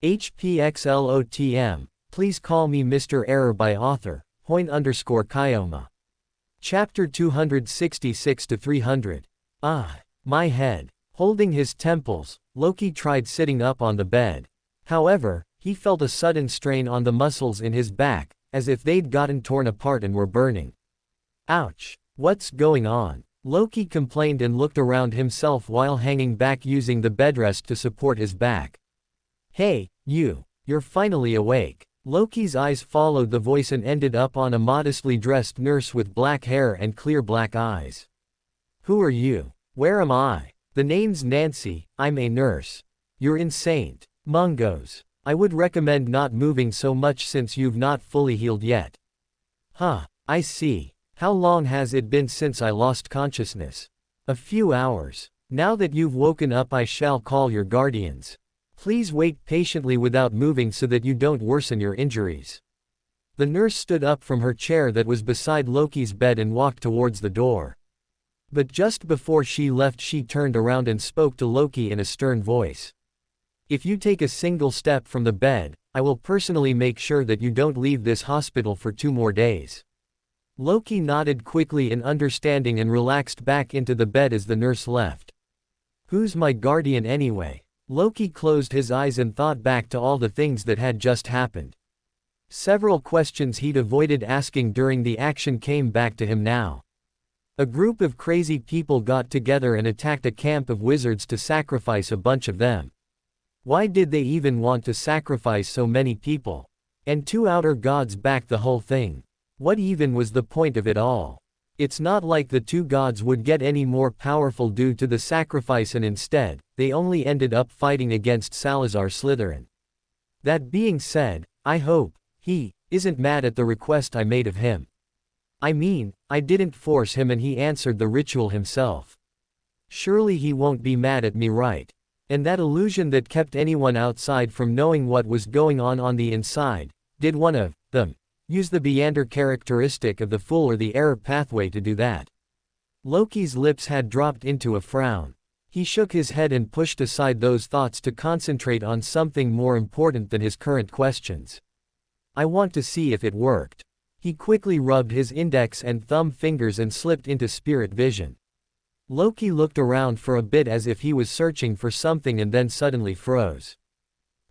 HPX LOTM. Please call me Mr. Error by author, Hoin_Kyoma. Chapter 266-300. Ah, my head. Holding his temples, Loki tried sitting up on the bed. However, he felt a sudden strain on the muscles in his back, as if they'd gotten torn apart and were burning. Ouch. What's going on? Loki complained and looked around himself while hanging back using the bedrest to support his back. Hey, you're finally awake. Loki's eyes followed the voice and ended up on a modestly dressed nurse with black hair and clear black eyes. Who are you? Where am I? The name's Nancy, I'm a nurse. You're insane. Mungos. I would recommend not moving so much since you've not fully healed yet. Huh, I see. How long has it been since I lost consciousness? A few hours. Now that you've woken up, I shall call your guardians. Please wait patiently without moving so that you don't worsen your injuries. The nurse stood up from her chair that was beside Loki's bed and walked towards the door. But just before she left, she turned around and spoke to Loki in a stern voice. If you take a single step from the bed, I will personally make sure that you don't leave this hospital for 2 more days. Loki nodded quickly in understanding and relaxed back into the bed as the nurse left. Who's my guardian anyway? Loki closed his eyes and thought back to all the things that had just happened. Several questions he'd avoided asking during the action came back to him now. A group of crazy people got together and attacked a camp of wizards to sacrifice a bunch of them. Why did they even want to sacrifice so many people? And 2 outer gods backed the whole thing. What even was the point of it all? It's not like the 2 gods would get any more powerful due to the sacrifice, and instead, they only ended up fighting against Salazar Slytherin. That being said, I hope he isn't mad at the request I made of him. I mean, I didn't force him and he answered the ritual himself. Surely he won't be mad at me, right? And that illusion that kept anyone outside from knowing what was going on the inside, did one of them use the beander characteristic of the fool or the error pathway to do that? Loki's lips had dropped into a frown. He shook his head and pushed aside those thoughts to concentrate on something more important than his current questions. I want to see if it worked. He quickly rubbed his index and thumb fingers and slipped into spirit vision. Loki looked around for a bit as if he was searching for something and then suddenly froze.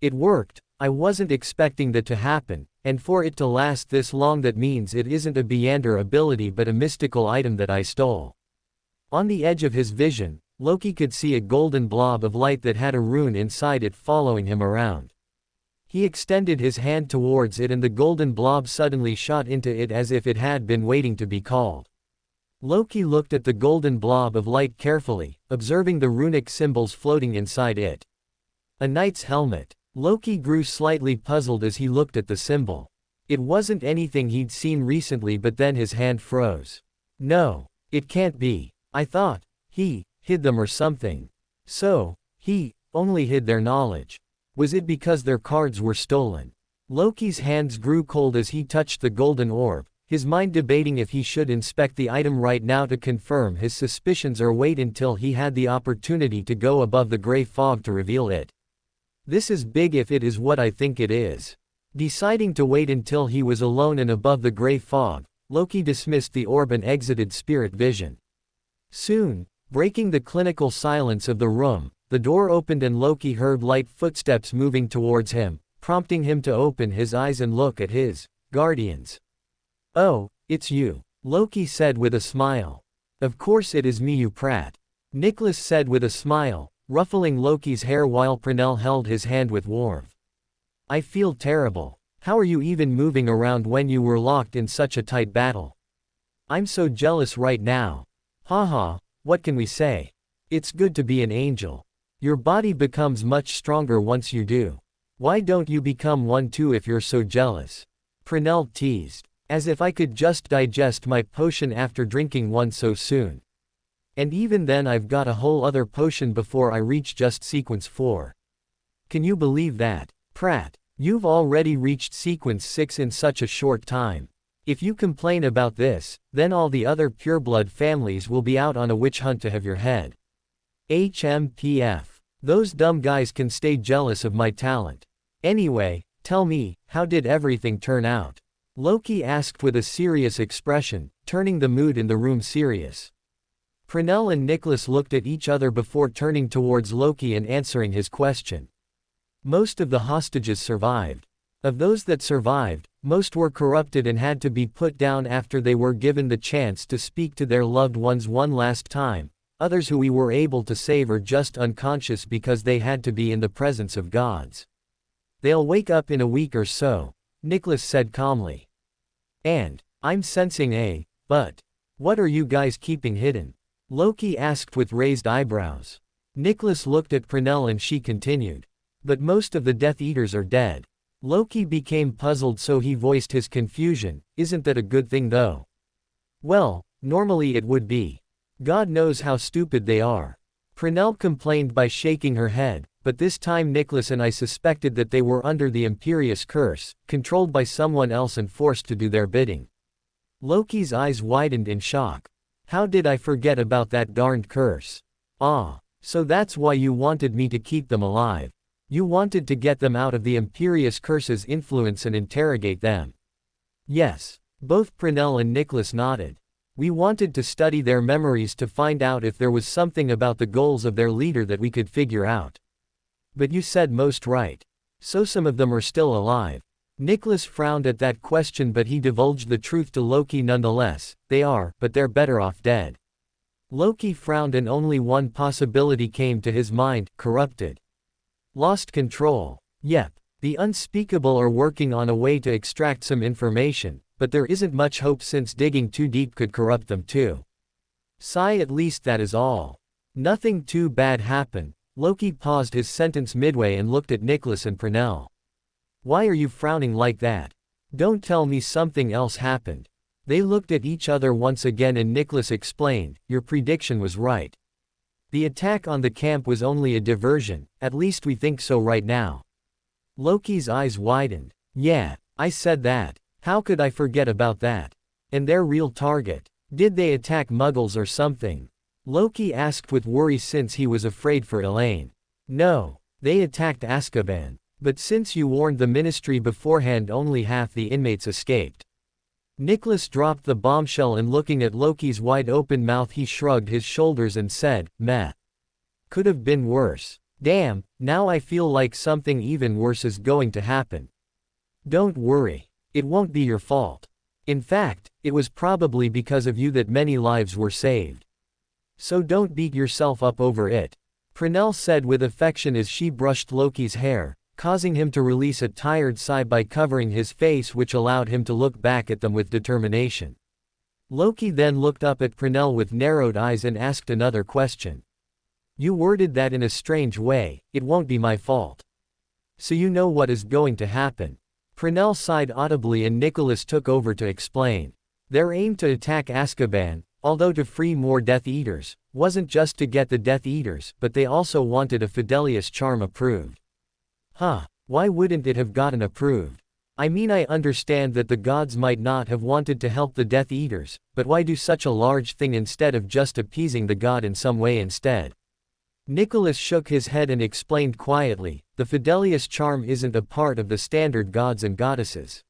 It worked. I wasn't expecting that to happen, and for it to last this long, that means it isn't a beander ability but a mystical item that I stole. On the edge of his vision, Loki could see a golden blob of light that had a rune inside it following him around. He extended his hand towards it and the golden blob suddenly shot into it as if it had been waiting to be called. Loki looked at the golden blob of light carefully, observing the runic symbols floating inside it. A knight's helmet. Loki grew slightly puzzled as he looked at the symbol. It wasn't anything he'd seen recently, but then his hand froze. No, it can't be. I thought he hid them or something. So, he only hid their knowledge. Was it because their cards were stolen? Loki's hands grew cold as he touched the golden orb, his mind debating if he should inspect the item right now to confirm his suspicions or wait until he had the opportunity to go above the gray fog to reveal it. This is big if it is what I think it is. Deciding to wait until he was alone and above the gray fog, Loki dismissed the orb and exited spirit vision. Soon, breaking the clinical silence of the room, the door opened and Loki heard light footsteps moving towards him, prompting him to open his eyes and look at his guardians. Oh, it's you, Loki said with a smile. Of course it is me, you prat. Nicholas said with a smile, ruffling Loki's hair while Pernell held his hand with warmth. I feel terrible. How are you even moving around when you were locked in such a tight battle? I'm so jealous right now. Haha, what can we say? It's good to be an angel. Your body becomes much stronger once you do. Why don't you become one too if you're so jealous? Pernell teased. As if I could just digest my potion after drinking one so soon. And even then I've got a whole other potion before I reach just sequence 4. Can you believe that? Prat, you've already reached sequence 6 in such a short time. If you complain about this, then all the other pureblood families will be out on a witch hunt to have your head. HMPF. Those dumb guys can stay jealous of my talent. Anyway, tell me, how did everything turn out? Loki asked with a serious expression, turning the mood in the room serious. Pernell and Nicholas looked at each other before turning towards Loki and answering his question. Most of the hostages survived. Of those that survived, most were corrupted and had to be put down after they were given the chance to speak to their loved ones one last time. Others who we were able to save are just unconscious because they had to be in the presence of gods. They'll wake up in a week or so, Nicholas said calmly. And, I'm sensing but what are you guys keeping hidden? Loki asked with raised eyebrows. Nicholas looked at Pernell and she continued. But most of the Death Eaters are dead. Loki became puzzled, so he voiced his confusion. Isn't that a good thing though? Well, normally it would be. God knows how stupid they are. Pernell complained by shaking her head, but this time Nicholas and I suspected that they were under the Imperious curse, controlled by someone else and forced to do their bidding. Loki's eyes widened in shock. How did I forget about that darned curse? Ah, so that's why you wanted me to keep them alive. You wanted to get them out of the Imperious curse's influence and interrogate them. Yes, both Pernell and Nicholas nodded. We wanted to study their memories to find out if there was something about the goals of their leader that we could figure out. But you said most right. So some of them are still alive. Nicholas frowned at that question, but he divulged the truth to Loki nonetheless. They are, but they're better off dead. Loki frowned and only one possibility came to his mind: corrupted. Lost control. Yep. The unspeakable are working on a way to extract some information, but there isn't much hope since digging too deep could corrupt them too. Sigh, at least that is all. Nothing too bad happened. Loki paused his sentence midway and looked at Nicholas and Pernell. Why are you frowning like that? Don't tell me something else happened. They looked at each other once again and Nicholas explained, your prediction was right. The attack on the camp was only a diversion, at least we think so right now. Loki's eyes widened. Yeah, I said that. How could I forget about that? And their real target? Did they attack Muggles or something? Loki asked with worry since he was afraid for Elaine. No, they attacked Azkaban. But since you warned the Ministry beforehand, only half the inmates escaped. Nicholas dropped the bombshell and looking at Loki's wide-open mouth he shrugged his shoulders and said, meh. Could have been worse. Damn, now I feel like something even worse is going to happen. Don't worry. It won't be your fault. In fact, it was probably because of you that many lives were saved. So don't beat yourself up over it. Pernell said with affection as she brushed Loki's hair, causing him to release a tired sigh by covering his face, which allowed him to look back at them with determination. Loki then looked up at Pernell with narrowed eyes and asked another question. You worded that in a strange way. It won't be my fault. So you know what is going to happen. Pernell sighed audibly and Nicholas took over to explain. Their aim to attack Azkaban, although to free more Death Eaters, wasn't just to get the Death Eaters, but they also wanted a Fidelius charm approved. Huh, why wouldn't it have gotten approved? I mean, I understand that the gods might not have wanted to help the Death Eaters, but why do such a large thing instead of just appeasing the god in some way instead? Nicholas shook his head and explained quietly, the Fidelius charm isn't a part of the standard gods and goddesses.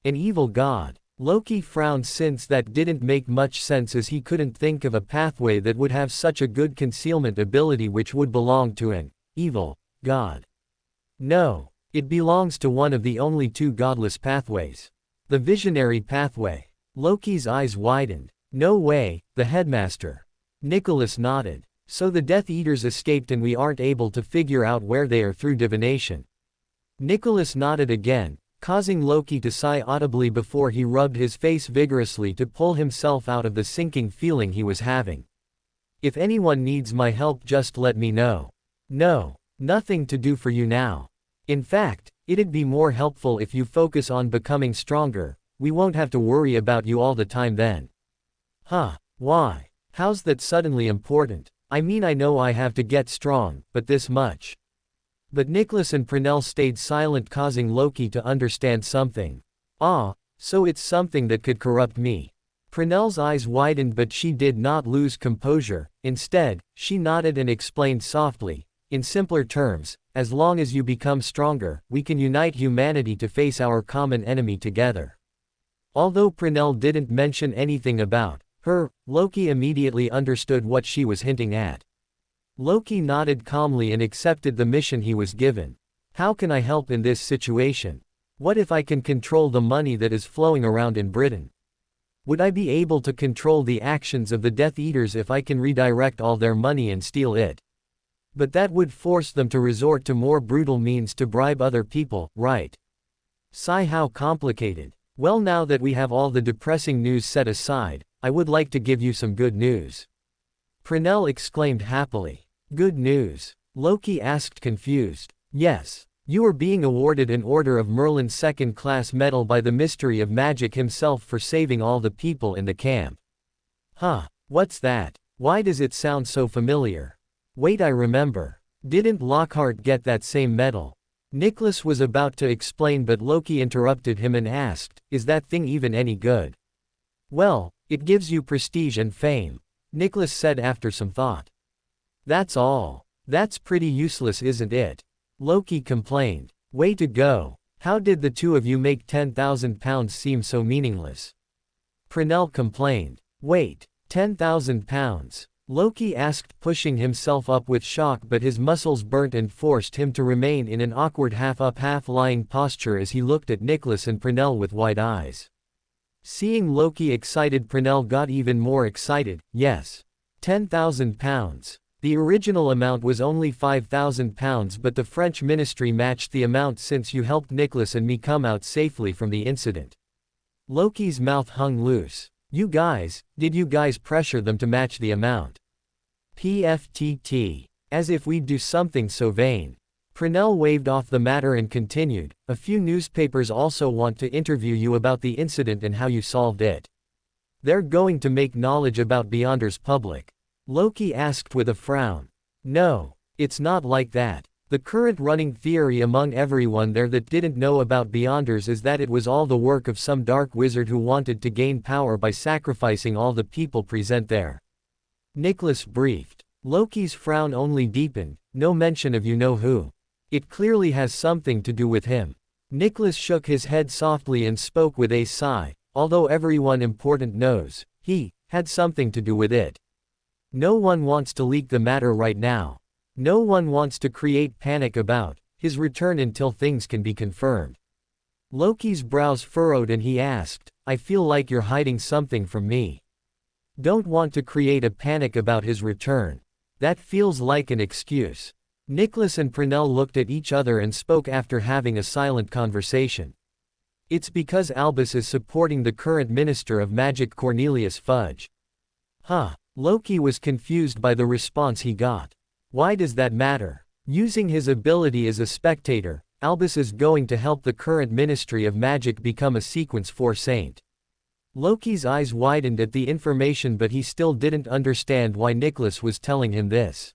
An evil god. Loki frowned since that didn't make much sense, as he couldn't think of a pathway that would have such a good concealment ability which would belong to an evil god. No, it belongs to one of the only two godless pathways. The visionary pathway. Loki's eyes widened. No way, the headmaster. Nicholas nodded. So the Death Eaters escaped and we aren't able to figure out where they are through divination. Nicholas nodded again, causing Loki to sigh audibly before he rubbed his face vigorously to pull himself out of the sinking feeling he was having. If anyone needs my help, just let me know. No, nothing to do for you now. In fact, it'd be more helpful if you focus on becoming stronger. We won't have to worry about you all the time then. Huh, why? How's that suddenly important? I mean, I know I have to get strong, but this much. But Nicholas and Pernell stayed silent, causing Loki to understand something. Ah, so it's something that could corrupt me. Pernell's eyes widened, but she did not lose composure. Instead, she nodded and explained softly, in simpler terms, as long as you become stronger, we can unite humanity to face our common enemy together. Although Prenell didn't mention anything about her, Loki immediately understood what she was hinting at. Loki nodded calmly and accepted the mission he was given. How can I help in this situation? What if I can control the money that is flowing around in Britain? Would I be able to control the actions of the Death Eaters if I can redirect all their money and steal it? But that would force them to resort to more brutal means to bribe other people, right? Sigh, how complicated. Well, now that we have all the depressing news set aside, I would like to give you some good news. Prenell exclaimed happily. Good news? Loki asked, confused. Yes. You are being awarded an Order of Merlin second-class medal by the Mystery of Magic himself for saving all the people in the camp. Huh, what's that? Why does it sound so familiar? Wait, I remember. Didn't Lockhart get that same medal? Nicholas was about to explain, but Loki interrupted him and asked, is that thing even any good? Well, it gives you prestige and fame, Nicholas said after some thought. That's all. That's pretty useless, isn't it? Loki complained. Way to go. How did the two of you make £10,000 seem so meaningless? Prenell complained. Wait, £10,000? Loki asked, pushing himself up with shock, but his muscles burnt and forced him to remain in an awkward half-up half-lying posture as he looked at Nicholas and Prenell with wide eyes. Seeing Loki excited, Prenell got even more excited. Yes. £10,000. The original amount was only £5,000, but the French ministry matched the amount since you helped Nicholas and me come out safely from the incident. Loki's mouth hung loose. You guys, did you guys pressure them to match the amount? PFTT. As if we'd do something so vain. Prenell waved off the matter and continued, a few newspapers also want to interview you about the incident and how you solved it. They're going to make knowledge about Beanders public. Loki asked with a frown. No, it's not like that. The current running theory among everyone there that didn't know about Beanders is that it was all the work of some dark wizard who wanted to gain power by sacrificing all the people present there. Nicholas briefed. Loki's frown only deepened. No mention of you-know-who. It clearly has something to do with him. Nicholas shook his head softly and spoke with a sigh. Although everyone important knows, he had something to do with it. No one wants to leak the matter right now. No one wants to create panic about his return until things can be confirmed. Loki's brows furrowed and he asked, I feel like you're hiding something from me. Don't want to create a panic about his return. That feels like an excuse. Nicholas and Prenell looked at each other and spoke after having a silent conversation. It's because Albus is supporting the current Minister of Magic, Cornelius Fudge. Huh. Loki was confused by the response he got. Why does that matter? Using his ability as a spectator, Albus is going to help the current Ministry of Magic become a Sequence 4 saint. Loki's eyes widened at the information, but he still didn't understand why Nicholas was telling him this.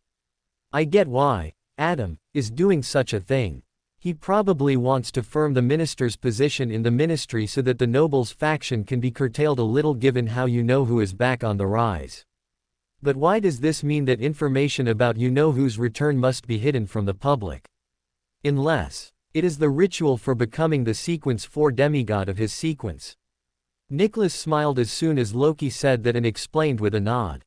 I get why Adam is doing such a thing. He probably wants to firm the minister's position in the ministry so that the nobles faction can be curtailed a little, given how you-know-who is back on the rise. But why does this mean that information about you-know-who's return must be hidden from the public? Unless it is the ritual for becoming the Sequence 4 demigod of his sequence. Nicholas smiled as soon as Loki said that and explained with a nod.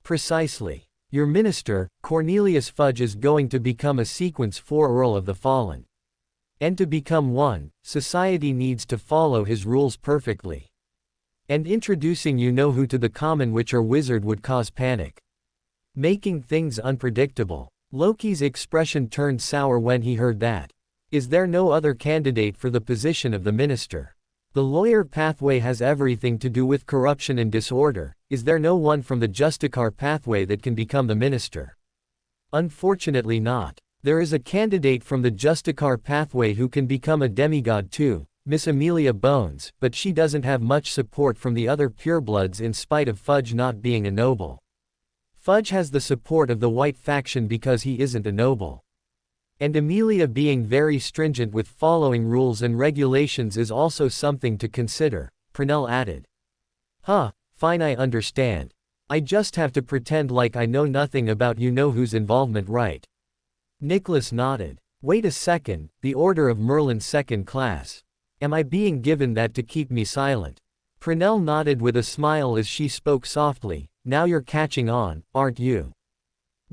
Precisely. Your minister, Cornelius Fudge, is going to become a Sequence 4 Earl of the Fallen. And to become one, society needs to follow his rules perfectly. And introducing you-know-who to the common witch or wizard would cause panic, making things unpredictable. Loki's expression turned sour when he heard that. Is there no other candidate for the position of the minister? The lawyer pathway has everything to do with corruption and disorder. Is there no one from the Justicar pathway that can become the minister? Unfortunately not. There is a candidate from the Justicar pathway who can become a demigod too, Miss Amelia Bones, but she doesn't have much support from the other purebloods in spite of Fudge not being a noble. Fudge has the support of the White faction because he isn't a noble. And Amelia being very stringent with following rules and regulations is also something to consider, Prenell added. Huh, fine, I understand. I just have to pretend like I know nothing about you-know-who's involvement, right? Nicholas nodded. Wait a second, the Order of Merlin second class. Am I being given that to keep me silent? Prunell nodded with a smile as she spoke softly. Now you're catching on, aren't you?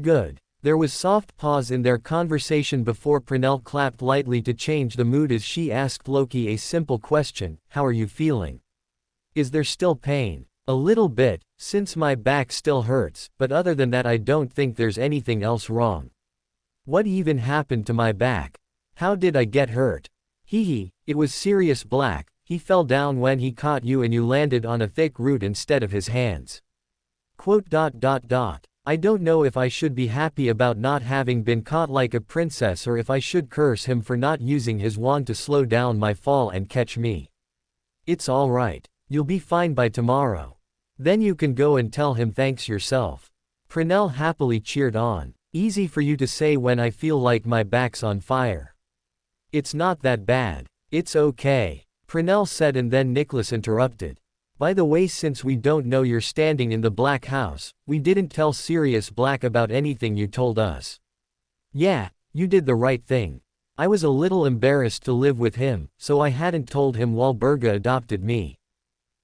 Good. There was soft pause in their conversation before Prunell clapped lightly to change the mood as she asked Loki a simple question, how are you feeling? Is there still pain? A little bit, since my back still hurts, but other than that I don't think there's anything else wrong. What even happened to my back? How did I get hurt? Hee, it was Sirius Black, he fell down when he caught you and you landed on a thick root instead of his hands. I don't know if I should be happy about not having been caught like a princess or if I should curse him for not using his wand to slow down my fall and catch me. It's alright. You'll be fine by tomorrow. Then you can go and tell him thanks yourself. Prunell happily cheered on. Easy for you to say when I feel like my back's on fire. It's not that bad. It's okay. Prunell said, and then Nicholas interrupted. By the way, since we don't know you're standing in the Black House, we didn't tell Sirius Black about anything you told us. Yeah, you did the right thing. I was a little embarrassed to live with him, so I hadn't told him while Berga adopted me.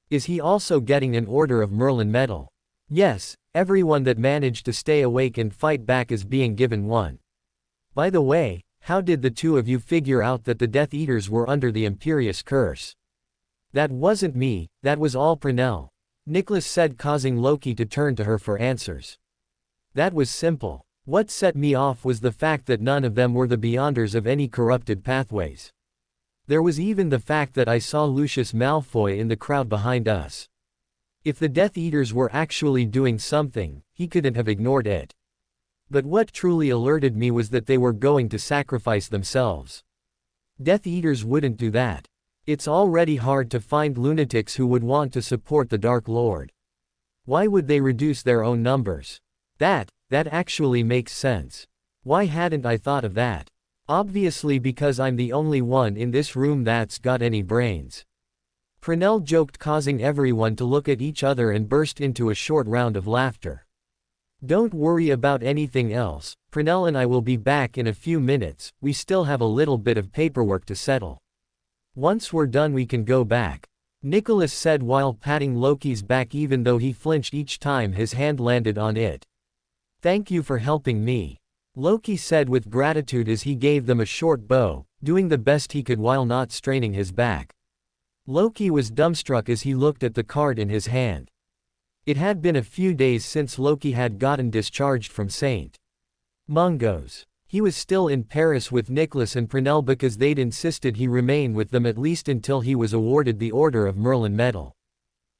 Is he also getting an Order of Merlin medal? Yes, everyone that managed to stay awake and fight back is being given one. By the way, how did the two of you figure out that the Death Eaters were under the Imperious curse? That wasn't me, that was all Prunell, Nicholas said, causing Loki to turn to her for answers. That was simple. What set me off was the fact that none of them were the Beanders of any corrupted pathways. There was even the fact that I saw Lucius Malfoy in the crowd behind us. If the Death Eaters were actually doing something, he couldn't have ignored it. But what truly alerted me was that they were going to sacrifice themselves. Death Eaters wouldn't do that. It's already hard to find lunatics who would want to support the Dark Lord. Why would they reduce their own numbers? That actually makes sense. Why hadn't I thought of that? Obviously because I'm the only one in this room that's got any brains. Prunell joked, causing everyone to look at each other and burst into a short round of laughter. Don't worry about anything else, Prunell and I will be back in a few minutes, we still have a little bit of paperwork to settle. Once we're done we can go back, Nicholas said while patting Loki's back even though he flinched each time his hand landed on it. Thank you for helping me, Loki said with gratitude as he gave them a short bow, doing the best he could while not straining his back. Loki was dumbstruck as he looked at the card in his hand. It had been a few days since Loki had gotten discharged from St. Mungo's. He was still in Paris with Nicholas and Prunell because they'd insisted he remain with them at least until he was awarded the Order of Merlin medal.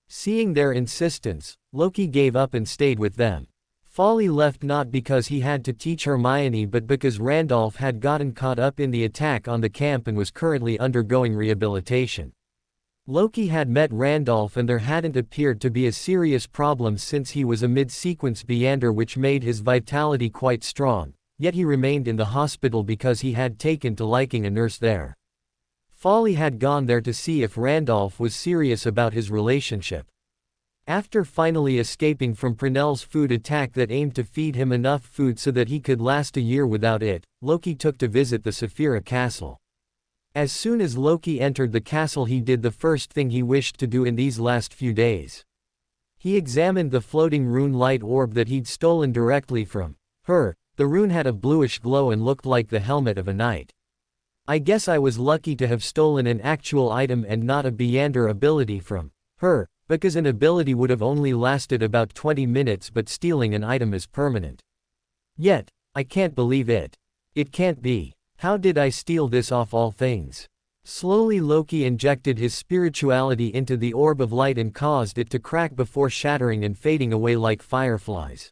Seeing their insistence, Loki gave up and stayed with them. Folly left not because he had to teach Hermione but because Randolph had gotten caught up in the attack on the camp and was currently undergoing rehabilitation. Loki had met Randolph and there hadn't appeared to be a serious problem since he was a mid-sequence beander, which made his vitality quite strong. Yet he remained in the hospital because he had taken to liking a nurse there. Folly had gone there to see if Randolph was serious about his relationship. After finally escaping from Prunell's food attack that aimed to feed him enough food so that he could last a year without it, Loki took to visit the Saphira castle. As soon as Loki entered the castle he did the first thing he wished to do in these last few days. He examined the floating rune light orb that he'd stolen directly from her. The rune had a bluish glow and looked like the helmet of a knight. I guess I was lucky to have stolen an actual item and not a beander ability from her, because an ability would have only lasted about 20 minutes but stealing an item is permanent. Yet, I can't believe it. It can't be. How did I steal this off all things? Slowly Loki injected his spirituality into the orb of light and caused it to crack before shattering and fading away like fireflies.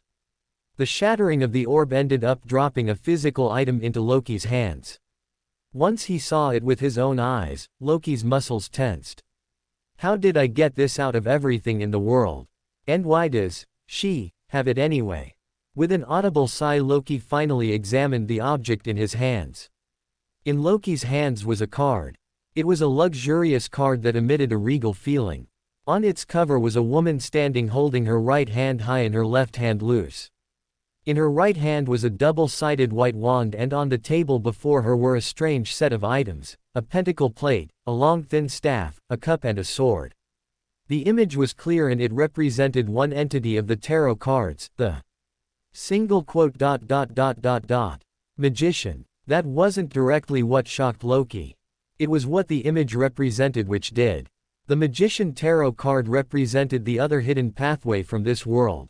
The shattering of the orb ended up dropping a physical item into Loki's hands. Once he saw it with his own eyes, Loki's muscles tensed. How did I get this out of everything in the world? And why does she have it anyway? With an audible sigh Loki finally examined the object in his hands. In Loki's hands was a card. It was a luxurious card that emitted a regal feeling. On its cover was a woman standing holding her right hand high and her left hand loose. In her right hand was a double-sided white wand, and on the table before her were a strange set of items: a pentacle plate, a long thin staff, a cup and a sword. The image was clear and it represented one entity of the tarot cards, the single quote ... magician. That wasn't directly what shocked Loki. It was what the image represented which did. The magician tarot card represented the other hidden pathway from this world.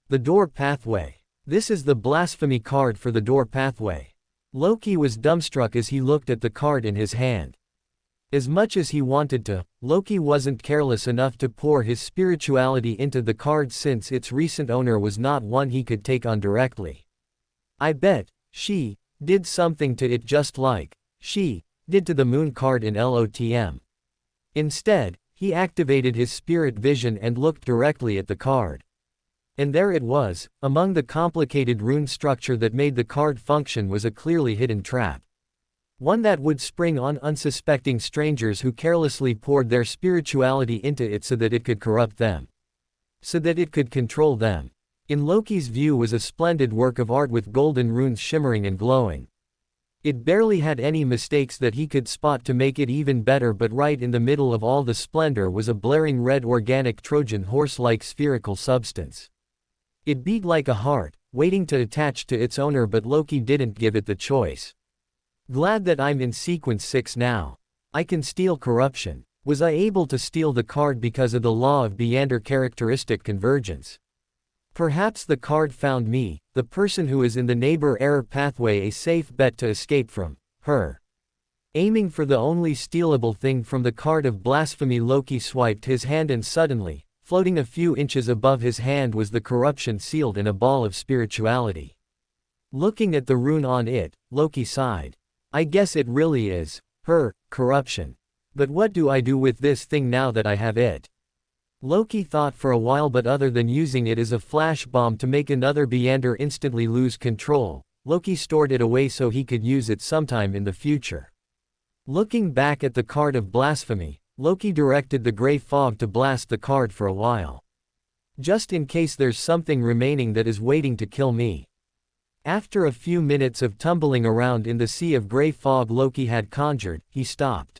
The door pathway. This is the blasphemy card for the door pathway. Loki was dumbstruck as he looked at the card in his hand. As much as he wanted to, Loki wasn't careless enough to pour his spirituality into the card since its recent owner was not one he could take on directly. I bet she did something to it just like she did to the moon card in LOTM. Instead, he activated his spirit vision and looked directly at the card. And there it was. Among the complicated rune structure that made the card function was a clearly hidden trap. One that would spring on unsuspecting strangers who carelessly poured their spirituality into it so that it could corrupt them. So that it could control them. In Loki's view was a splendid work of art with golden runes shimmering and glowing. It barely had any mistakes that he could spot to make it even better, but right in the middle of all the splendor was a blaring red organic Trojan horse-like spherical substance. It beat like a heart, waiting to attach to its owner, but Loki didn't give it the choice. Glad that I'm in sequence 6 now. I can steal corruption. Was I able to steal the card because of the law of beander characteristic convergence? Perhaps the card found me, the person who is in the neighbor error pathway, a safe bet to escape from her. Aiming for the only stealable thing from the card of blasphemy, Loki swiped his hand and suddenly, floating a few inches above his hand was the corruption sealed in a ball of spirituality. Looking at the rune on it, Loki sighed. I guess it really is her corruption. But what do I do with this thing now that I have it? Loki thought for a while, but other than using it as a flash bomb to make another beander instantly lose control, Loki stored it away so he could use it sometime in the future. Looking back at the card of blasphemy, Loki directed the gray fog to blast the card for a while. Just in case there's something remaining that is waiting to kill me. After a few minutes of tumbling around in the sea of gray fog Loki had conjured, he stopped.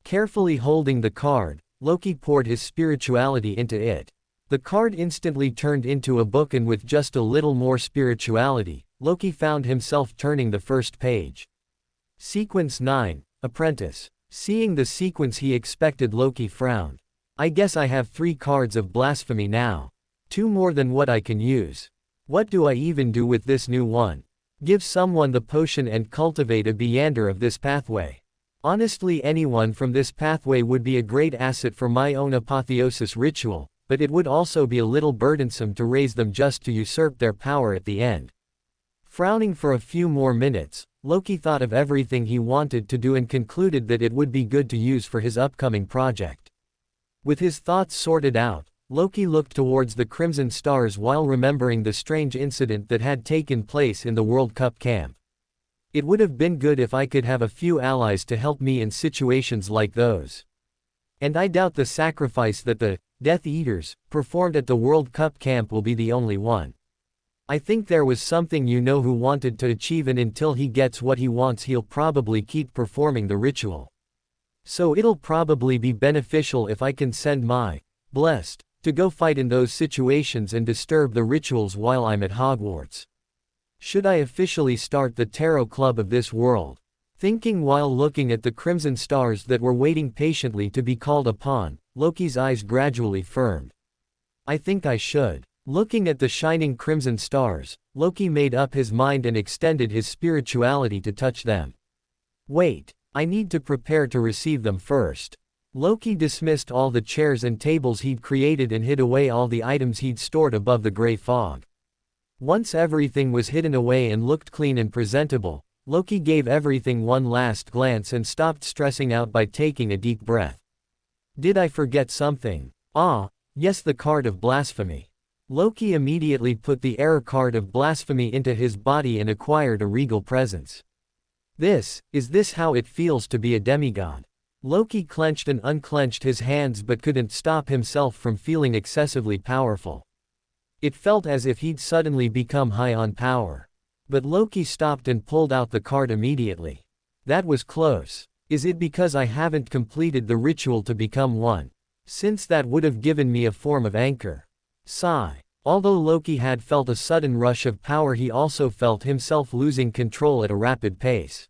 Carefully holding the card, Loki poured his spirituality into it. The card instantly turned into a book, and with just a little more spirituality, Loki found himself turning the first page. Sequence 9, Apprentice. Seeing the sequence he expected, Loki frowned. I guess I have 3 cards of blasphemy now. 2 more than what I can use. What do I even do with this new one? Give someone the potion and cultivate a beander of this pathway. Honestly, anyone from this pathway would be a great asset for my own apotheosis ritual, but it would also be a little burdensome to raise them just to usurp their power at the end. Frowning for a few more minutes, Loki thought of everything he wanted to do and concluded that it would be good to use for his upcoming project. With his thoughts sorted out, Loki looked towards the Crimson Stars while remembering the strange incident that had taken place in the World Cup camp. It would have been good if I could have a few allies to help me in situations like those. And I doubt the sacrifice that the Death Eaters performed at the World Cup camp will be the only one. I think there was something who wanted to achieve, and until he gets what he wants he'll probably keep performing the ritual. So it'll probably be beneficial if I can send my blessed to go fight in those situations and disturb the rituals while I'm at Hogwarts. Should I officially start the tarot club of this world? Thinking while looking at the crimson stars that were waiting patiently to be called upon, Loki's eyes gradually firmed. I think I should. Looking at the shining crimson stars, Loki made up his mind and extended his spirituality to touch them. Wait, I need to prepare to receive them first. Loki dismissed all the chairs and tables he'd created and hid away all the items he'd stored above the gray fog. Once everything was hidden away and looked clean and presentable, Loki gave everything one last glance and stopped stressing out by taking a deep breath. Did I forget something? Yes, the card of blasphemy. Loki immediately put the error card of blasphemy into his body and acquired a regal presence. Is this how it feels to be a demigod? Loki clenched and unclenched his hands but couldn't stop himself from feeling excessively powerful. It felt as if he'd suddenly become high on power. But Loki stopped and pulled out the card immediately. That was close. Is it because I haven't completed the ritual to become one? Since that would have given me a form of anchor. Sigh. Although Loki had felt a sudden rush of power, he also felt himself losing control at a rapid pace.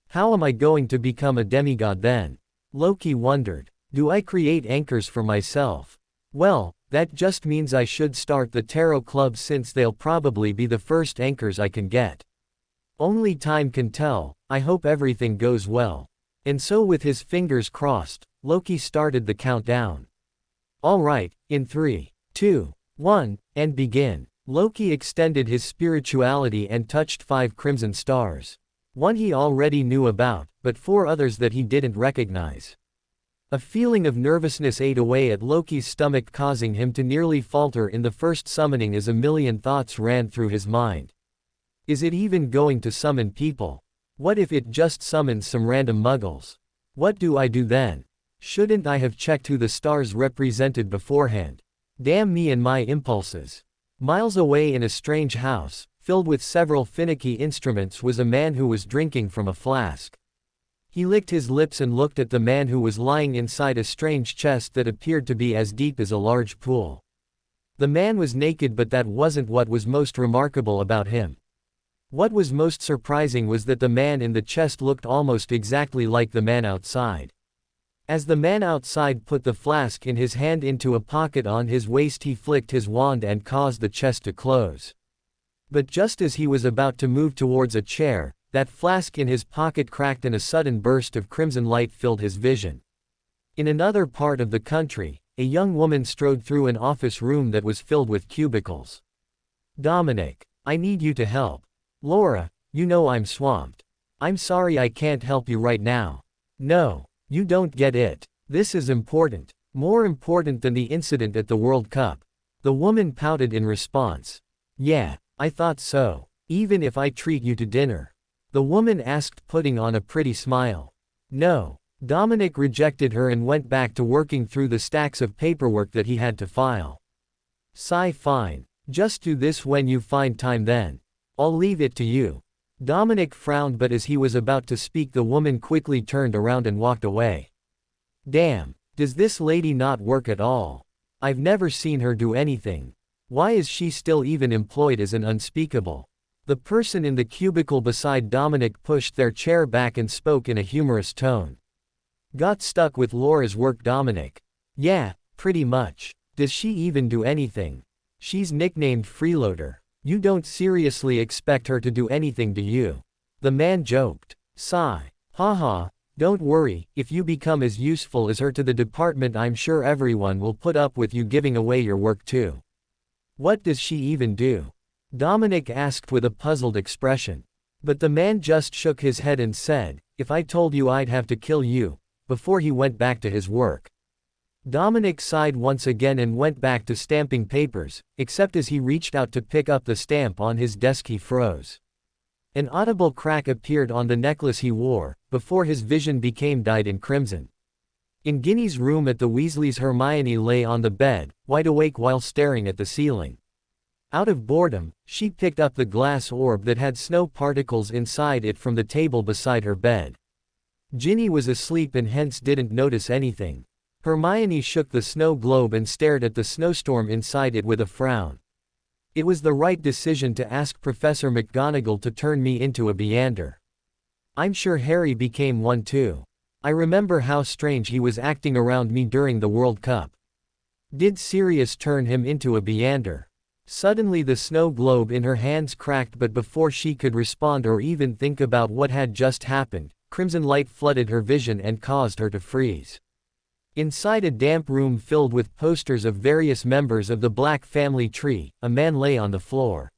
How am I going to become a demigod then? Loki wondered. Do I create anchors for myself? Well, that just means I should start the tarot club, since they'll probably be the first anchors I can get. Only time can tell. I hope everything goes well. And so, with his fingers crossed, Loki started the countdown. Alright, in 3, 2, 1, and begin. Loki extended his spirituality and touched 5 crimson stars. One he already knew about, but 4 others that he didn't recognize. A feeling of nervousness ate away at Loki's stomach, causing him to nearly falter in the first summoning as a million thoughts ran through his mind. Is it even going to summon people? What if it just summons some random muggles? What do I do then? Shouldn't I have checked who the stars represented beforehand? Damn me and my impulses. Miles away in a strange house, filled with several finicky instruments, was a man who was drinking from a flask. He licked his lips and looked at the man who was lying inside a strange chest that appeared to be as deep as a large pool. The man was naked, but that wasn't what was most remarkable about him. What was most surprising was that the man in the chest looked almost exactly like the man outside. As the man outside put the flask in his hand into a pocket on his waist, he flicked his wand and caused the chest to close. But just as he was about to move towards a chair, that flask in his pocket cracked and a sudden burst of crimson light filled his vision. In another part of the country, a young woman strode through an office room that was filled with cubicles. Dominic, I need you to help. Laura, you know I'm swamped. I'm sorry I can't help you right now. No. You don't get it. This is important. More important than the incident at the World Cup. The woman pouted in response. Yeah, I thought so. Even if I treat you to dinner? The woman asked, putting on a pretty smile. No. Dominic rejected her and went back to working through the stacks of paperwork that he had to file. Sigh. Fine. Just do this when you find time then. I'll leave it to you. Dominic frowned, but as he was about to speak, the woman quickly turned around and walked away. Damn, does this lady not work at all? I've never seen her do anything. Why is she still even employed as an unspeakable? The person in the cubicle beside Dominic pushed their chair back and spoke in a humorous tone. Got stuck with Laura's work, Dominic? Yeah, pretty much. Does she even do anything? She's nicknamed Freeloader. You don't seriously expect her to do anything, do you? The man joked. Sigh. Haha, don't worry, if you become as useful as her to the department, I'm sure everyone will put up with you giving away your work too. What does she even do? Dominic asked with a puzzled expression. But the man just shook his head and said, if I told you I'd have to kill you, before he went back to his work. Dominic sighed once again and went back to stamping papers, except as he reached out to pick up the stamp on his desk he froze. An audible crack appeared on the necklace he wore, before his vision became dyed in crimson. In Ginny's room at the Weasleys, Hermione lay on the bed, wide awake while staring at the ceiling. Out of boredom, she picked up the glass orb that had snow particles inside it from the table beside her bed. Ginny was asleep and hence didn't notice anything. Hermione shook the snow globe and stared at the snowstorm inside it with a frown. It was the right decision to ask Professor McGonagall to turn me into a beander. I'm sure Harry became one too. I remember how strange he was acting around me during the World Cup. Did Sirius turn him into a beander? Suddenly the snow globe in her hands cracked, but before she could respond or even think about what had just happened, crimson light flooded her vision and caused her to freeze. Inside a damp room filled with posters of various members of the Black family tree, a man lay on the floor.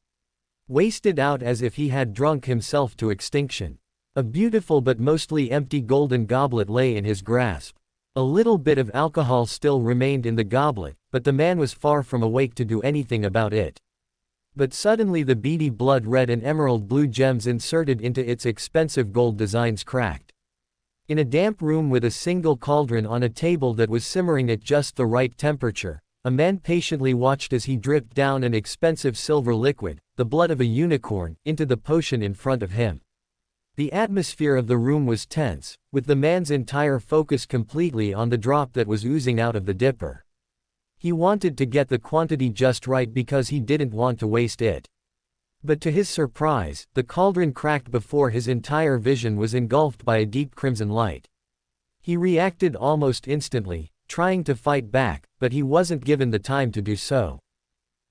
Wasted out as if he had drunk himself to extinction. A beautiful but mostly empty golden goblet lay in his grasp. A little bit of alcohol still remained in the goblet, but the man was far from awake to do anything about it. But suddenly the beady blood red and emerald blue gems inserted into its expensive gold designs cracked. In a damp room with a single cauldron on a table that was simmering at just the right temperature, a man patiently watched as he dripped down an expensive silver liquid, the blood of a unicorn, into the potion in front of him. The atmosphere of the room was tense, with the man's entire focus completely on the drop that was oozing out of the dipper. He wanted to get the quantity just right because he didn't want to waste it. But to his surprise, the cauldron cracked before his entire vision was engulfed by a deep crimson light. He reacted almost instantly, trying to fight back, but he wasn't given the time to do so.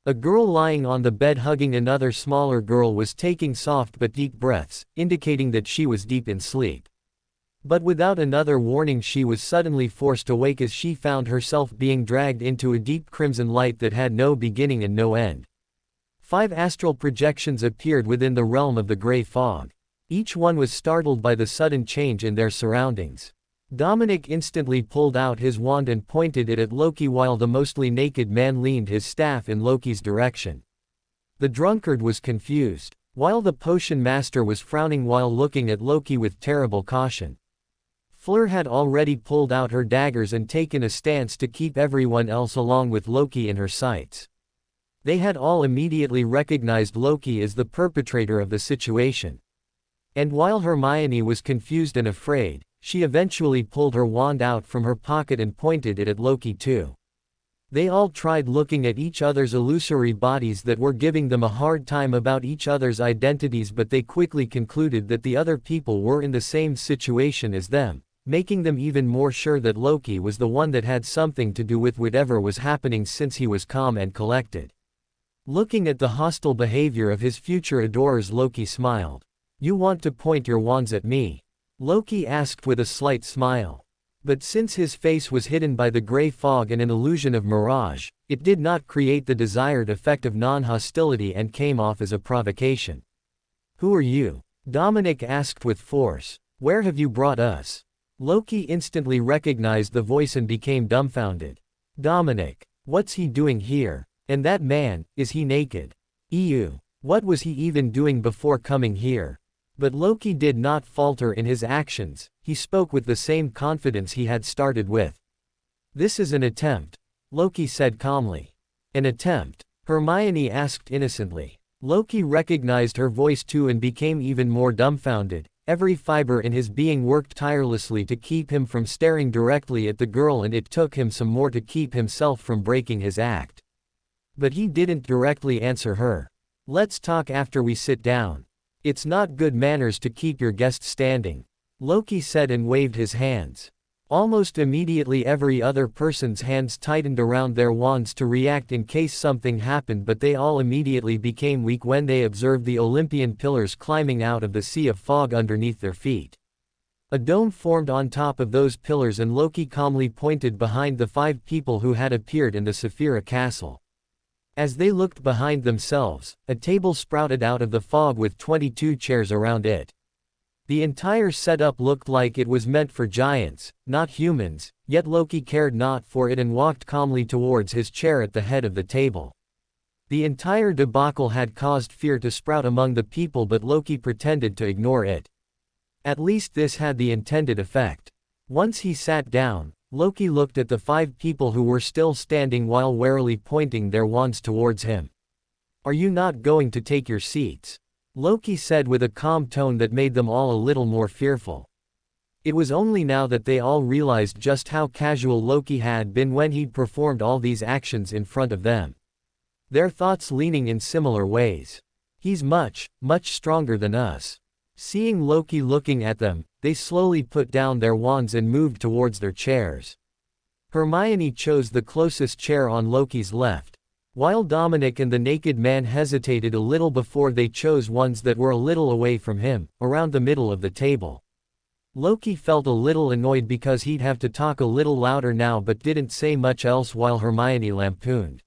A girl lying on the bed hugging another smaller girl was taking soft but deep breaths, indicating that she was deep in sleep. But without another warning, she was suddenly forced awake as she found herself being dragged into a deep crimson light that had no beginning and no end. 5 astral projections appeared within the realm of the gray fog. Each one was startled by the sudden change in their surroundings. Dominic instantly pulled out his wand and pointed it at Loki while the mostly naked man leaned his staff in Loki's direction. The drunkard was confused, while the potion master was frowning while looking at Loki with terrible caution. Fleur had already pulled out her daggers and taken a stance to keep everyone else along with Loki in her sights. They had all immediately recognized Loki as the perpetrator of the situation. And while Hermione was confused and afraid, she eventually pulled her wand out from her pocket and pointed it at Loki too. They all tried looking at each other's illusory bodies that were giving them a hard time about each other's identities, but they quickly concluded that the other people were in the same situation as them, making them even more sure that Loki was the one that had something to do with whatever was happening since he was calm and collected. Looking at the hostile behavior of his future adorers, Loki smiled. "You want to point your wands at me?" Loki asked with a slight smile. But since his face was hidden by the gray fog and an illusion of mirage, it did not create the desired effect of non-hostility and came off as a provocation. "Who are you?" Dominic asked with force. "Where have you brought us?" Loki instantly recognized the voice and became dumbfounded. "Dominic, what's he doing here? And that man, is he naked? Ew. What was he even doing before coming here?" But Loki did not falter in his actions, he spoke with the same confidence he had started with. "This is an attempt," Loki said calmly. "An attempt?" Hermione asked innocently. Loki recognized her voice too and became even more dumbfounded. Every fiber in his being worked tirelessly to keep him from staring directly at the girl, and it took him some more to keep himself from breaking his act. But he didn't directly answer her. "Let's talk after we sit down. It's not good manners to keep your guests standing," Loki said and waved his hands. Almost immediately every other person's hands tightened around their wands to react in case something happened, but they all immediately became weak when they observed the Olympian pillars climbing out of the sea of fog underneath their feet. A dome formed on top of those pillars, and Loki calmly pointed behind the 5 people who had appeared in the Saphira castle. As they looked behind themselves, a table sprouted out of the fog with 22 chairs around it. The entire setup looked like it was meant for giants, not humans, yet Loki cared not for it and walked calmly towards his chair at the head of the table. The entire debacle had caused fear to sprout among the people, but Loki pretended to ignore it. At least this had the intended effect. Once he sat down, Loki looked at the 5 people who were still standing while warily pointing their wands towards him. "Are you not going to take your seats?" Loki said with a calm tone that made them all a little more fearful. It was only now that they all realized just how casual Loki had been when he'd performed all these actions in front of them. Their thoughts leaning in similar ways. "He's much, much stronger than us." Seeing Loki looking at them, they slowly put down their wands and moved towards their chairs. Hermione chose the closest chair on Loki's left, while Dominic and the naked man hesitated a little before they chose ones that were a little away from him, around the middle of the table. Loki felt a little annoyed because he'd have to talk a little louder now, but didn't say much else while Hermione lampooned.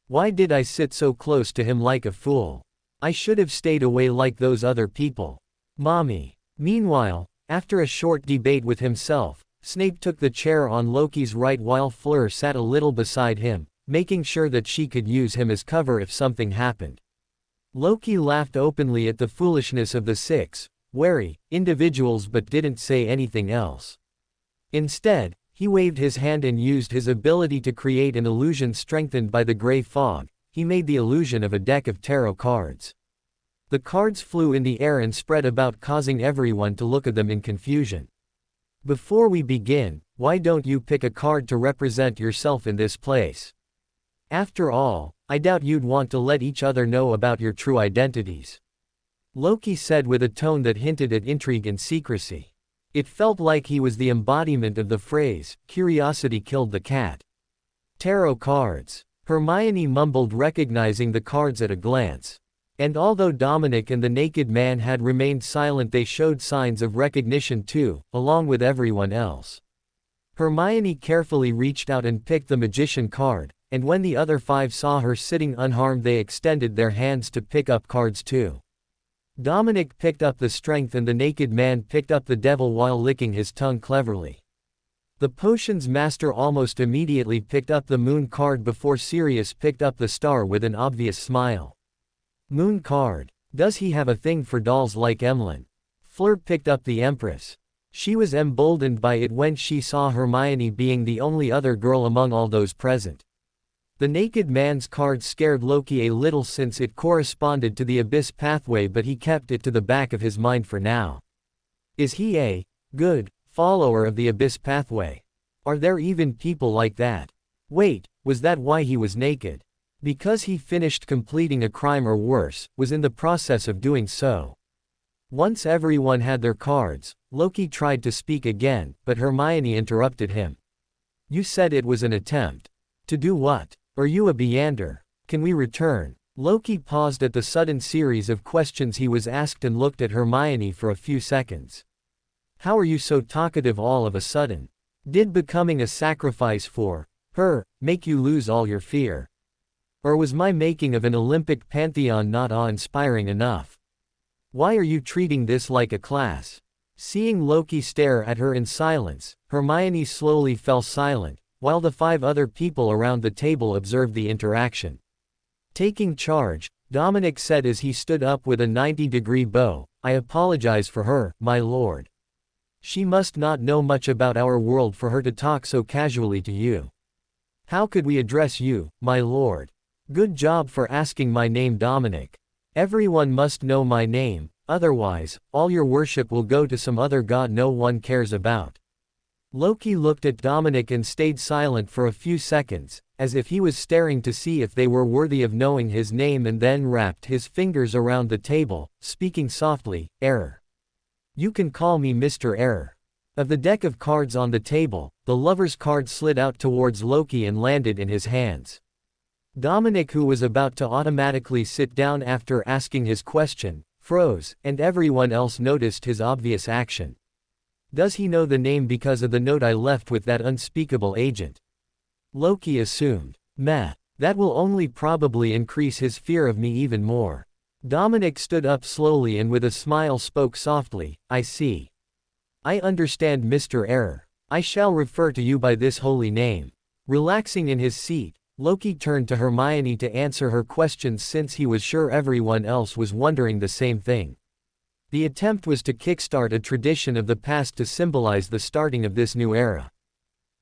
"Why did I sit so close to him like a fool? I should have stayed away like those other people. Mommy." Meanwhile, after a short debate with himself, Snape took the chair on Loki's right while Fleur sat a little beside him, making sure that she could use him as cover if something happened. Loki laughed openly at the foolishness of the 6 wary individuals but didn't say anything else. Instead, He waved his hand and used his ability to create an illusion strengthened by the gray fog. He made the illusion of a deck of tarot cards. The cards flew in the air and spread about, causing everyone to look at them in confusion. Before we begin, why don't you pick a card to represent yourself in this place? After all, I doubt you'd want to let each other know about your true identities. Loki said with a tone that hinted at intrigue and secrecy. It felt like he was the embodiment of the phrase, "Curiosity killed the cat." Tarot cards. Hermione mumbled, recognizing the cards at a glance. And although Dominic and the naked man had remained silent, they showed signs of recognition too, along with everyone else. Hermione carefully reached out and picked the magician card, and when the other 5 saw her sitting unharmed, they extended their hands to pick up cards too. Dominic picked up the strength and the naked man picked up the devil while licking his tongue cleverly. The potions master almost immediately picked up the moon card before Sirius picked up the star with an obvious smile. Moon card. Does he have a thing for dolls like Emlyn? Fleur picked up the Empress. She was emboldened by it when she saw Hermione being the only other girl among all those present. The naked man's card scared Loki a little since it corresponded to the abyss pathway, but he kept it to the back of his mind for now. Is he a good follower of the abyss pathway? Are there even people like that? Wait, was that why he was naked? Because he finished completing a crime or worse, was in the process of doing so. Once everyone had their cards, Loki tried to speak again, but Hermione interrupted him. You said it was an attempt. To do what? Are you a beander? Can we return? Loki paused at the sudden series of questions he was asked and looked at Hermione for a few seconds. How are you so talkative all of a sudden? Did becoming a sacrifice for her make you lose all your fear? Or was my making of an Olympic pantheon not awe-inspiring enough? Why are you treating this like a class? Seeing Loki stare at her in silence, Hermione slowly fell silent, while the 5 other people around the table observed the interaction. Taking charge, Dominic said as he stood up with a 90-degree bow, I apologize for her, my lord. She must not know much about our world for her to talk so casually to you. How could we address you, my lord? Good job for asking my name, Dominic. Everyone must know my name, otherwise, all your worship will go to some other god no one cares about. Loki looked at Dominic and stayed silent for a few seconds, as if he was staring to see if they were worthy of knowing his name, and then wrapped his fingers around the table, speaking softly, Error. You can call me Mr. Error. Of the deck of cards on the table, the lover's card slid out towards Loki and landed in his hands. Dominic, who was about to automatically sit down after asking his question, froze, and everyone else noticed his obvious action. Does he know the name because of the note I left with that unspeakable agent? Loki assumed. Meh. That will only probably increase his fear of me even more. Dominic stood up slowly and with a smile spoke softly, I see. I understand, Mr. Error. I shall refer to you by this holy name. Relaxing in his seat, Loki turned to Hermione to answer her questions since he was sure everyone else was wondering the same thing. The attempt was to kickstart a tradition of the past to symbolize the starting of this new era.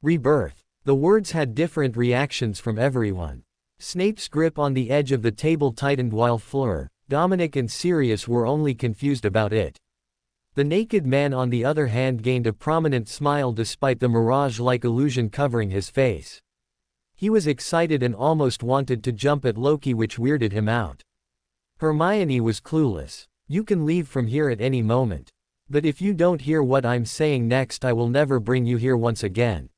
Rebirth. The words had different reactions from everyone. Snape's grip on the edge of the table tightened while Fleur, Dominic and Sirius were only confused about it. The naked man on the other hand gained a prominent smile despite the mirage-like illusion covering his face. He was excited and almost wanted to jump at Loki, which weirded him out. Hermione was clueless. You can leave from here at any moment. But if you don't hear what I'm saying next, I will never bring you here once again.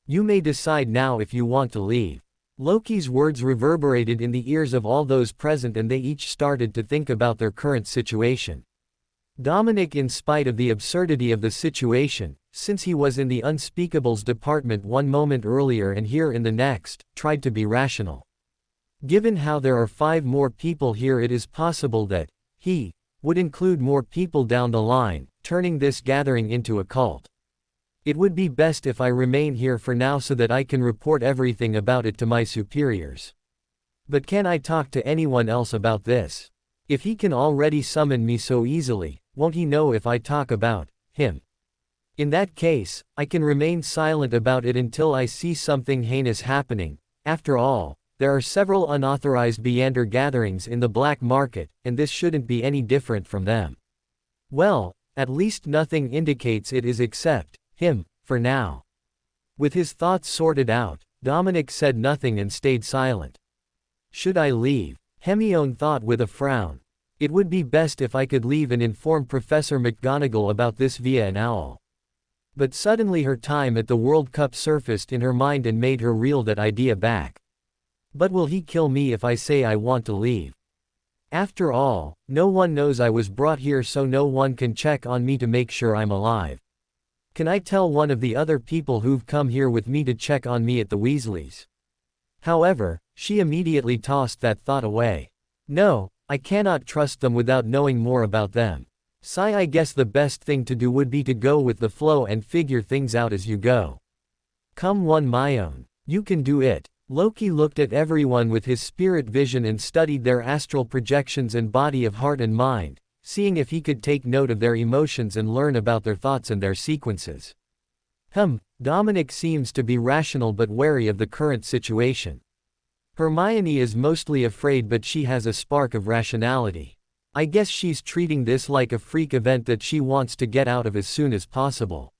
You may decide now if you want to leave. Loki's words reverberated in the ears of all those present and they each started to think about their current situation. Dominic, in spite of the absurdity of the situation, since he was in the unspeakables department one moment earlier and here in the next, tried to be rational. Given how there are 5 more people here, it is possible that he would include more people down the line, turning this gathering into a cult. It would be best if I remain here for now so that I can report everything about it to my superiors. But can I talk to anyone else about this? If he can already summon me so easily, won't he know if I talk about him? In that case, I can remain silent about it until I see something heinous happening. After all, there are several unauthorized beander gatherings in the black market, and this shouldn't be any different from them. Well, at least nothing indicates it is except him, for now. With his thoughts sorted out, Dominic said nothing and stayed silent. Should I leave? Hermione thought with a frown. It would be best if I could leave and inform Professor McGonagall about this via an owl. But suddenly her time at the World Cup surfaced in her mind and made her reel that idea back. But will he kill me if I say I want to leave? After all, no one knows I was brought here, so no one can check on me to make sure I'm alive. Can I tell one of the other people who've come here with me to check on me at the Weasleys? However, she immediately tossed that thought away. No, I cannot trust them without knowing more about them. I guess the best thing to do would be to go with the flow and figure things out as you go. Come one my own. You can do it. Loki looked at everyone with his spirit vision and studied their astral projections and body of heart and mind, seeing if he could take note of their emotions and learn about their thoughts and their sequences. Dominic seems to be rational but wary of the current situation. Hermione is mostly afraid, but she has a spark of rationality. I guess she's treating this like a freak event that she wants to get out of as soon as possible.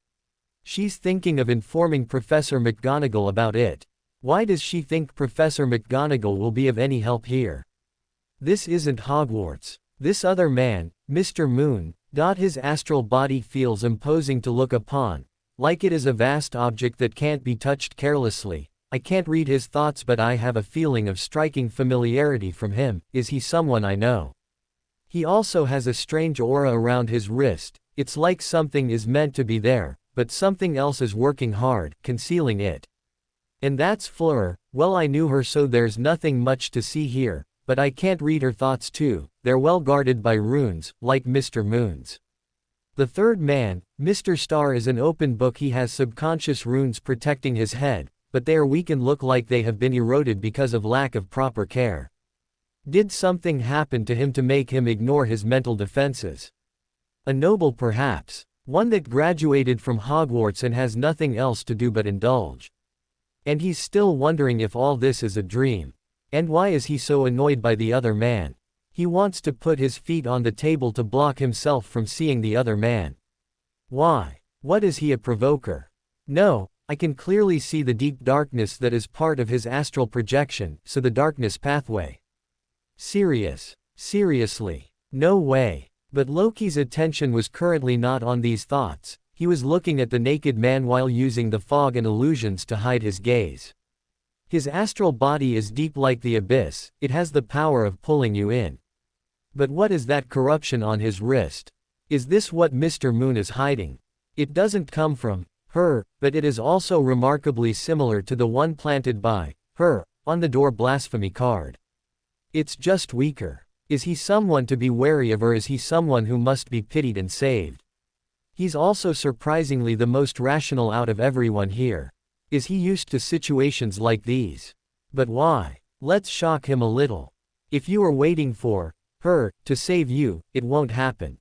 She's thinking of informing Professor McGonagall about it. Why does she think Professor McGonagall will be of any help here? This isn't Hogwarts. This other man, Mr. Moon, his astral body feels imposing to look upon, like it is a vast object that can't be touched carelessly. I can't read his thoughts, but I have a feeling of striking familiarity from him. Is he someone I know? He also has a strange aura around his wrist. It's like something is meant to be there, but something else is working hard, concealing it. And that's Fleur. Well, I knew her, so there's nothing much to see here, but I can't read her thoughts too. They're well guarded by runes, like Mr. Moon's. The third man, Mr. Star, is an open book. He has subconscious runes protecting his head, but they are weak and look like they have been eroded because of lack of proper care. Did something happen to him to make him ignore his mental defenses? A noble perhaps, one that graduated from Hogwarts and has nothing else to do but indulge. And he's still wondering if all this is a dream. And why is he so annoyed by the other man? He wants to put his feet on the table to block himself from seeing the other man. Why? What is he, a provoker? No, I can clearly see the deep darkness that is part of his astral projection, so the darkness pathway. Seriously. No way. But Loki's attention was currently not on these thoughts. He was looking at the naked man while using the fog and illusions to hide his gaze. His astral body is deep like the abyss. It has the power of pulling you in. But what is that corruption on his wrist? Is this what Mr. Moon is hiding? It doesn't come from her, but it is also remarkably similar to the one planted by her on the door blasphemy card. It's just weaker. Is he someone to be wary of, or is he someone who must be pitied and saved? He's also surprisingly the most rational out of everyone here. Is he used to situations like these? But why? Let's shock him a little. If you are waiting for her to save you, it won't happen.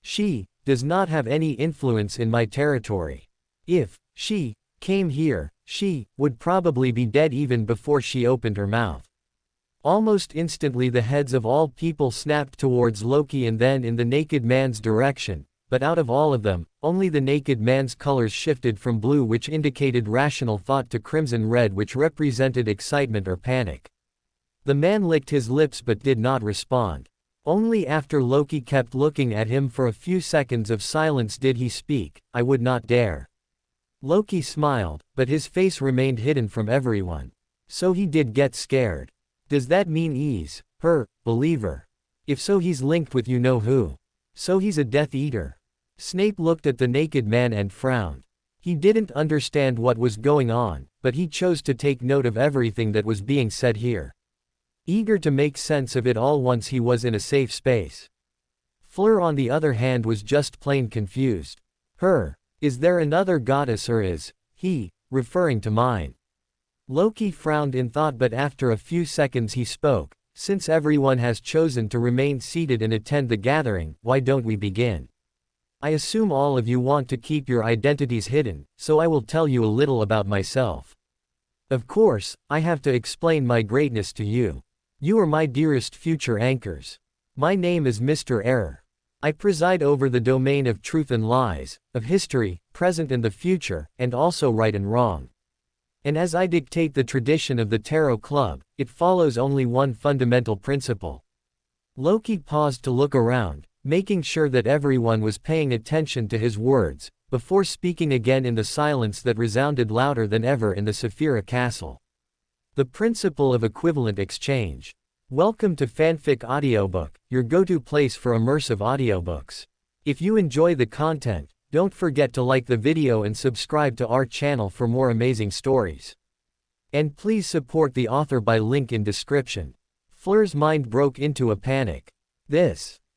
She does not have any influence in my territory. If she came here, she would probably be dead even before she opened her mouth. Almost instantly the heads of all people snapped towards Loki and then in the naked man's direction, but out of all of them, only the naked man's colors shifted from blue, which indicated rational thought, to crimson red, which represented excitement or panic. The man licked his lips but did not respond. Only after Loki kept looking at him for a few seconds of silence did he speak. I would not dare. Loki smiled, but his face remained hidden from everyone. So he did get scared. Does that mean he's her believer? If so, he's linked with you know who. So he's a Death Eater. Snape looked at the naked man and frowned. He didn't understand what was going on, but he chose to take note of everything that was being said here. Eager to make sense of it all once he was in a safe space. Fleur, on the other hand, was just plain confused. Her? Is there another goddess, or is he referring to mine? Loki frowned in thought, but after a few seconds he spoke. Since everyone has chosen to remain seated and attend the gathering, why don't we begin? I assume all of you want to keep your identities hidden, so I will tell you a little about myself. Of course, I have to explain my greatness to you. You are my dearest future anchors. My name is Mr. Error. I preside over the domain of truth and lies, of history, present and the future, and also right and wrong. And as I dictate the tradition of the Tarot Club, it follows only one fundamental principle. Loki paused to look around, making sure that everyone was paying attention to his words, before speaking again in the silence that resounded louder than ever in the Saphira Castle. The principle of equivalent exchange. Welcome to Fanfic Audiobook, your go-to place for immersive audiobooks. If you enjoy the content, don't forget to like the video and subscribe to our channel for more amazing stories. And please support the author by link in description. Fleur's mind broke into a panic.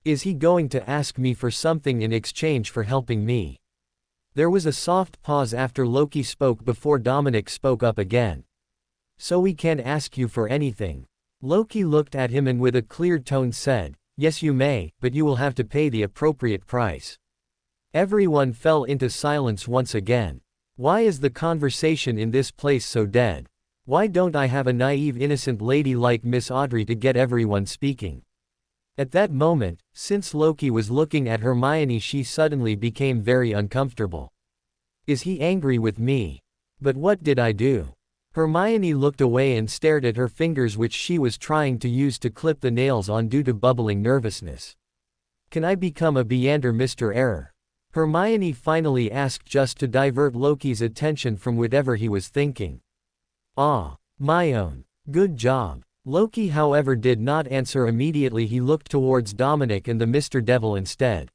Is he going to ask me for something in exchange for helping me? There was a soft pause after Loki spoke before Dominic spoke up again. So we can ask you for anything. Loki looked at him and with a clear tone said, yes you may, but you will have to pay the appropriate price. Everyone fell into silence once again. Why is the conversation in this place so dead? Why don't I have a naive innocent lady like Miss Audrey to get everyone speaking? At that moment, since Loki was looking at Hermione, she suddenly became very uncomfortable. Is he angry with me? But what did I do? Hermione looked away and stared at her fingers which she was trying to use to clip the nails on due to bubbling nervousness. Can I become a beander, Mr. Error? Hermione finally asked just to divert Loki's attention from whatever he was thinking. Ah, my own. Good job. Loki however did not answer immediately. He looked towards Dominic and the Mr. Devil instead.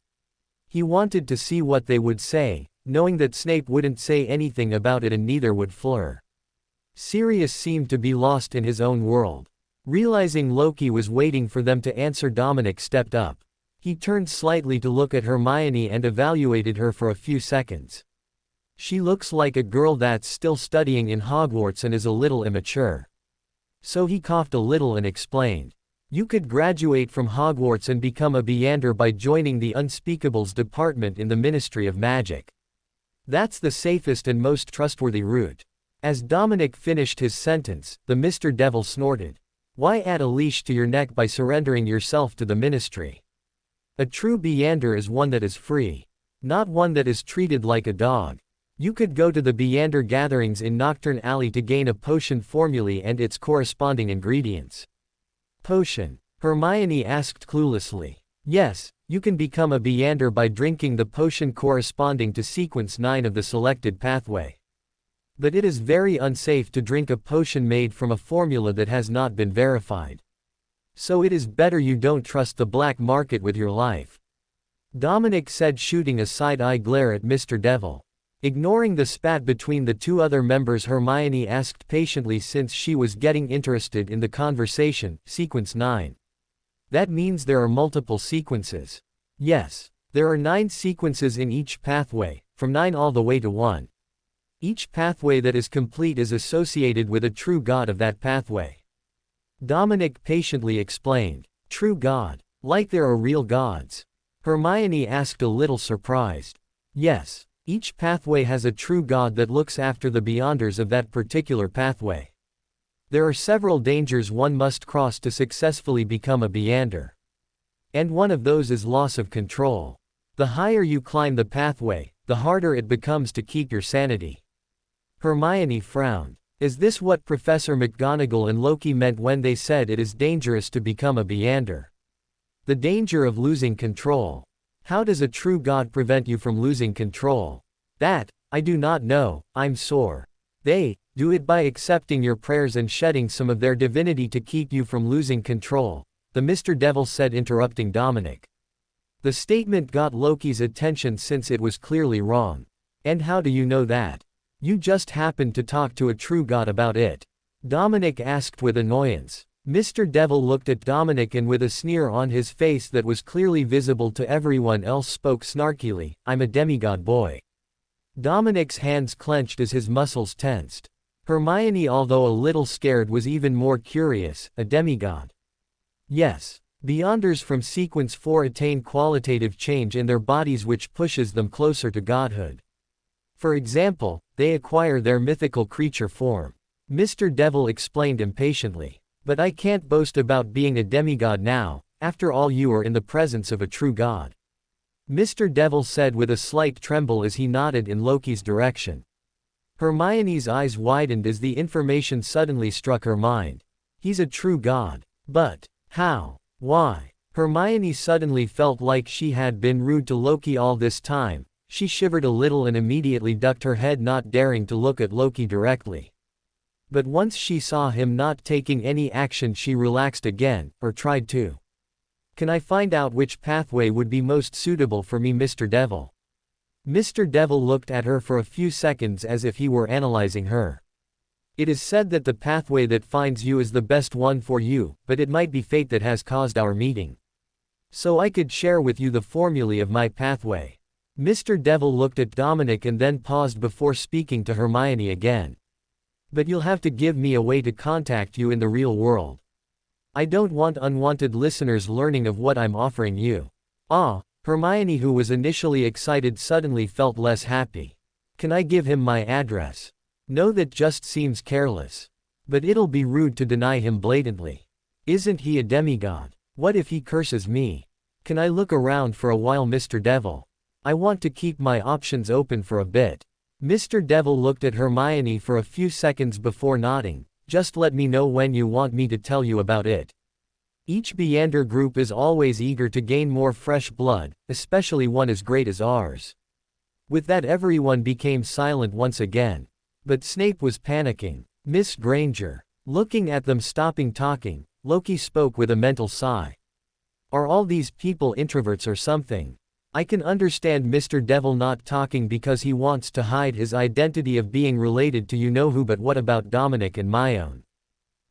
He wanted to see what they would say, knowing that Snape wouldn't say anything about it and neither would Fleur. Sirius seemed to be lost in his own world. Realizing Loki was waiting for them to answer, Dominic stepped up. He turned slightly to look at Hermione and evaluated her for a few seconds. She looks like a girl that's still studying in Hogwarts and is a little immature. So he coughed a little and explained. You could graduate from Hogwarts and become a beander by joining the Unspeakables department in the Ministry of Magic. That's the safest and most trustworthy route. As Dominic finished his sentence, the Mr. Devil snorted. Why add a leash to your neck by surrendering yourself to the ministry? A true beander is one that is free. Not one that is treated like a dog. You could go to the beander gatherings in Nocturne Alley to gain a potion formulae and its corresponding ingredients. Potion? Hermione asked cluelessly. Yes, you can become a beander by drinking the potion corresponding to sequence 9 of the selected pathway. But it is very unsafe to drink a potion made from a formula that has not been verified. So it is better you don't trust the black market with your life. Dominic said, shooting a side-eye glare at Mr. Devil. Ignoring the spat between the two other members, Hermione asked patiently since she was getting interested in the conversation, sequence 9. That means there are multiple sequences. Yes. There are 9 sequences in each pathway, from 9 all the way to 1. Each pathway that is complete is associated with a true god of that pathway. Dominic patiently explained. True god? Like there are real gods? Hermione asked, a little surprised. Yes. Each pathway has a true god that looks after the beanders of that particular pathway. There are several dangers one must cross to successfully become a beander. And one of those is loss of control. The higher you climb the pathway, the harder it becomes to keep your sanity. Hermione frowned. Is this what Professor McGonagall and Loki meant when they said it is dangerous to become a beander? The danger of losing control. How does a true god prevent you from losing control? That, I do not know. I'm sore. They do it by accepting your prayers and shedding some of their divinity to keep you from losing control, the Mr. Devil said, interrupting Dominic. The statement got Loki's attention since it was clearly wrong. And how do you know that? You just happened to talk to a true god about it? Dominic asked with annoyance. Mr. Devil looked at Dominic and with a sneer on his face that was clearly visible to everyone else spoke snarkily, I'm a demigod boy. Dominic's hands clenched as his muscles tensed. Hermione, although a little scared, was even more curious. A demigod? Yes. Beanders from Sequence 4 attain qualitative change in their bodies which pushes them closer to godhood. For example, they acquire their mythical creature form. Mr. Devil explained impatiently. But I can't boast about being a demigod now, after all you are in the presence of a true god. Mr. Devil said with a slight tremble as he nodded in Loki's direction. Hermione's eyes widened as the information suddenly struck her mind. He's a true god. But how? Why? Hermione suddenly felt like she had been rude to Loki all this time. She shivered a little and immediately ducked her head, not daring to look at Loki directly. But once she saw him not taking any action, she relaxed again, or tried to. Can I find out which pathway would be most suitable for me, Mr. Devil? Mr. Devil looked at her for a few seconds as if he were analyzing her. It is said that the pathway that finds you is the best one for you, but it might be fate that has caused our meeting. So I could share with you the formulae of my pathway. Mr. Devil looked at Dominic and then paused before speaking to Hermione again. But you'll have to give me a way to contact you in the real world. I don't want unwanted listeners learning of what I'm offering you. Ah, Hermione, who was initially excited, suddenly felt less happy. Can I give him my address? No, that just seems careless. But it'll be rude to deny him blatantly. Isn't he a demigod? What if he curses me? Can I look around for a while, Mr. Devil? I want to keep my options open for a bit. Mr. Devil looked at Hermione for a few seconds before nodding. Just let me know when you want me to tell you about it. Each Beander group is always eager to gain more fresh blood, especially one as great as ours. With that, everyone became silent once again. But Snape was panicking. Miss Granger. Looking at them stopping talking, Loki spoke with a mental sigh. Are all these people introverts or something? I can understand Mr. Devil not talking because he wants to hide his identity of being related to you know who, but what about Dominic and Myone?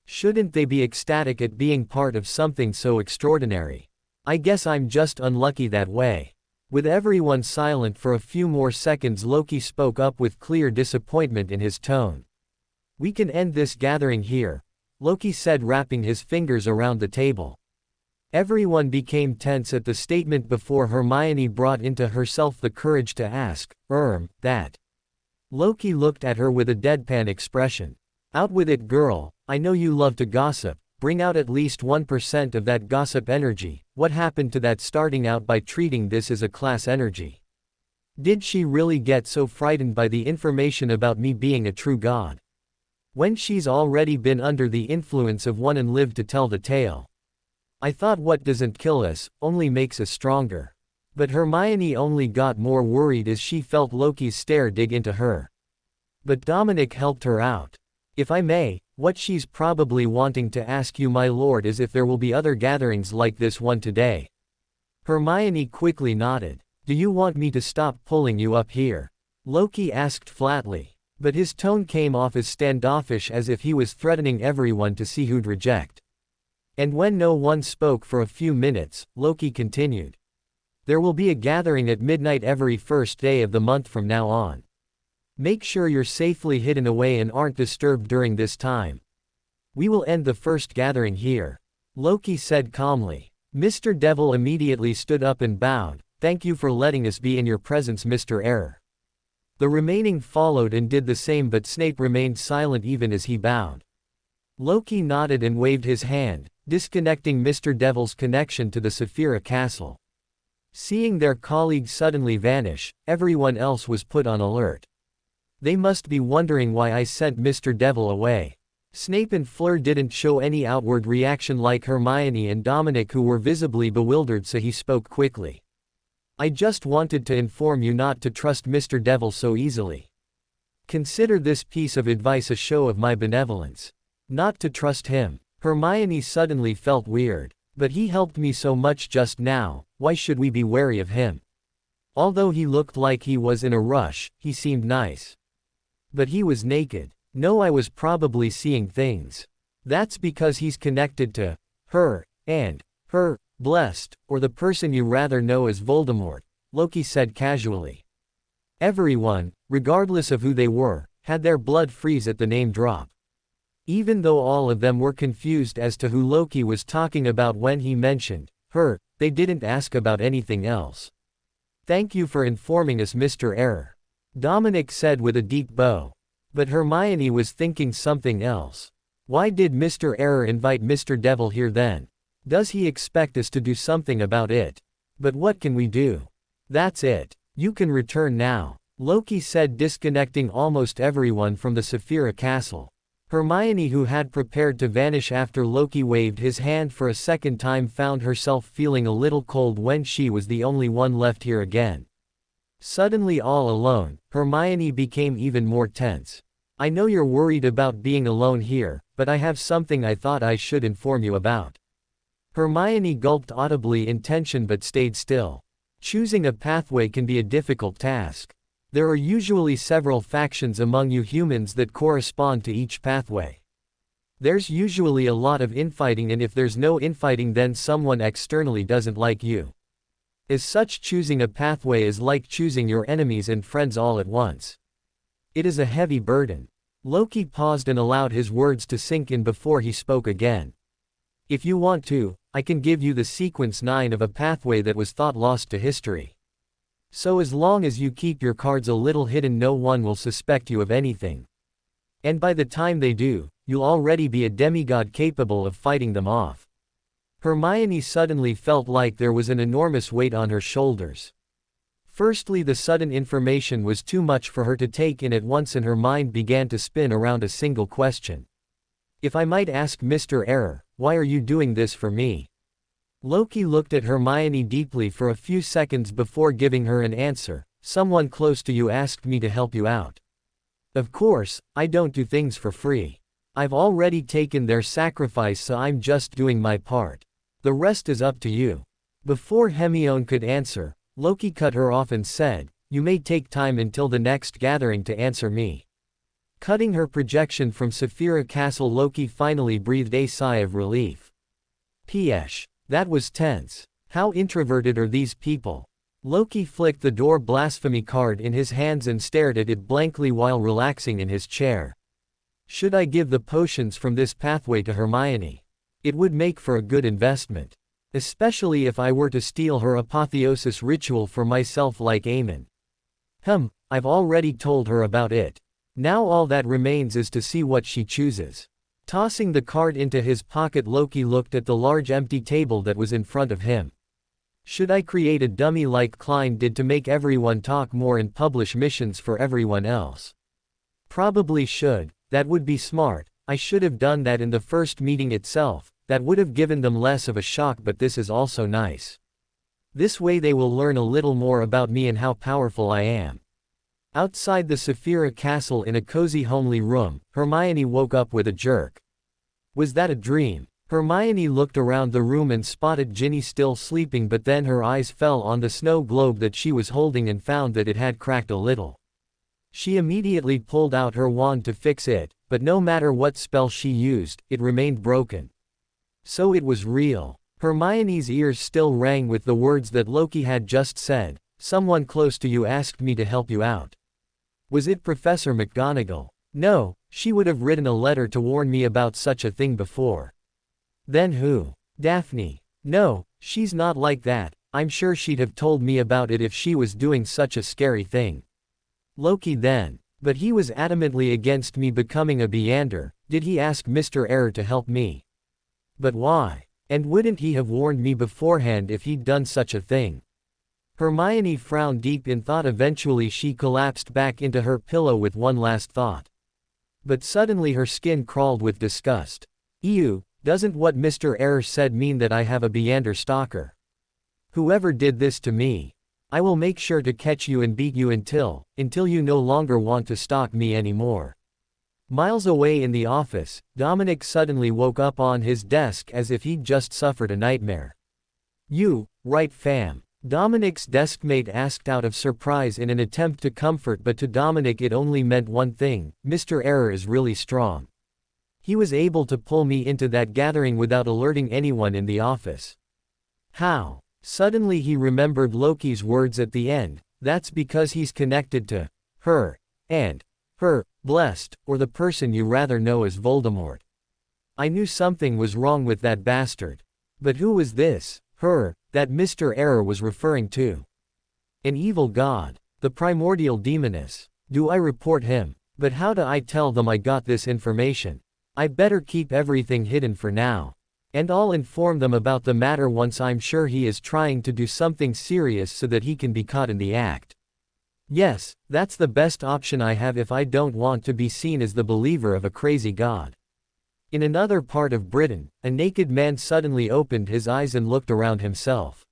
Shouldn't they be ecstatic at being part of something so extraordinary? I guess I'm just unlucky that way. With everyone silent for a few more seconds, Loki spoke up with clear disappointment in his tone. We can end this gathering here, Loki said, wrapping his fingers around the table. Everyone became tense at the statement before Hermione brought into herself the courage to ask, that. Loki looked at her with a deadpan expression. Out with it, girl, I know you love to gossip, bring out at least 1% of that gossip energy. What happened to that starting out by treating this as a class energy? Did she really get so frightened by the information about me being a true god? When she's already been under the influence of one and lived to tell the tale. I thought what doesn't kill us, only makes us stronger. But Hermione only got more worried as she felt Loki's stare dig into her. But Dominic helped her out. If I may, what she's probably wanting to ask you, my lord, is if there will be other gatherings like this one today. Hermione quickly nodded. Do you want me to stop pulling you up here? Loki asked flatly. But his tone came off as standoffish, as if he was threatening everyone to see who'd reject. And when no one spoke for a few minutes, Loki continued. There will be a gathering at midnight every first day of the month from now on. Make sure you're safely hidden away and aren't disturbed during this time. We will end the first gathering here, Loki said calmly. Mr. Devil immediately stood up and bowed. Thank you for letting us be in your presence, Mr. Error. The remaining followed and did the same, but Snape remained silent even as he bowed. Loki nodded and waved his hand, disconnecting Mr. Devil's connection to the Saphira Castle. Seeing their colleague suddenly vanish, everyone else was put on alert. They must be wondering why I sent Mr. Devil away. Snape and Fleur didn't show any outward reaction like Hermione and Dominic, who were visibly bewildered, so he spoke quickly. I just wanted to inform you not to trust Mr. Devil so easily. Consider this piece of advice a show of my benevolence. Not to trust him. Hermione suddenly felt weird. But he helped me so much just now, why should we be wary of him? Although he looked like he was in a rush, he seemed nice. But he was naked. No, I was probably seeing things. That's because he's connected to her, and her, blessed, or the person you rather know as Voldemort, Loki said casually. Everyone, regardless of who they were, had their blood freeze at the name drop. Even though all of them were confused as to who Loki was talking about when he mentioned her, they didn't ask about anything else. "Thank you for informing us, Mr. Error," Dominic said with a deep bow. But Hermione was thinking something else. Why did Mr. Error invite Mr. Devil here then? Does he expect us to do something about it? But what can we do? That's it. You can return now, Loki said, disconnecting almost everyone from the Saphira Castle. Hermione, who had prepared to vanish after Loki waved his hand for a second time, found herself feeling a little cold when she was the only one left here again. Suddenly all alone, Hermione became even more tense. "I know you're worried about being alone here, but I have something I thought I should inform you about." Hermione gulped audibly in tension but stayed still. Choosing a pathway can be a difficult task. There are usually several factions among you humans that correspond to each pathway. There's usually a lot of infighting, and if there's no infighting, then someone externally doesn't like you. As such, choosing a pathway is like choosing your enemies and friends all at once. It is a heavy burden. Loki paused and allowed his words to sink in before he spoke again. "If you want to, I can give you the sequence 9 of a pathway that was thought lost to history. So as long as you keep your cards a little hidden, no one will suspect you of anything. And by the time they do, you'll already be a demigod capable of fighting them off." Hermione suddenly felt like there was an enormous weight on her shoulders. Firstly, the sudden information was too much for her to take in at once, and her mind began to spin around a single question. "If I might ask, Mr. Error, why are you doing this for me?" Loki looked at Hermione deeply for a few seconds before giving her an answer. "Someone close to you asked me to help you out. Of course, I don't do things for free. I've already taken their sacrifice, so I'm just doing my part. The rest is up to you." Before Hermione could answer, Loki cut her off and said, "You may take time until the next gathering to answer me." Cutting her projection from Saphira Castle, Loki finally breathed a sigh of relief. P.S. That was tense. How introverted are these people? Loki flicked the door blasphemy card in his hands and stared at it blankly while relaxing in his chair. Should I give the potions from this pathway to Hermione? It would make for a good investment. Especially if I were to steal her apotheosis ritual for myself like Aemon. I've already told her about it. Now all that remains is to see what she chooses. Tossing the card into his pocket, Loki looked at the large empty table that was in front of him. Should I create a dummy like Klein did to make everyone talk more and publish missions for everyone else? Probably should. That would be smart. I should have done that in the first meeting itself. That would have given them less of a shock, but this is also nice. This way they will learn a little more about me and how powerful I am. Outside the Saphira Castle, in a cozy homely room, Hermione woke up with a jerk. Was that a dream? Hermione looked around the room and spotted Ginny still sleeping, but then her eyes fell on the snow globe that she was holding and found that it had cracked a little. She immediately pulled out her wand to fix it, but no matter what spell she used, it remained broken. So it was real. Hermione's ears still rang with the words that Loki had just said. "Someone close to you asked me to help you out." Was it Professor McGonagall? No, she would have written a letter to warn me about such a thing before. Then who? Daphne? No, she's not like that. I'm sure she'd have told me about it if she was doing such a scary thing. Loki then. But he was adamantly against me becoming a beander. Did he ask Mr. Error to help me? But why? And wouldn't he have warned me beforehand if he'd done such a thing? Hermione frowned deep in thought. Eventually she collapsed back into her pillow with one last thought. But suddenly her skin crawled with disgust. Ew, doesn't what Mr. Error said mean that I have a beander stalker? Whoever did this to me, I will make sure to catch you and beat you until you no longer want to stalk me anymore. Miles away in the office, Dominic suddenly woke up on his desk as if he'd just suffered a nightmare. You, right fam? Dominic's deskmate asked out of surprise in an attempt to comfort, but to Dominic it only meant one thing: Mr. Error is really strong. He was able to pull me into that gathering without alerting anyone in the office. How? Suddenly he remembered Loki's words at the end. That's because he's connected to her, and her blessed, or the person you rather know as Voldemort. I knew something was wrong with that bastard. But who was this, her, that Mr. Error was referring to? An evil god. The primordial demoness. Do I report him? But how do I tell them I got this information? I better keep everything hidden for now. And I'll inform them about the matter once I'm sure he is trying to do something serious so that he can be caught in the act. Yes, that's the best option I have if I don't want to be seen as the believer of a crazy god. In another part of Britain, a naked man suddenly opened his eyes and looked around himself.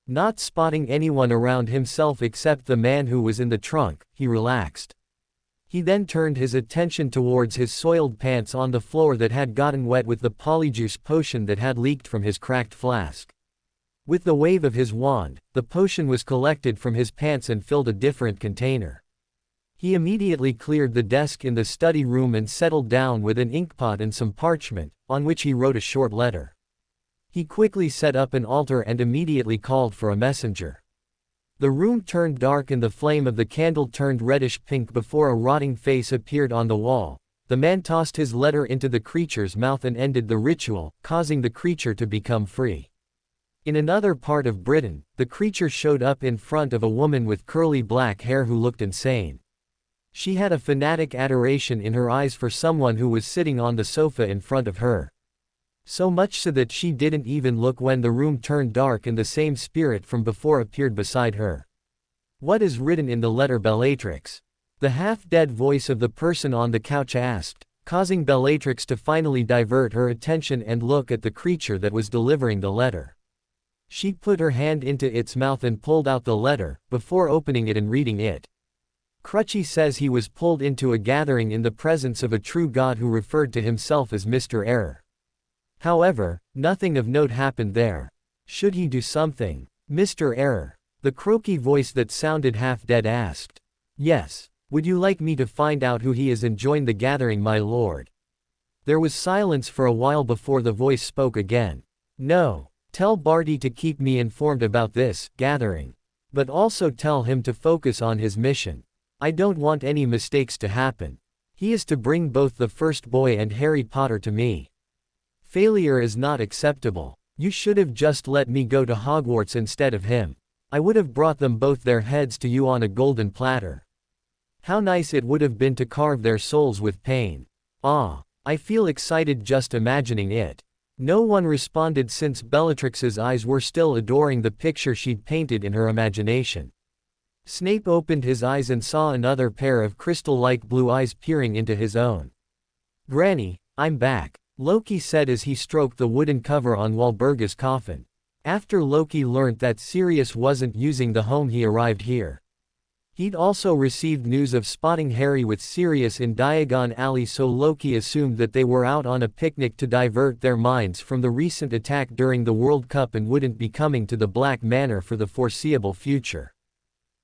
Not spotting anyone around himself except the man who was in the trunk, he relaxed. He then turned his attention towards his soiled pants on the floor that had gotten wet with the polyjuice potion that had leaked from his cracked flask. With the wave of his wand, the potion was collected from his pants and filled a different container. He immediately cleared the desk in the study room and settled down with an inkpot and some parchment, on which he wrote a short letter. He quickly set up an altar and immediately called for a messenger. The room turned dark and the flame of the candle turned reddish-pink before a rotting face appeared on the wall. The man tossed his letter into the creature's mouth and ended the ritual, causing the creature to become free. In another part of Britain, the creature showed up in front of a woman with curly black hair who looked insane. She had a fanatic adoration in her eyes for someone who was sitting on the sofa in front of her. So much so that she didn't even look when the room turned dark and the same spirit from before appeared beside her. "What is written in the letter, Bellatrix?" the half-dead voice of the person on the couch asked, causing Bellatrix to finally divert her attention and look at the creature that was delivering the letter. She put her hand into its mouth and pulled out the letter, before opening it and reading it. Crutchy says he was pulled into a gathering in the presence of a true god who referred to himself as Mr. Error. However, nothing of note happened there. Should he do something? Mr. Error. The croaky voice that sounded half-dead asked. Yes. Would you like me to find out who he is and join the gathering, my lord? There was silence for a while before the voice spoke again. No. Tell Barty to keep me informed about this gathering. But also tell him to focus on his mission. I don't want any mistakes to happen. He is to bring both the first boy and Harry Potter to me. Failure is not acceptable. You should have just let me go to Hogwarts instead of him. I would have brought them both their heads to you on a golden platter. How nice it would have been to carve their souls with pain. Ah, I feel excited just imagining it. No one responded since Bellatrix's eyes were still adoring the picture she'd painted in her imagination. Snape opened his eyes and saw another pair of crystal-like blue eyes peering into his own. Granny, I'm back, Loki said as he stroked the wooden cover on Walburga's coffin. After Loki learnt that Sirius wasn't using the home, he arrived here. He'd also received news of spotting Harry with Sirius in Diagon Alley, so Loki assumed that they were out on a picnic to divert their minds from the recent attack during the World Cup and wouldn't be coming to the Black Manor for the foreseeable future.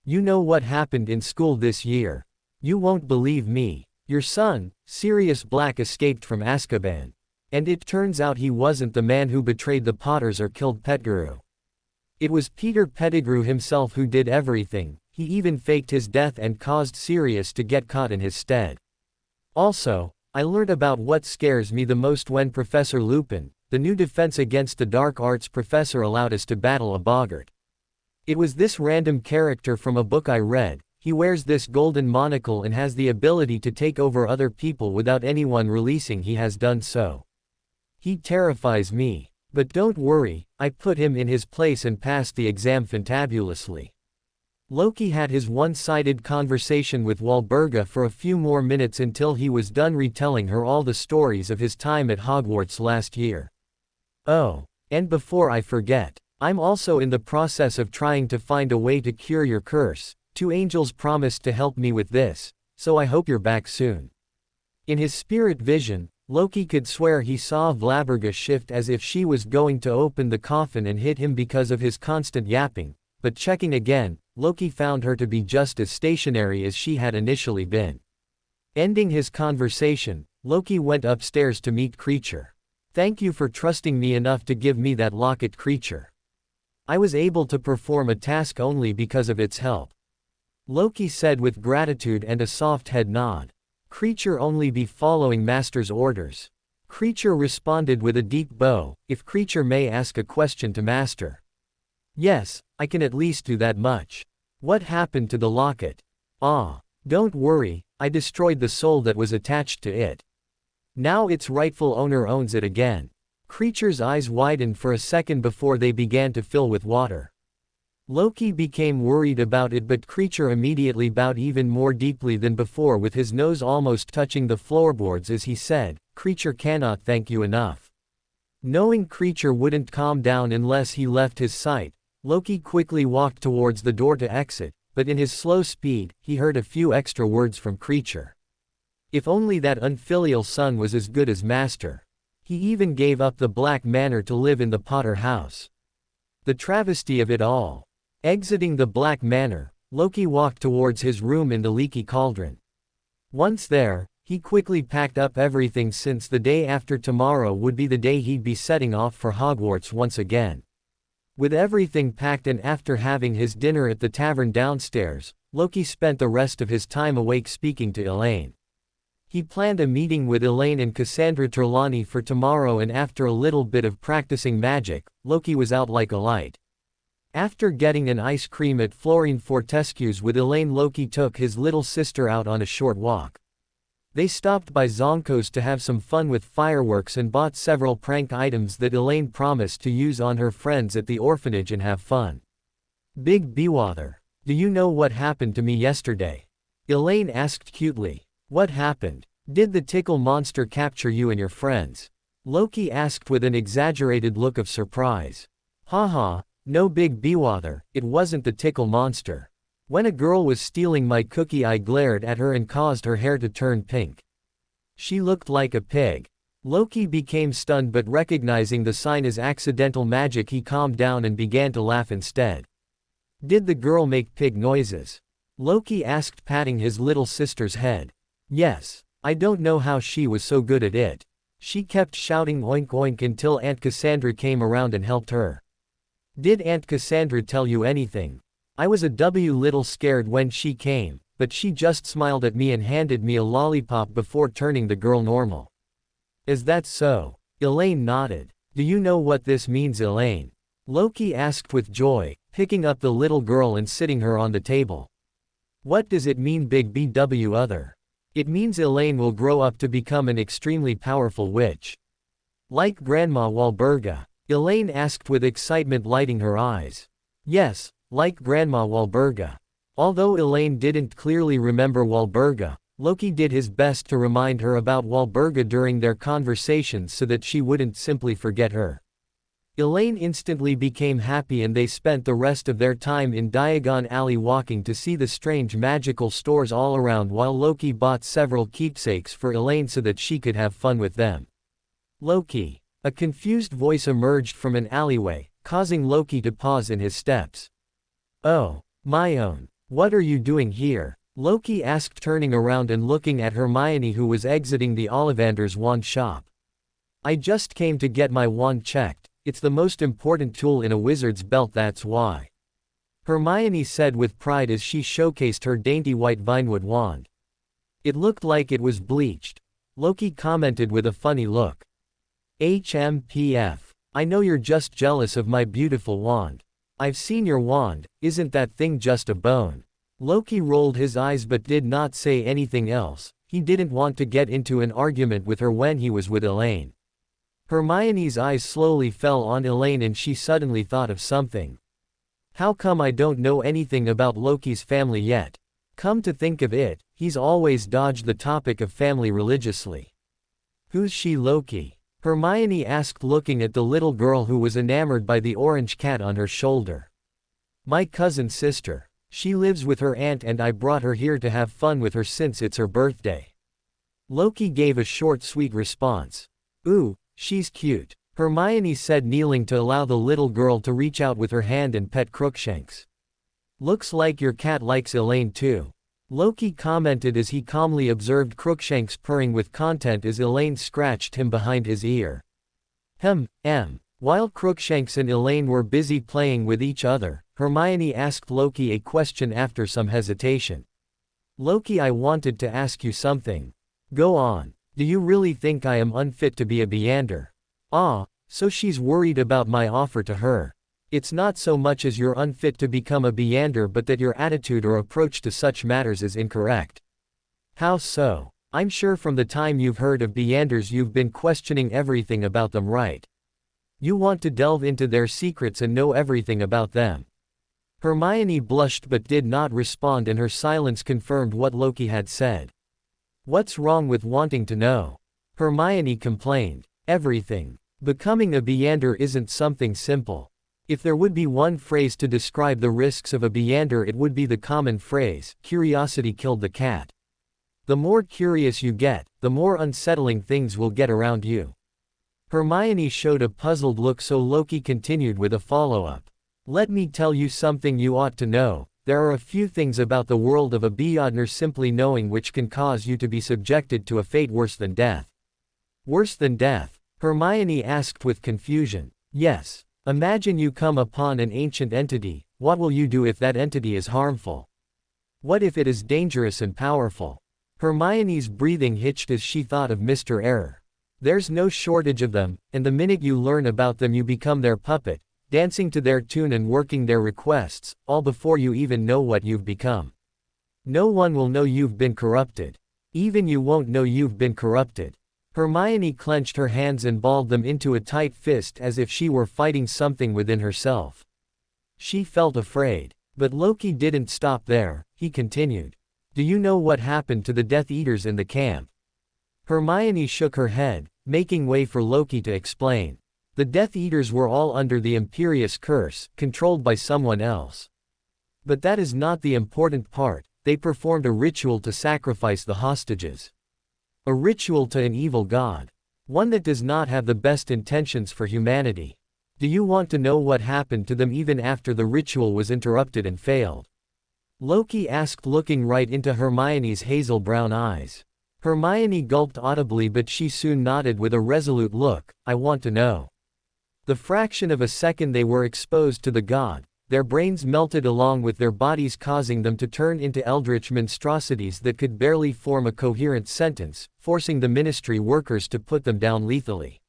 You know what happened in school this year? You won't believe me. Your son, Sirius Black, escaped from Azkaban. And it turns out he wasn't the man who betrayed the Potters or killed Pettigrew. It was Peter Pettigrew himself who did everything. He even faked his death and caused Sirius to get caught in his stead. Also, I learned about what scares me the most when Professor Lupin, the new Defense Against the Dark Arts professor, allowed us to battle a boggart. It was this random character from a book I read. He wears this golden monocle and has the ability to take over other people without anyone releasing he has done so. He terrifies me. But don't worry, I put him in his place and passed the exam fantabulously. Loki had his one-sided conversation with Walburga for a few more minutes until he was done retelling her all the stories of his time at Hogwarts last year. Oh, and before I forget, I'm also in the process of trying to find a way to cure your curse. 2 angels promised to help me with this, so I hope you're back soon. In his spirit vision, Loki could swear he saw Walburga shift as if she was going to open the coffin and hit him because of his constant yapping, but checking again, Loki found her to be just as stationary as she had initially been. Ending his conversation, Loki went upstairs to meet Creature. Thank you for trusting me enough to give me that locket, Creature. I was able to perform a task only because of its help. Loki said with gratitude and a soft head nod. Creature only be following master's orders. Creature responded with a deep bow, if creature may ask a question to master. Yes, I can at least do that much. What happened to the locket? Ah. Don't worry, I destroyed the soul that was attached to it. Now its rightful owner owns it again. Creature's eyes widened for a second before they began to fill with water. Loki became worried about it, but Creature immediately bowed even more deeply than before, with his nose almost touching the floorboards as he said, Creature cannot thank you enough. Knowing Creature wouldn't calm down unless he left his sight, Loki quickly walked towards the door to exit, but in his slow speed, he heard a few extra words from Creature. If only that unfilial son was as good as master. He even gave up the Black Manor to live in the Potter house. The travesty of it all. Exiting the Black Manor, Loki walked towards his room in the Leaky Cauldron. Once there, he quickly packed up everything, since the day after tomorrow would be the day he'd be setting off for Hogwarts once again. With everything packed and after having his dinner at the tavern downstairs, Loki spent the rest of his time awake speaking to Elaine. He planned a meeting with Elaine and Cassandra Trelawney for tomorrow, and after a little bit of practicing magic, Loki was out like a light. After getting an ice cream at Florine Fortescue's with Elaine, Loki took his little sister out on a short walk. They stopped by Zonko's to have some fun with fireworks and bought several prank items that Elaine promised to use on her friends at the orphanage and have fun. Big Bewather, do you know what happened to me yesterday? Elaine asked cutely. What happened? Did the tickle monster capture you and your friends? Loki asked with an exaggerated look of surprise. Haha, no Big Bewather, it wasn't the tickle monster. When a girl was stealing my cookie, I glared at her and caused her hair to turn pink. She looked like a pig. Loki became stunned, but recognizing the sign as accidental magic, he calmed down and began to laugh instead. Did the girl make pig noises? Loki asked, patting his little sister's head. Yes. I don't know how she was so good at it. She kept shouting oink oink until Aunt Cassandra came around and helped her. Did Aunt Cassandra tell you anything? I was a little scared when she came, but she just smiled at me and handed me a lollipop before turning the girl normal. Is that so? Elaine nodded. Do you know what this means, Elaine? Loki asked with joy, picking up the little girl and sitting her on the table. What does it mean, Big BW other? It means Elaine will grow up to become an extremely powerful witch. Like Grandma Walburga? Elaine asked with excitement, lighting her eyes. Yes, like Grandma Walburga. Although Elaine didn't clearly remember Walburga, Loki did his best to remind her about Walburga during their conversations so that she wouldn't simply forget her. Elaine instantly became happy, and they spent the rest of their time in Diagon Alley walking to see the strange magical stores all around, while Loki bought several keepsakes for Elaine so that she could have fun with them. Loki. A confused voice emerged from an alleyway, causing Loki to pause in his steps. Oh, my own. What are you doing here? Loki asked, turning around and looking at Hermione, who was exiting the Ollivander's wand shop. I just came to get my wand checked. It's the most important tool in a wizard's belt, that's why. Hermione said with pride as she showcased her dainty white vinewood wand. It looked like it was bleached. Loki commented with a funny look. HMPF. I know you're just jealous of my beautiful wand. I've seen your wand, isn't that thing just a bone? Loki rolled his eyes but did not say anything else. He didn't want to get into an argument with her when he was with Elaine. Hermione's eyes slowly fell on Elaine and she suddenly thought of something. How come I don't know anything about Loki's family yet? Come to think of it, he's always dodged the topic of family religiously. Who's she, Loki? Hermione asked, looking at the little girl who was enamored by the orange cat on her shoulder. My cousin's sister. She lives with her aunt and I brought her here to have fun with her since it's her birthday. Loki gave a short, sweet response. Ooh, she's cute, Hermione said, kneeling to allow the little girl to reach out with her hand and pet Crookshanks. Looks like your cat likes Elaine too. Loki commented as he calmly observed Crookshanks purring with content as Elaine scratched him behind his ear. While Crookshanks and Elaine were busy playing with each other, Hermione asked Loki a question after some hesitation. Loki, I wanted to ask you something. Go on. Do you really think I am unfit to be a beander? Ah, so she's worried about my offer to her. It's not so much as you're unfit to become a beander but that your attitude or approach to such matters is incorrect. How so? I'm sure from the time you've heard of beanders you've been questioning everything about them, right? You want to delve into their secrets and know everything about them. Hermione blushed but did not respond, and her silence confirmed what Loki had said. What's wrong with wanting to know? Hermione complained. Everything. Becoming a beander isn't something simple. If there would be one phrase to describe the risks of a beander, it would be the common phrase, curiosity killed the cat. The more curious you get, the more unsettling things will get around you. Hermione showed a puzzled look, so Loki continued with a follow-up. Let me tell you something you ought to know. There are a few things about the world of a beander simply knowing which can cause you to be subjected to a fate worse than death. Worse than death? Hermione asked with confusion. Yes. Imagine you come upon an ancient entity. What will you do if that entity is harmful? What if it is dangerous and powerful? Hermione's breathing hitched as she thought of Mr. Error. There's no shortage of them, and the minute you learn about them you become their puppet, dancing to their tune and working their requests, all before you even know what you've become. No one will know you've been corrupted. Even you won't know you've been corrupted. Hermione clenched her hands and balled them into a tight fist as if she were fighting something within herself. She felt afraid. But Loki didn't stop there, he continued. Do you know what happened to the Death Eaters in the camp? Hermione shook her head, making way for Loki to explain. The Death Eaters were all under the Imperious Curse, controlled by someone else. But that is not the important part. They performed a ritual to sacrifice the hostages. A ritual to an evil god. One that does not have the best intentions for humanity. Do you want to know what happened to them even after the ritual was interrupted and failed? Loki asked, looking right into Hermione's hazel brown eyes. Hermione gulped audibly, but she soon nodded with a resolute look. I want to know. The fraction of a second they were exposed to the god, their brains melted along with their bodies, causing them to turn into eldritch monstrosities that could barely form a coherent sentence, forcing the ministry workers to put them down lethally.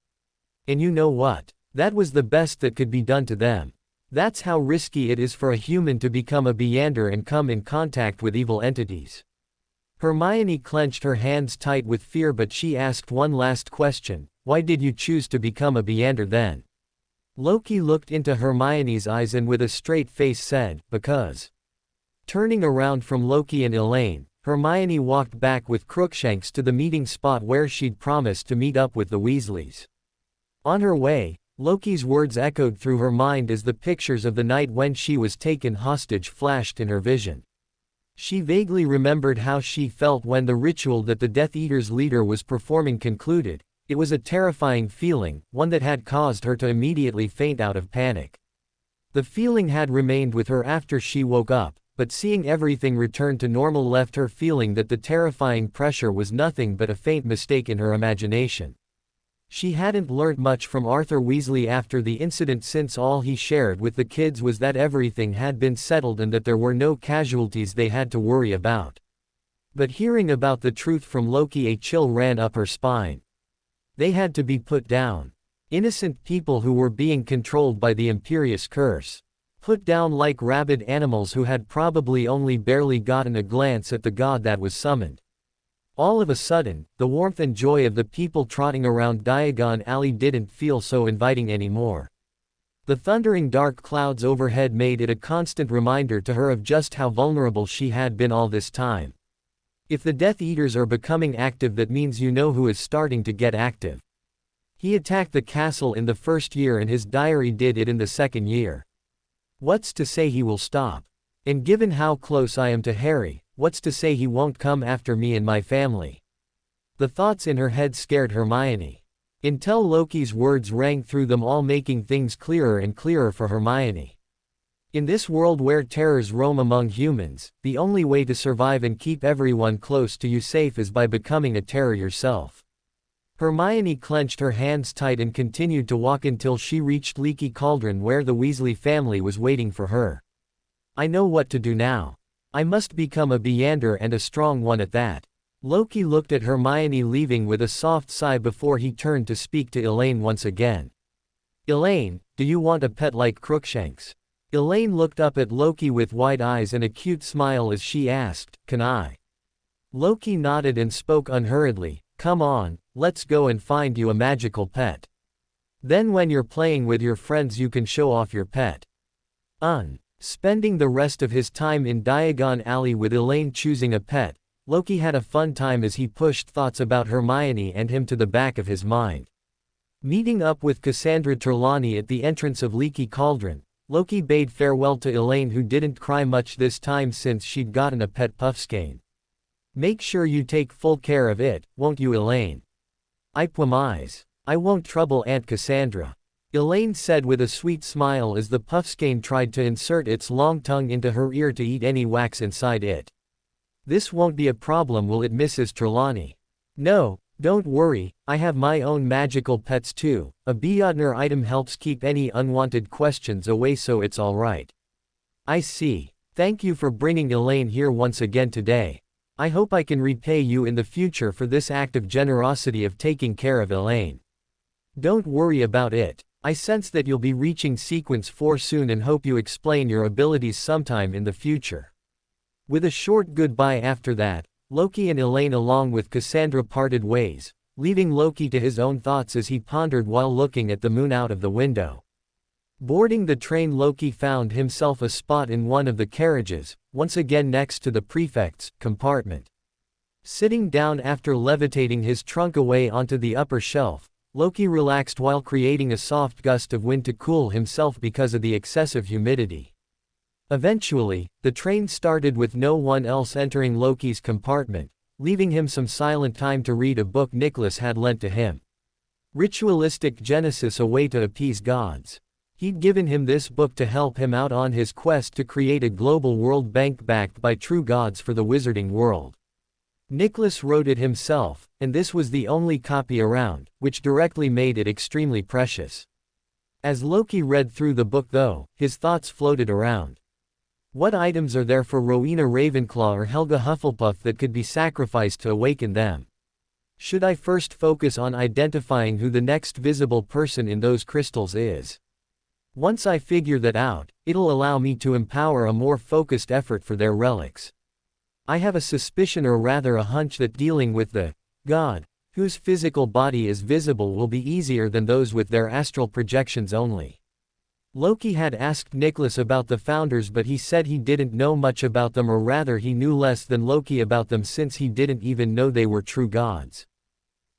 And you know what? That was the best that could be done to them. That's how risky it is for a human to become a beander and come in contact with evil entities. Hermione clenched her hands tight with fear, but she asked one last question. Why did you choose to become a beander then? Loki looked into Hermione's eyes and with a straight face said, because. Turning around from Loki and Elaine, Hermione walked back with Crookshanks to the meeting spot where she'd promised to meet up with the Weasleys. On her way, Loki's words echoed through her mind as the pictures of the night when she was taken hostage flashed in her vision. She vaguely remembered how she felt when the ritual that the Death Eaters' leader was performing concluded. It was a terrifying feeling, one that had caused her to immediately faint out of panic. The feeling had remained with her after she woke up, but seeing everything return to normal left her feeling that the terrifying pressure was nothing but a faint mistake in her imagination. She hadn't learnt much from Arthur Weasley after the incident, since all he shared with the kids was that everything had been settled and that there were no casualties they had to worry about. But hearing about the truth from Loki, a chill ran up her spine. They had to be put down. Innocent people who were being controlled by the Imperious Curse. Put down like rabid animals who had probably only barely gotten a glance at the god that was summoned. All of a sudden, the warmth and joy of the people trotting around Diagon Alley didn't feel so inviting anymore. The thundering dark clouds overhead made it a constant reminder to her of just how vulnerable she had been all this time. If the Death Eaters are becoming active, that means you know who is starting to get active. He attacked the castle in the first year and his diary did it in the second year. What's to say he will stop? And given how close I am to Harry, what's to say he won't come after me and my family? The thoughts in her head scared Hermione. Until Loki's words rang through them all, making things clearer and clearer for Hermione. In this world where terrors roam among humans, the only way to survive and keep everyone close to you safe is by becoming a terror yourself. Hermione clenched her hands tight and continued to walk until she reached Leaky Cauldron, where the Weasley family was waiting for her. I know what to do now. I must become a beander, and a strong one at that. Loki looked at Hermione leaving with a soft sigh before he turned to speak to Elaine once again. Elaine, do you want a pet like Crookshanks? Elaine looked up at Loki with wide eyes and a cute smile as she asked, can I? Loki nodded and spoke unhurriedly, come on, let's go and find you a magical pet. Then when you're playing with your friends you can show off your pet. Spending the rest of his time in Diagon Alley with Elaine choosing a pet, Loki had a fun time as he pushed thoughts about Hermione and him to the back of his mind. Meeting up with Cassandra Trelawney at the entrance of Leaky Cauldron, Loki bade farewell to Elaine who didn't cry much this time since she'd gotten a pet puffskein. Make sure you take full care of it, won't you Elaine? I promise. I won't trouble Aunt Cassandra. Elaine said with a sweet smile as the puffskein tried to insert its long tongue into her ear to eat any wax inside it. This won't be a problem, will it, Mrs. Trelawney? No, don't worry, I have my own magical pets too. A beander item helps keep any unwanted questions away, so it's alright. I see. Thank you for bringing Elaine here once again today. I hope I can repay you in the future for this act of generosity of taking care of Elaine. Don't worry about it. I sense that you'll be reaching sequence 4 soon and hope you explain your abilities sometime in the future. With a short goodbye after that, Loki and Elaine along with Cassandra parted ways, leaving Loki to his own thoughts as he pondered while looking at the moon out of the window. Boarding the train, Loki found himself a spot in one of the carriages, once again next to the prefect's compartment. Sitting down after levitating his trunk away onto the upper shelf, Loki relaxed while creating a soft gust of wind to cool himself because of the excessive humidity. Eventually, the train started with no one else entering Loki's compartment, leaving him some silent time to read a book Nicholas had lent to him. Ritualistic Genesis, a way to appease gods. He'd given him this book to help him out on his quest to create a global world bank backed by true gods for the wizarding world. Nicholas wrote it himself, and this was the only copy around, which directly made it extremely precious. As Loki read through the book though, his thoughts floated around. What items are there for Rowena Ravenclaw or Helga Hufflepuff that could be sacrificed to awaken them? Should I first focus on identifying who the next visible person in those crystals is? Once I figure that out, it'll allow me to empower a more focused effort for their relics. I have a suspicion, or rather a hunch, that dealing with the god, whose physical body is visible, will be easier than those with their astral projections only. Loki had asked Nicholas about the founders, but he said he didn't know much about them, or rather he knew less than Loki about them since he didn't even know they were true gods.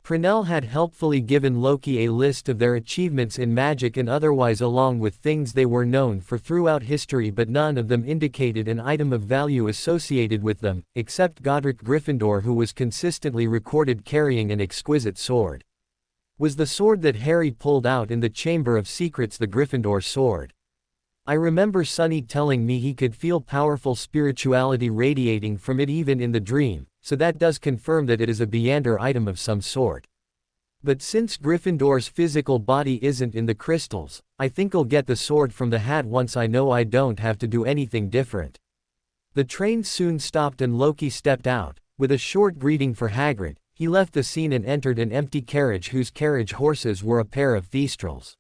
Purnell had helpfully given Loki a list of their achievements in magic and otherwise, along with things they were known for throughout history, but none of them indicated an item of value associated with them, except Godric Gryffindor, who was consistently recorded carrying an exquisite sword. Was the sword that Harry pulled out in the Chamber of Secrets the Gryffindor sword? I remember Sonny telling me he could feel powerful spirituality radiating from it even in the dream, so that does confirm that it is a beander item of some sort. But since Gryffindor's physical body isn't in the crystals, I think I'll get the sword from the hat once I know I don't have to do anything different. The train soon stopped and Loki stepped out. With a short greeting for Hagrid, he left the scene and entered an empty carriage whose carriage horses were a pair of Thestrals.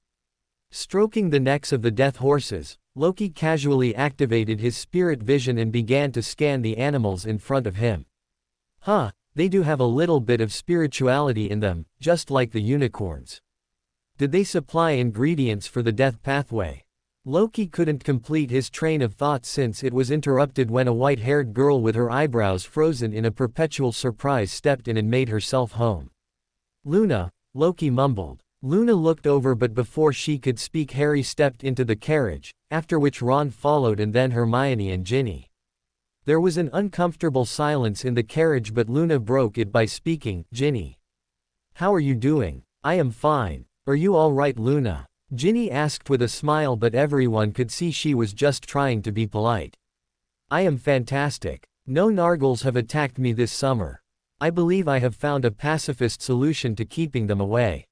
Stroking the necks of the death horses, Loki casually activated his spirit vision and began to scan the animals in front of him. Huh, they do have a little bit of spirituality in them, just like the unicorns. Did they supply ingredients for the death pathway? Loki couldn't complete his train of thought since it was interrupted when a white-haired girl with her eyebrows frozen in a perpetual surprise stepped in and made herself home. Luna, Loki mumbled. Luna looked over, but before she could speak Harry stepped into the carriage, after which Ron followed and then Hermione and Ginny. There was an uncomfortable silence in the carriage, but Luna broke it by speaking. Ginny. How are you doing? I am fine. Are you all right, Luna? Ginny asked with a smile, but everyone could see she was just trying to be polite. I am fantastic. No Nargles have attacked me this summer. I believe I have found a pacifist solution to keeping them away.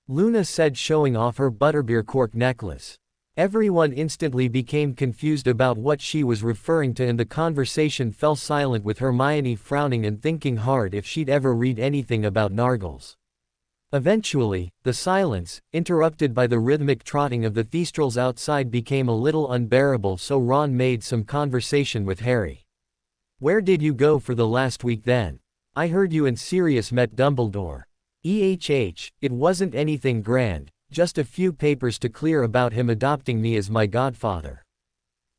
Luna said, showing off her butterbeer cork necklace. Everyone instantly became confused about what she was referring to and the conversation fell silent with Hermione frowning and thinking hard if she'd ever read anything about nargles. Eventually, the silence, interrupted by the rhythmic trotting of the thestrals outside, became a little unbearable, so Ron made some conversation with Harry. "Where did you go for the last week then? I heard you and Sirius met Dumbledore." It wasn't anything grand, just a few papers to clear about him adopting me as my godfather."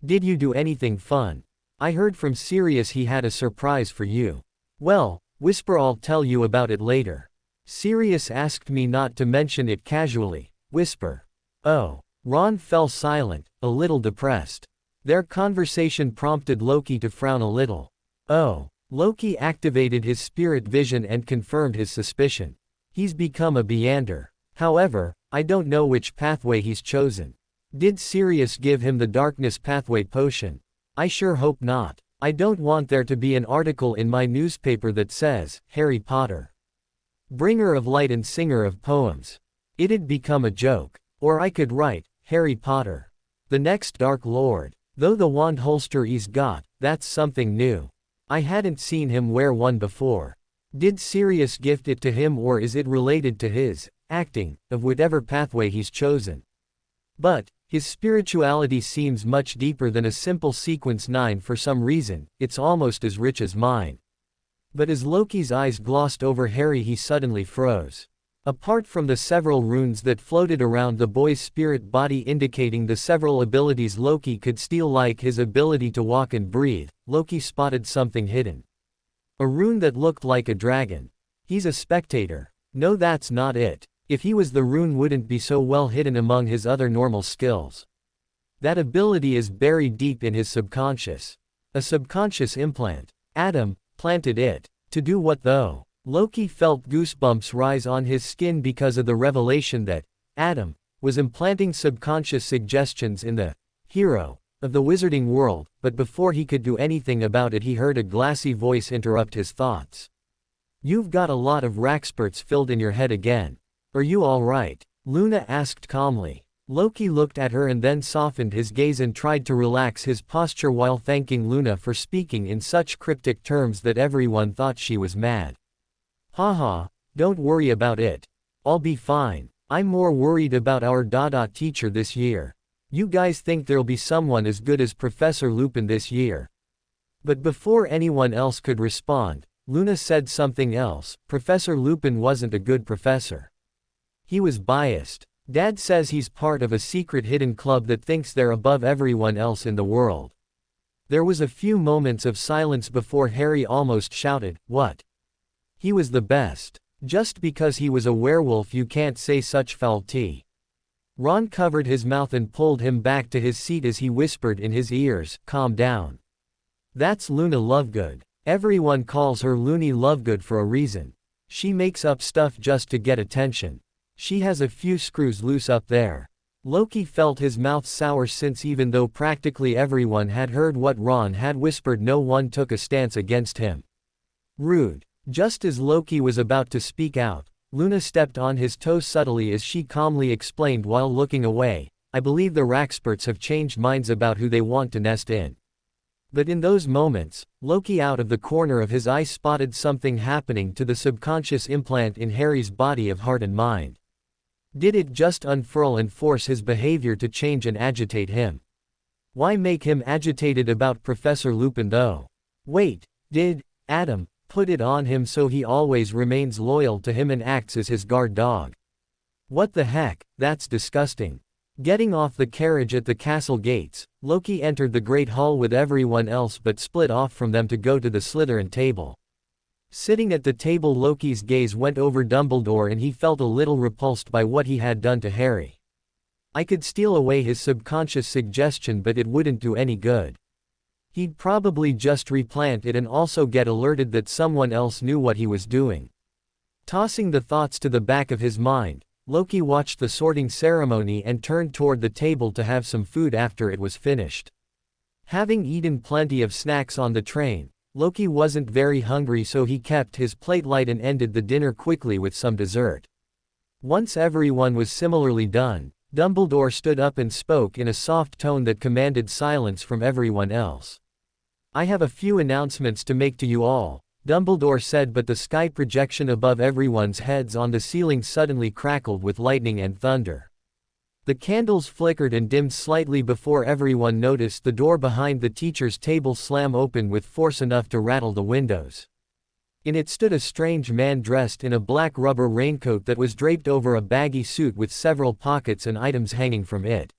"Did you do anything fun? I heard from Sirius he had a surprise for you." "Well, Whisper, I'll tell you about it later. Sirius asked me not to mention it casually." Whisper. "Oh." Ron fell silent, a little depressed. Their conversation prompted Loki to frown a little. "Oh." Loki activated his spirit vision and confirmed his suspicion. "He's become a beander. However, I don't know which pathway he's chosen." "Did Sirius give him the darkness pathway potion?" "I sure hope not. I don't want there to be an article in my newspaper that says, Harry Potter, bringer of light and singer of poems." It'd become a joke. Or I could write, Harry Potter, the next Dark Lord. Though the wand holster he's got, that's something new. I hadn't seen him wear one before. Did Sirius gift it to him, or is it related to his acting of whatever pathway he's chosen? But his spirituality seems much deeper than a simple sequence 9 for some reason. It's almost as rich as mine. But as Loki's eyes glossed over Harry, he suddenly froze. Apart from the several runes that floated around the boy's spirit body indicating the several abilities Loki could steal, like his ability to walk and breathe, Loki spotted something hidden. A rune that looked like a dragon. He's a spectator. No, that's not it. If he was, the rune wouldn't be so well hidden among his other normal skills. That ability is buried deep in his subconscious. A subconscious implant. Adam planted it. To do what though? Loki felt goosebumps rise on his skin because of the revelation that Adam was implanting subconscious suggestions in the hero of the wizarding world, but before he could do anything about it, he heard a glassy voice interrupt his thoughts. "You've got a lot of rackspurts filled in your head again. Are you all right?" Luna asked calmly. Loki looked at her and then softened his gaze and tried to relax his posture while thanking Luna for speaking in such cryptic terms that everyone thought she was mad. "Haha, don't worry about it. I'll be fine. I'm more worried about our Dada teacher this year. You guys think there'll be someone as good as Professor Lupin this year?" But before anyone else could respond, Luna said something else. "Professor Lupin wasn't a good professor. He was biased. Dad says he's part of a secret hidden club that thinks they're above everyone else in the world." There was a few moments of silence before Harry almost shouted, "What? He was the best. Just because he was a werewolf you can't say such foul tea." Ron covered his mouth and pulled him back to his seat as he whispered in his ears, "Calm down. That's Luna Lovegood. Everyone calls her Loony Lovegood for a reason. She makes up stuff just to get attention. She has a few screws loose up there." Loki felt his mouth sour, since even though practically everyone had heard what Ron had whispered, no one took a stance against him. Rude. Just as Loki was about to speak out, Luna stepped on his toes subtly as she calmly explained while looking away, "I believe the Rackspurts have changed minds about who they want to nest in." But in those moments, Loki out of the corner of his eye spotted something happening to the subconscious implant in Harry's body of heart and mind. Did it just unfurl and force his behavior to change and agitate him? Why make him agitated about Professor Lupin though? Wait, did Adam put it on him so he always remains loyal to him and acts as his guard dog? What the heck, that's disgusting. Getting off the carriage at the castle gates, Loki entered the Great Hall with everyone else but split off from them to go to the Slytherin table. Sitting at the table, Loki's gaze went over Dumbledore and he felt a little repulsed by what he had done to Harry. I could steal away his subconscious suggestion, but it wouldn't do any good. He'd probably just replant it and also get alerted that someone else knew what he was doing. Tossing the thoughts to the back of his mind, Loki watched the sorting ceremony and turned toward the table to have some food after it was finished. Having eaten plenty of snacks on the train, Loki wasn't very hungry, so he kept his plate light and ended the dinner quickly with some dessert. Once everyone was similarly done, Dumbledore stood up and spoke in a soft tone that commanded silence from everyone else. "I have a few announcements to make to you all," Dumbledore said, but the sky projection above everyone's heads on the ceiling suddenly crackled with lightning and thunder. The candles flickered and dimmed slightly before everyone noticed the door behind the teacher's table slam open with force enough to rattle the windows. In it stood a strange man dressed in a black rubber raincoat that was draped over a baggy suit with several pockets and items hanging from it.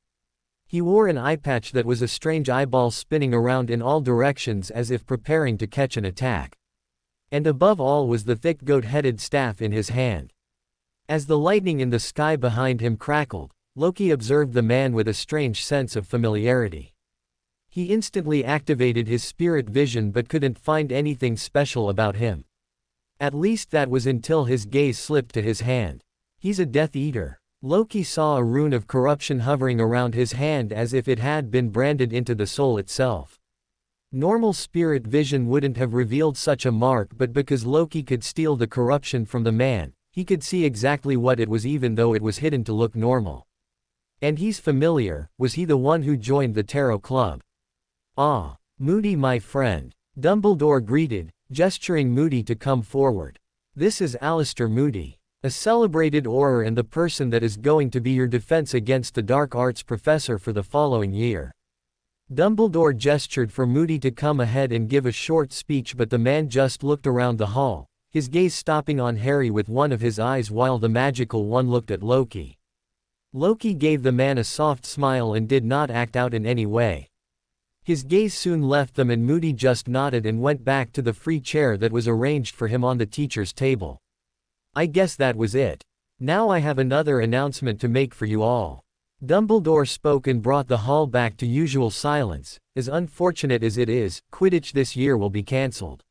He wore an eye patch that was a strange eyeball spinning around in all directions as if preparing to catch an attack. And above all was the thick goat-headed staff in his hand. As the lightning in the sky behind him crackled, Loki observed the man with a strange sense of familiarity. He instantly activated his spirit vision but couldn't find anything special about him. At least that was until his gaze slipped to his hand. "He's a Death Eater." Loki saw a rune of corruption hovering around his hand as if it had been branded into the soul itself. Normal spirit vision wouldn't have revealed such a mark, but because Loki could steal the corruption from the man, he could see exactly what it was even though it was hidden to look normal. "And he's familiar. Was he the one who joined the Tarot Club?" "Ah, Moody, my friend," Dumbledore greeted, gesturing Moody to come forward. "This is Alistair Moody, a celebrated Auror and the person that is going to be your defense against the dark arts professor for the following year." Dumbledore gestured for Moody to come ahead and give a short speech, but the man just looked around the hall, his gaze stopping on Harry with one of his eyes while the magical one looked at Loki. Loki gave the man a soft smile and did not act out in any way. His gaze soon left them and Moody just nodded and went back to the free chair that was arranged for him on the teacher's table. "I guess that was it. Now I have another announcement to make for you all." Dumbledore spoke and brought the hall back to usual silence. "As unfortunate as it is, Quidditch this year will be cancelled."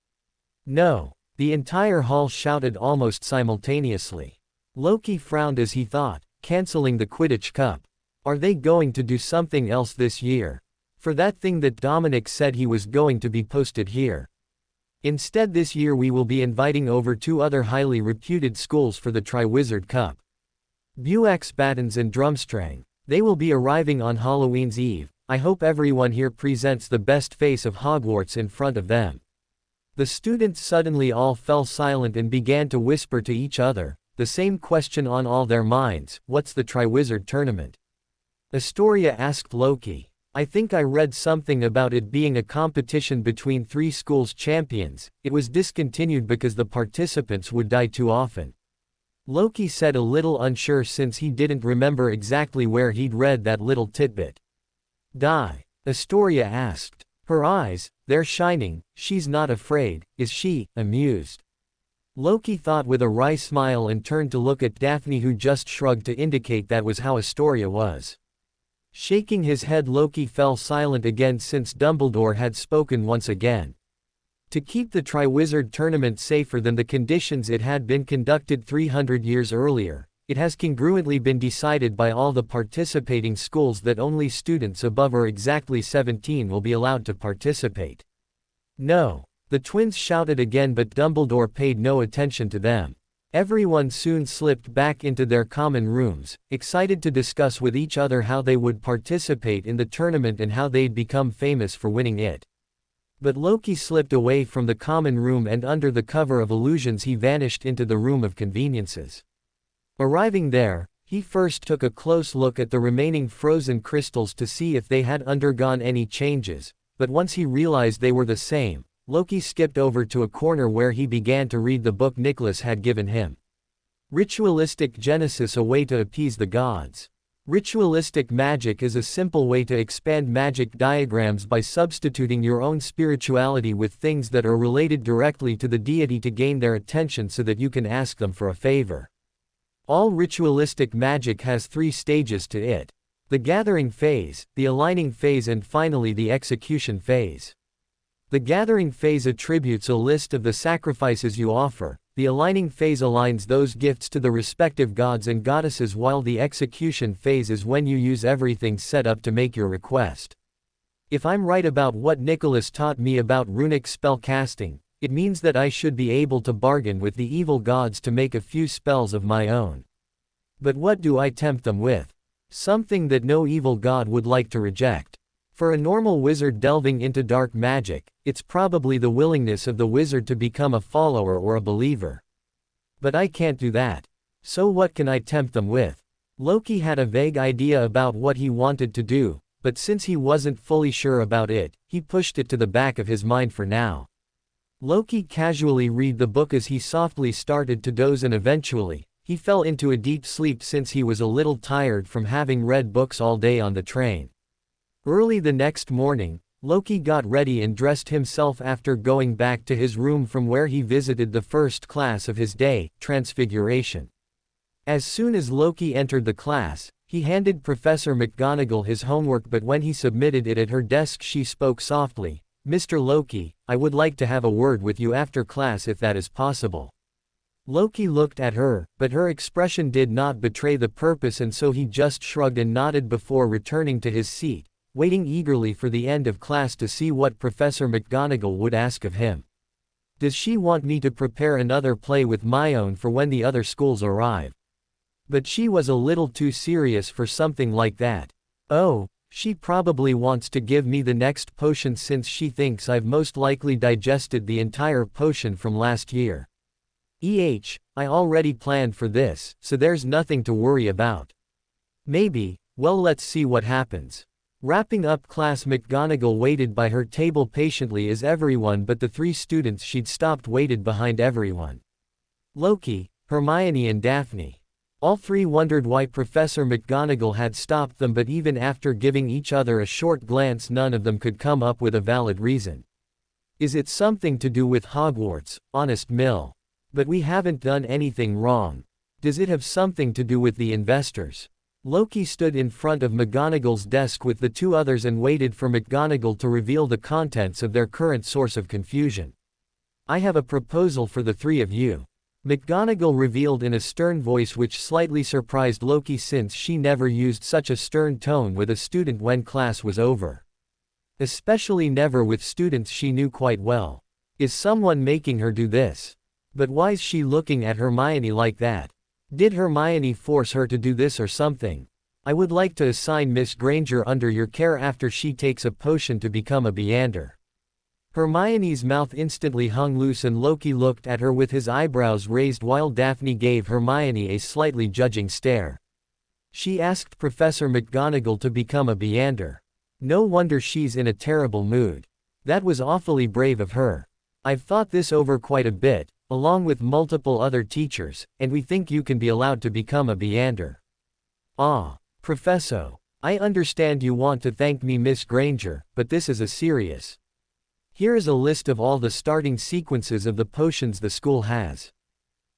"No!" the entire hall shouted almost simultaneously. Loki frowned as he thought, cancelling the Quidditch Cup. Are they going to do something else this year? For that thing that Dominic said he was going to be posted here. Instead this year we will be inviting over 2 other highly reputed schools for the Triwizard Cup. Buax Battens and Drumstrang. They will be arriving on Halloween's Eve. I hope everyone here presents the best face of Hogwarts in front of them. The students suddenly all fell silent and began to whisper to each other, the same question on all their minds: what's the Triwizard Tournament? Astoria asked Loki. "I think I read something about it being a competition between 3 schools champions. It was discontinued because the participants would die too often." Loki said, a little unsure since he didn't remember exactly where he'd read that little tidbit. "Die?" Astoria asked. Her eyes, they're shining. "She's not afraid, is she?" amused. Loki thought with a wry smile and turned to look at Daphne, who just shrugged to indicate that was how Astoria was. Shaking his head, Loki fell silent again since Dumbledore had spoken once again. To keep the Triwizard Tournament safer than the conditions it had been conducted 300 years earlier, it has congruently been decided by all the participating schools that only students above or exactly 17 will be allowed to participate. "No!" the twins shouted again, but Dumbledore paid no attention to them. Everyone soon slipped back into their common rooms, excited to discuss with each other how they would participate in the tournament and how they'd become famous for winning it. But Loki slipped away from the common room and under the cover of illusions he vanished into the room of conveniences. Arriving there, he first took a close look at the remaining frozen crystals to see if they had undergone any changes, but once he realized they were the same, Loki skipped over to a corner where he began to read the book Nicholas had given him. Ritualistic Genesis: A Way to Appease the Gods. Ritualistic magic is a simple way to expand magic diagrams by substituting your own spirituality with things that are related directly to the deity to gain their attention so that you can ask them for a favor. All ritualistic magic has 3 stages to it: the gathering phase, the aligning phase, and finally the execution phase. The gathering phase attributes a list of the sacrifices you offer, the aligning phase aligns those gifts to the respective gods and goddesses, while the execution phase is when you use everything set up to make your request. If I'm right about what Nicholas taught me about runic spell casting, it means that I should be able to bargain with the evil gods to make a few spells of my own. But what do I tempt them with? Something that no evil god would like to reject. For a normal wizard delving into dark magic, it's probably the willingness of the wizard to become a follower or a believer. But I can't do that. So what can I tempt them with? Loki had a vague idea about what he wanted to do, but since he wasn't fully sure about it, he pushed it to the back of his mind for now. Loki casually read the book as he softly started to doze, and eventually, he fell into a deep sleep since he was a little tired from having read books all day on the train. Early the next morning, Loki got ready and dressed himself after going back to his room from where he visited the first class of his day, Transfiguration. As soon as Loki entered the class, he handed Professor McGonagall his homework, but when he submitted it at her desk she spoke softly, "Mr. Loki, I would like to have a word with you after class if that is possible." Loki looked at her, but her expression did not betray the purpose, and so he just shrugged and nodded before returning to his seat, waiting eagerly for the end of class to see what Professor McGonagall would ask of him. Does she want me to prepare another play with my own for when the other schools arrive? But she was a little too serious for something like that. Oh, she probably wants to give me the next potion since she thinks I've most likely digested the entire potion from last year. I already planned for this, so there's nothing to worry about. Maybe, well, let's see what happens. Wrapping up class, McGonagall waited by her table patiently as everyone but the 3 students she'd stopped waited behind everyone. Loki, Hermione and Daphne. All 3 wondered why Professor McGonagall had stopped them, but even after giving each other a short glance none of them could come up with a valid reason. Is it something to do with Hogwarts, honest Mill? But we haven't done anything wrong. Does it have something to do with the investors? Loki stood in front of McGonagall's desk with the 2 others and waited for McGonagall to reveal the contents of their current source of confusion. I have a proposal for the 3 of you. McGonagall revealed in a stern voice, which slightly surprised Loki since she never used such a stern tone with a student when class was over. Especially never with students she knew quite well. Is someone making her do this? But why's she looking at Hermione like that? Did Hermione force her to do this or something? I would like to assign Miss Granger under your care after she takes a potion to become a beander. Hermione's mouth instantly hung loose and Loki looked at her with his eyebrows raised while Daphne gave Hermione a slightly judging stare. She asked Professor McGonagall to become a beander. No wonder she's in a terrible mood. That was awfully brave of her. I've thought this over quite a bit, along with multiple other teachers, and we think you can be allowed to become a beander. Ah, Professor. I understand you want to thank me, Miss Granger, but this is a serious. Here is a list of all the starting sequences of the potions the school has.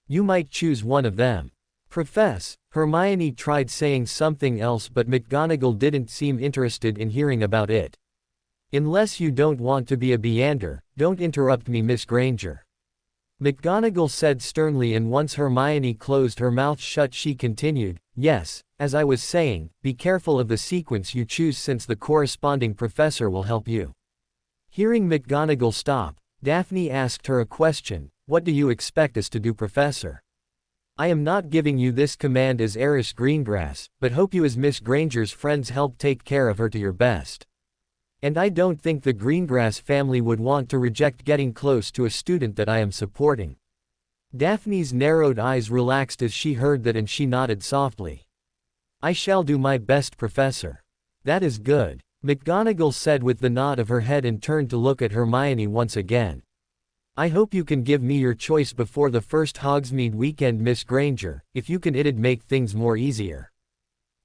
You might choose one of them. Profess. Hermione tried saying something else, but McGonagall didn't seem interested in hearing about it. Unless you don't want to be a beander, don't interrupt me, Miss Granger. McGonagall said sternly, and once Hermione closed her mouth shut she continued, yes, as I was saying, be careful of the sequence you choose since the corresponding professor will help you. Hearing McGonagall stop, Daphne asked her a question, what do you expect us to do, Professor? I am not giving you this command as heiress Greengrass, but hope you as Miss Granger's friends help take care of her to your best. And I don't think the Greengrass family would want to reject getting close to a student that I am supporting. Daphne's narrowed eyes relaxed as she heard that and she nodded softly. I shall do my best, Professor. That is good, McGonagall said with the nod of her head and turned to look at Hermione once again. I hope you can give me your choice before the first Hogsmeade weekend, Miss Granger, if you can it'd make things more easier.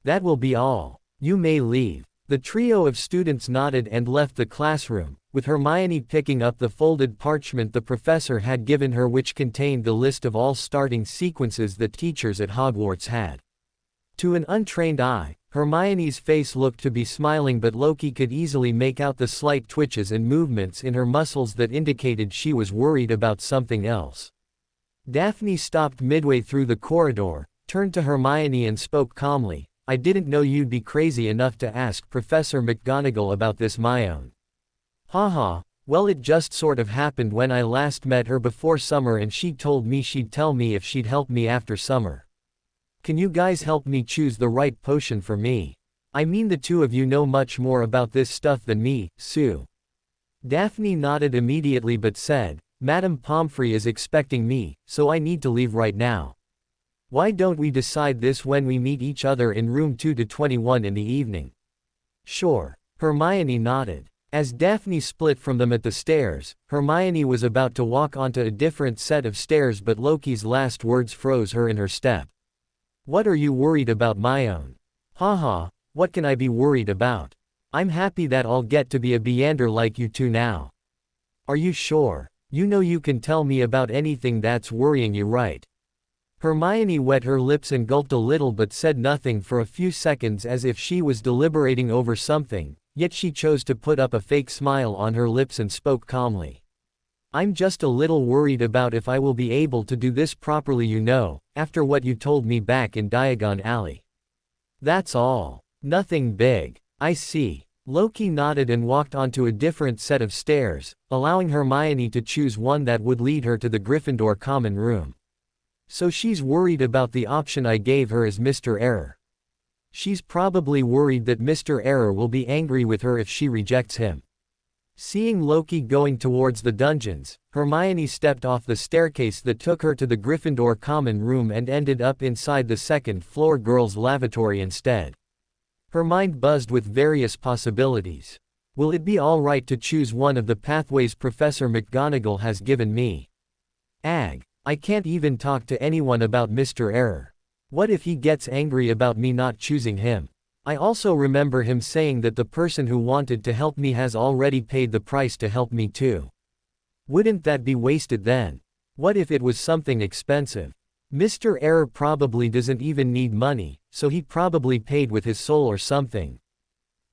That will be all. You may leave. The trio of students nodded and left the classroom, with Hermione picking up the folded parchment the professor had given her, which contained the list of all starting sequences that teachers at Hogwarts had. To an untrained eye, Hermione's face looked to be smiling, but Loki could easily make out the slight twitches and movements in her muscles that indicated she was worried about something else. Daphne stopped midway through the corridor, turned to Hermione and spoke calmly. I didn't know you'd be crazy enough to ask Professor McGonagall about this my own. Haha, well, it just sort of happened when I last met her before summer and she told me she'd tell me if she'd help me after summer. Can you guys help me choose the right potion for me? I mean, the two of you know much more about this stuff than me, Sue. Daphne nodded immediately but said, Madame Pomfrey is expecting me, so I need to leave right now. Why don't we decide this when we meet each other in room 2-21 in the evening? Sure. Hermione nodded. As Daphne split from them at the stairs, Hermione was about to walk onto a different set of stairs, but Loki's last words froze her in her step. What are you worried about, Myone? Haha, what can I be worried about? I'm happy that I'll get to be a beander like you two now. Are you sure? You know you can tell me about anything that's worrying you, right? Hermione wet her lips and gulped a little but said nothing for a few seconds, as if she was deliberating over something, yet she chose to put up a fake smile on her lips and spoke calmly. I'm just a little worried about if I will be able to do this properly, you know, after what you told me back in Diagon Alley. That's all. Nothing big. I see. Loki nodded and walked onto a different set of stairs, allowing Hermione to choose one that would lead her to the Gryffindor common room. So she's worried about the option I gave her as Mr. Error. She's probably worried that Mr. Error will be angry with her if she rejects him. Seeing Loki going towards the dungeons, Hermione stepped off the staircase that took her to the Gryffindor common room and ended up inside the second-floor girls' lavatory instead. Her mind buzzed with various possibilities. Will it be alright to choose one of the pathways Professor McGonagall has given me? Ag. I can't even talk to anyone about Mr. Error. What if he gets angry about me not choosing him? I also remember him saying that the person who wanted to help me has already paid the price to help me too. Wouldn't that be wasted then? What if it was something expensive? Mr. Error probably doesn't even need money, so he probably paid with his soul or something.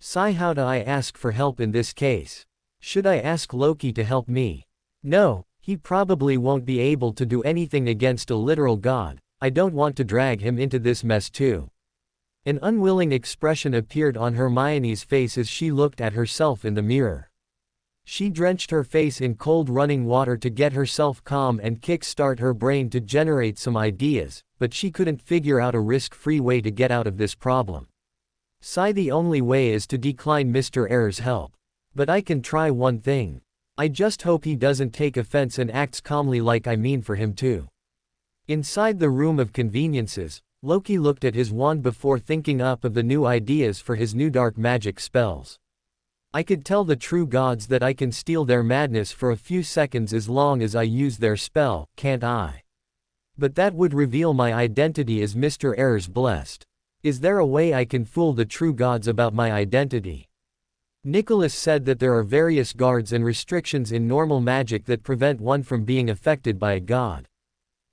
Sigh, how do I ask for help in this case? Should I ask Loki to help me? No. He probably won't be able to do anything against a literal god. I don't want to drag him into this mess too. An unwilling expression appeared on Hermione's face as she looked at herself in the mirror. She drenched her face in cold running water to get herself calm and kick-start her brain to generate some ideas, but she couldn't figure out a risk-free way to get out of this problem. Sigh, the only way is to decline Mr. Error's help. But I can try one thing. I just hope he doesn't take offense and acts calmly like I mean for him to. Inside the room of conveniences, Loki looked at his wand before thinking up of the new ideas for his new dark magic spells. I could tell the true gods that I can steal their madness for a few seconds as long as I use their spell, can't I? But that would reveal my identity as Mr. Error's blessed. Is there a way I can fool the true gods about my identity? Nicholas said that there are various guards and restrictions in normal magic that prevent one from being affected by a god.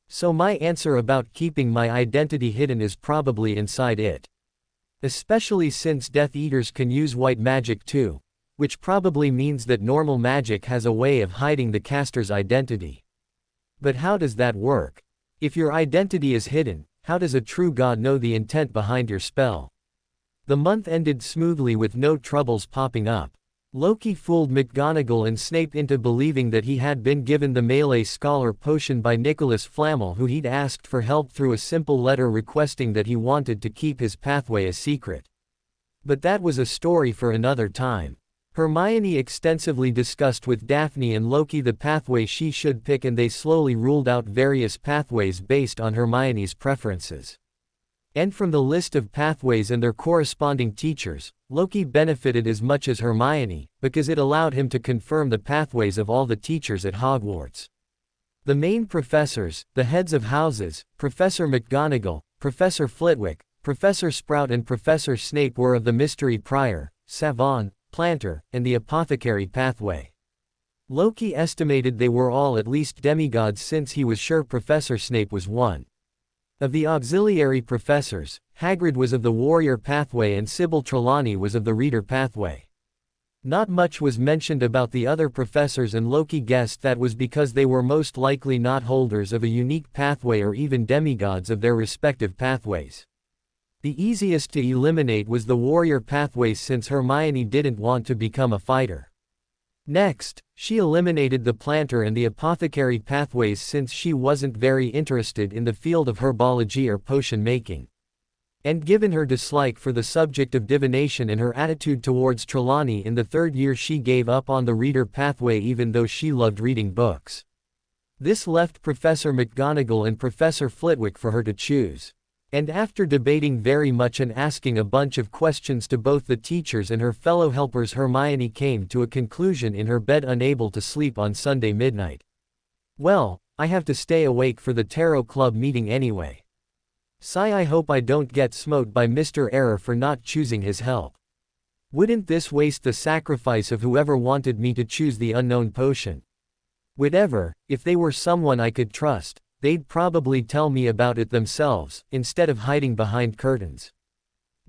So my answer about keeping my identity hidden is probably inside it. Especially since Death Eaters can use white magic too, which probably means that normal magic has a way of hiding the caster's identity. But how does that work? If your identity is hidden, how does a true god know the intent behind your spell? The month ended smoothly with no troubles popping up. Loki fooled McGonagall and Snape into believing that he had been given the melee scholar potion by Nicholas Flamel, who he'd asked for help through a simple letter requesting that he wanted to keep his pathway a secret. But that was a story for another time. Hermione extensively discussed with Daphne and Loki the pathway she should pick, and they slowly ruled out various pathways based on Hermione's preferences. And from the list of pathways and their corresponding teachers, Loki benefited as much as Hermione, because it allowed him to confirm the pathways of all the teachers at Hogwarts. The main professors, the heads of houses, Professor McGonagall, Professor Flitwick, Professor Sprout and Professor Snape were of the Mystery Prior, Savant, Planter, and the Apothecary pathway. Loki estimated they were all at least demigods, since he was sure Professor Snape was one. Of the auxiliary professors, Hagrid was of the Warrior pathway and Sybil Trelawney was of the Reader pathway. Not much was mentioned about the other professors, and Loki guessed that was because they were most likely not holders of a unique pathway or even demigods of their respective pathways. The easiest to eliminate was the Warrior pathway, since Hermione didn't want to become a fighter. Next, she eliminated the planter and the apothecary pathways since she wasn't very interested in the field of herbology or potion making. And given her dislike for the subject of divination and her attitude towards Trelawney in the third year, she gave up on the reader pathway even though she loved reading books. This left Professor McGonagall and Professor Flitwick for her to choose. And after debating very much and asking a bunch of questions to both the teachers and her fellow helpers, Hermione came to a conclusion in her bed, unable to sleep on Sunday midnight. Well, I have to stay awake for the Tarot Club meeting anyway. Sigh, I hope I don't get smote by Mr. Error for not choosing his help. Wouldn't this waste the sacrifice of whoever wanted me to choose the unknown potion? Whatever, if they were someone I could trust, they'd probably tell me about it themselves, instead of hiding behind curtains.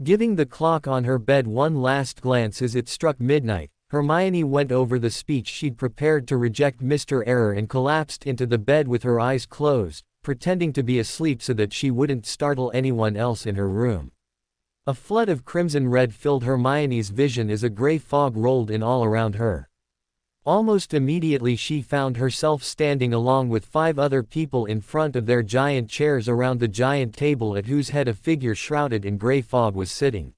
Giving the clock on her bed one last glance as it struck midnight, Hermione went over the speech she'd prepared to reject Mr. Error and collapsed into the bed with her eyes closed, pretending to be asleep so that she wouldn't startle anyone else in her room. A flood of crimson red filled Hermione's vision as a gray fog rolled in all around her. Almost immediately she found herself standing along with 5 other people in front of their giant chairs around the giant table at whose head a figure shrouded in gray fog was sitting.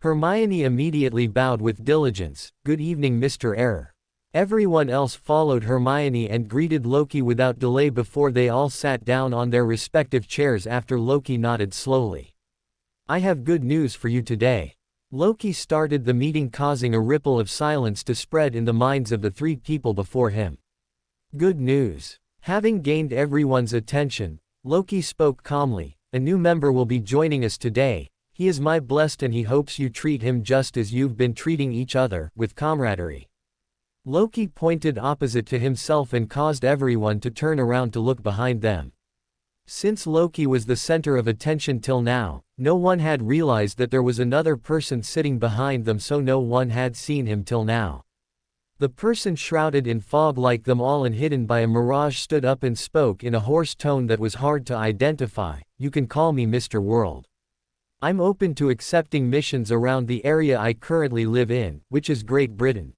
Hermione immediately bowed with diligence. "Good evening, Mr. Error." Everyone else followed Hermione and greeted Loki without delay before they all sat down on their respective chairs after Loki nodded slowly. "I have good news for you today." Loki started the meeting, causing a ripple of silence to spread in the minds of the 3 people before him. "Good news." Having gained everyone's attention, Loki spoke calmly. "A new member will be joining us today. He is my blessed and he hopes you treat him just as you've been treating each other, with camaraderie." Loki pointed opposite to himself and caused everyone to turn around to look behind them. Since Loki was the center of attention till now, no one had realized that there was another person sitting behind them, so no one had seen him till now. The person shrouded in fog like them all and hidden by a mirage stood up and spoke in a hoarse tone that was hard to identify. "You can call me Mr. World. I'm open to accepting missions around the area I currently live in, which is Great Britain."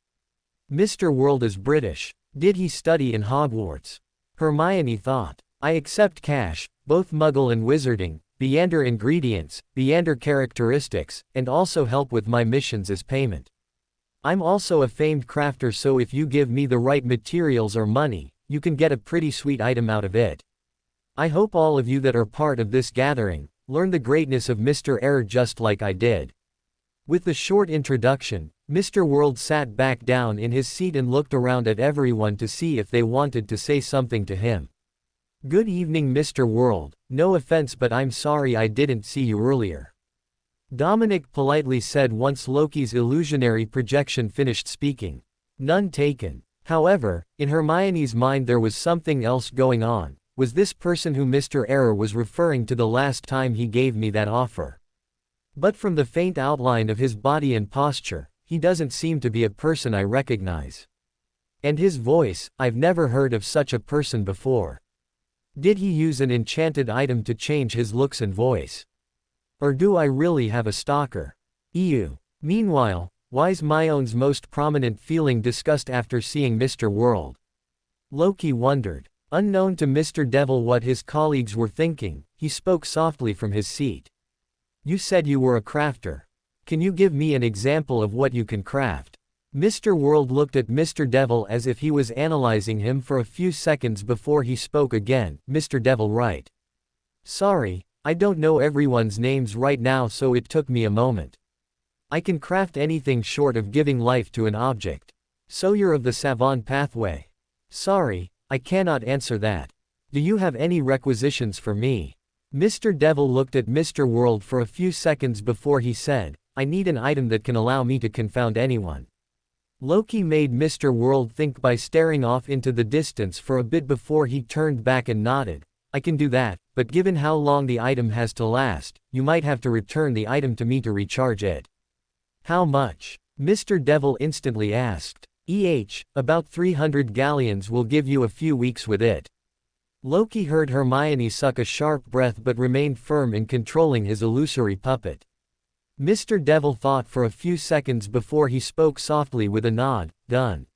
Mr. World is British. Did he study in Hogwarts? Hermione thought. "I accept cash, both Muggle and Wizarding, beander ingredients, beander characteristics, and also help with my missions as payment. I'm also a famed crafter, so if you give me the right materials or money, you can get a pretty sweet item out of it. I hope all of you that are part of this gathering, learn the greatness of Mr. Error just like I did." With the short introduction, Mr. World sat back down in his seat and looked around at everyone to see if they wanted to say something to him. "Good evening, Mr. World. No offense, but I'm sorry I didn't see you earlier," Dominic politely said once Loki's illusionary projection finished speaking. None taken. However, in Hermione's mind there was something else going on. Was this person who Mr. Error was referring to the last time he gave me that offer? But from the faint outline of his body and posture, he doesn't seem to be a person I recognize. And his voice, I've never heard of such a person before. Did he use an enchanted item to change his looks and voice? Or do I really have a stalker? Ew. Meanwhile, why's Myone's most prominent feeling discussed after seeing Mr. World? Loki wondered. Unknown to Mr. Devil what his colleagues were thinking, he spoke softly from his seat. "You said you were a crafter. Can you give me an example of what you can craft?" Mr. World looked at Mr. Devil as if he was analyzing him for a few seconds before he spoke again. "Mr. Devil, right? Sorry, I don't know everyone's names right now, so it took me a moment. I can craft anything short of giving life to an object. So you're of the Savant pathway? Sorry, I cannot answer that. Do you have any requisitions for me?" Mr. Devil looked at Mr. World for a few seconds before he said, "I need an item that can allow me to confound anyone." Loki made Mr. World think by staring off into the distance for a bit before he turned back and nodded. "I can do that, but given how long the item has to last, you might have to return the item to me to recharge it." "How much?" Mr. Devil instantly asked. About 300 galleons will give you a few weeks with it." Loki heard Hermione suck a sharp breath but remained firm in controlling his illusory puppet. Mr. Devil thought for a few seconds before he spoke softly with a nod. "Done."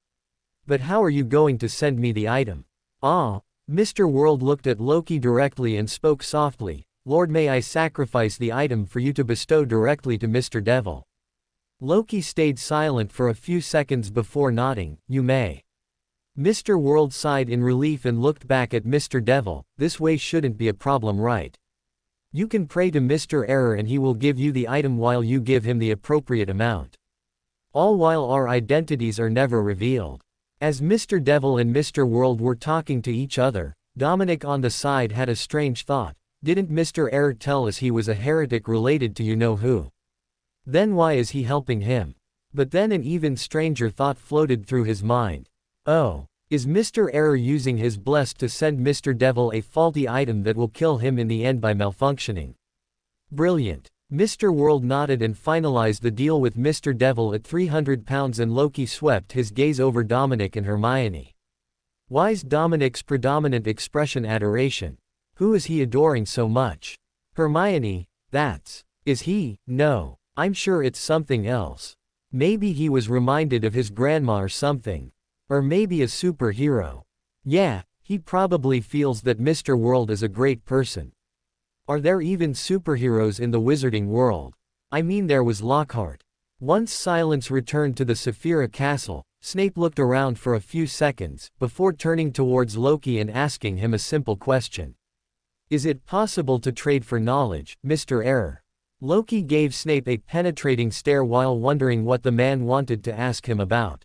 But how are you going to send me the item? Ah, Mr. World looked at Loki directly and spoke softly, Lord, may I sacrifice the item for you to bestow directly to Mr. Devil? Loki stayed silent for a few seconds before nodding, you may. Mr. World sighed in relief and looked back at Mr. Devil, this way shouldn't be a problem, right? You can pray to Mr. Error and he will give you the item while you give him the appropriate amount. All while our identities are never revealed. As Mr. Devil and Mr. World were talking to each other, Dominic on the side had a strange thought. Didn't Mr. Error tell us he was a heretic related to you-know-who? Then why is he helping him? But then an even stranger thought floated through his mind. Oh, is Mr. Error using his bless to send Mr. Devil a faulty item that will kill him in the end by malfunctioning? Brilliant. Mr. World nodded and finalized the deal with Mr. Devil at £300 and Loki swept his gaze over Dominic and Hermione. Why's Dominic's predominant expression adoration? Who is he adoring so much? Hermione, is he? No. I'm sure it's something else. Maybe he was reminded of his grandma or something. Or maybe a superhero. Yeah, he probably feels that Mr. World is a great person. Are there even superheroes in the wizarding world? I mean, there was Lockhart. Once silence returned to the Saphira Castle, Snape looked around for a few seconds, before turning towards Loki and asking him a simple question. Is it possible to trade for knowledge, Mr. Error? Loki gave Snape a penetrating stare while wondering what the man wanted to ask him about.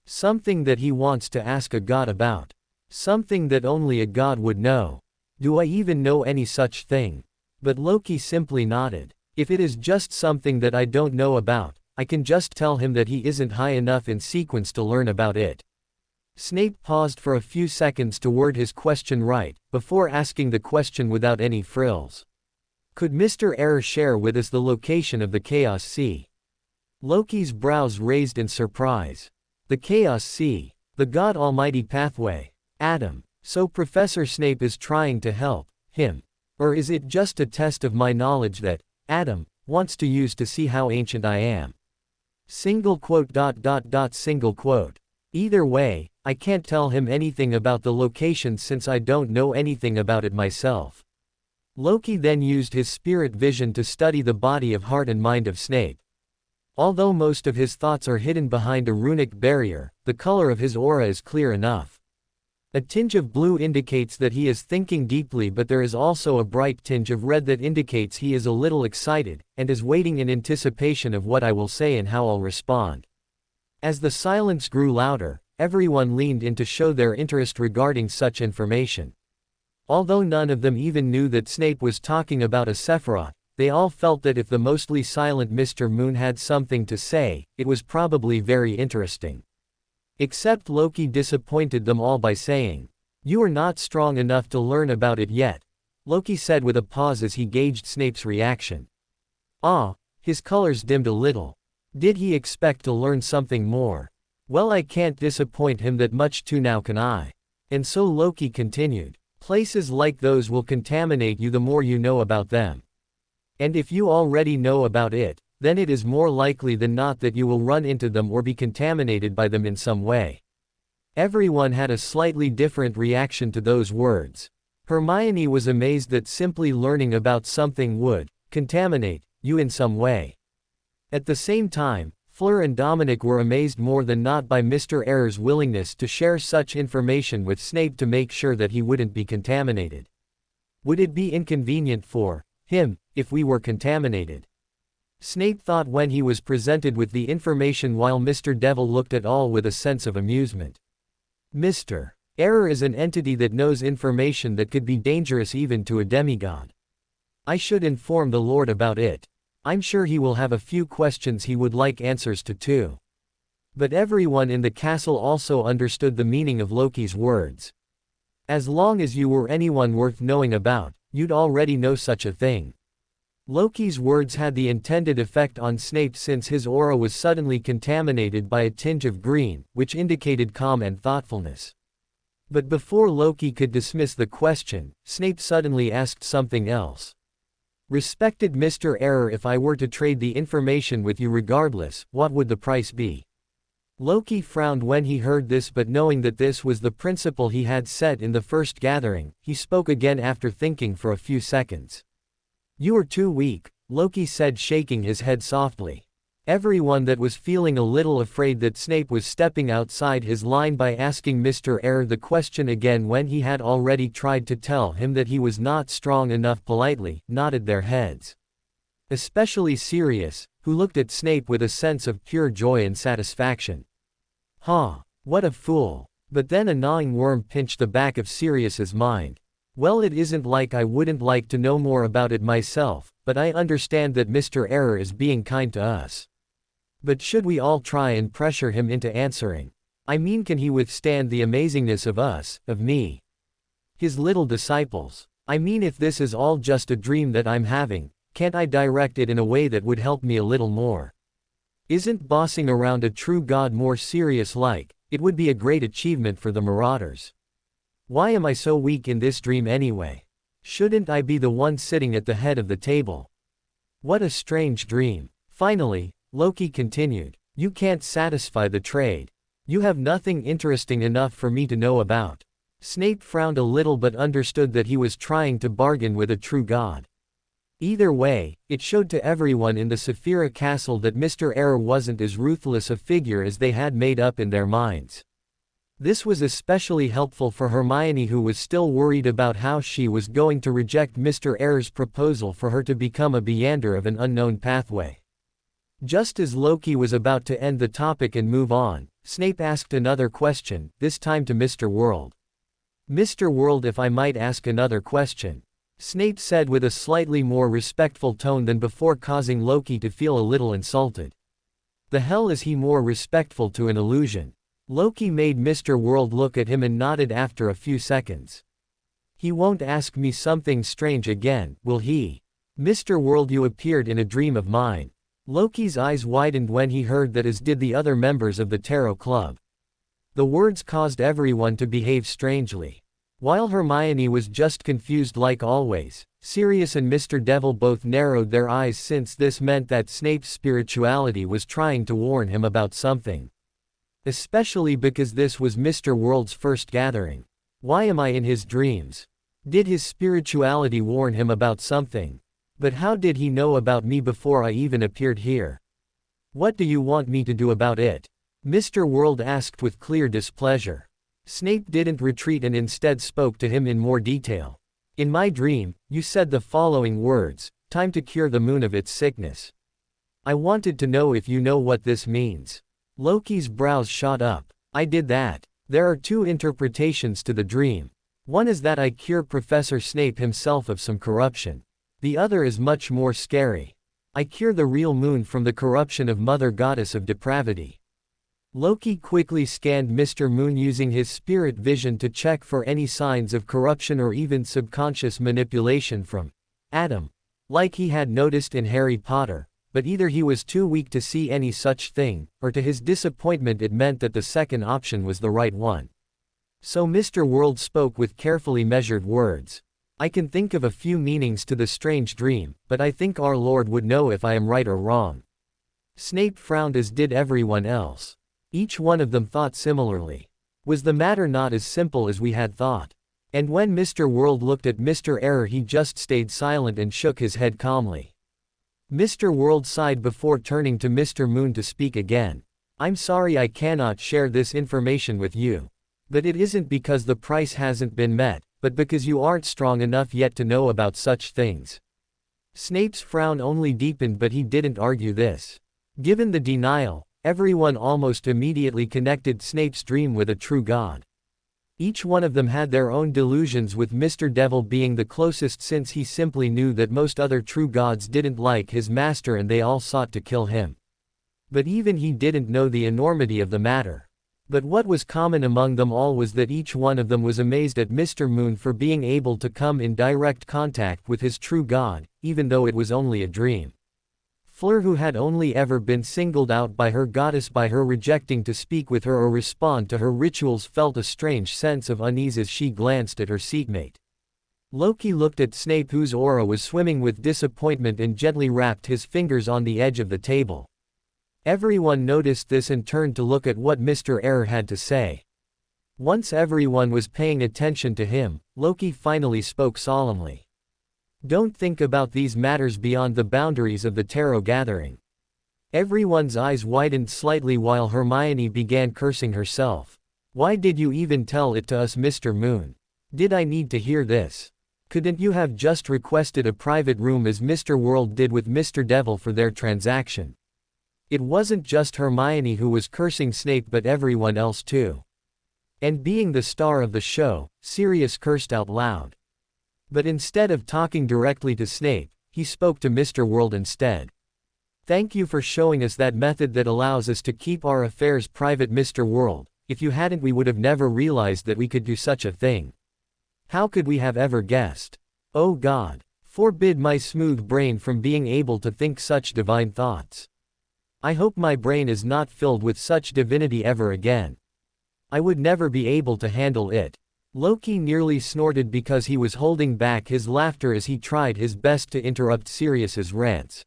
Something that he wants to ask a god about. Something that only a god would know. Do I even know any such thing? But Loki simply nodded. If it is just something that I don't know about, I can just tell him that he isn't high enough in sequence to learn about it. Snape paused for a few seconds to word his question right, before asking the question without any frills. Could Mr. Error share with us the location of the Chaos Sea? Loki's brows raised in surprise. The Chaos Sea. The God Almighty pathway. Adam. So Professor Snape is trying to help him. Or is it just a test of my knowledge that Adam wants to use to see how ancient I am? Single quote. Single quote. Either way, I can't tell him anything about the location since I don't know anything about it myself. Loki then used his spirit vision to study the body of heart and mind of Snape. Although most of his thoughts are hidden behind a runic barrier, the color of his aura is clear enough. A tinge of blue indicates that he is thinking deeply, but there is also a bright tinge of red that indicates he is a little excited, and is waiting in anticipation of what I will say and how I'll respond. As the silence grew louder, everyone leaned in to show their interest regarding such information. Although none of them even knew that Snape was talking about a Sephiroth, they all felt that if the mostly silent Mr. Moon had something to say, it was probably very interesting. Except Loki disappointed them all by saying, "You are not strong enough to learn about it yet," Loki said with a pause as he gauged Snape's reaction. Ah, his colors dimmed a little. Did he expect to learn something more? Well, I can't disappoint him that much too, now can I? And so Loki continued, places like those will contaminate you the more you know about them. And if you already know about it, then it is more likely than not that you will run into them or be contaminated by them in some way. Everyone had a slightly different reaction to those words. Hermione was amazed that simply learning about something would contaminate you in some way. At the same time, Fleur and Dominic were amazed more than not by Mr. Error's willingness to share such information with Snape to make sure that he wouldn't be contaminated. Would it be inconvenient for him if we were contaminated? Snape thought when he was presented with the information, while Mr. Devil looked at all with a sense of amusement. Mr. Error is an entity that knows information that could be dangerous even to a demigod. I should inform the Lord about it. I'm sure he will have a few questions he would like answers to too. But everyone in the castle also understood the meaning of Loki's words. As long as you were anyone worth knowing about, you'd already know such a thing. Loki's words had the intended effect on Snape, since his aura was suddenly contaminated by a tinge of green, which indicated calm and thoughtfulness. But before Loki could dismiss the question, Snape suddenly asked something else. Respected Mr. Error, if I were to trade the information with you regardless, what would the price be? Loki frowned when he heard this, but knowing that this was the principle he had set in the first gathering, he spoke again after thinking for a few seconds. "You are too weak," Loki said, shaking his head softly. Everyone that was feeling a little afraid that Snape was stepping outside his line by asking Mr. Eyre the question again when he had already tried to tell him that he was not strong enough politely, nodded their heads. Especially Sirius, who looked at Snape with a sense of pure joy and satisfaction. What a fool. But then a gnawing worm pinched the back of Sirius's mind. Well, it isn't like I wouldn't like to know more about it myself, but I understand that Mr. Eyre is being kind to us. But should we all try and pressure him into answering? I mean, can he withstand the amazingness of us, of me? His little disciples. I mean, if this is all just a dream that I'm having, can't I direct it in a way that would help me a little more? Isn't bossing around a true god more serious-like? It would be a great achievement for the Marauders. Why am I so weak in this dream anyway? Shouldn't I be the one sitting at the head of the table? What a strange dream. Finally, Loki continued, "You can't satisfy the trade. You have nothing interesting enough for me to know about." Snape frowned a little but understood that he was trying to bargain with a true god. Either way, it showed to everyone in the Saphira Castle that Mr. Eyre wasn't as ruthless a figure as they had made up in their minds. This was especially helpful for Hermione, who was still worried about how she was going to reject Mr. Eyre's proposal for her to become a beander of an unknown pathway. Just as Loki was about to end the topic and move on, Snape asked another question, this time to Mr. World. "Mr. World, if I might ask another question," Snape said with a slightly more respectful tone than before, causing Loki to feel a little insulted. The hell is he more respectful to an illusion? Loki made Mr. World look at him and nodded after a few seconds. "He won't ask me something strange again, will he? Mr. World, you appeared in a dream of mine." Loki's eyes widened when he heard that, as did the other members of the Tarot Club. The words caused everyone to behave strangely. While Hermione was just confused like always, Sirius and Mr. Devil both narrowed their eyes, since this meant that Snape's spirituality was trying to warn him about something. Especially because this was Mr. World's first gathering. Why am I in his dreams? Did his spirituality warn him about something? But how did he know about me before I even appeared here? What do you want me to do about it? Mr. World asked with clear displeasure. Snape didn't retreat and instead spoke to him in more detail. "In my dream, you said the following words, 'Time to cure the moon of its sickness.' I wanted to know if you know what this means." Loki's brows shot up. "I did that. There are two interpretations to the dream. One is that I cure Professor Snape himself of some corruption. The other is much more scary. I cure the real moon from the corruption of Mother Goddess of Depravity." Loki quickly scanned Mr. Moon using his spirit vision to check for any signs of corruption or even subconscious manipulation from Adam, like he had noticed in Harry Potter, but either he was too weak to see any such thing, or to his disappointment it meant that the second option was the right one. So Mr. World spoke with carefully measured words. "I can think of a few meanings to the strange dream, but I think our Lord would know if I am right or wrong." Snape frowned, as did everyone else. Each one of them thought similarly. Was the matter not as simple as we had thought? And when Mr. World looked at Mr. Eyre, he just stayed silent and shook his head calmly. Mr. World sighed before turning to Mr. Moon to speak again. "I'm sorry I cannot share this information with you. But it isn't because the price hasn't been met, but because you aren't strong enough yet to know about such things." Snape's frown only deepened, but he didn't argue this. Given the denial, everyone almost immediately connected Snape's dream with a true god. Each one of them had their own delusions, with Mr. Devil being the closest, since he simply knew that most other true gods didn't like his master and they all sought to kill him. But even he didn't know the enormity of the matter. But what was common among them all was that each one of them was amazed at Mr. Moon for being able to come in direct contact with his true god, even though it was only a dream. Fleur, who had only ever been singled out by her goddess by her rejecting to speak with her or respond to her rituals, felt a strange sense of unease as she glanced at her seatmate. Loki looked at Snape, whose aura was swimming with disappointment, and gently rapped his fingers on the edge of the table. Everyone noticed this and turned to look at what Mr. Error had to say. Once everyone was paying attention to him, Loki finally spoke solemnly. Don't think about these matters beyond the boundaries of the tarot gathering. Everyone's eyes widened slightly while Hermione began cursing herself. Why did you even tell it to us, Mr. Moon? Did I need to hear this? Couldn't you have just requested a private room as Mr. World did with Mr. Devil for their transaction? It wasn't just Hermione who was cursing Snape but everyone else too. And being the star of the show, Sirius cursed out loud. But instead of talking directly to Snape, he spoke to Mr. World instead. Thank you for showing us that method that allows us to keep our affairs private, Mr. World. If you hadn't, we would have never realized that we could do such a thing. How could we have ever guessed? Oh God, forbid my smooth brain from being able to think such divine thoughts. I hope my brain is not filled with such divinity ever again. I would never be able to handle it. Loki nearly snorted because he was holding back his laughter as he tried his best to interrupt Sirius's rants.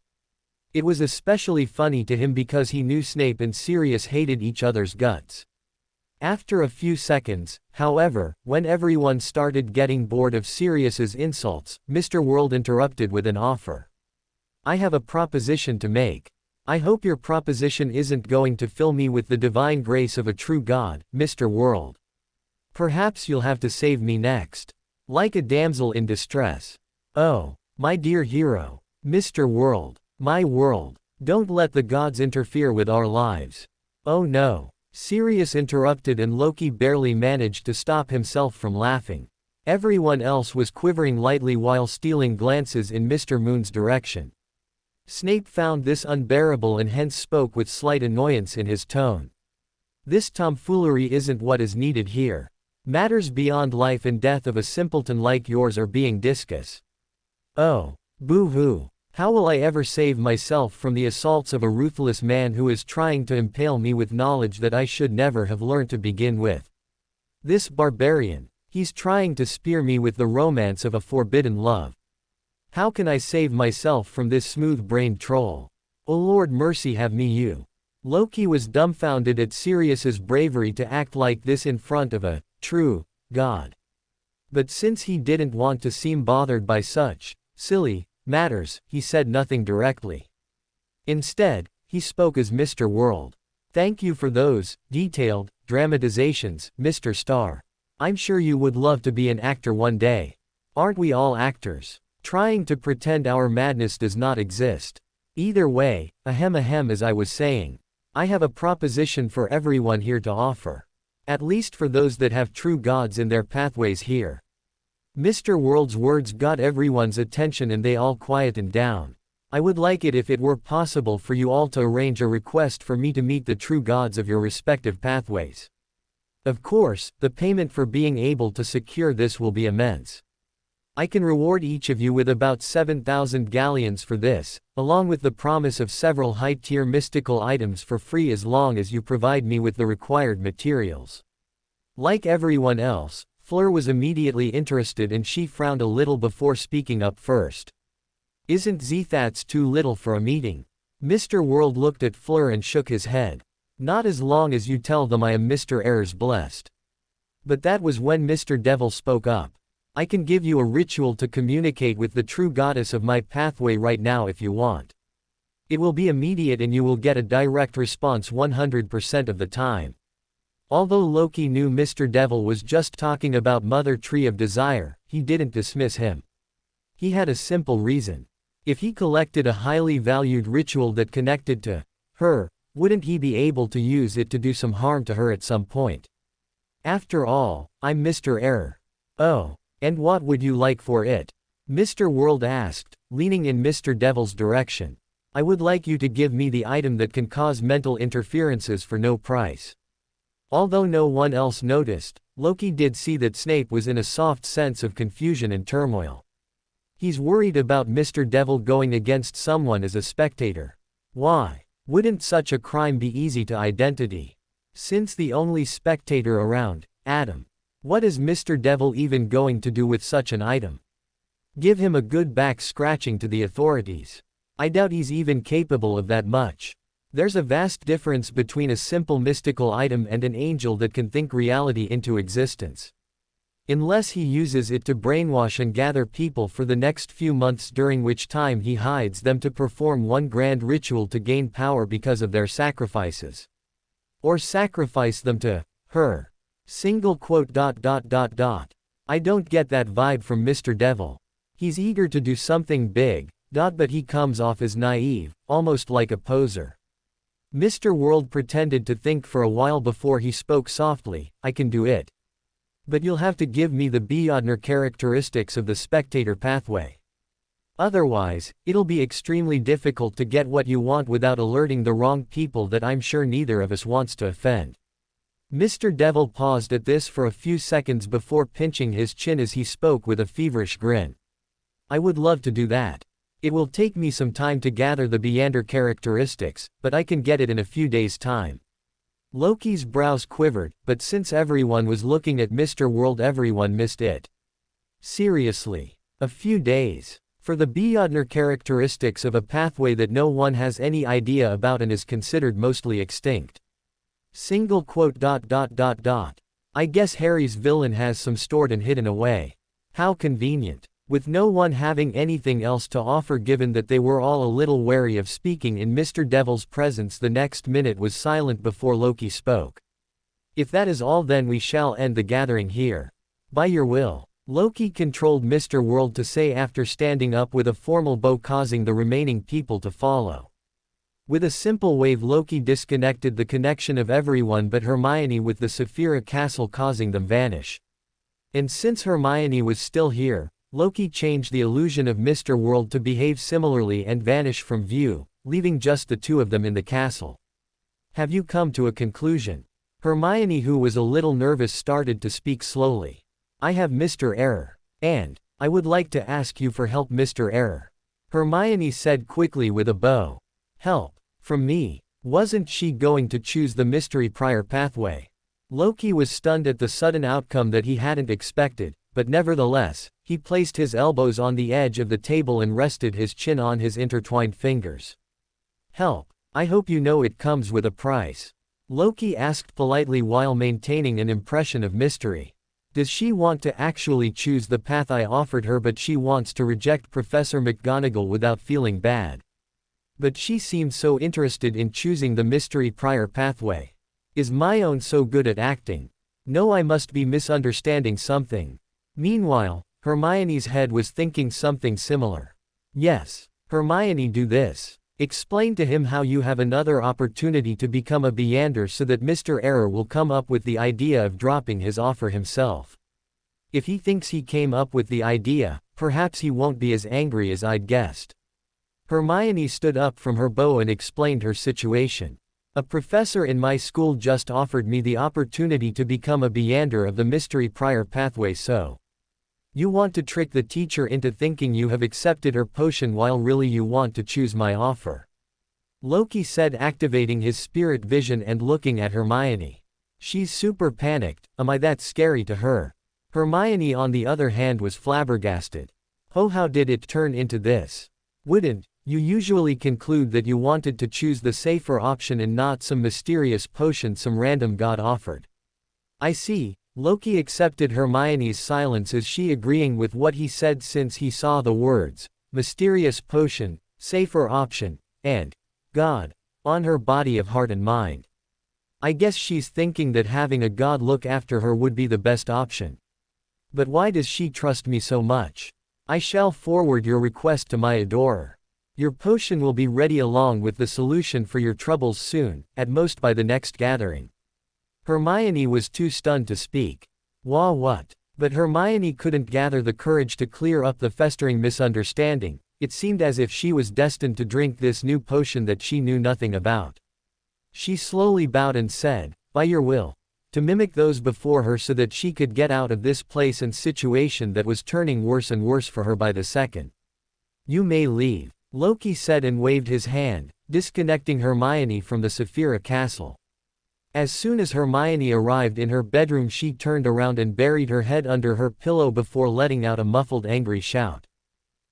It was especially funny to him because he knew Snape and Sirius hated each other's guts. After a few seconds, however, when everyone started getting bored of Sirius's insults, Mr. World interrupted with an offer. I have a proposition to make. I hope your proposition isn't going to fill me with the divine grace of a true God, Mr. World. Perhaps you'll have to save me next. Like a damsel in distress. Oh, my dear hero. Mr. World. My world. Don't let the gods interfere with our lives. Oh no. Sirius interrupted and Loki barely managed to stop himself from laughing. Everyone else was quivering lightly while stealing glances in Mr. Moon's direction. Snape found this unbearable and hence spoke with slight annoyance in his tone. This tomfoolery isn't what is needed here. Matters beyond life and death of a simpleton like yours are being discussed. Oh, boo-hoo. How will I ever save myself from the assaults of a ruthless man who is trying to impale me with knowledge that I should never have learned to begin with? This barbarian. He's trying to spear me with the romance of a forbidden love. How can I save myself from this smooth-brained troll? O Lord, mercy have me you. Loki was dumbfounded at Sirius's bravery to act like this in front of a true God. But since he didn't want to seem bothered by such silly matters, he said nothing directly. Instead, he spoke as Mr. World. Thank you for those detailed dramatizations, Mr. Star. I'm sure you would love to be an actor one day. Aren't we all actors? Trying to pretend our madness does not exist. Either way, ahem, as I was saying, I have a proposition for everyone here to offer. At least for those that have true gods in their pathways here. Mr. World's words got everyone's attention and they all quietened down. I would like it if it were possible for you all to arrange a request for me to meet the true gods of your respective pathways. Of course, the payment for being able to secure this will be immense. I can reward each of you with about 7,000 galleons for this, along with the promise of several high-tier mystical items for free as long as you provide me with the required materials. Like everyone else, Fleur was immediately interested and she frowned a little before speaking up first. Isn't that's too little for a meeting? Mr. World looked at Fleur and shook his head. Not as long as you tell them I am Mr. Error's blessed. But that was when Mr. Devil spoke up. I can give you a ritual to communicate with the true goddess of my pathway right now if you want. It will be immediate and you will get a direct response 100% of the time. Although Loki knew Mr. Devil was just talking about Mother Tree of Desire, he didn't dismiss him. He had a simple reason. If he collected a highly valued ritual that connected to her, wouldn't he be able to use it to do some harm to her at some point? After all, I'm Mr. Error. Oh. And what would you like for it? Mr. World asked, leaning in Mr. Devil's direction. I would like you to give me the item that can cause mental interferences for no price. Although no one else noticed, Loki did see that Snape was in a soft sense of confusion and turmoil. He's worried about Mr. Devil going against someone as a spectator. Why? Wouldn't such a crime be easy to identity? Since the only spectator around, Adam. What is Mr. Devil even going to do with such an item? Give him a good back scratching to the authorities. I doubt he's even capable of that much. There's a vast difference between a simple mystical item and an angel that can think reality into existence. Unless he uses it to brainwash and gather people for the next few months, during which time he hides them to perform one grand ritual to gain power because of their sacrifices. Or sacrifice them to her. Single quote. I don't get that vibe from Mr. Devil. He's eager to do something big, but he comes off as naive, almost like a poser. Mr. World pretended to think for a while before he spoke softly, I can do it. But you'll have to give me the beander characteristics of the spectator pathway. Otherwise, it'll be extremely difficult to get what you want without alerting the wrong people that I'm sure neither of us wants to offend. Mr. Devil paused at this for a few seconds before pinching his chin as he spoke with a feverish grin. I would love to do that. It will take me some time to gather the beander characteristics, but I can get it in a few days' time. Loki's brows quivered, but since everyone was looking at Mr. World, everyone missed it. Seriously. A few days. For the beander characteristics of a pathway that no one has any idea about and is considered mostly extinct. Single quote. I guess Harry's villain has some stored and hidden away. How convenient. With no one having anything else to offer, given that they were all a little wary of speaking in Mr. Devil's presence, the next minute was silent before Loki spoke. If that is all, then we shall end the gathering here. By your will. Loki controlled Mr. World to say after standing up with a formal bow, causing the remaining people to follow. With a simple wave, Loki disconnected the connection of everyone but Hermione with the Saphira Castle, causing them vanish. And since Hermione was still here, Loki changed the illusion of Mr. World to behave similarly and vanish from view, leaving just the two of them in the castle. Have you come to a conclusion? Hermione, who was a little nervous, started to speak slowly. I have, Mr. Error. And I would like to ask you for help, Mr. Error. Hermione said quickly with a bow. Help? From me? Wasn't she going to choose the mystery prior pathway? Loki was stunned at the sudden outcome that he hadn't expected, but nevertheless, he placed his elbows on the edge of the table and rested his chin on his intertwined fingers. Help. I hope you know it comes with a price. Loki asked politely while maintaining an impression of mystery. Does she want to actually choose the path I offered her, but she wants to reject Professor McGonagall without feeling bad? But she seems so interested in choosing the mystery prior pathway. Is my own so good at acting? No, I must be misunderstanding something. Meanwhile, Hermione's head was thinking something similar. Yes, Hermione, do this. Explain to him how you have another opportunity to become a beander so that Mr. Error will come up with the idea of dropping his offer himself. If he thinks he came up with the idea, perhaps he won't be as angry as I'd guessed. Hermione stood up from her bow and explained her situation. A professor in my school just offered me the opportunity to become a beander of the mystery prior pathway, so you want to trick the teacher into thinking you have accepted her potion while really you want to choose my offer. Loki said, activating his spirit vision and looking at Hermione. She's super panicked. Am I that scary to her? Hermione, on the other hand, was flabbergasted. Oh, how did it turn into this? Wouldn't you usually conclude that you wanted to choose the safer option and not some mysterious potion some random god offered? I see. Loki accepted Hermione's silence as she agreeing with what he said, since he saw the words, mysterious potion, safer option, and God on her body of heart and mind. I guess she's thinking that having a god look after her would be the best option. But why does she trust me so much? I shall forward your request to my adorer. Your potion will be ready along with the solution for your troubles soon, at most by the next gathering. Hermione was too stunned to speak. What? But Hermione couldn't gather the courage to clear up the festering misunderstanding. It seemed as if she was destined to drink this new potion that she knew nothing about. She slowly bowed and said, by your will, to mimic those before her so that she could get out of this place and situation that was turning worse and worse for her by the second. You may leave, Loki said and waved his hand, disconnecting Hermione from the Saphira Castle. As soon as Hermione arrived in her bedroom, she turned around and buried her head under her pillow before letting out a muffled, angry shout.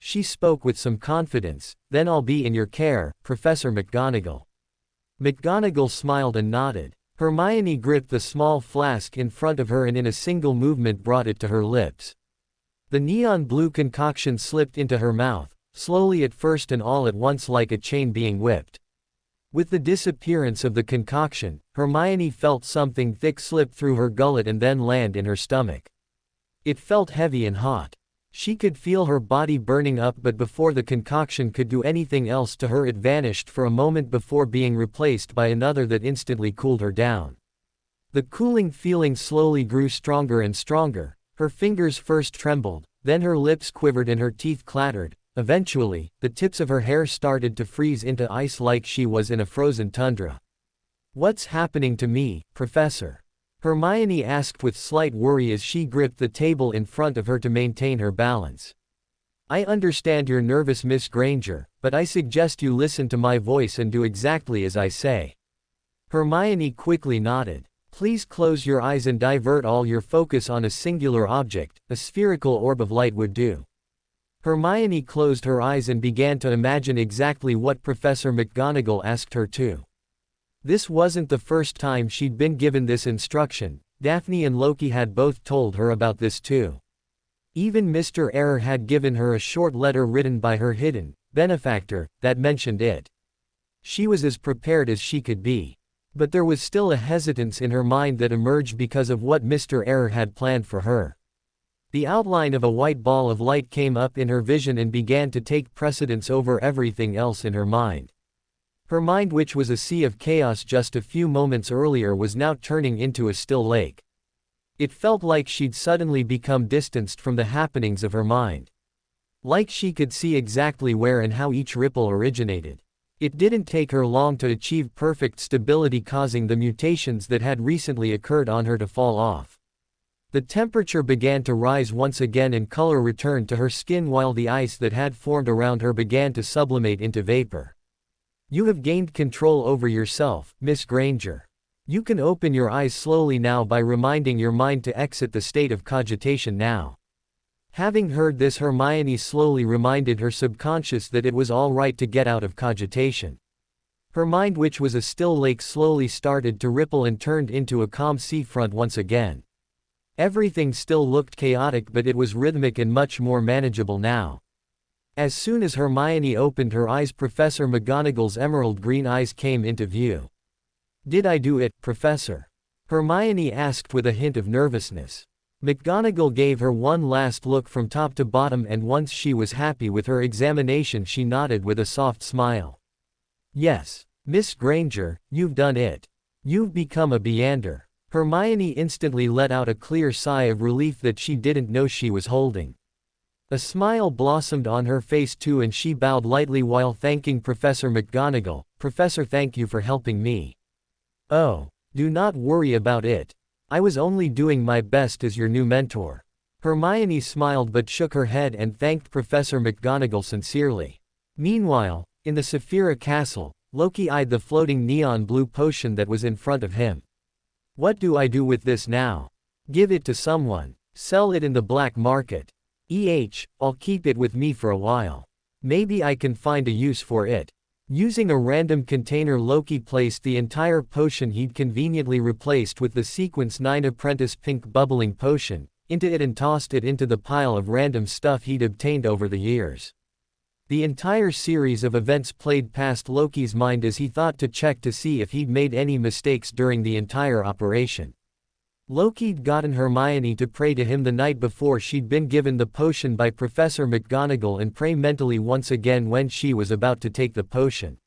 She spoke with some confidence. "Then I'll be in your care, Professor McGonagall." McGonagall smiled and nodded. Hermione gripped the small flask in front of her and in a single movement brought it to her lips. The neon blue concoction slipped into her mouth, slowly at first and all at once like a chain being whipped. With the disappearance of the concoction, Hermione felt something thick slip through her gullet and then land in her stomach. It felt heavy and hot. She could feel her body burning up, but before the concoction could do anything else to her, it vanished for a moment before being replaced by another that instantly cooled her down. The cooling feeling slowly grew stronger and stronger. Her fingers first trembled, then her lips quivered and her teeth clattered. Eventually, the tips of her hair started to freeze into ice like she was in a frozen tundra. "What's happening to me, Professor?" Hermione asked with slight worry as she gripped the table in front of her to maintain her balance. "I understand you're nervous, Miss Granger, but I suggest you listen to my voice and do exactly as I say." Hermione quickly nodded. "Please close your eyes and divert all your focus on a singular object. A spherical orb of light would do." Hermione closed her eyes and began to imagine exactly what Professor McGonagall asked her to. This wasn't the first time she'd been given this instruction. Daphne and Loki had both told her about this too. Even Mr. Error had given her a short letter written by her hidden benefactor that mentioned it. She was as prepared as she could be. But there was still a hesitance in her mind that emerged because of what Mr. Error had planned for her. The outline of a white ball of light came up in her vision and began to take precedence over everything else in her mind. Her mind, which was a sea of chaos just a few moments earlier, was now turning into a still lake. It felt like she'd suddenly become distanced from the happenings of her mind. Like she could see exactly where and how each ripple originated. It didn't take her long to achieve perfect stability, causing the mutations that had recently occurred on her to fall off. The temperature began to rise once again and color returned to her skin while the ice that had formed around her began to sublimate into vapor. "You have gained control over yourself, Miss Granger. You can open your eyes slowly now by reminding your mind to exit the state of cogitation now." Having heard this, Hermione slowly reminded her subconscious that it was all right to get out of cogitation. Her mind, which was a still lake, slowly started to ripple and turned into a calm seafront once again. Everything still looked chaotic, but it was rhythmic and much more manageable now. As soon as Hermione opened her eyes, Professor McGonagall's emerald green eyes came into view. "Did I do it, Professor?" Hermione asked with a hint of nervousness. McGonagall gave her one last look from top to bottom, and once she was happy with her examination, she nodded with a soft smile. "Yes, Miss Granger, you've done it. You've become a beander." Hermione instantly let out a clear sigh of relief that she didn't know she was holding. A smile blossomed on her face too, and she bowed lightly while thanking Professor McGonagall. "Professor, thank you for helping me." "Oh, do not worry about it. I was only doing my best as your new mentor." Hermione smiled but shook her head and thanked Professor McGonagall sincerely. Meanwhile, in the Saphira Castle, Loki eyed the floating neon blue potion that was in front of him. "What do I do with this now?" "Give it to someone. Sell it in the black market." I'll keep it with me for a while. Maybe I can find a use for it." Using a random container, Loki placed the entire potion he'd conveniently replaced with the Sequence 9 Apprentice Pink Bubbling Potion into it and tossed it into the pile of random stuff he'd obtained over the years. The entire series of events played past Loki's mind as he thought to check to see if he'd made any mistakes during the entire operation. Loki'd gotten Hermione to pray to him the night before she'd been given the potion by Professor McGonagall and pray mentally once again when she was about to take the potion.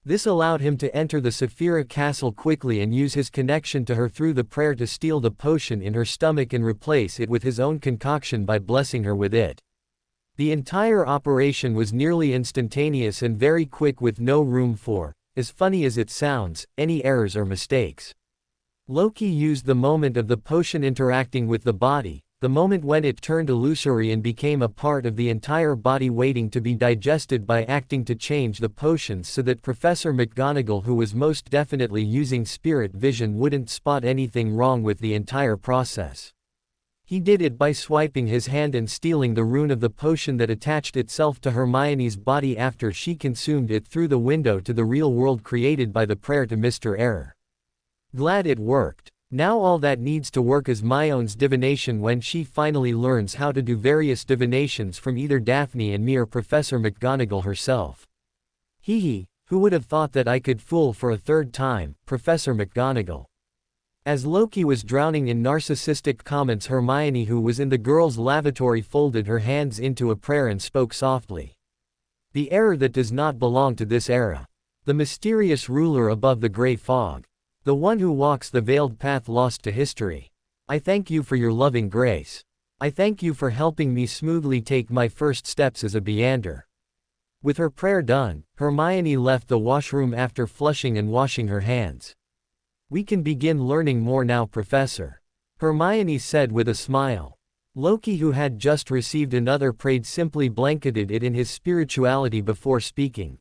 This allowed him to enter the Saphira Castle quickly and use his connection to her through the prayer to steal the potion in her stomach and replace it with his own concoction by blessing her with it. The entire operation was nearly instantaneous and very quick, with no room for, as funny as it sounds, any errors or mistakes. Loki used the moment of the potion interacting with the body, the moment when it turned illusory and became a part of the entire body waiting to be digested, by acting to change the potions so that Professor McGonagall, who was most definitely using spirit vision, wouldn't spot anything wrong with the entire process. He did it by swiping his hand and stealing the rune of the potion that attached itself to Hermione's body after she consumed it through the window to the real world created by the prayer to Mr. Error. Glad it worked. Now all that needs to work is Hermione's divination when she finally learns how to do various divinations from either Daphne and me or Professor McGonagall herself. Hee, who would have thought that I could fool for a third time, Professor McGonagall. As Loki was drowning in narcissistic comments, Hermione, who was in the girls' lavatory, folded her hands into a prayer and spoke softly. The error that does not belong to this era. The mysterious ruler above the gray fog. The one who walks the veiled path lost to history. I thank you for your loving grace. I thank you for helping me smoothly take my first steps as a beander. With her prayer done, Hermione left the washroom after flushing and washing her hands. We can begin learning more now, Professor, Hermione said with a smile. Loki, who had just received another praise, simply blanketed it in his spirituality before speaking.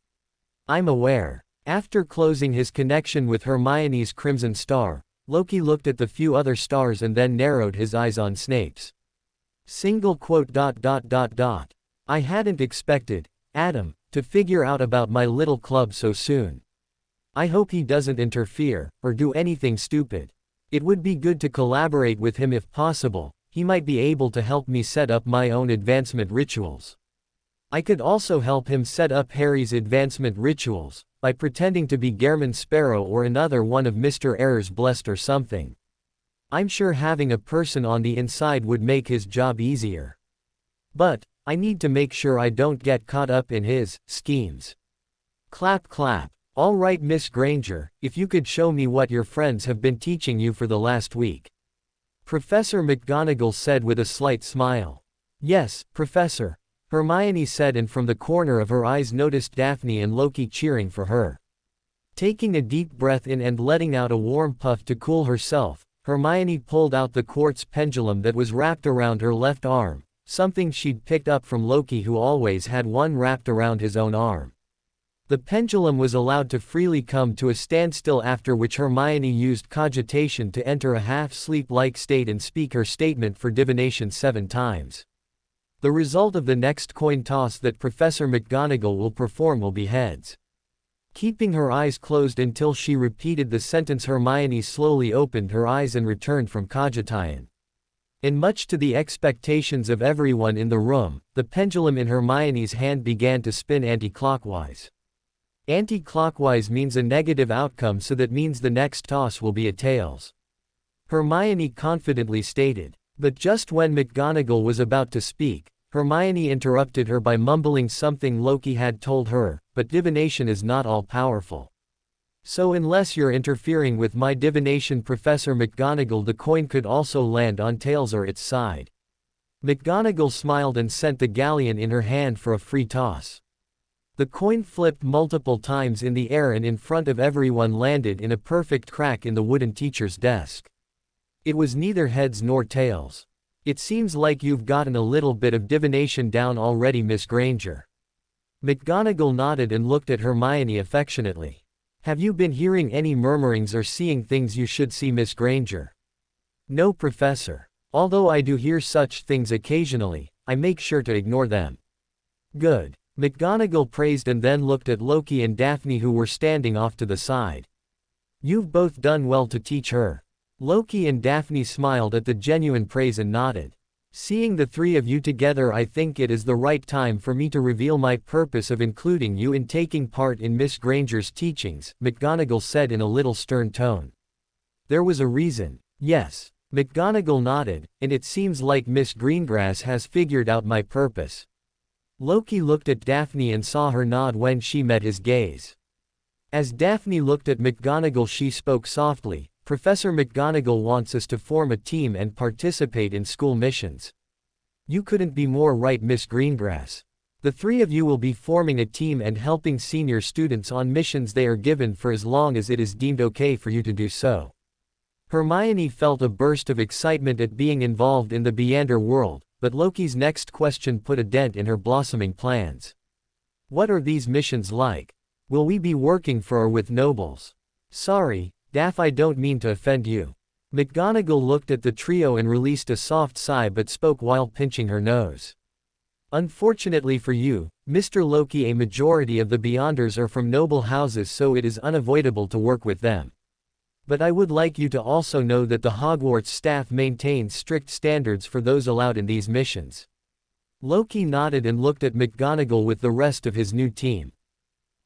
I'm aware. After closing his connection with Hermione's crimson star, Loki looked at the few other stars and then narrowed his eyes on Snape's. I hadn't expected Adam to figure out about my little club so soon. I hope he doesn't interfere, or do anything stupid. It would be good to collaborate with him if possible. He might be able to help me set up my own advancement rituals. I could also help him set up Harry's advancement rituals, by pretending to be Gairman Sparrow or another one of Mr. Error's blessed or something. I'm sure having a person on the inside would make his job easier. But I need to make sure I don't get caught up in his schemes. Clap clap. All right, Miss Granger, if you could show me what your friends have been teaching you for the last week. Professor McGonagall said with a slight smile. Yes, Professor, Hermione said, and from the corner of her eyes noticed Daphne and Loki cheering for her. Taking a deep breath in and letting out a warm puff to cool herself, Hermione pulled out the quartz pendulum that was wrapped around her left arm, something she'd picked up from Loki, who always had one wrapped around his own arm. The pendulum was allowed to freely come to a standstill, after which Hermione used cogitation to enter a half-sleep-like state and speak her statement for divination 7 times. The result of the next coin toss that Professor McGonagall will perform will be heads. Keeping her eyes closed until she repeated the sentence, Hermione slowly opened her eyes and returned from cogitation. And much to the expectations of everyone in the room, the pendulum in Hermione's hand began to spin anti-clockwise. Anti-clockwise means a negative outcome, so that means the next toss will be a tails. Hermione confidently stated. But just when McGonagall was about to speak, Hermione interrupted her by mumbling something Loki had told her, but divination is not all-powerful. So unless you're interfering with my divination, Professor McGonagall, the coin could also land on tails or its side. McGonagall smiled and sent the galleon in her hand for a free toss. The coin flipped multiple times in the air and in front of everyone landed in a perfect crack in the wooden teacher's desk. It was neither heads nor tails. It seems like you've gotten a little bit of divination down already, Miss Granger. McGonagall nodded and looked at Hermione affectionately. Have you been hearing any murmurings or seeing things you should see, Miss Granger? No, Professor. Although I do hear such things occasionally, I make sure to ignore them. Good. McGonagall praised and then looked at Loki and Daphne, who were standing off to the side. You've both done well to teach her. Loki and Daphne smiled at the genuine praise and nodded. Seeing the three of you together, I think it is the right time for me to reveal my purpose of including you in taking part in Miss Granger's teachings, McGonagall said in a little stern tone. There was a reason. Yes. McGonagall nodded, and it seems like Miss Greengrass has figured out my purpose. Loki looked at Daphne and saw her nod when she met his gaze. As Daphne looked at McGonagall, she spoke softly. Professor McGonagall wants us to form a team and participate in school missions. You couldn't be more right, Miss Greengrass. The three of you will be forming a team and helping senior students on missions they are given for as long as it is deemed okay for you to do so. Hermione felt a burst of excitement at being involved in the beander world, but Loki's next question put a dent in her blossoming plans. What are these missions like? Will we be working for or with nobles? Sorry, Daph, I don't mean to offend you. McGonagall looked at the trio and released a soft sigh but spoke while pinching her nose. Unfortunately for you, Mr. Loki, a majority of the Beanders are from noble houses, so it is unavoidable to work with them. But I would like you to also know that the Hogwarts staff maintains strict standards for those allowed in these missions. Loki nodded and looked at McGonagall with the rest of his new team.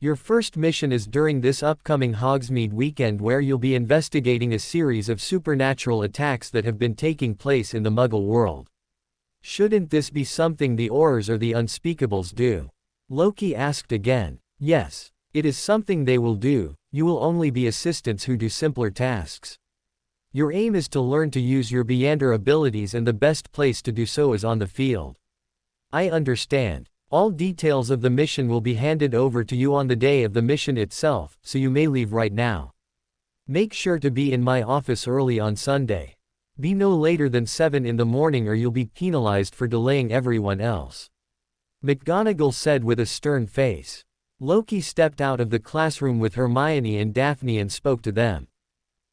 Your first mission is during this upcoming Hogsmeade weekend, where you'll be investigating a series of supernatural attacks that have been taking place in the Muggle world. Shouldn't this be something the Aurors or the Unspeakables do? Loki asked again. Yes, it is something they will do. You will only be assistants who do simpler tasks. Your aim is to learn to use your beander abilities, and the best place to do so is on the field. I understand. All details of the mission will be handed over to you on the day of the mission itself, so you may leave right now. Make sure to be in my office early on Sunday. Be no later than 7 in the morning or you'll be penalized for delaying everyone else. McGonagall said with a stern face. Loki stepped out of the classroom with Hermione and Daphne and spoke to them.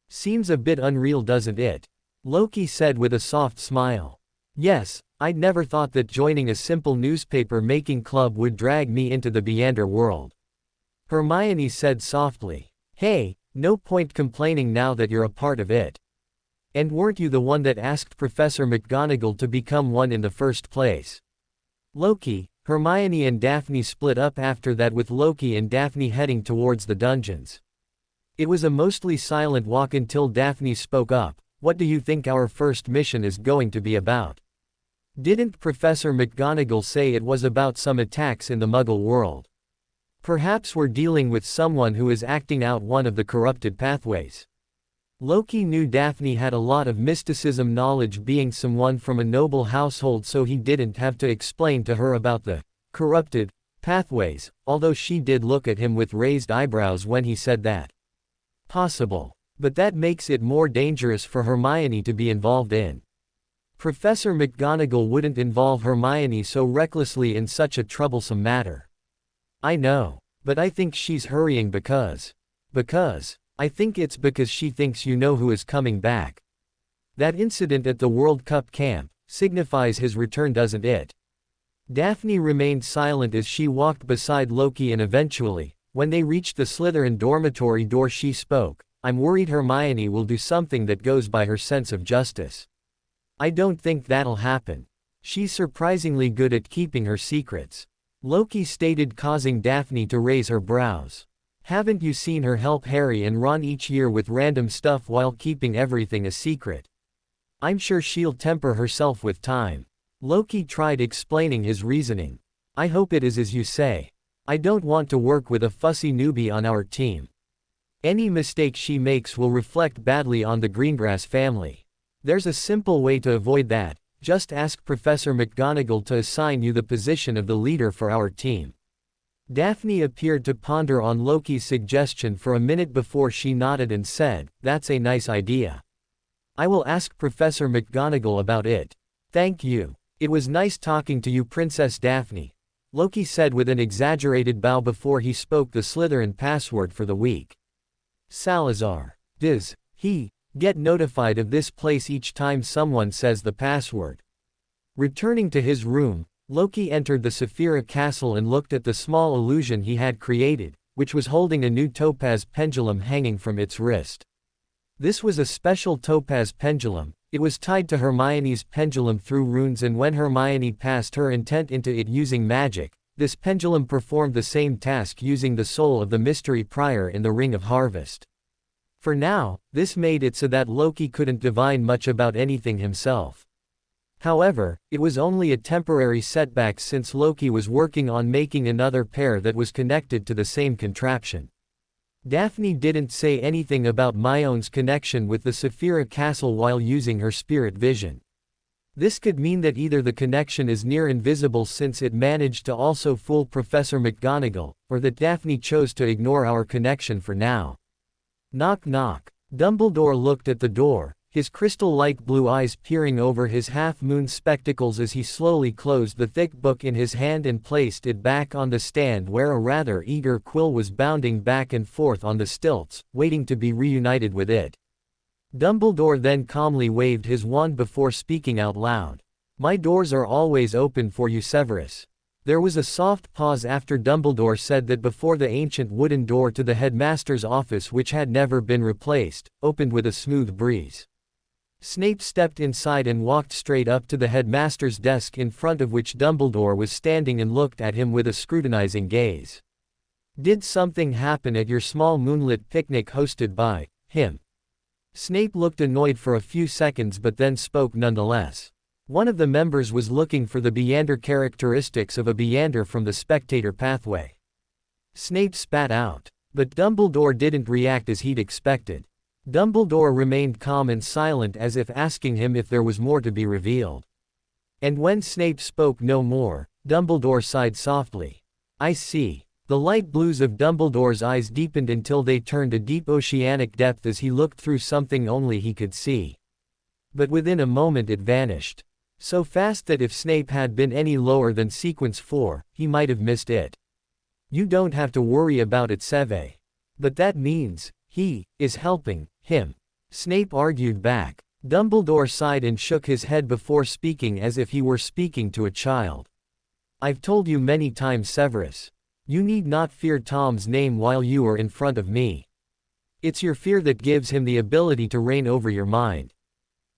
Seems a bit unreal, doesn't it? Loki said with a soft smile. Yes, I'd never thought that joining a simple newspaper-making club would drag me into the Beander world. Hermione said softly. Hey, no point complaining now that you're a part of it. And weren't you the one that asked Professor McGonagall to become one in the first place? Loki, Hermione and Daphne split up after that, with Loki and Daphne heading towards the dungeons. It was a mostly silent walk until Daphne spoke up. What do you think our first mission is going to be about? Didn't Professor McGonagall say it was about some attacks in the Muggle world? Perhaps we're dealing with someone who is acting out one of the corrupted pathways. Loki knew Daphne had a lot of mysticism knowledge, being someone from a noble household, so he didn't have to explain to her about the corrupted pathways, although she did look at him with raised eyebrows when he said that. Possible. But that makes it more dangerous for Hermione to be involved in. Professor McGonagall wouldn't involve Hermione so recklessly in such a troublesome matter. I know. But I think she's hurrying because I think it's because she thinks you know who is coming back. That incident at the World Cup camp signifies his return, doesn't it? Daphne remained silent as she walked beside Loki, and eventually, when they reached the Slytherin dormitory door, she spoke. I'm worried Hermione will do something that goes by her sense of justice. I don't think that'll happen. She's surprisingly good at keeping her secrets. Loki stated, causing Daphne to raise her brows. Haven't you seen her help Harry and Ron each year with random stuff while keeping everything a secret? I'm sure she'll temper herself with time. Loki tried explaining his reasoning. I hope it is as you say. I don't want to work with a fussy newbie on our team. Any mistake she makes will reflect badly on the Greengrass family. There's a simple way to avoid that. Just ask Professor McGonagall to assign you the position of the leader for our team. Daphne appeared to ponder on Loki's suggestion for a minute before she nodded and said, That's a nice idea. I will ask Professor McGonagall about it. Thank you. It was nice talking to you, Princess Daphne, Loki said with an exaggerated bow before he spoke the Slytherin password for the week. Salazar. Does he get notified of this place each time someone says the password? Returning to his room, Loki entered the Saphira castle and looked at the small illusion he had created, which was holding a new topaz pendulum hanging from its wrist. This was a special topaz pendulum. It was tied to Hermione's pendulum through runes, and when Hermione passed her intent into it using magic, this pendulum performed the same task using the soul of the mystery prior in the Ring of Harvest. For now, this made it so that Loki couldn't divine much about anything himself. However, it was only a temporary setback since Loki was working on making another pair that was connected to the same contraption. Daphne didn't say anything about Myone's connection with the Saphira castle while using her spirit vision. This could mean that either the connection is near invisible since it managed to also fool Professor McGonagall, or that Daphne chose to ignore our connection for now. Knock knock. Dumbledore looked at the door, his crystal-like blue eyes peering over his half-moon spectacles as he slowly closed the thick book in his hand and placed it back on the stand where a rather eager Quill was bounding back and forth on the stilts, waiting to be reunited with it. Dumbledore then calmly waved his wand before speaking out loud. My doors are always open for you, Severus. There was a soft pause after Dumbledore said that before the ancient wooden door to the headmaster's office, which had never been replaced, opened with a smooth breeze. Snape stepped inside and walked straight up to the headmaster's desk, in front of which Dumbledore was standing, and looked at him with a scrutinizing gaze. Did something happen at your small moonlit picnic hosted by him? Snape looked annoyed for a few seconds but then spoke nonetheless. One of the members was looking for the beander characteristics of a beander from the spectator pathway. Snape spat out. But Dumbledore didn't react as he'd expected. Dumbledore remained calm and silent, as if asking him if there was more to be revealed. And when Snape spoke no more, Dumbledore sighed softly. I see. The light blues of Dumbledore's eyes deepened until they turned a deep oceanic depth as he looked through something only he could see. But within a moment it vanished. So fast that if Snape had been any lower than sequence 4, he might have missed it. You don't have to worry about it, Seve. But that means, he is helping him. Snape argued back. Dumbledore sighed and shook his head before speaking as if he were speaking to a child. I've told you many times, Severus. You need not fear Tom's name while you are in front of me. It's your fear that gives him the ability to reign over your mind.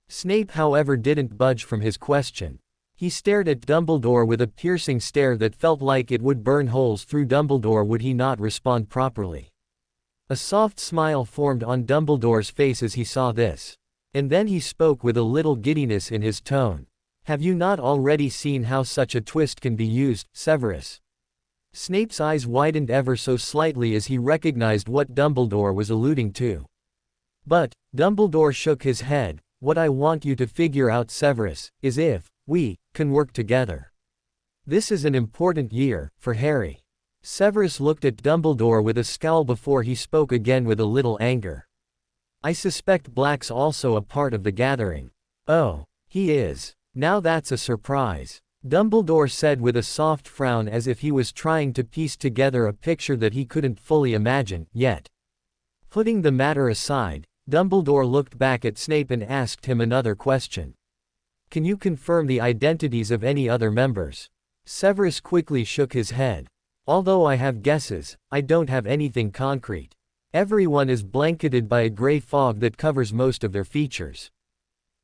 Snape, however, didn't budge from his question. He stared at Dumbledore with a piercing stare that felt like it would burn holes through Dumbledore would he not respond properly. A soft smile formed on Dumbledore's face as he saw this. And then he spoke with a little giddiness in his tone. Have you not already seen how such a twist can be used, Severus? Snape's eyes widened ever so slightly as he recognized what Dumbledore was alluding to. But, Dumbledore shook his head. What I want you to figure out, Severus, is if we can work together. This is an important year for Harry. Severus looked at Dumbledore with a scowl before he spoke again with a little anger. I suspect Black's also a part of the gathering. Oh, he is. Now that's a surprise. Dumbledore said with a soft frown, as if he was trying to piece together a picture that he couldn't fully imagine yet. Putting the matter aside, Dumbledore looked back at Snape and asked him another question. Can you confirm the identities of any other members? Severus quickly shook his head. Although I have guesses, I don't have anything concrete. Everyone is blanketed by a gray fog that covers most of their features.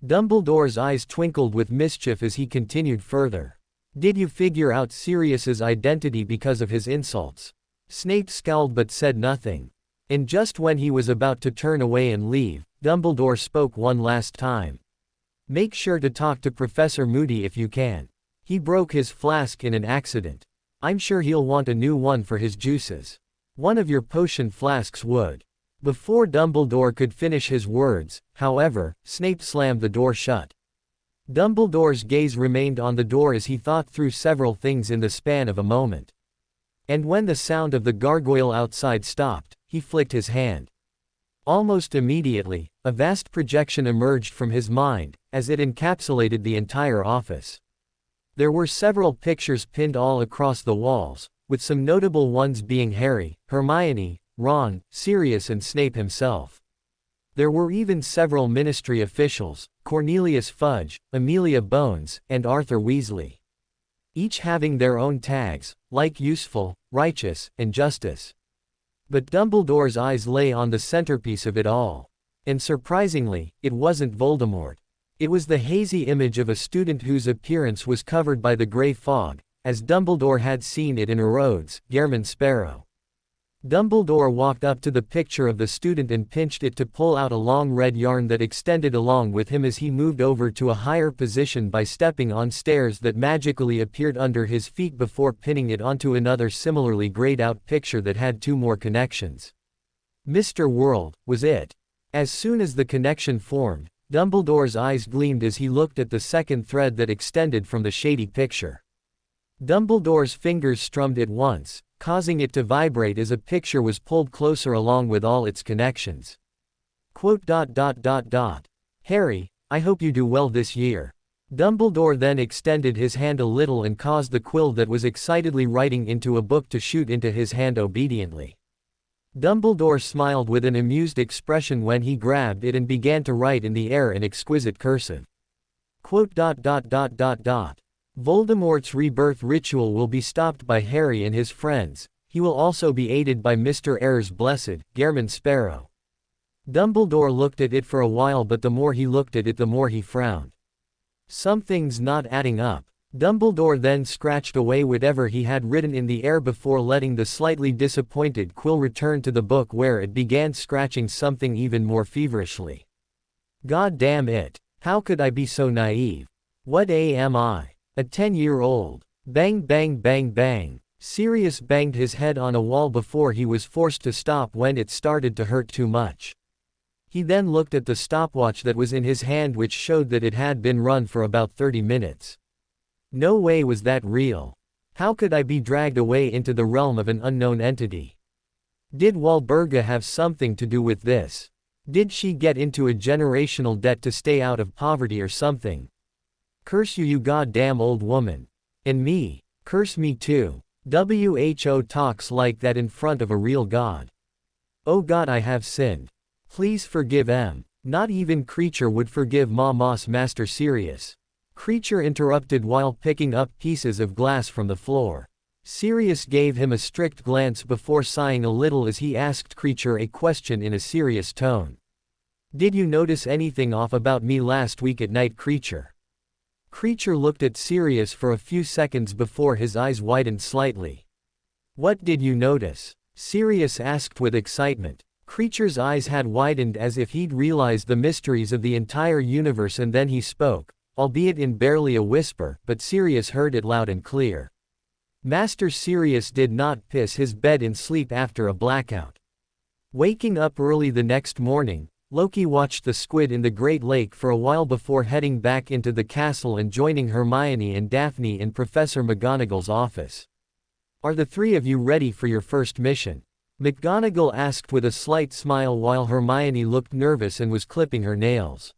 Dumbledore's eyes twinkled with mischief as he continued further. Did you figure out Sirius's identity because of his insults? Snape scowled but said nothing. And just when he was about to turn away and leave, Dumbledore spoke one last time. Make sure to talk to Professor Moody if you can. He broke his flask in an accident. I'm sure he'll want a new one for his juices. One of your potion flasks would. Before Dumbledore could finish his words, however, Snape slammed the door shut. Dumbledore's gaze remained on the door as he thought through several things in the span of a moment. And when the sound of the gargoyle outside stopped, he flicked his hand. Almost immediately, a vast projection emerged from his mind, as it encapsulated the entire office. There were several pictures pinned all across the walls, with some notable ones being Harry, Hermione, Ron, Sirius and Snape himself. There were even several ministry officials, Cornelius Fudge, Amelia Bones, and Arthur Weasley. Each having their own tags, like useful, righteous, and justice. But Dumbledore's eyes lay on the centerpiece of it all. And surprisingly, it wasn't Voldemort. It was the hazy image of a student whose appearance was covered by the gray fog, as Dumbledore had seen it in Erodes, Gehrman Sparrow. Dumbledore walked up to the picture of the student and pinched it to pull out a long red yarn that extended along with him as he moved over to a higher position by stepping on stairs that magically appeared under his feet before pinning it onto another similarly grayed out picture that had two more connections. Mr. World, was it? As soon as the connection formed, Dumbledore's eyes gleamed as he looked at the second thread that extended from the shady picture. Dumbledore's fingers strummed it once, causing it to vibrate as a picture was pulled closer along with all its connections. Quote, Harry, I hope you do well this year. Dumbledore then extended his hand a little and caused the quill that was excitedly writing into a book to shoot into his hand obediently. Dumbledore smiled with an amused expression when he grabbed it and began to write in the air in exquisite cursive. Quote. Voldemort's rebirth ritual will be stopped by Harry and his friends. He will also be aided by Mr. Ayres Blessed, Gairman Sparrow. Dumbledore looked at it for a while, but the more he looked at it the more he frowned. Something's not adding up. Dumbledore then scratched away whatever he had written in the air before letting the slightly disappointed quill return to the book, where it began scratching something even more feverishly. God damn it. How could I be so naive? What am I? A 10-year-old. Bang bang bang bang. Sirius banged his head on a wall before he was forced to stop when it started to hurt too much. He then looked at the stopwatch that was in his hand, which showed that it had been run for about 30 minutes. No way was that real. How could I be dragged away into the realm of an unknown entity? Did Walburga have something to do with this? Did she get into a generational debt to stay out of poverty or something? Curse you, you goddamn old woman. And me. Curse me too. WHO talks like that in front of a real god. Oh God, I have sinned. Please forgive M. Not even Creature would forgive Moss Master Sirius. Creature interrupted while picking up pieces of glass from the floor. Sirius gave him a strict glance before sighing a little as he asked Creature a question in a serious tone. Did you notice anything off about me last week at night, Creature? Creature looked at Sirius for a few seconds before his eyes widened slightly. What did you notice? Sirius asked with excitement. Creature's eyes had widened as if he'd realized the mysteries of the entire universe, and then he spoke, albeit in barely a whisper, but Sirius heard it loud and clear. Master Sirius did not piss his bed in sleep after a blackout. Waking up early the next morning, Loki watched the squid in the Great Lake for a while before heading back into the castle and joining Hermione and Daphne in Professor McGonagall's office. Are the three of you ready for your first mission? McGonagall asked with a slight smile while Hermione looked nervous and was clipping her nails.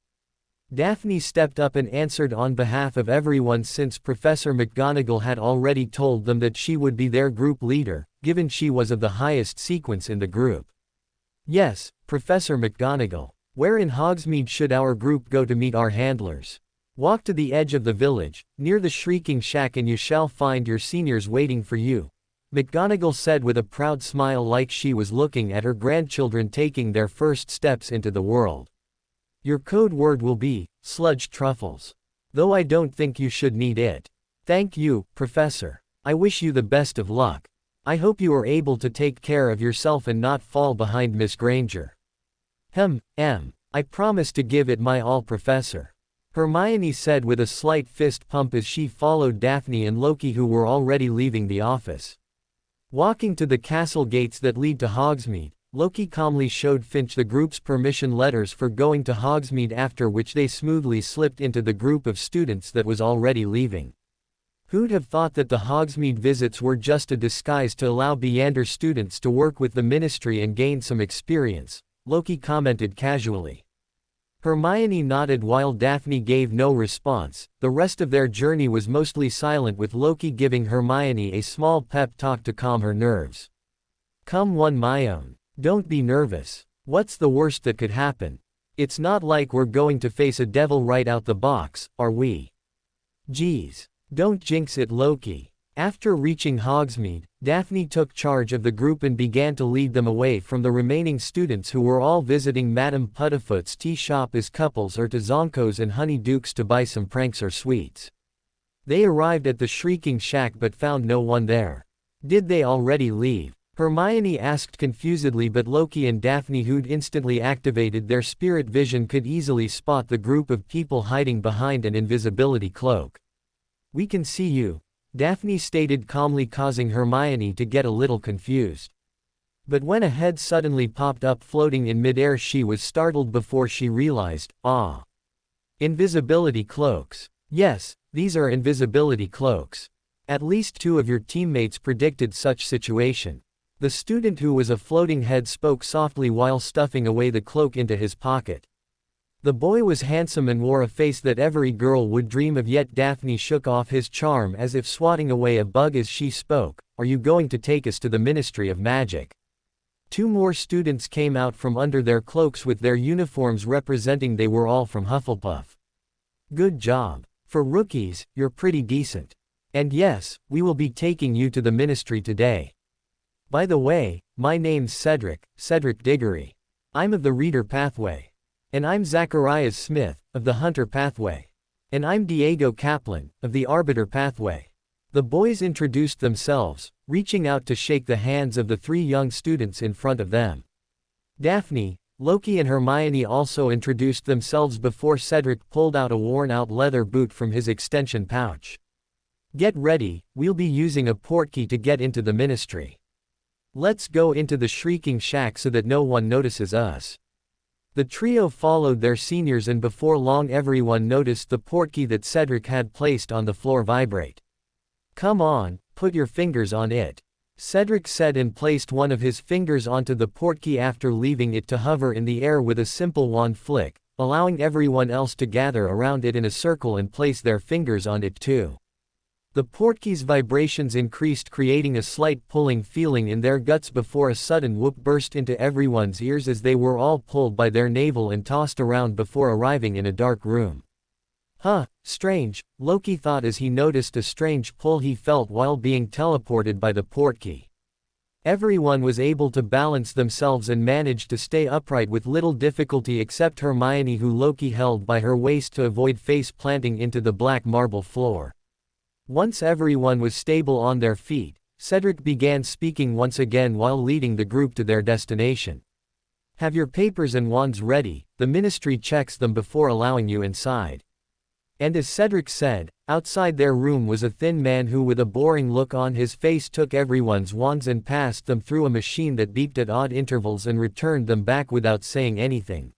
Daphne stepped up and answered on behalf of everyone, since Professor McGonagall had already told them that she would be their group leader, given she was of the highest sequence in the group. Yes, Professor McGonagall. Where in Hogsmeade should our group go to meet our handlers? Walk to the edge of the village, near the Shrieking Shack, and you shall find your seniors waiting for you, McGonagall said with a proud smile, like she was looking at her grandchildren taking their first steps into the world. Your code word will be, sludge truffles. Though I don't think you should need it. Thank you, Professor. I wish you the best of luck. I hope you are able to take care of yourself and not fall behind Miss Granger. I promise to give it my all, Professor. Hermione said with a slight fist pump as she followed Daphne and Loki, who were already leaving the office. Walking to the castle gates that lead to Hogsmeade, Loki calmly showed Finch the group's permission letters for going to Hogsmeade, after which they smoothly slipped into the group of students that was already leaving. Who'd have thought that the Hogsmeade visits were just a disguise to allow beander students to work with the ministry and gain some experience, Loki commented casually. Hermione nodded while Daphne gave no response. The rest of their journey was mostly silent, with Loki giving Hermione a small pep talk to calm her nerves. Come on, my own. Don't be nervous. What's the worst that could happen? It's not like we're going to face a devil right out the box, are we? Geez. Don't jinx it, Loki. After reaching Hogsmeade, Daphne took charge of the group and began to lead them away from the remaining students, who were all visiting Madame Puddifoot's tea shop as couples, or to Zonko's and Honeyduke's to buy some pranks or sweets. They arrived at the Shrieking Shack but found no one there. Did they already leave? Hermione asked confusedly, but Loki and Daphne, who'd instantly activated their spirit vision, could easily spot the group of people hiding behind an invisibility cloak. We can see you, Daphne stated calmly, causing Hermione to get a little confused. But when a head suddenly popped up floating in midair, she was startled before she realized, ah. Invisibility cloaks. Yes, these are invisibility cloaks. At least two of your teammates predicted such situation. The student who was a floating head spoke softly while stuffing away the cloak into his pocket. The boy was handsome and wore a face that every girl would dream of, yet Daphne shook off his charm as if swatting away a bug as she spoke. Are you going to take us to the Ministry of Magic? 2 more students came out from under their cloaks with their uniforms representing they were all from Hufflepuff. Good job. For rookies, you're pretty decent. And yes, we will be taking you to the ministry today. By the way, my name's Cedric Diggory. I'm of the Reader Pathway. And I'm Zacharias Smith, of the Hunter Pathway. And I'm Diego Kaplan, of the Arbiter Pathway. The boys introduced themselves, reaching out to shake the hands of the 3 young students in front of them. Daphne, Loki and Hermione also introduced themselves before Cedric pulled out a worn-out leather boot from his extension pouch. Get ready, we'll be using a portkey to get into the ministry. Let's go into the Shrieking Shack so that no one notices us. The trio followed their seniors and before long everyone noticed the portkey that Cedric had placed on the floor vibrate. Come on, put your fingers on it. Cedric said and placed one of his fingers onto the portkey after leaving it to hover in the air with a simple wand flick, allowing everyone else to gather around it in a circle and place their fingers on it too. The portkey's vibrations increased, creating a slight pulling feeling in their guts before a sudden whoop burst into everyone's ears as they were all pulled by their navel and tossed around before arriving in a dark room. Huh, strange, Loki thought as he noticed a strange pull he felt while being teleported by the portkey. Everyone was able to balance themselves and managed to stay upright with little difficulty except Hermione, who Loki held by her waist to avoid face planting into the black marble floor. Once everyone was stable on their feet, Cedric began speaking once again while leading the group to their destination. Have your papers and wands ready, the ministry checks them before allowing you inside. And as Cedric said, outside their room was a thin man who with a boring look on his face took everyone's wands and passed them through a machine that beeped at odd intervals and returned them back without saying anything.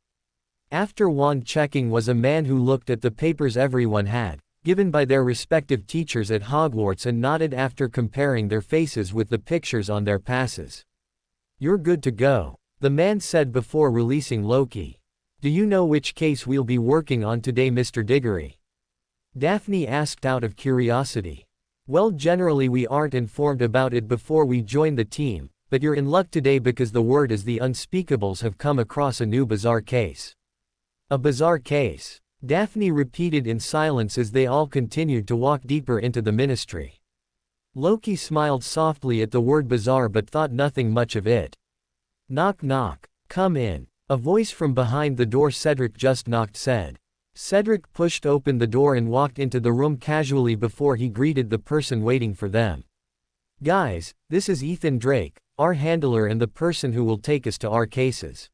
After wand checking was a man who looked at the papers everyone had, given by their respective teachers at Hogwarts, and nodded after comparing their faces with the pictures on their passes. You're good to go, the man said before releasing Loki. Do you know which case we'll be working on today, Mr. Diggory? Daphne asked out of curiosity. Well, generally we aren't informed about it before we join the team, but you're in luck today because the word is the Unspeakables have come across a new bizarre case. A bizarre case? Daphne repeated in silence as they all continued to walk deeper into the ministry. Loki smiled softly at the word bizarre but thought nothing much of it. Knock knock. Come in. A voice from behind the door Cedric just knocked said. Cedric pushed open the door and walked into the room casually before he greeted the person waiting for them. Guys, this is Ethan Drake, our handler and the person who will take us to our cases.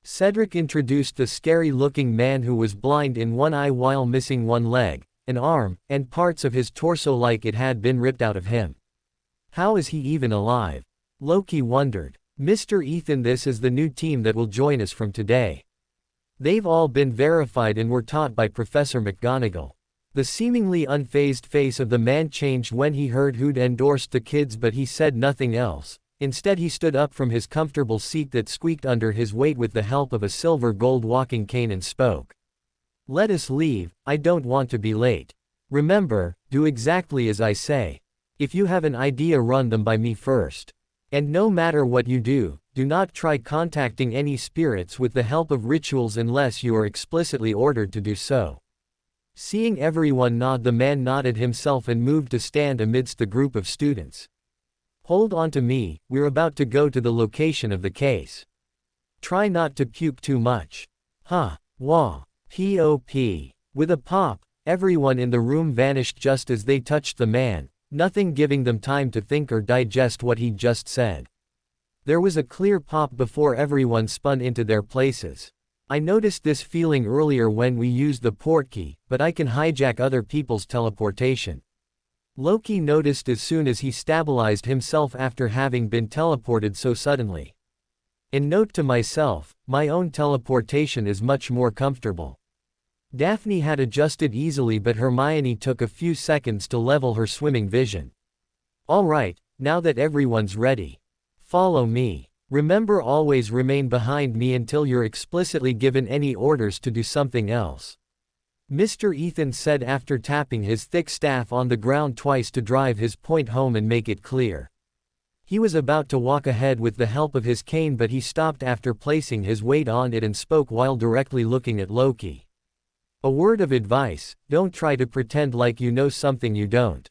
Cedric introduced the scary-looking man who was blind in one eye while missing one leg, an arm, and parts of his torso like it had been ripped out of him. How is he even alive? Loki wondered. Mr. Ethan, this is the new team that will join us from today. They've all been verified and were taught by Professor McGonagall. The seemingly unfazed face of the man changed when he heard who'd endorsed the kids, but he said nothing else. Instead he stood up from his comfortable seat that squeaked under his weight with the help of a silver gold walking cane and spoke. Let us leave, I don't want to be late. Remember, do exactly as I say. If you have an idea, run them by me first. And no matter what you do, do not try contacting any spirits with the help of rituals unless you are explicitly ordered to do so. Seeing everyone nod, the man nodded himself and moved to stand amidst the group of students. Hold on to me, we're about to go to the location of the case. Try not to puke too much. Huh. Wah. P.O.P. With a pop, everyone in the room vanished just as they touched the man, nothing giving them time to think or digest what he just said. There was a clear pop before everyone spun into their places. I noticed this feeling earlier when we used the portkey, but I can hijack other people's teleportation. Loki noticed as soon as he stabilized himself after having been teleported so suddenly. In note to myself, my own teleportation is much more comfortable. Daphne had adjusted easily, but Hermione took a few seconds to level her swimming vision. Alright, now that everyone's ready. Follow me. Remember, always remain behind me until you're explicitly given any orders to do something else. Mr. Ethan said after tapping his thick staff on the ground twice to drive his point home and make it clear. He was about to walk ahead with the help of his cane, but he stopped after placing his weight on it and spoke while directly looking at Loki. A word of advice: don't try to pretend like you know something you don't.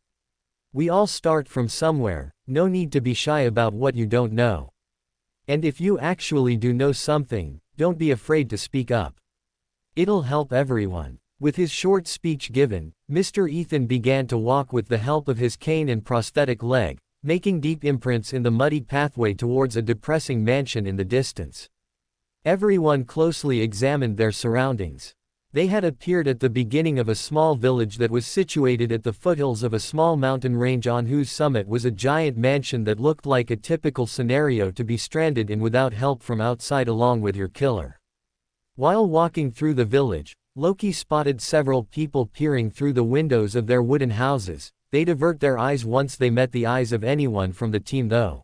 We all start from somewhere, no need to be shy about what you don't know. And if you actually do know something, don't be afraid to speak up. It'll help everyone. With his short speech given, Mr. Ethan began to walk with the help of his cane and prosthetic leg, making deep imprints in the muddy pathway towards a depressing mansion in the distance. Everyone closely examined their surroundings. They had appeared at the beginning of a small village that was situated at the foothills of a small mountain range on whose summit was a giant mansion that looked like a typical scenario to be stranded in without help from outside along with your killer. While walking through the village, Loki spotted several people peering through the windows of their wooden houses. They'd avert their eyes once they met the eyes of anyone from the team though.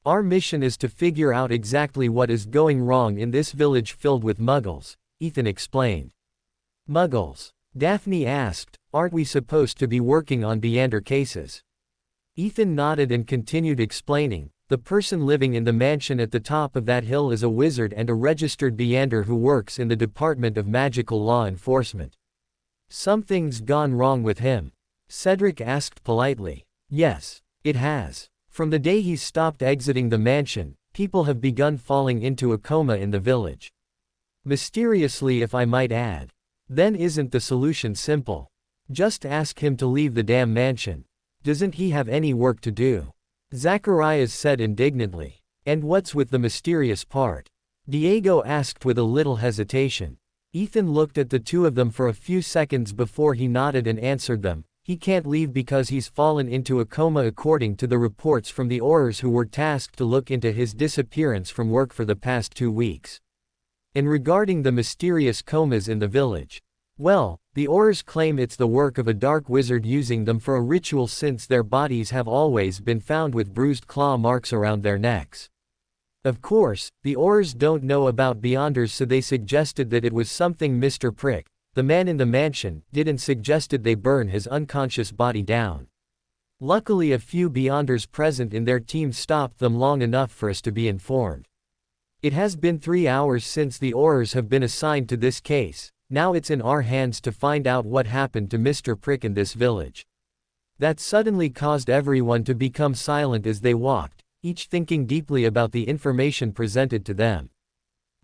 Our mission is to figure out exactly what is going wrong in this village filled with muggles, Ethan explained. Muggles? Daphne asked. Aren't we supposed to be working on beander cases? Ethan nodded and continued explaining. The person living in the mansion at the top of that hill is a wizard and a registered beander who works in the Department of Magical Law Enforcement. Something's gone wrong with him? Cedric asked politely. Yes, it has. From the day he's stopped exiting the mansion, people have begun falling into a coma in the village. Mysteriously, if I might add. Then isn't the solution simple? Just ask him to leave the damn mansion. Doesn't he have any work to do? Zacharias said indignantly. And what's with the mysterious part? Diego asked with a little hesitation. Ethan looked at the two of them for a few seconds before he nodded and answered them. He can't leave because he's fallen into a coma according to the reports from the Aurors who were tasked to look into his disappearance from work for the past 2 weeks. And regarding the mysterious comas in the village, well, the Aurors claim it's the work of a dark wizard using them for a ritual since their bodies have always been found with bruised claw marks around their necks. Of course, the Aurors don't know about beanders, so they suggested that it was something Mr. Prick, the man in the mansion, did, and suggested they burn his unconscious body down. Luckily a few beanders present in their team stopped them long enough for us to be informed. It has been 3 hours since the Aurors have been assigned to this case. Now it's in our hands to find out what happened to Mr. Prick in this village. That suddenly caused everyone to become silent as they walked, each thinking deeply about the information presented to them.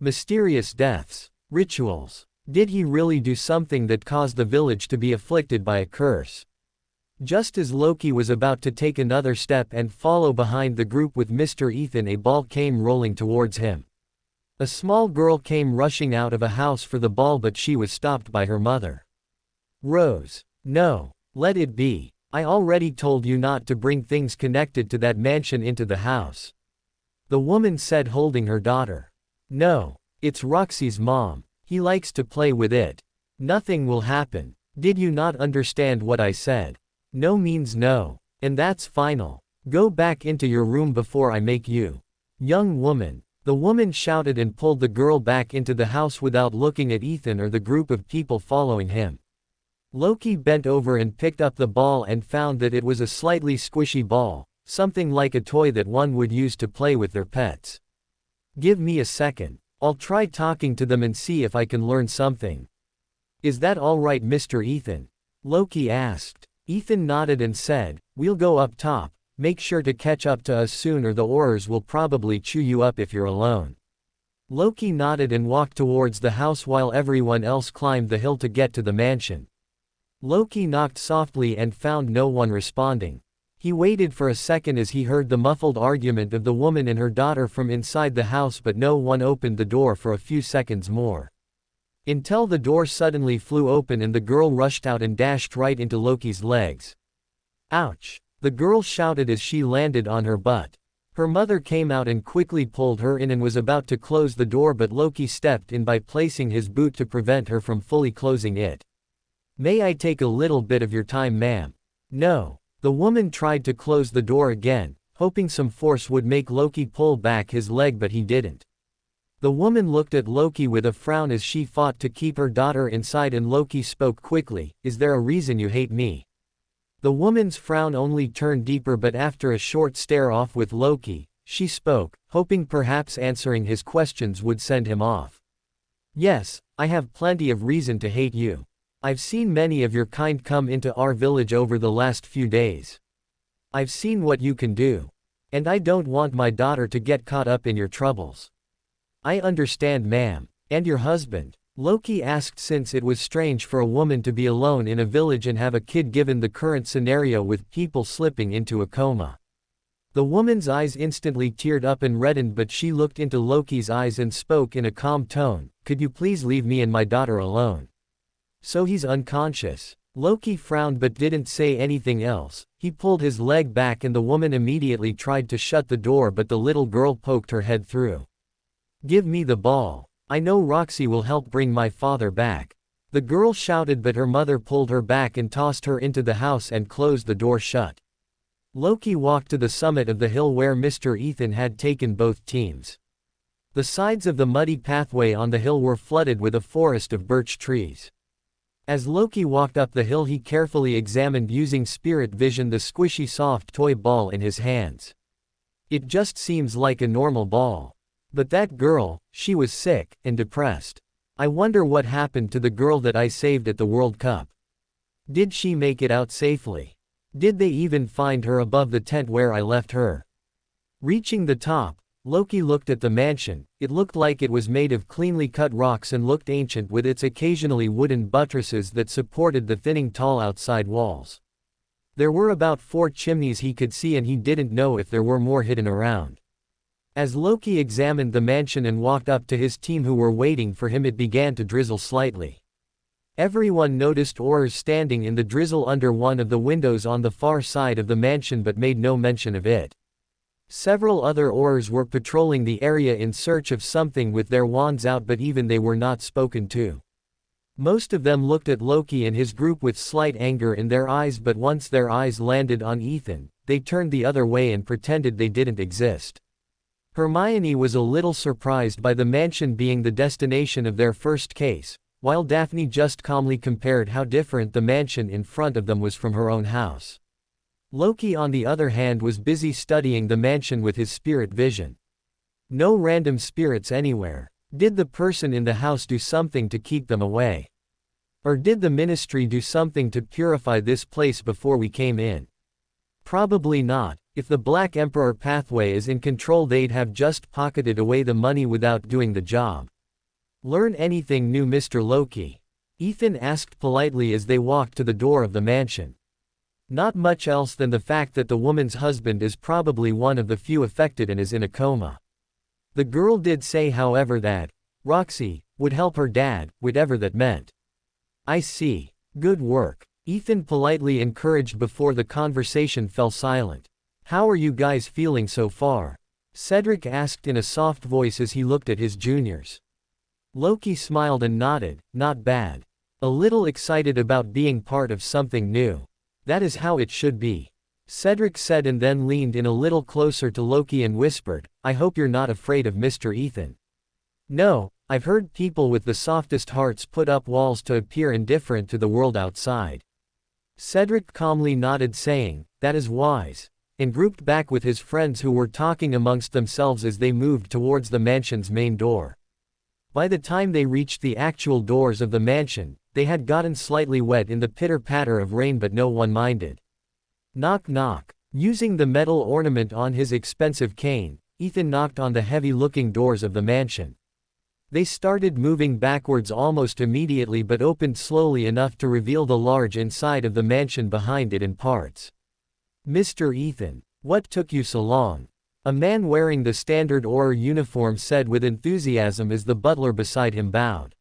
Mysterious deaths. Rituals. Did he really do something that caused the village to be afflicted by a curse? Just as Loki was about to take another step and follow behind the group with Mr. Ethan, a ball came rolling towards him. A small girl came rushing out of a house for the ball, but she was stopped by her mother. Rose. No. Let it be. I already told you not to bring things connected to that mansion into the house. The woman said, holding her daughter. No. It's Roxy's mom. He likes to play with it. Nothing will happen. Did you not understand what I said? No means no. And that's final. Go back into your room before I make you. Young woman. The woman shouted and pulled the girl back into the house without looking at Ethan or the group of people following him. Loki bent over and picked up the ball and found that it was a slightly squishy ball, something like a toy that one would use to play with their pets. Give me a second. I'll try talking to them and see if I can learn something. Is that all right, Mr. Ethan? Loki asked. Ethan nodded and said, we'll go up top. Make sure to catch up to us soon or the Aurors will probably chew you up if you're alone. Loki nodded and walked towards the house while everyone else climbed the hill to get to the mansion. Loki knocked softly and found no one responding. He waited for a second as he heard the muffled argument of the woman and her daughter from inside the house, but no one opened the door for a few seconds more. Until the door suddenly flew open and the girl rushed out and dashed right into Loki's legs. Ouch! The girl shouted as she landed on her butt. Her mother came out and quickly pulled her in and was about to close the door, but Loki stepped in by placing his boot to prevent her from fully closing it. May I take a little bit of your time, ma'am? No. The woman tried to close the door again, hoping some force would make Loki pull back his leg, but he didn't. The woman looked at Loki with a frown as she fought to keep her daughter inside, and Loki spoke quickly, Is there a reason you hate me? The woman's frown only turned deeper, but after a short stare off with Loki, she spoke, hoping perhaps answering his questions would send him off. Yes, I have plenty of reason to hate you. I've seen many of your kind come into our village over the last few days. I've seen what you can do. And I don't want my daughter to get caught up in your troubles. I understand, ma'am. And your husband? Loki asked, since it was strange for a woman to be alone in a village and have a kid given the current scenario with people slipping into a coma. The woman's eyes instantly teared up and reddened, but she looked into Loki's eyes and spoke in a calm tone, "Could you please leave me and my daughter alone?" So he's unconscious. Loki frowned but didn't say anything else. He pulled his leg back and the woman immediately tried to shut the door, but the little girl poked her head through. "Give me the ball. I know Roxy will help bring my father back." The girl shouted, but her mother pulled her back and tossed her into the house and closed the door shut. Loki walked to the summit of the hill where Mr. Ethan had taken both teams. The sides of the muddy pathway on the hill were flooded with a forest of birch trees. As Loki walked up the hill, he carefully examined using spirit vision the squishy soft toy ball in his hands. It just seems like a normal ball. But that girl, she was sick and depressed. I wonder what happened to the girl that I saved at the World Cup. Did she make it out safely? Did they even find her above the tent where I left her? Reaching the top, Loki looked at the mansion. It looked like it was made of cleanly cut rocks and looked ancient, with its occasionally wooden buttresses that supported the thinning tall outside walls. There were about 4 chimneys he could see, and he didn't know if there were more hidden around. As Loki examined the mansion and walked up to his team who were waiting for him, it began to drizzle slightly. Everyone noticed Aurors standing in the drizzle under one of the windows on the far side of the mansion, but made no mention of it. Several other Aurors were patrolling the area in search of something with their wands out, but even they were not spoken to. Most of them looked at Loki and his group with slight anger in their eyes, but once their eyes landed on Ethan, they turned the other way and pretended they didn't exist. Hermione was a little surprised by the mansion being the destination of their first case, while Daphne just calmly compared how different the mansion in front of them was from her own house. Loki, on the other hand, was busy studying the mansion with his spirit vision. No random spirits anywhere. Did the person in the house do something to keep them away? Or did the ministry do something to purify this place before we came in? Probably not. If the Black Emperor pathway is in control, they'd have just pocketed away the money without doing the job. Learn anything new, Mr. Loki? Ethan asked politely as they walked to the door of the mansion. Not much else than the fact that the woman's husband is probably one of the few affected and is in a coma. The girl did say, however, that Roxy would help her dad, whatever that meant. I see. Good work. Ethan politely encouraged before the conversation fell silent. How are you guys feeling so far? Cedric asked in a soft voice as he looked at his juniors. Loki smiled and nodded. Not bad. A little excited about being part of something new. That is how it should be. Cedric said, and then leaned in a little closer to Loki and whispered, I hope you're not afraid of Mr. Ethan. No, I've heard people with the softest hearts put up walls to appear indifferent to the world outside. Cedric calmly nodded, saying, that is wise, and grouped back with his friends who were talking amongst themselves as they moved towards the mansion's main door. By the time they reached the actual doors of the mansion, they had gotten slightly wet in the pitter-patter of rain, but no one minded. Knock knock. Using the metal ornament on his expensive cane, Ethan knocked on the heavy-looking doors of the mansion. They started moving backwards almost immediately, but opened slowly enough to reveal the large inside of the mansion behind it in parts. Mr. Ethan, what took you so long? A man wearing the standard Auror uniform said with enthusiasm as the butler beside him bowed.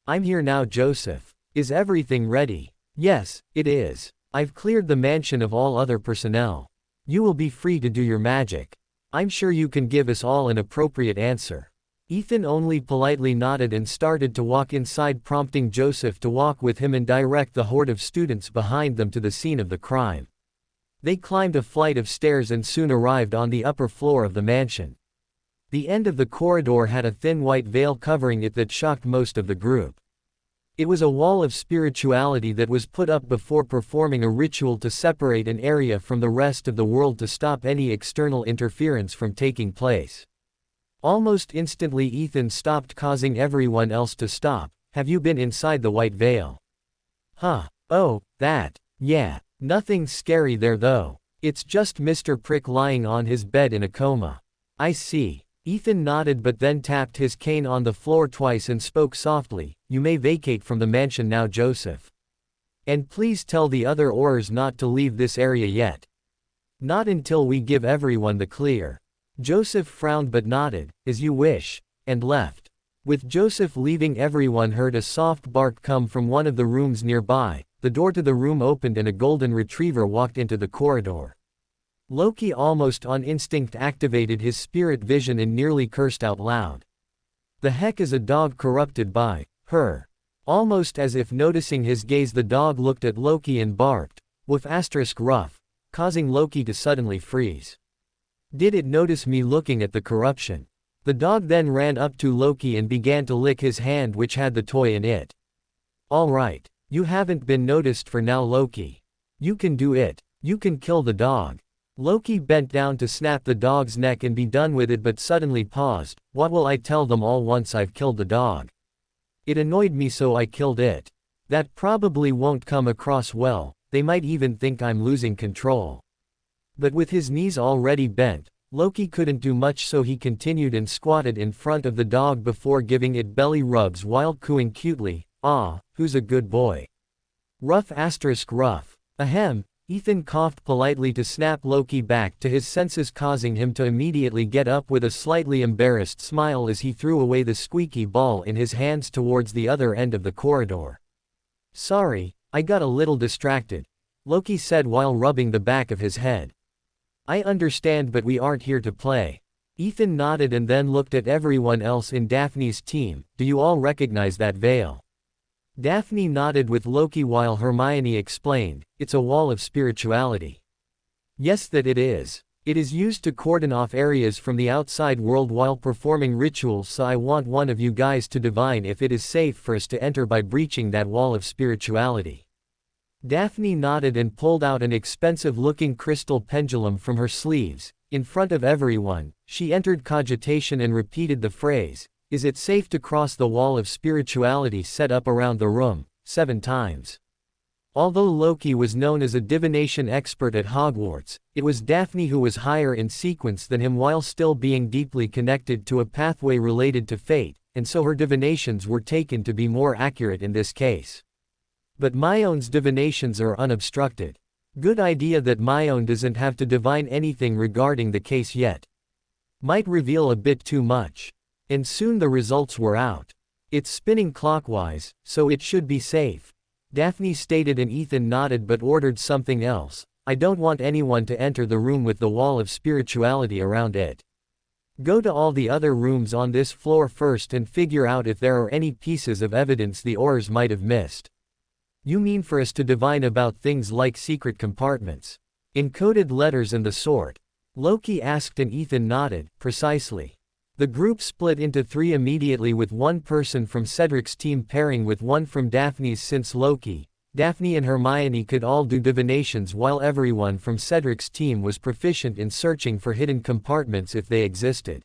I'm here now, Joseph. Is everything ready? Yes, it is. I've cleared the mansion of all other personnel. You will be free to do your magic. I'm sure you can give us all an appropriate answer. Ethan only politely nodded and started to walk inside, prompting Joseph to walk with him and direct the horde of students behind them to the scene of the crime. They climbed a flight of stairs and soon arrived on the upper floor of the mansion. The end of the corridor had a thin white veil covering it that shocked most of the group. It was a wall of spirituality that was put up before performing a ritual to separate an area from the rest of the world to stop any external interference from taking place. Almost instantly Ethan stopped, causing everyone else to stop. Have you been inside the white veil? Huh. Oh, that. Yeah. Nothing scary there though. It's just Mr. Prick lying on his bed in a coma. I see. Ethan nodded but then tapped his cane on the floor twice and spoke softly, you may vacate from the mansion now, Joseph. And please tell the other Aurors not to leave this area yet. Not until we give everyone the clear. Joseph frowned but nodded, as you wish, and left. With Joseph leaving, everyone heard a soft bark come from one of the rooms nearby. The door to the room opened and a golden retriever walked into the corridor. Loki almost on instinct activated his spirit vision and nearly cursed out loud. The heck is a dog corrupted by her? Almost as if noticing his gaze, the dog looked at Loki and barked, woof *, rough, causing Loki to suddenly freeze. Did it notice me looking at the corruption? The dog then ran up to Loki and began to lick his hand which had the toy in it. Alright, you haven't been noticed for now, Loki. You can do it. You can kill the dog. Loki bent down to snap the dog's neck and be done with it but suddenly paused. What will I tell them all once I've killed the dog? It annoyed me so I killed it. That probably won't come across well, they might even think I'm losing control. But with his knees already bent, Loki couldn't do much, so he continued and squatted in front of the dog before giving it belly rubs while cooing cutely, "Ah, who's a good boy?" Rough *, rough. Ahem. Ethan coughed politely to snap Loki back to his senses, causing him to immediately get up with a slightly embarrassed smile as he threw away the squeaky ball in his hands towards the other end of the corridor. Sorry, I got a little distracted, Loki said while rubbing the back of his head. I understand, but we aren't here to play. Ethan nodded and then looked at everyone else in Daphne's team. Do you all recognize that veil? Daphne nodded with Loki while Hermione explained, it's a wall of spirituality. Yes, that it is. It is used to cordon off areas from the outside world while performing rituals, so I want one of you guys to divine if it is safe for us to enter by breaching that wall of spirituality. Daphne nodded and pulled out an expensive-looking crystal pendulum from her sleeves. In front of everyone, she entered cogitation and repeated the phrase, is it safe to cross the wall of spirituality set up around the room, 7 times. Although Loki was known as a divination expert at Hogwarts, it was Daphne who was higher in sequence than him while still being deeply connected to a pathway related to fate, and so her divinations were taken to be more accurate in this case. But Myone's divinations are unobstructed. Good idea that Myone doesn't have to divine anything regarding the case yet. Might reveal a bit too much. And soon the results were out. It's spinning clockwise, so it should be safe, Daphne stated, and Ethan nodded but ordered something else. I don't want anyone to enter the room with the wall of spirituality around it. Go to all the other rooms on this floor first and figure out if there are any pieces of evidence the Aurors might have missed. You mean for us to divine about things like secret compartments, encoded letters and the sort? Loki asked, and Ethan nodded. Precisely. The group split into 3 immediately, with one person from Cedric's team pairing with one from Daphne's, since Loki, Daphne and Hermione could all do divinations while everyone from Cedric's team was proficient in searching for hidden compartments if they existed.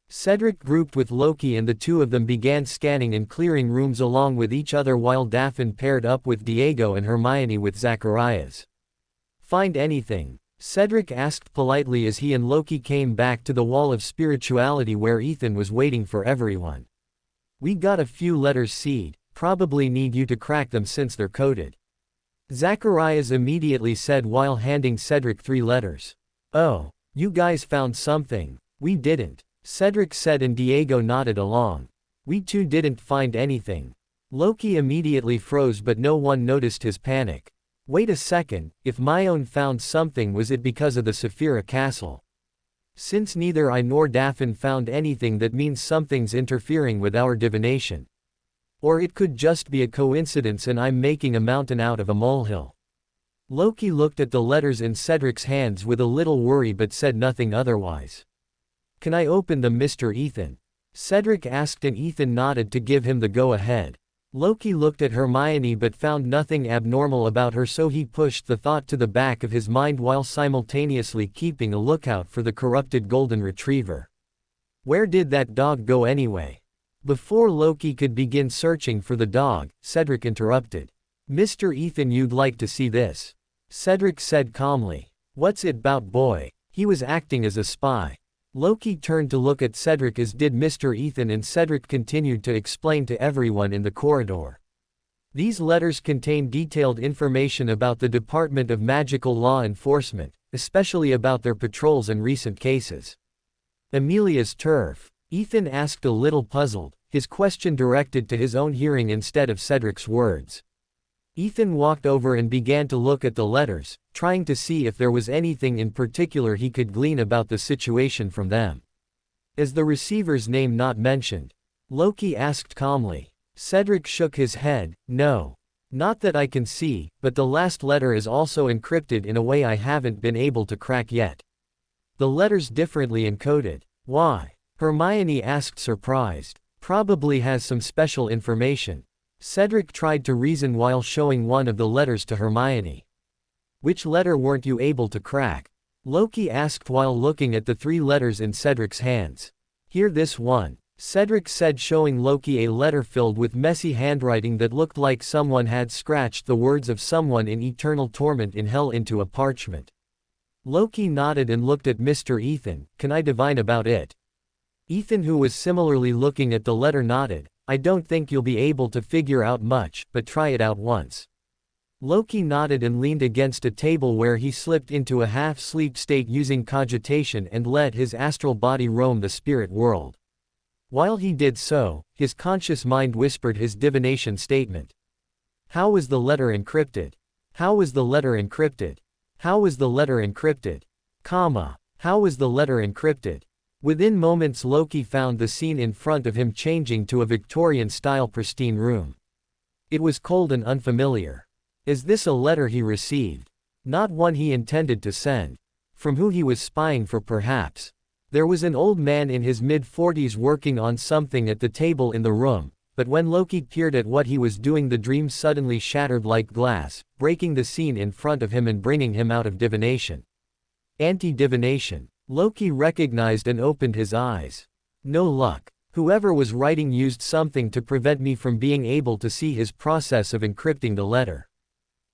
Cedric grouped with Loki and the two of them began scanning and clearing rooms along with each other while Daphne paired up with Diego and Hermione with Zacharias. Find anything? Cedric asked politely as he and Loki came back to the wall of spirituality where Ethan was waiting for everyone. We got a few letters, Seed. Probably need you to crack them since they're coded. Zacharias immediately said while handing Cedric 3 letters. Oh, you guys found something. We didn't, Cedric said, and Diego nodded along. We too didn't find anything. Loki immediately froze, but no one noticed his panic. Wait a second, if Myone found something, was it because of the Saphira Castle? Since neither I nor Daphne found anything, that means something's interfering with our divination. Or it could just be a coincidence and I'm making a mountain out of a molehill. Loki looked at the letters in Cedric's hands with a little worry but said nothing otherwise. Can I open them, Mr. Ethan? Cedric asked, and Ethan nodded to give him the go-ahead. Loki looked at Hermione but found nothing abnormal about her, so he pushed the thought to the back of his mind while simultaneously keeping a lookout for the corrupted golden retriever. Where did that dog go anyway? Before Loki could begin searching for the dog, Cedric interrupted. "Mr. Ethan, you'd like to see this?" Cedric said calmly. "What's it 'bout, boy?" He was acting as a spy. Loki turned to look at Cedric, as did Mr. Ethan, and Cedric continued to explain to everyone in the corridor. These letters contain detailed information about the Department of Magical Law Enforcement, especially about their patrols and recent cases. "Amelia's turf?" Ethan asked, a little puzzled, his question directed to his own hearing instead of Cedric's words. Ethan walked over and began to look at the letters, trying to see if there was anything in particular he could glean about the situation from them. "Is the receiver's name not mentioned?" Loki asked calmly. Cedric shook his head. "No. Not that I can see, but the last letter is also encrypted in a way I haven't been able to crack yet. The letter's differently encoded." "Why?" Hermione asked, surprised. "Probably has some special information." Cedric tried to reason while showing one of the letters to Hermione. "Which letter weren't you able to crack?" Loki asked while looking at the 3 letters in Cedric's hands. "Here, this one," Cedric said, showing Loki a letter filled with messy handwriting that looked like someone had scratched the words of someone in eternal torment in hell into a parchment. Loki nodded and looked at Mr. Ethan. "Can I divine about it?" Ethan, who was similarly looking at the letter, nodded. "I don't think you'll be able to figure out much, but try it out once." Loki nodded and leaned against a table where he slipped into a half-sleep state using cogitation and let his astral body roam the spirit world. While he did so, his conscious mind whispered his divination statement. "How was the letter encrypted? How was the letter encrypted? How was the letter encrypted? Comma. How was the letter encrypted?" Within moments Loki found the scene in front of him changing to a Victorian-style pristine room. It was cold and unfamiliar. Is this a letter he received? Not one he intended to send. From who he was spying for, perhaps. There was an old man in his mid-40s working on something at the table in the room, but when Loki peered at what he was doing, the dream suddenly shattered like glass, breaking the scene in front of him and bringing him out of divination. Anti-divination. Loki recognized and opened his eyes. No luck. Whoever was writing used something to prevent me from being able to see his process of encrypting the letter.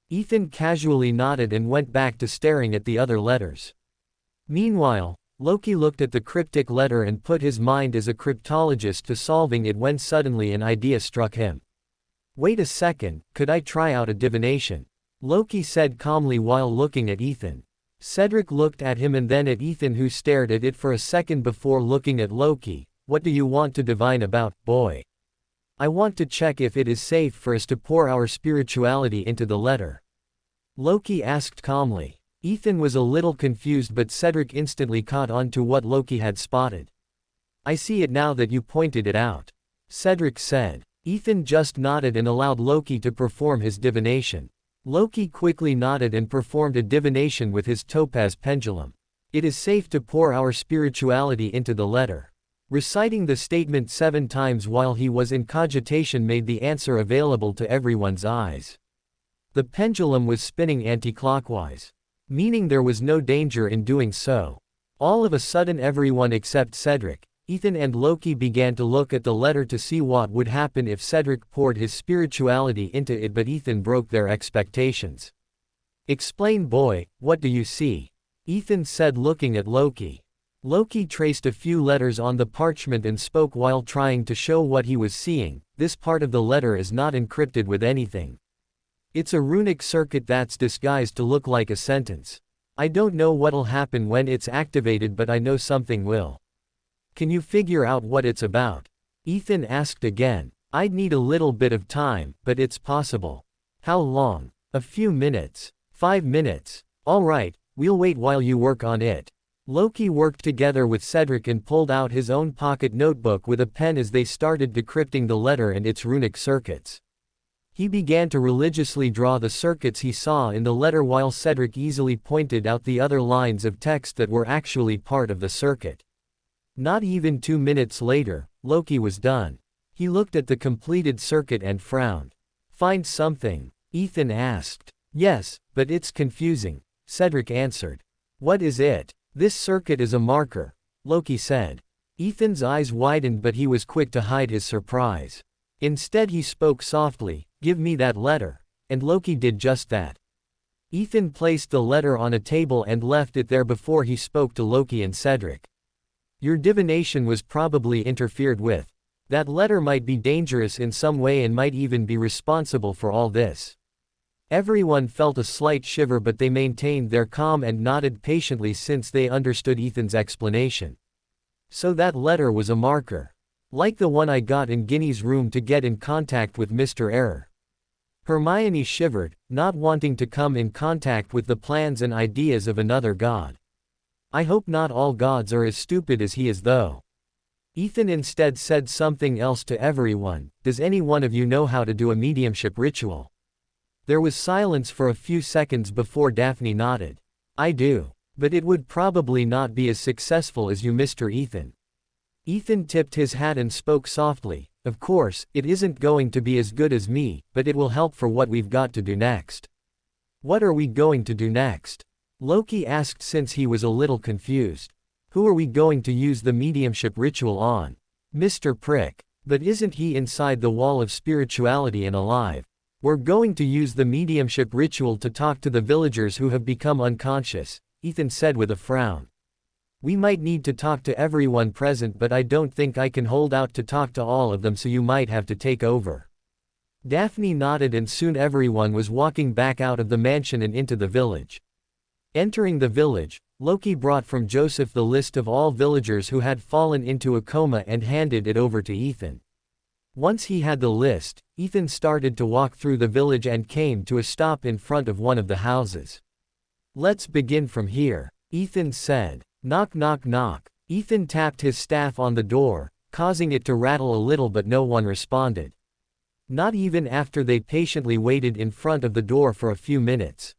Ethan casually nodded and went back to staring at the other letters. Meanwhile, Loki looked at the cryptic letter and put his mind as a cryptologist to solving it when suddenly an idea struck him. "Wait a second, could I try out a divination?" Loki said calmly while looking at Ethan. Cedric looked at him and then at Ethan, who stared at it for a second before looking at Loki. "What do you want to divine about, boy?" "I want to check if it is safe for us to pour our spirituality into the letter," Loki asked calmly. Ethan was a little confused, but Cedric instantly caught on to what Loki had spotted. "I see it now that you pointed it out," Cedric said. Ethan just nodded and allowed Loki to perform his divination. Loki quickly nodded and performed a divination with his topaz pendulum. "It is safe to pour our spirituality into the letter." Reciting the statement 7 times while he was in cogitation made the answer available to everyone's eyes. The pendulum was spinning anti-clockwise, meaning there was no danger in doing so. All of a sudden, everyone except Cedric, Ethan and Loki began to look at the letter to see what would happen if Cedric poured his spirituality into it, but Ethan broke their expectations. "Explain, boy, what do you see?" Ethan said, looking at Loki. Loki traced a few letters on the parchment and spoke while trying to show what he was seeing. "This part of the letter is not encrypted with anything. It's a runic circuit that's disguised to look like a sentence. I don't know what'll happen when it's activated, but I know something will." "Can you figure out what it's about?" Ethan asked again. "I'd need a little bit of time, but it's possible." "How long?" "A few minutes. 5 minutes. All right, we'll wait while you work on it." Loki worked together with Cedric and pulled out his own pocket notebook with a pen as they started decrypting the letter and its runic circuits. He began to religiously draw the circuits he saw in the letter while Cedric easily pointed out the other lines of text that were actually part of the circuit. Not even 2 minutes later, Loki was done. He looked at the completed circuit and frowned. Find something? Ethan asked. Yes, but it's confusing, Cedric answered. What is it? This circuit is a marker, Loki said. Ethan's eyes widened, but he was quick to hide his surprise. Instead he spoke softly, give me that letter, and Loki did just that. Ethan placed the letter on a table and left it there before he spoke to Loki and Cedric. Your divination was probably interfered with. That letter might be dangerous in some way and might even be responsible for all this. Everyone felt a slight shiver, but they maintained their calm and nodded patiently since they understood Ethan's explanation. So that letter was a marker. Like the one I got in Ginny's room to get in contact with Mr. Error. Hermione shivered, not wanting to come in contact with the plans and ideas of another god. I hope not all gods are as stupid as he is though. Ethan instead said something else to everyone. Does any one of you know how to do a mediumship ritual? There was silence for a few seconds before Daphne nodded. I do. But it would probably not be as successful as you, Mr. Ethan. Ethan tipped his hat and spoke softly. Of course, it isn't going to be as good as me, but it will help for what we've got to do next. What are we going to do next? Loki asked since he was a little confused. Who are we going to use the mediumship ritual on? Mr. Prick. But isn't he inside the wall of spirituality and alive? We're going to use the mediumship ritual to talk to the villagers who have become unconscious, Ethan said with a frown. We might need to talk to everyone present, but I don't think I can hold out to talk to all of them, so you might have to take over. Daphne nodded and soon everyone was walking back out of the mansion and into the village. Entering the village, Loki brought from Joseph the list of all villagers who had fallen into a coma and handed it over to Ethan. Once he had the list, Ethan started to walk through the village and came to a stop in front of one of the houses. Let's begin from here, Ethan said. Knock knock knock. Ethan tapped his staff on the door, causing it to rattle a little, but no one responded. Not even after they patiently waited in front of the door for a few minutes.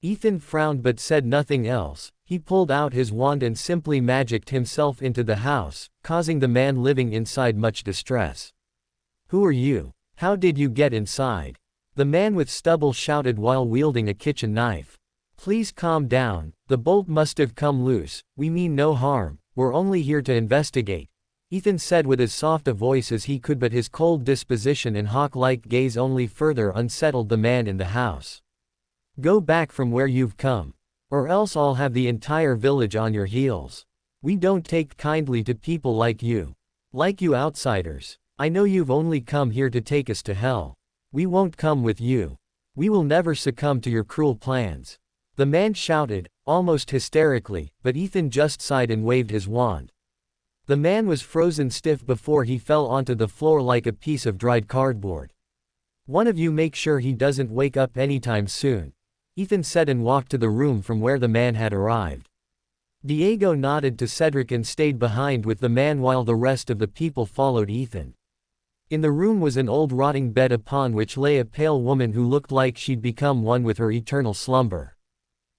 Ethan frowned but said nothing else. He pulled out his wand and simply magicked himself into the house, causing the man living inside much distress. Who are you? How did you get inside? The man with stubble shouted while wielding a kitchen knife. Please calm down, the bolt must have come loose, we mean no harm, we're only here to investigate, Ethan said with as soft a voice as he could, but his cold disposition and hawk-like gaze only further unsettled the man in the house. Go back from where you've come. Or else I'll have the entire village on your heels. We don't take kindly to people like you. Like you outsiders. I know you've only come here to take us to hell. We won't come with you. We will never succumb to your cruel plans. The man shouted, almost hysterically, but Ethan just sighed and waved his wand. The man was frozen stiff before he fell onto the floor like a piece of dried cardboard. One of you make sure he doesn't wake up anytime soon, Ethan said and walked to the room from where the man had arrived. Diego nodded to Cedric and stayed behind with the man while the rest of the people followed Ethan. In the room was an old rotting bed upon which lay a pale woman who looked like she'd become one with her eternal slumber.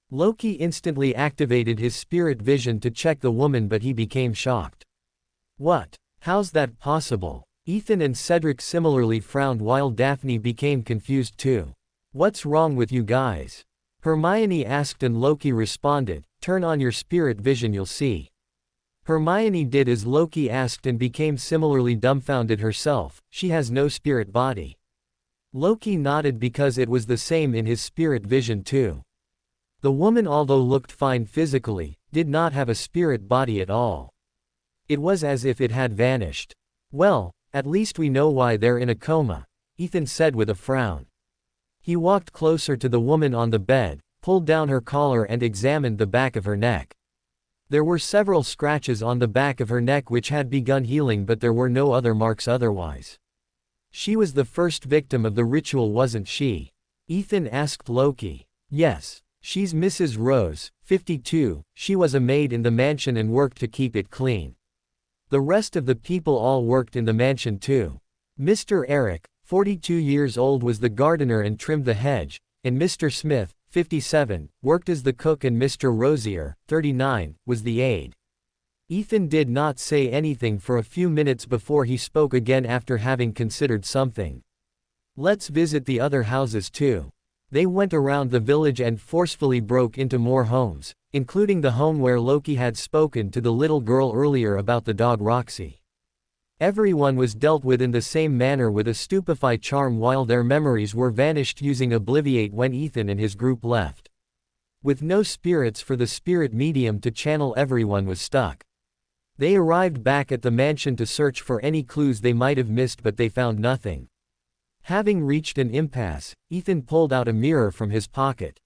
Loki instantly activated his spirit vision to check the woman, but he became shocked. What? How's that possible? Ethan and Cedric similarly frowned while Daphne became confused too. What's wrong with you guys? Hermione asked and Loki responded, turn on your spirit vision, you'll see. Hermione did as Loki asked and became similarly dumbfounded herself. She has no spirit body. Loki nodded because it was the same in his spirit vision too. The woman, although looked fine physically, did not have a spirit body at all. It was as if it had vanished. Well, at least we know why they're in a coma, Ethan said with a frown. He walked closer to the woman on the bed, pulled down her collar and examined the back of her neck. There were several scratches on the back of her neck which had begun healing, but there were no other marks otherwise. She was the first victim of the ritual, wasn't she? Ethan asked Loki. Yes. She's Mrs. Rose, 52, she was a maid in the mansion and worked to keep it clean. The rest of the people all worked in the mansion too. Mr. Eric, 42 years old, was the gardener and trimmed the hedge, and Mr. Smith, 57, worked as the cook, and Mr. Rosier, 39, was the aide. Ethan did not say anything for a few minutes before he spoke again after having considered something. Let's visit the other houses too. They went around the village and forcefully broke into more homes, including the home where Loki had spoken to the little girl earlier about the dog Roxy. Everyone was dealt with in the same manner with a stupefy charm while their memories were vanished using Obliviate when Ethan and his group left. With no spirits for the spirit medium to channel, everyone was stuck. They arrived back at the mansion to search for any clues they might have missed, but they found nothing. Having reached an impasse, Ethan pulled out a mirror from his pocket.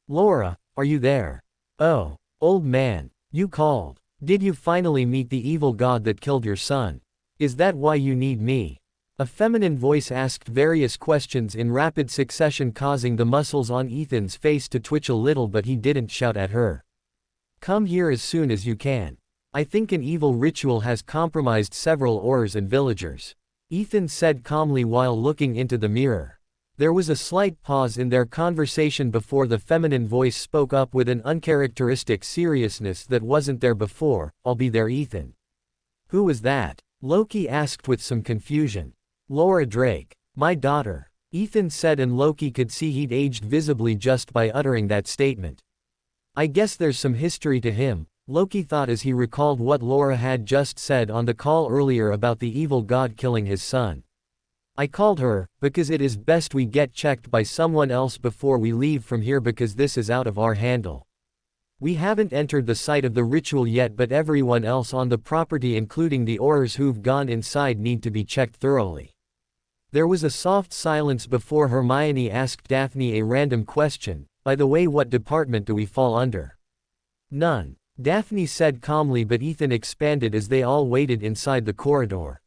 "Laura, are you there? Oh, old man, you called. Did you finally meet the evil god that killed your son? Is that why you need me?" A feminine voice asked various questions in rapid succession, causing the muscles on Ethan's face to twitch a little, but he didn't shout at her. "Come here as soon as you can. I think an evil ritual has compromised several Aurors and villagers," Ethan said calmly while looking into the mirror. There was a slight pause in their conversation before the feminine voice spoke up with an uncharacteristic seriousness that wasn't there before. "I'll be there, Ethan." "Who was that?" Loki asked with some confusion. "Laura Drake. My daughter," Ethan said, and Loki could see he'd aged visibly just by uttering that statement. "I guess there's some history to him," Loki thought as he recalled what Laura had just said on the call earlier about the evil god killing his son. "I called her, because it is best we get checked by someone else before we leave from here, because this is out of our handle. We haven't entered the site of the ritual yet, but everyone else on the property, including the Aurors who've gone inside, need to be checked thoroughly." There was a soft silence before Hermione asked Daphne a random question. "By the way, what department do we fall under?" "None," Daphne said calmly, but Ethan expanded as they all waited inside the corridor.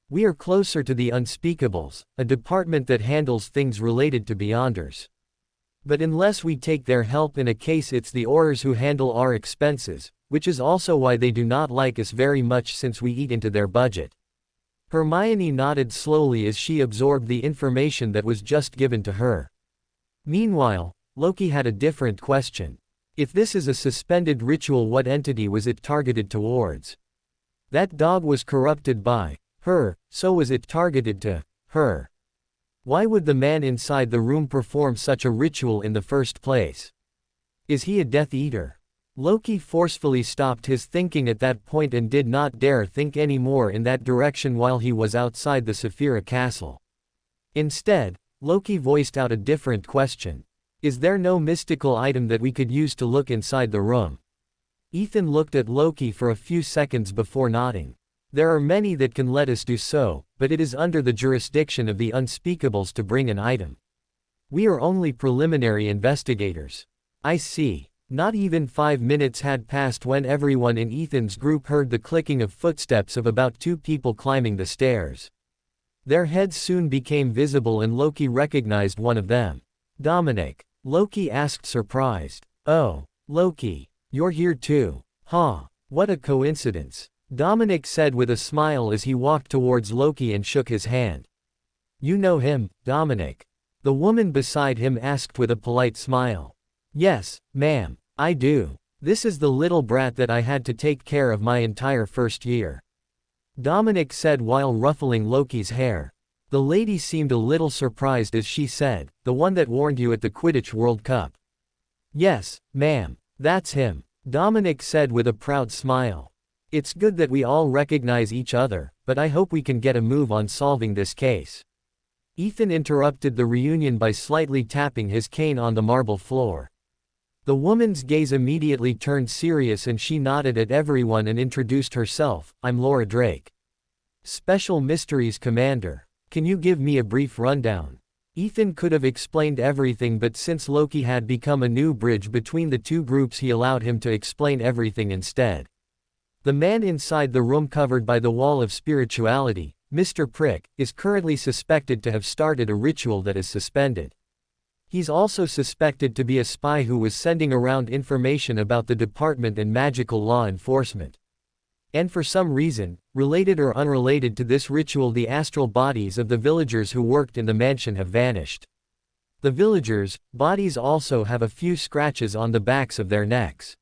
"We are closer to the Unspeakables, a department that handles things related to Beyonders. But unless we take their help in a case, it's the Aurors who handle our expenses, which is also why they do not like us very much since we eat into their budget." Hermione nodded slowly as she absorbed the information that was just given to her. Meanwhile, Loki had a different question. If this is a suspended ritual, what entity was it targeted towards? That dog was corrupted by her, so was it targeted to her? Why would the man inside the room perform such a ritual in the first place? Is he a Death Eater? Loki forcefully stopped his thinking at that point and did not dare think any more in that direction while he was outside the Saphira castle. Instead, Loki voiced out a different question. Is there no mystical item that we could use to look inside the room? Ethan looked at Loki for a few seconds before nodding. There are many that can let us do so, but it is under the jurisdiction of the Unspeakables to bring an item. We are only preliminary investigators. I see. Not even 5 minutes had passed when everyone in Ethan's group heard the clicking of footsteps of about 2 people climbing the stairs. Their heads soon became visible and Loki recognized one of them. "Dominic," Loki asked, surprised. "Oh, Loki, you're here too. Huh, what a coincidence," Dominic said with a smile as he walked towards Loki and shook his hand. "You know him, Dominic?" The woman beside him asked with a polite smile. "Yes, ma'am, I do. This is the little brat that I had to take care of my entire first year," Dominic said while ruffling Loki's hair. The lady seemed a little surprised as she said, "The one that warned you at the Quidditch World Cup?" "Yes, ma'am, that's him," Dominic said with a proud smile. "It's good that we all recognize each other, but I hope we can get a move on solving this case." Ethan interrupted the reunion by slightly tapping his cane on the marble floor. The woman's gaze immediately turned serious and she nodded at everyone and introduced herself. "I'm Laura Drake, Special Mysteries Commander. Can you give me a brief rundown?" Ethan could have explained everything, but since Loki had become a new bridge between the two groups, he allowed him to explain everything instead. The man inside the room covered by the wall of spirituality, Mr. Prick, is currently suspected to have started a ritual that is suspended. He's also suspected to be a spy who was sending around information about the department and magical law enforcement. And for some reason, related or unrelated to this ritual, the astral bodies of the villagers who worked in the mansion have vanished. The villagers' bodies also have a few scratches on the backs of their necks.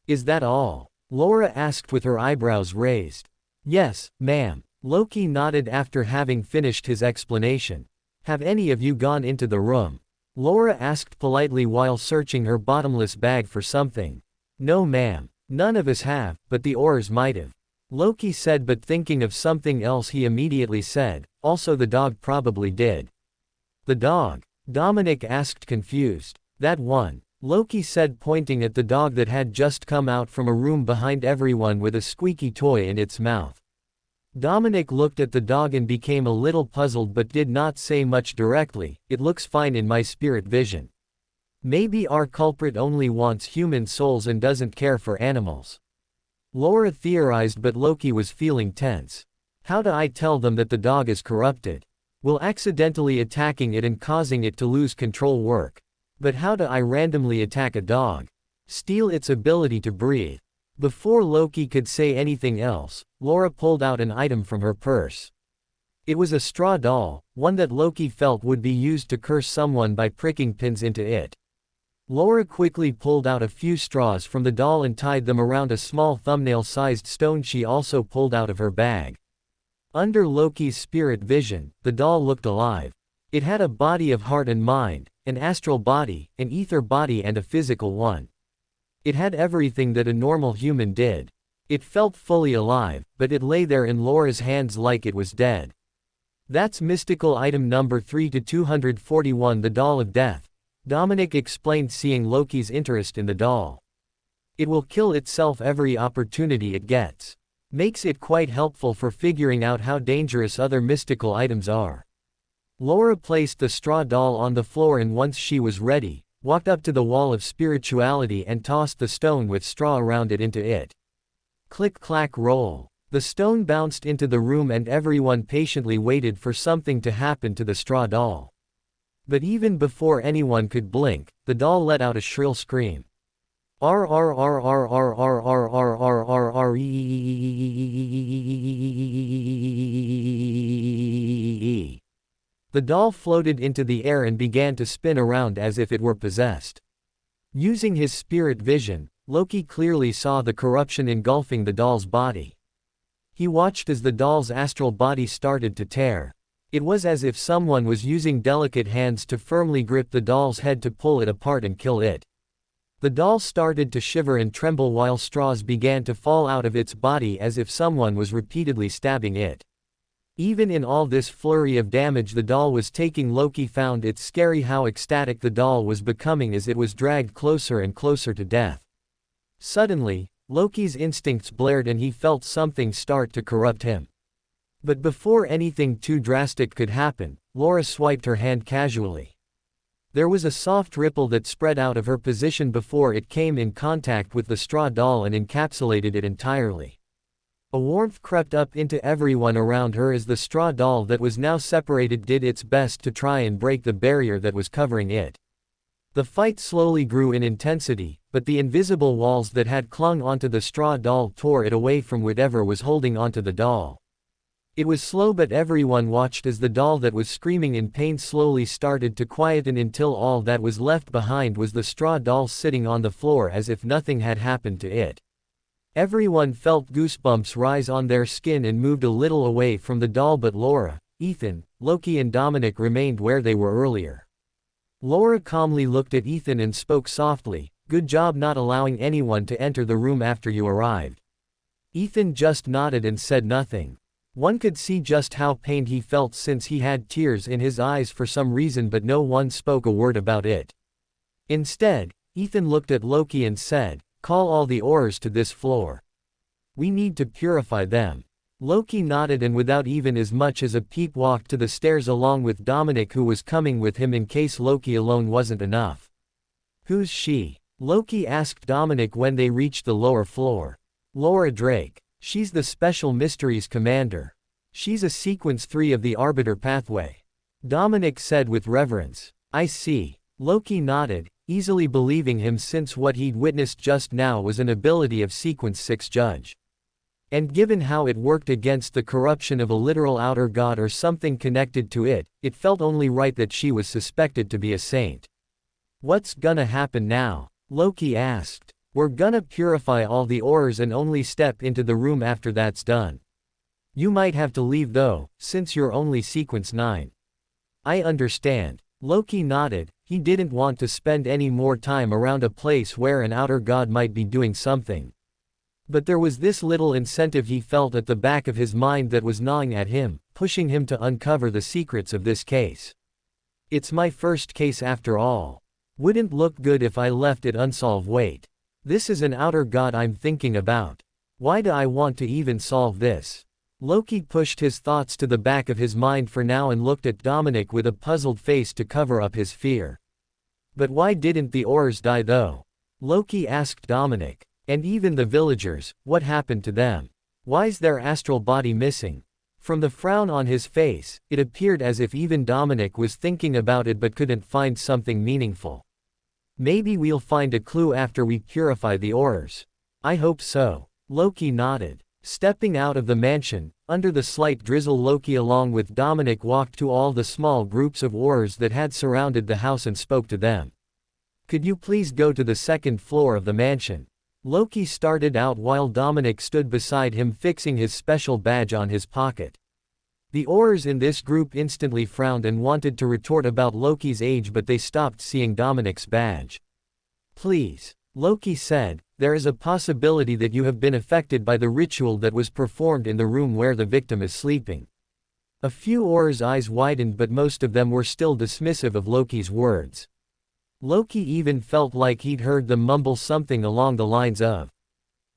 Is that all? Laura asked with her eyebrows raised. Yes, ma'am. Loki nodded after having finished his explanation. Have any of you gone into the room? Laura asked politely while searching her bottomless bag for something. No ma'am. None of us have, but the oars might have. Loki said, but thinking of something else he immediately said, also the dog probably did. The dog? Dominic asked confused. That one. Loki said pointing at the dog that had just come out from a room behind everyone with a squeaky toy in its mouth. Dominic looked at the dog and became a little puzzled but did not say much directly. It looks fine in my spirit vision. Maybe our culprit only wants human souls and doesn't care for animals. Laura theorized, but Loki was feeling tense. How do I tell them that the dog is corrupted? Will accidentally attacking it and causing it to lose control work? But how do I randomly attack a dog? Steal its ability to breathe? Before Loki could say anything else, Laura pulled out an item from her purse. It was a straw doll, one that Loki felt would be used to curse someone by pricking pins into it. Laura quickly pulled out a few straws from the doll and tied them around a small thumbnail-sized stone she also pulled out of her bag. Under Loki's spirit vision, the doll looked alive. It had a body of heart and mind, an astral body, an ether body and a physical one. It had everything that a normal human did. It felt fully alive, but it lay there in Laura's hands like it was dead. That's mystical item number 3-241, the Doll of Death. Dominic explained, seeing Loki's interest in the doll. It will kill itself every opportunity it gets. Makes it quite helpful for figuring out how dangerous other mystical items are. Laura placed the straw doll on the floor and once she was ready, walked up to the wall of spirituality and tossed the stone with straw around it into it. Click clack roll. The stone bounced into the room and everyone patiently waited for something to happen to the straw doll. But even before anyone could blink, the doll let out a shrill scream. R R R R R R R R R R R E. The doll floated into the air and began to spin around as if it were possessed. Using his spirit vision, Loki clearly saw the corruption engulfing the doll's body. He watched as the doll's astral body started to tear. It was as if someone was using delicate hands to firmly grip the doll's head to pull it apart and kill it. The doll started to shiver and tremble while straws began to fall out of its body as if someone was repeatedly stabbing it. Even in all this flurry of damage the doll was taking, Loki found it scary how ecstatic the doll was becoming as it was dragged closer and closer to death. Suddenly, Loki's instincts blared and he felt something start to corrupt him. But before anything too drastic could happen, Laura swiped her hand casually. There was a soft ripple that spread out of her position before it came in contact with the straw doll and encapsulated it entirely. A warmth crept up into everyone around her as the straw doll that was now separated did its best to try and break the barrier that was covering it. The fight slowly grew in intensity, but the invisible walls that had clung onto the straw doll tore it away from whatever was holding onto the doll. It was slow, but everyone watched as the doll that was screaming in pain slowly started to quieten until all that was left behind was the straw doll sitting on the floor as if nothing had happened to it. Everyone felt goosebumps rise on their skin and moved a little away from the doll, but Laura, Ethan, Loki and Dominic remained where they were earlier. Laura calmly looked at Ethan and spoke softly, "Good job not allowing anyone to enter the room after you arrived." Ethan just nodded and said nothing. One could see just how pained he felt since he had tears in his eyes for some reason, but no one spoke a word about it. Instead, Ethan looked at Loki and said, "Call all the oars to this floor. We need to purify them." Loki nodded and without even as much as a peep walked to the stairs along with Dominic, who was coming with him in case Loki alone wasn't enough. "Who's she?" Loki asked Dominic when they reached the lower floor. "Laura Drake. She's the Special Mysteries Commander. She's a Sequence 3 of the Arbiter pathway," Dominic said with reverence. "I see." Loki nodded, easily believing him since what he'd witnessed just now was an ability of Sequence 6 Judge. And given how it worked against the corruption of a literal outer god or something connected to it, it felt only right that she was suspected to be a saint. "What's gonna happen now?" Loki asked. We're gonna purify all the ores and only step into the room after that's done. You might have to leave though, since you're only sequence 9. I understand. Loki nodded. He didn't want to spend any more time around a place where an outer god might be doing something. But there was this little incentive he felt at the back of his mind that was gnawing at him, pushing him to uncover the secrets of this case. It's my first case after all. Wouldn't look good if I left it unsolved. Wait. This is an outer god I'm thinking about. Why do I want to even solve this? Loki pushed his thoughts to the back of his mind for now and looked at Dominic with a puzzled face to cover up his fear. But why didn't the ores die though? Loki asked Dominic. And even the villagers, what happened to them? Why's their astral body missing? From the frown on his face, it appeared as if even Dominic was thinking about it but couldn't find something meaningful. Maybe we'll find a clue after we purify the ores. I hope so. Loki nodded. Stepping out of the mansion, under the slight drizzle, Loki along with Dominic walked to all the small groups of ores that had surrounded the house and spoke to them. Could you please go to the second floor of the mansion? Loki started out while Dominic stood beside him fixing his special badge on his pocket. The ores in this group instantly frowned and wanted to retort about Loki's age, but they stopped seeing Dominic's badge. Please, Loki said, there is a possibility that you have been affected by the ritual that was performed in the room where the victim is sleeping. A few ores' eyes widened, but most of them were still dismissive of Loki's words. Loki even felt like he'd heard them mumble something along the lines of,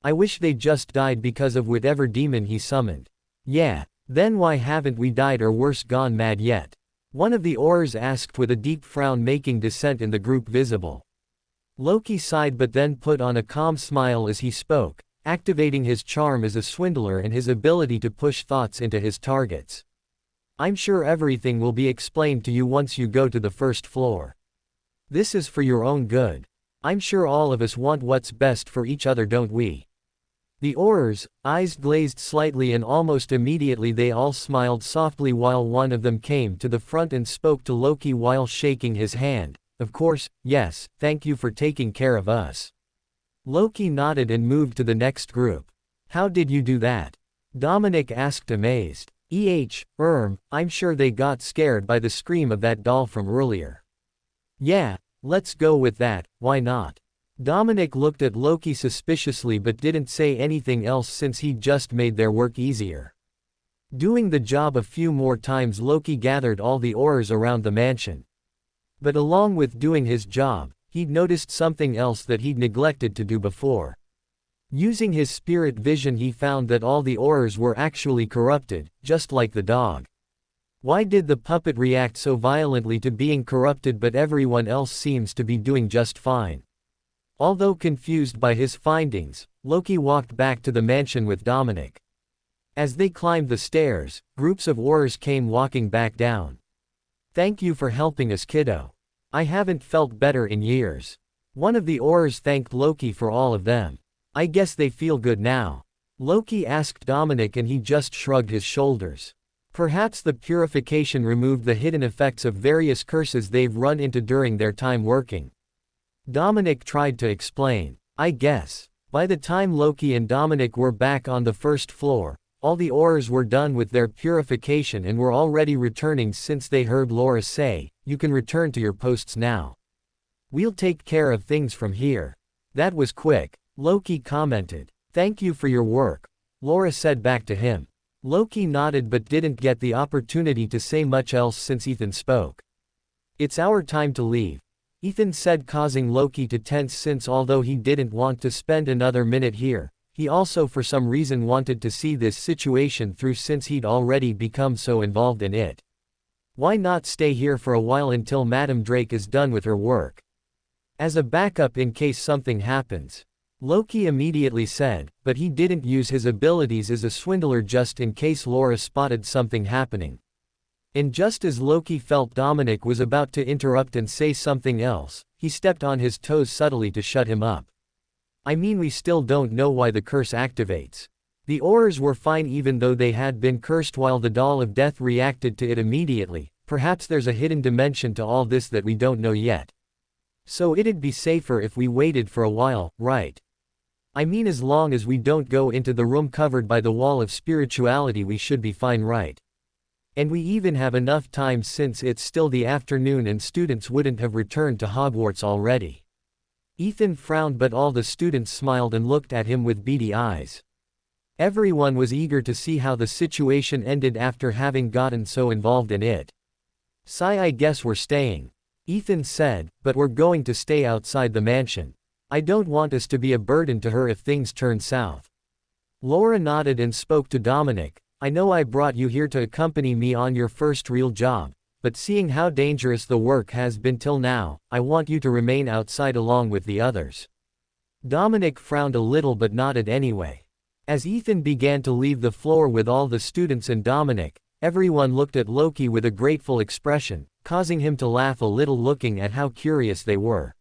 I wish they just died because of whatever demon he summoned. Yeah, then why haven't we died or worse gone mad yet? One of the ores asked with a deep frown, making dissent in the group visible. Loki sighed but then put on a calm smile as he spoke, activating his charm as a swindler and his ability to push thoughts into his targets. I'm sure everything will be explained to you once you go to the first floor. This is for your own good. I'm sure all of us want what's best for each other, don't we? The ores' eyes glazed slightly and almost immediately they all smiled softly while one of them came to the front and spoke to Loki while shaking his hand. Of course, yes, thank you for taking care of us. Loki nodded and moved to the next group. How did you do that? Dominic asked amazed. I'm sure they got scared by the scream of that doll from earlier. Yeah, let's go with that, why not? Dominic looked at Loki suspiciously but didn't say anything else since he'd just made their work easier. Doing the job a few more times, Loki gathered all the ores around the mansion. But along with doing his job, he'd noticed something else that he'd neglected to do before. Using his spirit vision, he found that all the ores were actually corrupted, just like the dog. Why did the puppet react so violently to being corrupted but everyone else seems to be doing just fine? Although confused by his findings, Loki walked back to the mansion with Dominic. As they climbed the stairs, groups of ores came walking back down. Thank you for helping us, kiddo. I haven't felt better in years. One of the ores thanked Loki for all of them. I guess they feel good now. Loki asked Dominic and he just shrugged his shoulders. Perhaps the purification removed the hidden effects of various curses they've run into during their time working. Dominic tried to explain. I guess. By the time Loki and Dominic were back on the first floor, all the ores were done with their purification and were already returning since they heard Laura say, you can return to your posts now. We'll take care of things from here. That was quick, Loki commented. Thank you for your work, Laura said back to him. Loki nodded but didn't get the opportunity to say much else since Ethan spoke. It's our time to leave, Ethan said, causing Loki to tense since although he didn't want to spend another minute here, he also for some reason wanted to see this situation through since he'd already become so involved in it. Why not stay here for a while until Madame Drake is done with her work? As a backup in case something happens, Loki immediately said, but he didn't use his abilities as a swindler just in case Laura spotted something happening. And just as Loki felt Dominic was about to interrupt and say something else, he stepped on his toes subtly to shut him up. I mean, we still don't know why the curse activates. The ores were fine even though they had been cursed while the doll of death reacted to it immediately. Perhaps there's a hidden dimension to all this that we don't know yet. So it'd be safer if we waited for a while, right? I mean, as long as we don't go into the room covered by the wall of spirituality, we should be fine, right? And we even have enough time since it's still the afternoon and students wouldn't have returned to Hogwarts already. Ethan frowned, but all the students smiled and looked at him with beady eyes. Everyone was eager to see how the situation ended after having gotten so involved in it. "I guess we're staying," Ethan said, "but we're going to stay outside the mansion. I don't want us to be a burden to her if things turn south." Laura nodded and spoke to Dominic. "I know I brought you here to accompany me on your first real job, but seeing how dangerous the work has been till now, I want you to remain outside along with the others." Dominic frowned a little but nodded anyway. As Ethan began to leave the floor with all the students and Dominic, everyone looked at Loki with a grateful expression, causing him to laugh a little looking at how curious they were.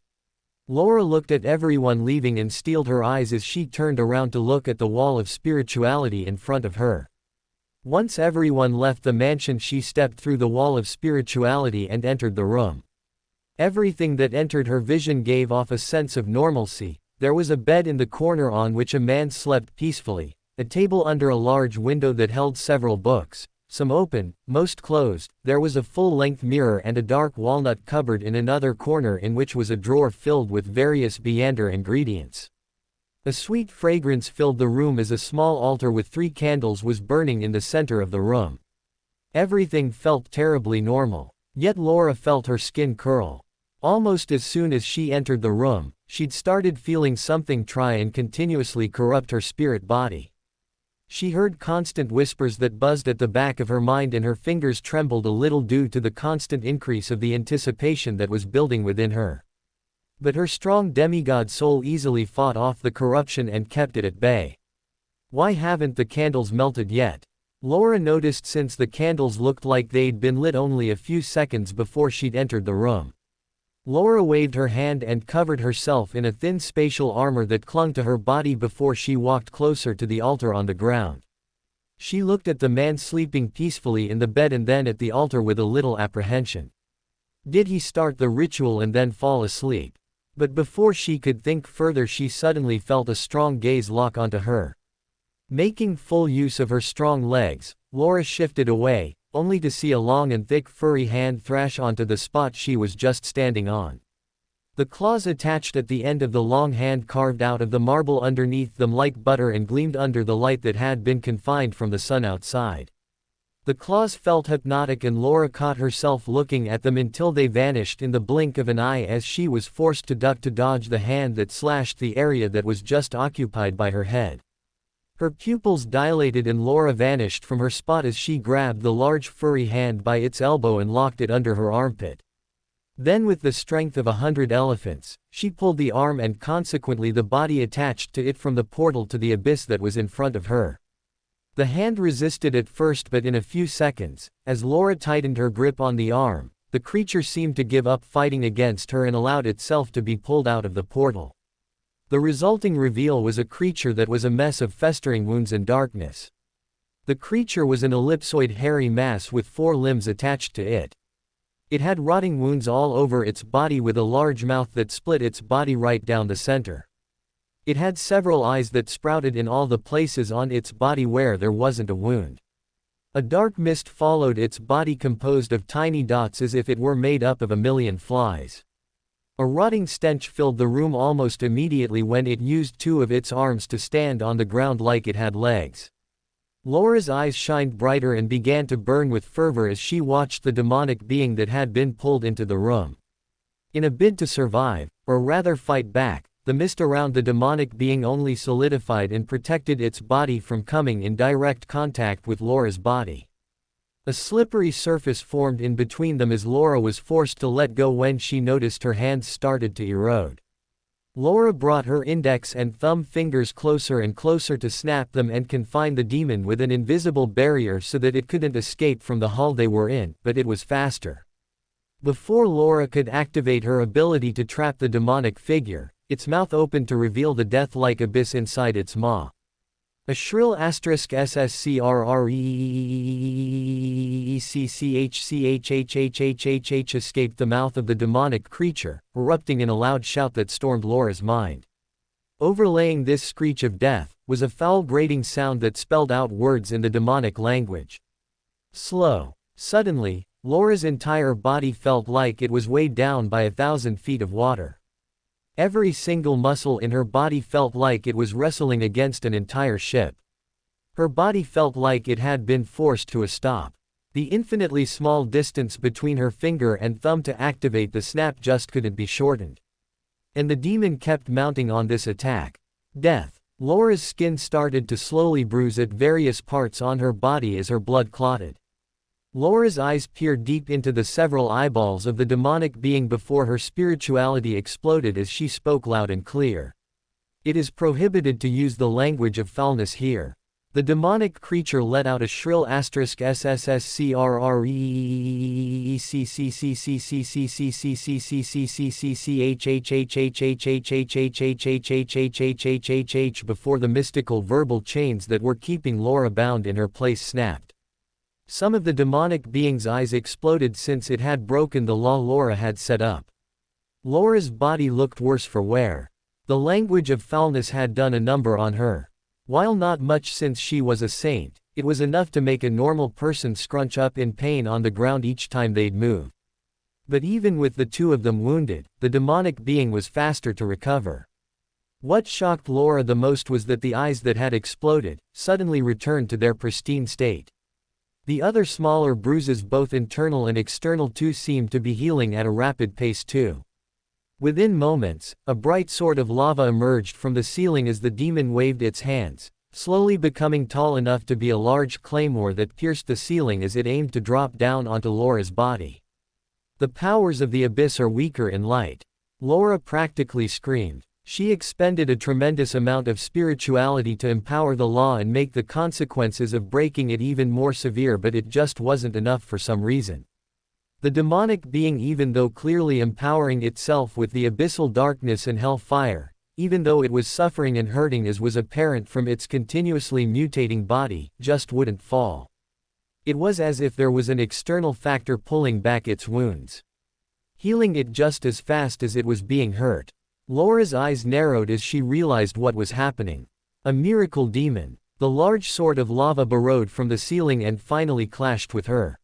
Laura looked at everyone leaving and steeled her eyes as she turned around to look at the wall of spirituality in front of her. Once everyone left the mansion, she stepped through the wall of spirituality and entered the room. Everything that entered her vision gave off a sense of normalcy. There was a bed in the corner on which a man slept peacefully, a table under a large window that held several books, some open, most closed. There was a full-length mirror and a dark walnut cupboard in another corner in which was a drawer filled with various beander ingredients. A sweet fragrance filled the room as a small altar with 3 candles was burning in the center of the room. Everything felt terribly normal. Yet Laura felt her skin curl. Almost as soon as she entered the room, she'd started feeling something try and continuously corrupt her spirit body. She heard constant whispers that buzzed at the back of her mind, and her fingers trembled a little due to the constant increase of the anticipation that was building within her. But her strong demigod soul easily fought off the corruption and kept it at bay. "Why haven't the candles melted yet?" Laura noticed, since the candles looked like they'd been lit only a few seconds before she'd entered the room. Laura waved her hand and covered herself in a thin spatial armor that clung to her body before she walked closer to the altar on the ground. She looked at the man sleeping peacefully in the bed and then at the altar with a little apprehension. Did he start the ritual and then fall asleep? But before she could think further, she suddenly felt a strong gaze lock onto her. Making full use of her strong legs, Laura shifted away, only to see a long and thick furry hand thrash onto the spot she was just standing on. The claws attached at the end of the long hand carved out of the marble underneath them like butter and gleamed under the light that had been confined from the sun outside. The claws felt hypnotic, and Laura caught herself looking at them until they vanished in the blink of an eye as she was forced to duck to dodge the hand that slashed the area that was just occupied by her head. Her pupils dilated and Laura vanished from her spot as she grabbed the large furry hand by its elbow and locked it under her armpit. Then, with the strength of 100 elephants, she pulled the arm and consequently the body attached to it from the portal to the abyss that was in front of her. The hand resisted at first, but in a few seconds, as Laura tightened her grip on the arm, the creature seemed to give up fighting against her and allowed itself to be pulled out of the portal. The resulting reveal was a creature that was a mess of festering wounds and darkness. The creature was an ellipsoid hairy mass with 4 limbs attached to it. It had rotting wounds all over its body with a large mouth that split its body right down the center. It had several eyes that sprouted in all the places on its body where there wasn't a wound. A dark mist followed its body composed of tiny dots as if it were made up of a million flies. A rotting stench filled the room almost immediately when it used 2 of its arms to stand on the ground like it had legs. Laura's eyes shined brighter and began to burn with fervor as she watched the demonic being that had been pulled into the room. In a bid to survive, or rather fight back, the mist around the demonic being only solidified and protected its body from coming in direct contact with Laura's body. A slippery surface formed in between them as Laura was forced to let go when she noticed her hands started to erode. Laura brought her index and thumb fingers closer and closer to snap them and confine the demon with an invisible barrier so that it couldn't escape from the hull they were in, but it was faster. Before Laura could activate her ability to trap the demonic figure, its mouth opened to reveal the death-like abyss inside its maw. A shrill **SSCRRECCHCHHHHHH escaped the mouth of the demonic creature, erupting in a loud shout that stormed Laura's mind. Overlaying this screech of death, was a foul grating sound that spelled out words in the demonic language. Slow. Suddenly, Laura's entire body felt like it was weighed down by 1,000 feet of water. Every single muscle in her body felt like it was wrestling against an entire ship. Her body felt like it had been forced to a stop. The infinitely small distance between her finger and thumb to activate the snap just couldn't be shortened. And the demon kept mounting on this attack. Death. Laura's skin started to slowly bruise at various parts on her body as her blood clotted. Laura's eyes peered deep into the several eyeballs of the demonic being before her spirituality exploded as she spoke loud and clear. It is prohibited to use the language of foulness here. The demonic creature let out a shrill ********** before the mystical verbal chains that were keeping Laura bound in her place snapped. Some of the demonic being's eyes exploded since it had broken the law Laura had set up. Laura's body looked worse for wear. The language of foulness had done a number on her. While not much since she was a saint, it was enough to make a normal person scrunch up in pain on the ground each time they'd move. But even with the two of them wounded, the demonic being was faster to recover. What shocked Laura the most was that the eyes that had exploded suddenly returned to their pristine state. The other smaller bruises, both internal and external, too seemed to be healing at a rapid pace too. Within moments, a bright sword of lava emerged from the ceiling as the demon waved its hands, slowly becoming tall enough to be a large claymore that pierced the ceiling as it aimed to drop down onto Laura's body. The powers of the abyss are weaker in light. Laura practically screamed. She expended a tremendous amount of spirituality to empower the law and make the consequences of breaking it even more severe, but it just wasn't enough for some reason. The demonic being, even though clearly empowering itself with the abyssal darkness and hellfire, even though it was suffering and hurting as was apparent from its continuously mutating body, just wouldn't fall. It was as if there was an external factor pulling back its wounds, healing it just as fast as it was being hurt. Laura's eyes narrowed as she realized what was happening. A miracle demon. The large sword of lava burrowed from the ceiling and finally clashed with her.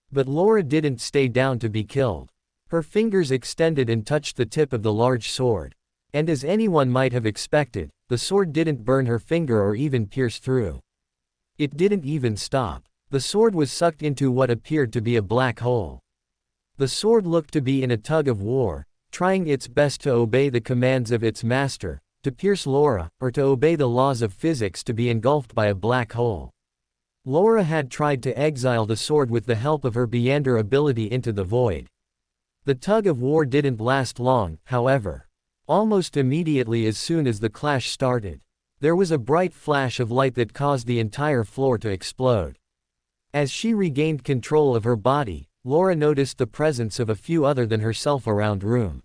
But Laura didn't stay down to be killed. Her fingers extended and touched the tip of the large sword. And as anyone might have expected, the sword didn't burn her finger or even pierce through. It didn't even stop. The sword was sucked into what appeared to be a black hole. The sword looked to be in a tug of war, trying its best to obey the commands of its master, to pierce Laura, or to obey the laws of physics to be engulfed by a black hole. Laura had tried to exile the sword with the help of her beander ability into the void. The tug of war didn't last long, however. Almost immediately, as soon as the clash started, there was a bright flash of light that caused the entire floor to explode. As she regained control of her body, Laura noticed the presence of a few other than herself around room.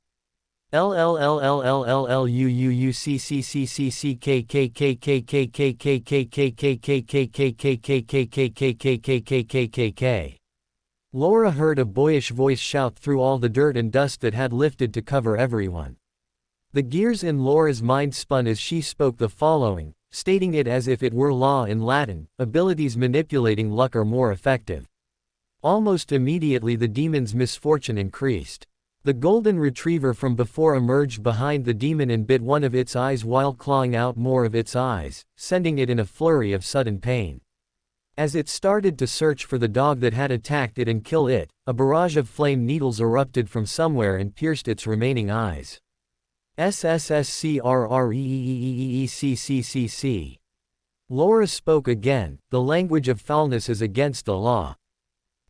Laura heard a boyish voice shout through all the dirt and dust that had lifted to cover everyone. The gears in Laura's mind spun as she spoke the following, stating it as if it were law in Latin: abilities manipulating luck are more effective. Almost immediately the demon's misfortune increased. The golden retriever from before emerged behind the demon and bit one of its eyes while clawing out more of its eyes, sending it in a flurry of sudden pain. As it started to search for the dog that had attacked it and kill it, a barrage of flame needles erupted from somewhere and pierced its remaining eyes. SSSCRREEEEECCCC. Laura spoke again. The language of foulness is against the law.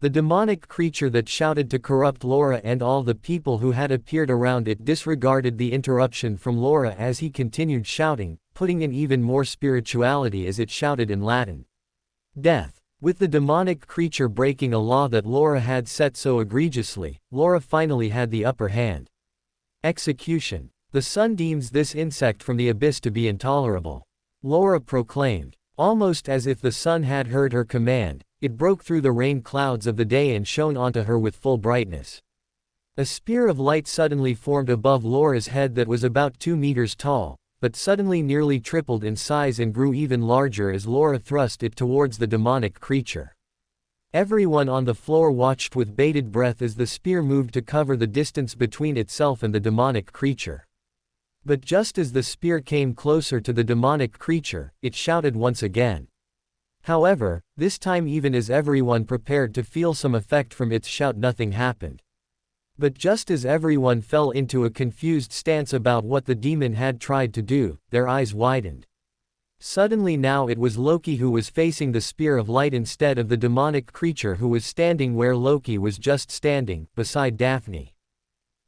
The demonic creature that shouted to corrupt Laura and all the people who had appeared around it disregarded the interruption from Laura as he continued shouting, putting in even more spirituality as it shouted in Latin. Death. With the demonic creature breaking a law that Laura had set so egregiously, Laura finally had the upper hand. Execution. The sun deems this insect from the abyss to be intolerable, Laura proclaimed. Almost as if the sun had heard her command, it broke through the rain clouds of the day and shone onto her with full brightness. A spear of light suddenly formed above Laura's head that was about 2 meters tall, but suddenly nearly tripled in size and grew even larger as Laura thrust it towards the demonic creature. Everyone on the floor watched with bated breath as the spear moved to cover the distance between itself and the demonic creature. But just as the spear came closer to the demonic creature, it shouted once again. However, this time even as everyone prepared to feel some effect from its shout, nothing happened. But just as everyone fell into a confused stance about what the demon had tried to do, their eyes widened. Suddenly now it was Loki who was facing the spear of light instead of the demonic creature who was standing where Loki was just standing, beside Daphne.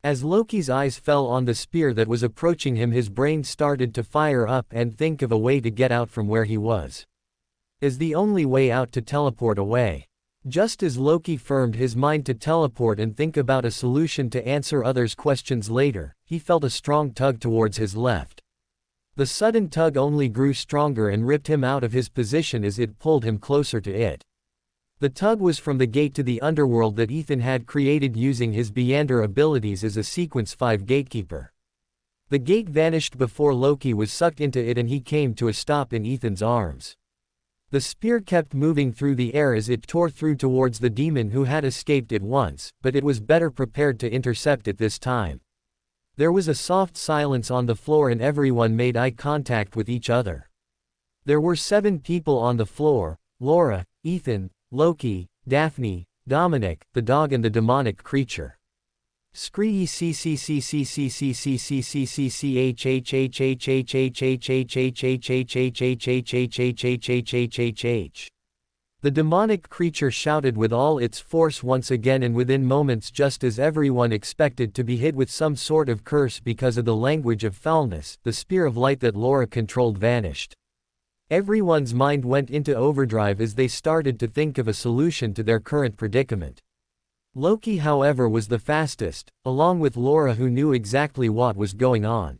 As Loki's eyes fell on the spear that was approaching him, his brain started to fire up and think of a way to get out from where he was. Is the only way out to teleport away. Just as Loki firmed his mind to teleport and think about a solution to answer others' questions later, he felt a strong tug towards his left. The sudden tug only grew stronger and ripped him out of his position as it pulled him closer to it. The tug was from the gate to the underworld that Ethan had created using his beander abilities as a Sequence 5 gatekeeper. The gate vanished before Loki was sucked into it and he came to a stop in Ethan's arms. The spear kept moving through the air as it tore through towards the demon who had escaped it once, but it was better prepared to intercept it this time. There was a soft silence on the floor and everyone made eye contact with each other. There were 7 people on the floor: Laura, Ethan, Loki, Daphne, Dominic, the dog and the demonic creature. Scree c c c c c c c c c c c h h h h h h h h h h h h h h h. The demonic creature shouted with all its force once again, and within moments, just as everyone expected to be hit with some sort of curse because of the language of foulness, the spear of light that Laura controlled vanished. Everyone's mind went into overdrive as they started to think of a solution to their current predicament. Loki, however, was the fastest, along with Laura, who knew exactly what was going on.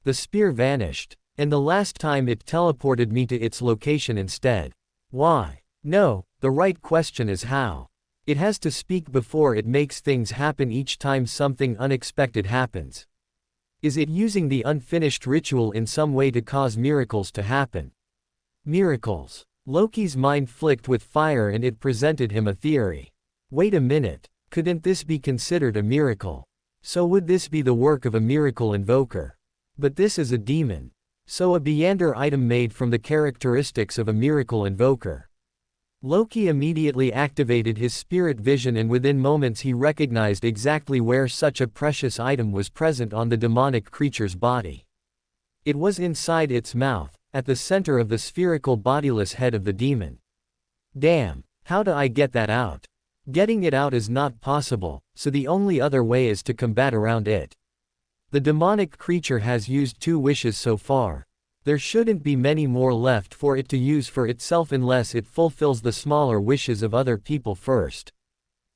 The spear vanished, and the last time it teleported me to its location instead. Why? No, the right question is how. It has to speak before it makes things happen each time something unexpected happens. Is it using the unfinished ritual in some way to cause miracles to happen? Miracles. Loki's mind flicked with fire and it presented him a theory. Wait a minute, couldn't this be considered a miracle? So would this be the work of a miracle invoker? But this is a demon. So a beander item made from the characteristics of a miracle invoker. Loki immediately activated his spirit vision and within moments he recognized exactly where such a precious item was present on the demonic creature's body. It was inside its mouth, at the center of the spherical bodiless head of the demon. Damn, how do I get that out? Getting it out is not possible, so the only other way is to combat around it. The demonic creature has used 2 wishes so far. There shouldn't be many more left for it to use for itself unless it fulfills the smaller wishes of other people first.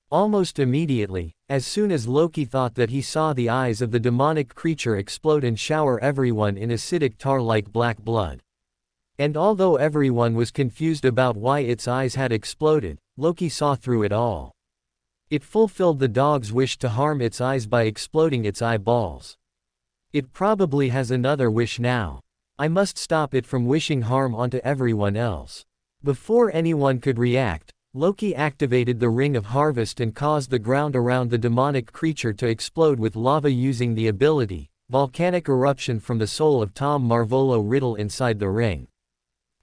Almost immediately, as soon as Loki thought that he saw the eyes of the demonic creature explode and shower everyone in acidic tar-like black blood. And although everyone was confused about why its eyes had exploded, Loki saw through it all. It fulfilled the dog's wish to harm its eyes by exploding its eyeballs. It probably has another wish now. I must stop it from wishing harm onto everyone else. Before anyone could react, Loki activated the Ring of Harvest and caused the ground around the demonic creature to explode with lava using the ability, Volcanic Eruption from the soul of Tom Marvolo Riddle inside the ring.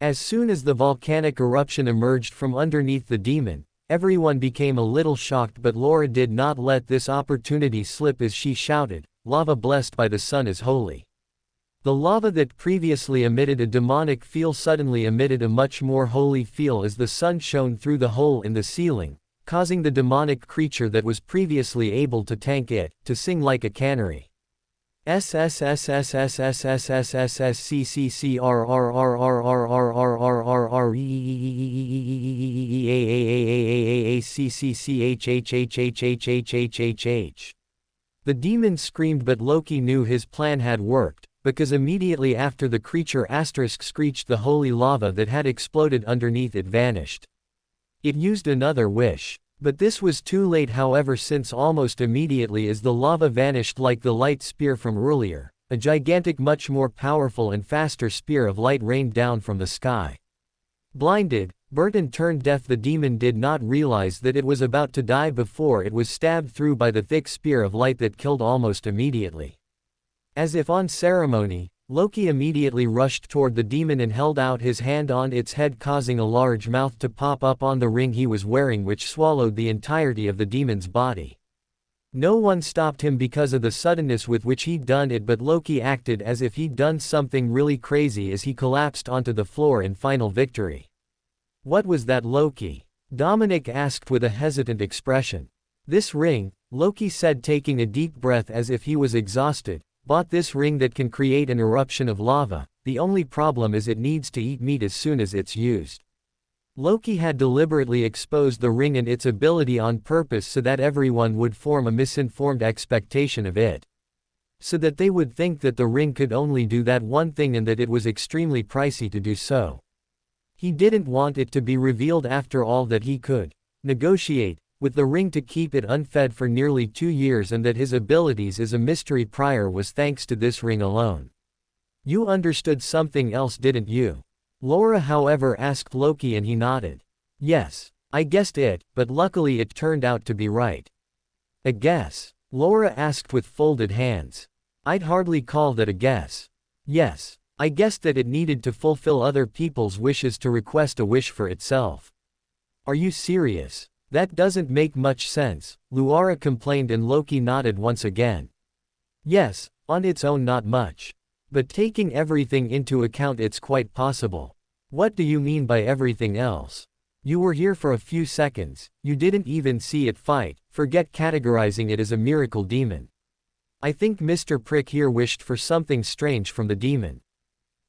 As soon as the volcanic eruption emerged from underneath the demon, everyone became a little shocked, but Laura did not let this opportunity slip as she shouted, "Lava blessed by the sun is holy." The lava that previously emitted a demonic feel suddenly emitted a much more holy feel as the sun shone through the hole in the ceiling, causing the demonic creature that was previously able to tank it, to sing like a canary. The demon screamed, but Loki knew his plan had worked, because immediately after the creature screeched, the holy lava that had exploded underneath it vanished. It used another wish. But this was too late, however, since almost immediately as the lava vanished like the light spear from earlier, a gigantic, much more powerful and faster spear of light rained down from the sky. Blinded, burnt and turned deaf, the demon did not realize that it was about to die before it was stabbed through by the thick spear of light that killed almost immediately. As if on ceremony, Loki immediately rushed toward the demon and held out his hand on its head, causing a large mouth to pop up on the ring he was wearing, which swallowed the entirety of the demon's body. No one stopped him because of the suddenness with which he'd done it, but Loki acted as if he'd done something really crazy as he collapsed onto the floor in final victory. "What was that, Loki?" Dominic asked with a hesitant expression. "This ring," Loki said, taking a deep breath as if he was exhausted, "bought this ring that can create an eruption of lava. The only problem is it needs to eat meat as soon as it's used." Loki had deliberately exposed the ring and its ability on purpose so that everyone would form a misinformed expectation of it. So that they would think that the ring could only do that one thing and that it was extremely pricey to do so. He didn't want it to be revealed after all that he could negotiate with the ring to keep it unfed for nearly 2 years, and that his abilities as a mystery prior was thanks to this ring alone. "You understood something else, didn't you?" Laura, however, asked Loki, and he nodded. "Yes, I guessed it, but luckily it turned out to be right." "A guess?" Laura asked with folded hands. "I'd hardly call that a guess." "Yes, I guessed that it needed to fulfill other people's wishes to request a wish for itself." "Are you serious? That doesn't make much sense," Laura complained, and Loki nodded once again. "Yes, on its own not much. But taking everything into account, it's quite possible." "What do you mean by everything else? You were here for a few seconds, you didn't even see it fight, forget categorizing it as a miracle demon." "I think Mr. Prick here wished for something strange from the demon.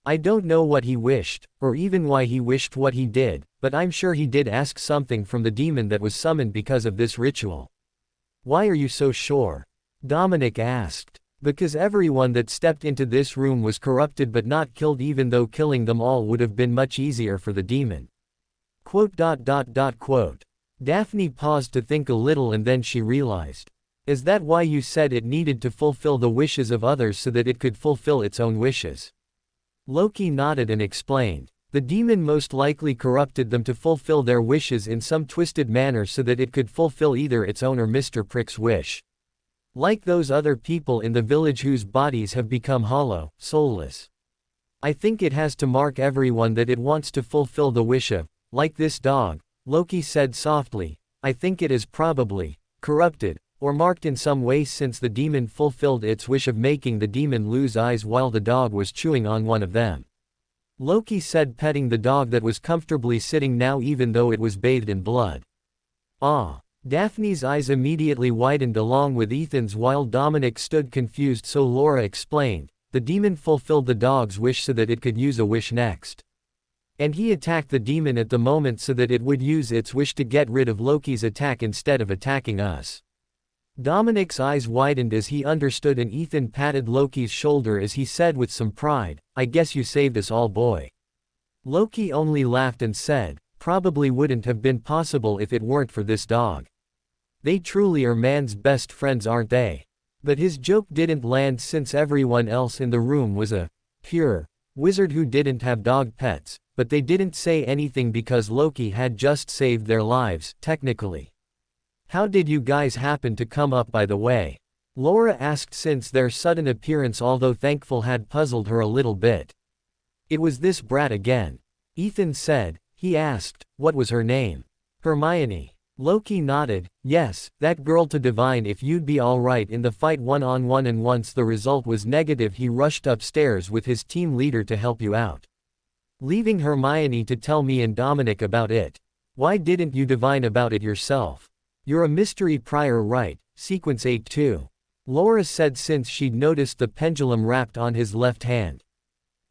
I don't know what he wished, or even why he wished what he did, but I'm sure he did ask something from the demon that was summoned because of this ritual." "Why are you so sure?" Dominic asked. "Because everyone that stepped into this room was corrupted but not killed, even though killing them all would have been much easier for the demon." Daphne paused to think a little, and then she realized. "Is that why you said it needed to fulfill the wishes of others so that it could fulfill its own wishes?" Loki nodded and explained. "The demon most likely corrupted them to fulfill their wishes in some twisted manner so that it could fulfill either its own or Mr. Prick's wish. Like those other people in the village whose bodies have become hollow, soulless. I think it has to mark everyone that it wants to fulfill the wish of, like this dog," Loki said softly. "I think it is probably corrupted, or marked in some way, since the demon fulfilled its wish of making the demon lose eyes while the dog was chewing on one of them." Loki said, petting the dog that was comfortably sitting now even though it was bathed in blood. "Ah." Daphne's eyes immediately widened along with Ethan's while Dominic stood confused, so Laura explained, "The demon fulfilled the dog's wish so that it could use a wish next. And he attacked the demon at the moment so that it would use its wish to get rid of Loki's attack instead of attacking us." Dominic's eyes widened as he understood, and Ethan patted Loki's shoulder as he said with some pride, "I guess you saved us all, boy." Loki only laughed and said, "Probably wouldn't have been possible if it weren't for this dog. They truly are man's best friends, aren't they?" But his joke didn't land, since everyone else in the room was a pure wizard who didn't have dog pets, but they didn't say anything because Loki had just saved their lives, technically. "How did you guys happen to come up, by the way?" Laura asked, since their sudden appearance, although thankful, had puzzled her a little bit. "It was this brat again," Ethan said. He asked, "What was her name?" "Hermione." Loki nodded. "Yes, that girl, to divine if you'd be alright in the fight one-on-one, and once the result was negative he rushed upstairs with his team leader to help you out. Leaving Hermione to tell me and Dominic about it. Why didn't you divine about it yourself? You're a mystery prior, right? Sequence 8-2. Laura said, since she'd noticed the pendulum wrapped on his left hand.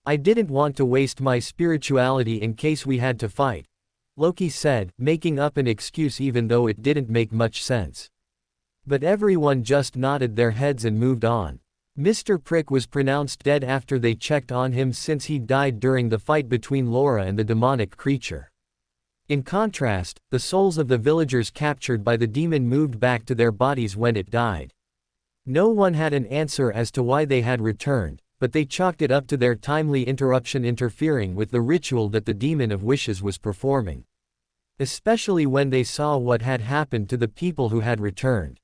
"I didn't want to waste my spirituality in case we had to fight," Loki said, making up an excuse even though it didn't make much sense. But everyone just nodded their heads and moved on. Mr. Prick was pronounced dead after they checked on him, since he died during the fight between Laura and the demonic creature. In contrast, the souls of the villagers captured by the demon moved back to their bodies when it died. No one had an answer as to why they had returned, but they chalked it up to their timely interruption interfering with the ritual that the Demon of Wishes was performing. Especially when they saw what had happened to the people who had returned.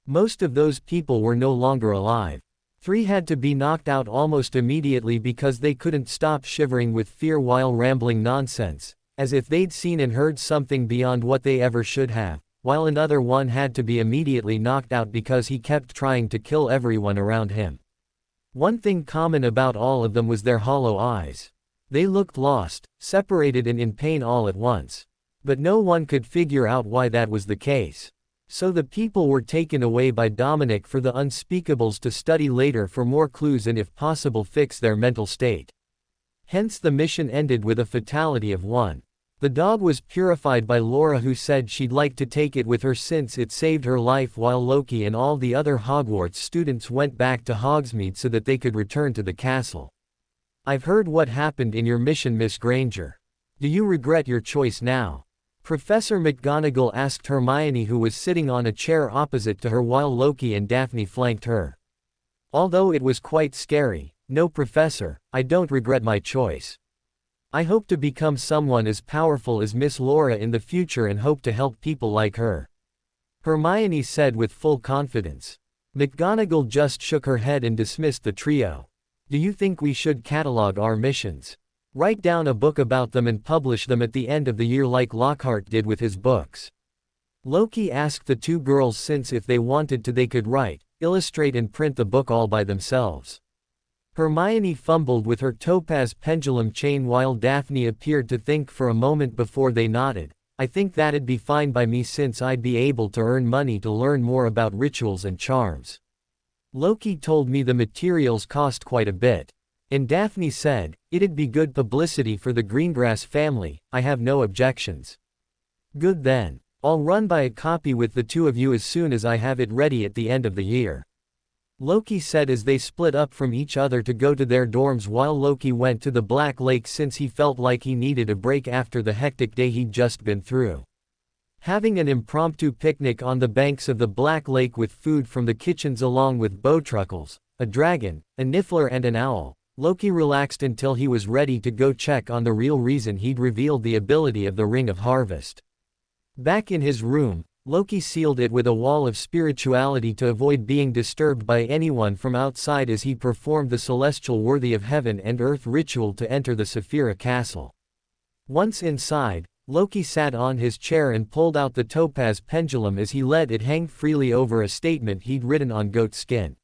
Most of those people were no longer alive. 3 had to be knocked out almost immediately because they couldn't stop shivering with fear while rambling nonsense, as if they'd seen and heard something beyond what they ever should have, while another one had to be immediately knocked out because he kept trying to kill everyone around him. One thing common about all of them was their hollow eyes. They looked lost, separated and in pain all at once. But no one could figure out why that was the case. So the people were taken away by Dominic for the unspeakables to study later for more clues and if possible fix their mental state. Hence the mission ended with a fatality of 1. The dog was purified by Laura, who said she'd like to take it with her since it saved her life, while Loki and all the other Hogwarts students went back to Hogsmeade so that they could return to the castle. "I've heard what happened in your mission, Miss Granger. Do you regret your choice now?" Professor McGonagall asked Hermione, who was sitting on a chair opposite to her while Loki and Daphne flanked her. "Although it was quite scary, no, Professor, I don't regret my choice. I hope to become someone as powerful as Miss Laura in the future and hope to help people like her," Hermione said with full confidence. McGonagall just shook her head and dismissed the trio. "Do you think we should catalog our missions? Write down a book about them and publish them at the end of the year like Lockhart did with his books?" Loki asked the 2 girls since if they wanted to they could write, illustrate and print the book all by themselves. Hermione fumbled with her topaz pendulum chain while Daphne appeared to think for a moment before they nodded. "I think that'd be fine by me since I'd be able to earn money to learn more about rituals and charms. Loki told me the materials cost quite a bit." And Daphne said, "It'd be good publicity for the Greengrass family, I have no objections." "Good then. I'll run by a copy with the 2 of you as soon as I have it ready at the end of the year," Loki said as they split up from each other to go to their dorms while Loki went to the Black Lake since he felt like he needed a break after the hectic day he'd just been through. Having an impromptu picnic on the banks of the Black Lake with food from the kitchens along with bowtruckles, a dragon, a niffler and an owl, Loki relaxed until he was ready to go check on the real reason he'd revealed the ability of the Ring of Harvest. Back in his room, Loki sealed it with a wall of spirituality to avoid being disturbed by anyone from outside as he performed the celestial worthy of heaven and earth ritual to enter the Saphira castle. Once inside, Loki sat on his chair and pulled out the topaz pendulum as he let it hang freely over a statement he'd written on goat skin.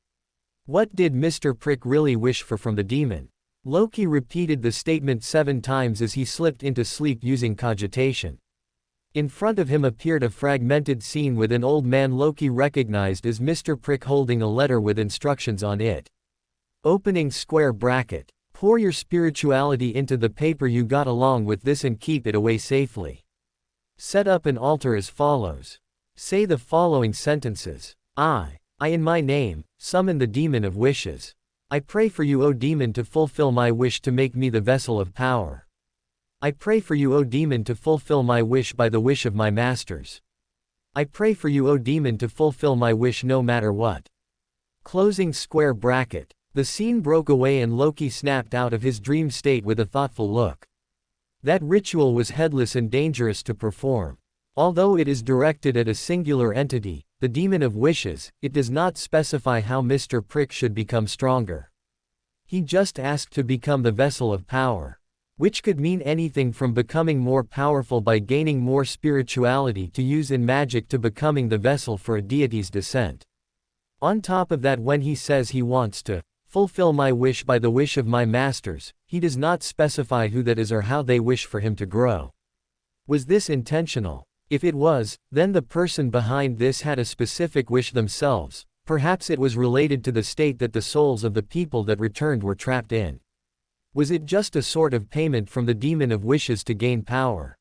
What did Mr. Prick really wish for from the demon? Loki repeated the statement 7 times as he slipped into sleep using cogitation. In front of him appeared a fragmented scene with an old man Loki recognized as Mr. Prick holding a letter with instructions on it. Opening square bracket. Pour your spirituality into the paper you got along with this and keep it away safely. Set up an altar as follows. Say the following sentences. I in my name, summon the demon of wishes. I pray for you, O demon, to fulfill my wish to make me the vessel of power. I pray for you, O demon, to fulfill my wish by the wish of my masters. I pray for you, O demon, to fulfill my wish no matter what. Closing square bracket. The scene broke away and Loki snapped out of his dream state with a thoughtful look. That ritual was headless and dangerous to perform. Although it is directed at a singular entity, the Demon of Wishes, it does not specify how Mr. Prick should become stronger. He just asked to become the vessel of power. Which could mean anything from becoming more powerful by gaining more spirituality to use in magic to becoming the vessel for a deity's descent. On top of that, when he says he wants to fulfill my wish by the wish of my masters, he does not specify who that is or how they wish for him to grow. Was this intentional? If it was, then the person behind this had a specific wish themselves. Perhaps it was related to the state that the souls of the people that returned were trapped in. Was it just a sort of payment from the Demon of Wishes to gain power?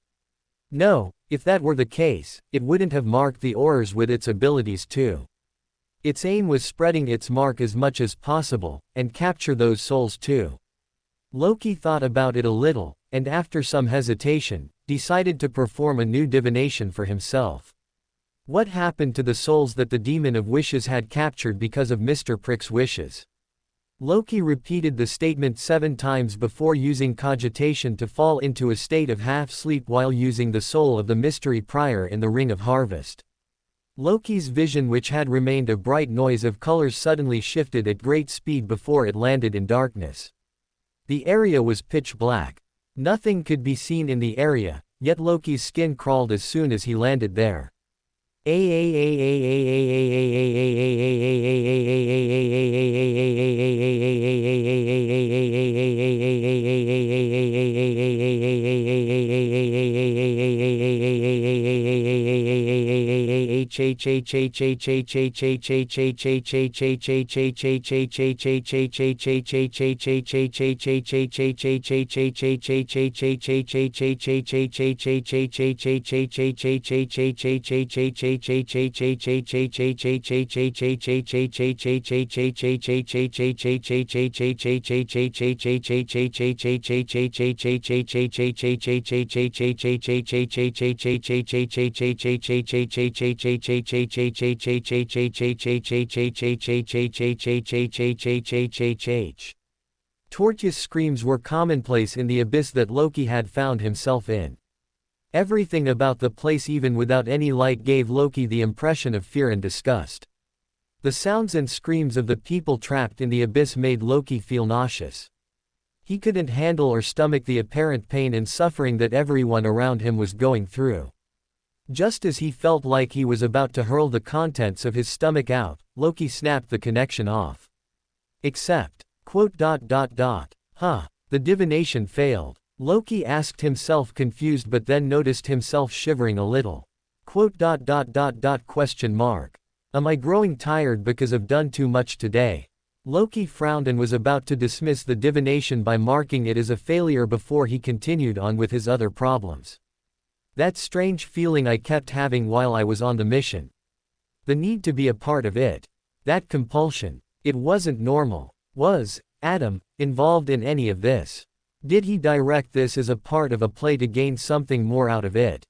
No, if that were the case, it wouldn't have marked the Aurors with its abilities too. Its aim was spreading its mark as much as possible, and capture those souls too. Loki thought about it a little, and after some hesitation, decided to perform a new divination for himself. What happened to the souls that the Demon of Wishes had captured because of Mr. Prick's wishes? Loki repeated the statement 7 times before using cogitation to fall into a state of half-sleep while using the soul of the mystery prior in the Ring of Harvest. Loki's vision, which had remained a bright noise of colors, suddenly shifted at great speed before it landed in darkness. The area was pitch black. Nothing could be seen in the area, yet Loki's skin crawled as soon as he landed there. Tortuous screams were commonplace in the abyss that Loki had found himself in. Everything about the place, even without any light, gave Loki the impression of fear and disgust. The sounds and screams of the people trapped in the abyss made Loki feel nauseous. He couldn't handle or stomach the apparent pain and suffering that everyone around him was going through. Just as he felt like he was about to hurl the contents of his stomach out, Loki snapped the connection off. Except, the divination failed. Loki asked himself, confused, but then noticed himself shivering a little. Am I growing tired because I've done too much today? Loki frowned and was about to dismiss the divination by marking it as a failure before he continued on with his other problems. That strange feeling I kept having while I was on the mission. The need to be a part of it. That compulsion. It wasn't normal. Was Adam involved in any of this? Did he direct this as a part of a play to gain something more out of it?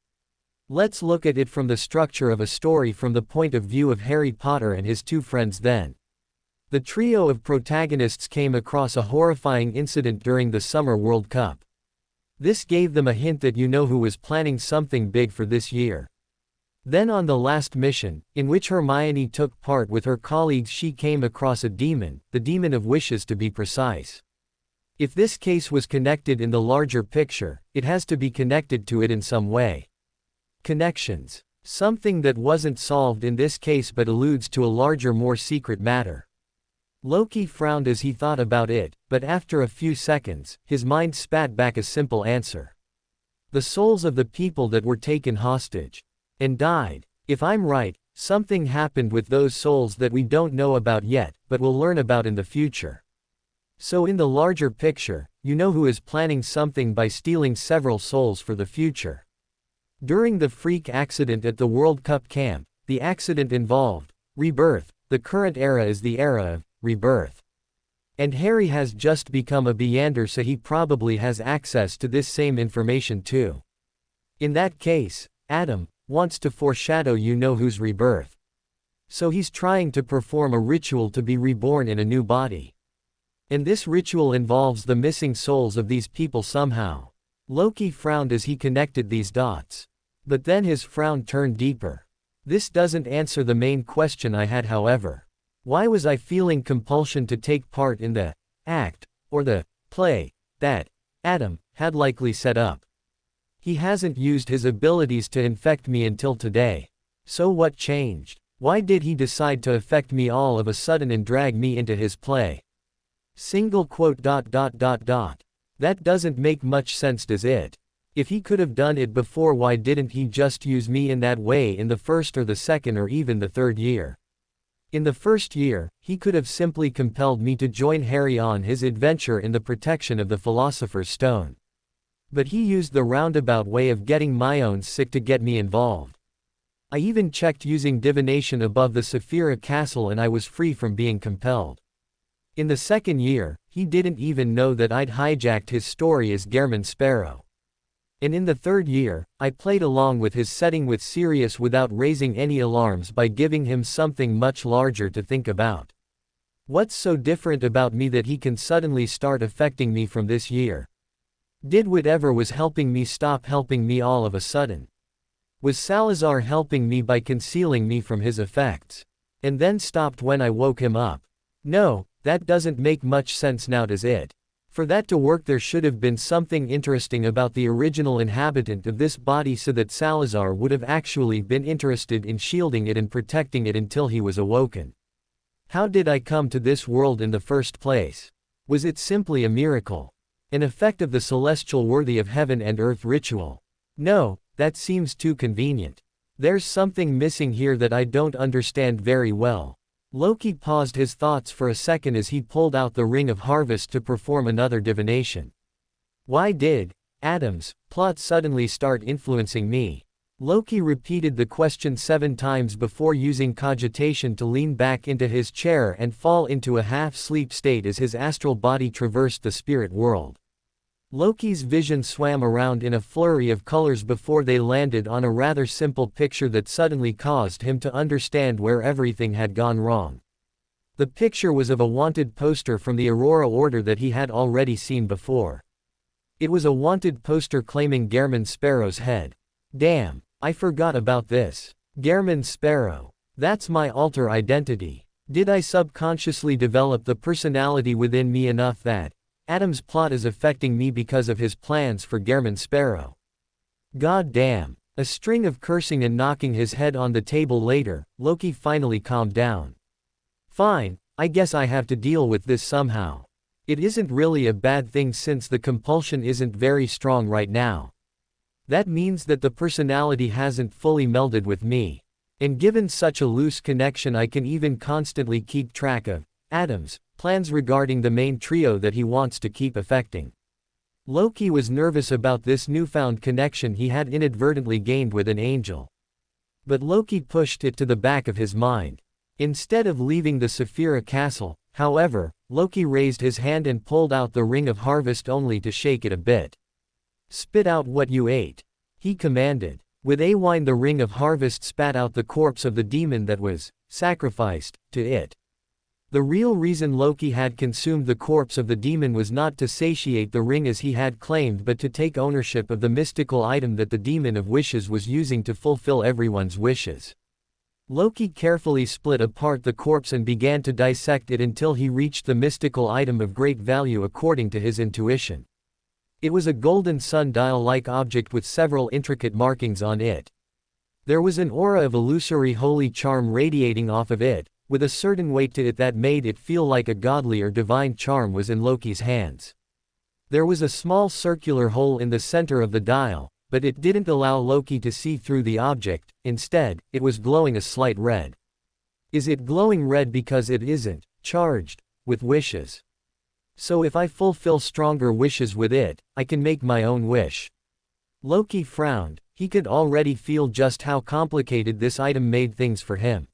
Let's look at it from the structure of a story from the point of view of Harry Potter and his two friends then. The trio of protagonists came across a horrifying incident during the Summer World Cup. This gave them a hint that you know who was planning something big for this year. Then on the last mission, in which Hermione took part with her colleagues, she came across a demon, the demon of wishes to be precise. If this case was connected in the larger picture, it has to be connected to it in some way. Connections. Something that wasn't solved in this case but alludes to a larger, more secret matter. Loki frowned as he thought about it, but after a few seconds, his mind spat back a simple answer. The souls of the people that were taken hostage and died. If I'm right, something happened with those souls that we don't know about yet, but we'll learn about in the future. So in the larger picture, you know who is planning something by stealing several souls for the future. During the freak accident at the World Cup camp, the accident involved rebirth. The current era is the era of rebirth. And Harry has just become a beander, so he probably has access to this same information too. In that case, Adam wants to foreshadow you know who's rebirth. So he's trying to perform a ritual to be reborn in a new body. And this ritual involves the missing souls of these people somehow. Loki frowned as he connected these dots. But then his frown turned deeper. This doesn't answer the main question I had, however. Why was I feeling compulsion to take part in the act, or the play, that Adam had likely set up? He hasn't used his abilities to infect me until today. So what changed? Why did he decide to affect me all of a sudden and drag me into his play? That doesn't make much sense, does it? If he could have done it before, why didn't he just use me in that way in the first or the second or even the third year? In the first year, he could have simply compelled me to join Harry on his adventure in the protection of the Philosopher's Stone. But he used the roundabout way of getting my own sick to get me involved. I even checked using divination above the Saphira Castle and I was free from being compelled. In the second year, he didn't even know that I'd hijacked his story as Gehrman Sparrow. And in the third year, I played along with his setting with Sirius without raising any alarms by giving him something much larger to think about. What's so different about me that he can suddenly start affecting me from this year? Did whatever was helping me stop helping me all of a sudden? Was Salazar helping me by concealing me from his effects? And then stopped when I woke him up? No, that doesn't make much sense now, does it? For that to work, there should have been something interesting about the original inhabitant of this body so that Salazar would have actually been interested in shielding it and protecting it until he was awoken. How did I come to this world in the first place? Was it simply a miracle? An effect of the celestial worthy of heaven and earth ritual? No, that seems too convenient. There's something missing here that I don't understand very well. Loki paused his thoughts for a second as he pulled out the Ring of Harvest to perform another divination. Why did Adam's plot suddenly start influencing me? Loki repeated the question 7 times before using cogitation to lean back into his chair and fall into a half-sleep state as his astral body traversed the spirit world. Loki's vision swam around in a flurry of colors before they landed on a rather simple picture that suddenly caused him to understand where everything had gone wrong. The picture was of a wanted poster from the Aurora Order that he had already seen before. It was a wanted poster claiming Gehrman Sparrow's head. Damn, I forgot about this. Gehrman Sparrow. That's my alter identity. Did I subconsciously develop the personality within me enough that Adam's plot is affecting me because of his plans for Gehrman Sparrow? God damn. A string of cursing and knocking his head on the table later, Loki finally calmed down. Fine, I guess I have to deal with this somehow. It isn't really a bad thing since the compulsion isn't very strong right now. That means that the personality hasn't fully melded with me. And given such a loose connection, I can even constantly keep track of Adam's plans regarding the main trio that he wants to keep affecting. Loki was nervous about this newfound connection he had inadvertently gained with an angel. But Loki pushed it to the back of his mind. Instead of leaving the Saphira castle, however, Loki raised his hand and pulled out the Ring of Harvest only to shake it a bit. Spit out what you ate, he commanded. With a whine, the Ring of Harvest spat out the corpse of the demon that was sacrificed to it. The real reason Loki had consumed the corpse of the demon was not to satiate the ring as he had claimed, but to take ownership of the mystical item that the demon of wishes was using to fulfill everyone's wishes. Loki carefully split apart the corpse and began to dissect it until he reached the mystical item of great value according to his intuition. It was a golden sundial-like object with several intricate markings on it. There was an aura of illusory holy charm radiating off of it, with a certain weight to it that made it feel like a godly or divine charm was in Loki's hands. There was a small circular hole in the center of the dial, but it didn't allow Loki to see through the object. Instead, it was glowing a slight red. Is it glowing red because it isn't charged with wishes? So if I fulfill stronger wishes with it, I can make my own wish. Loki frowned. He could already feel just how complicated this item made things for him.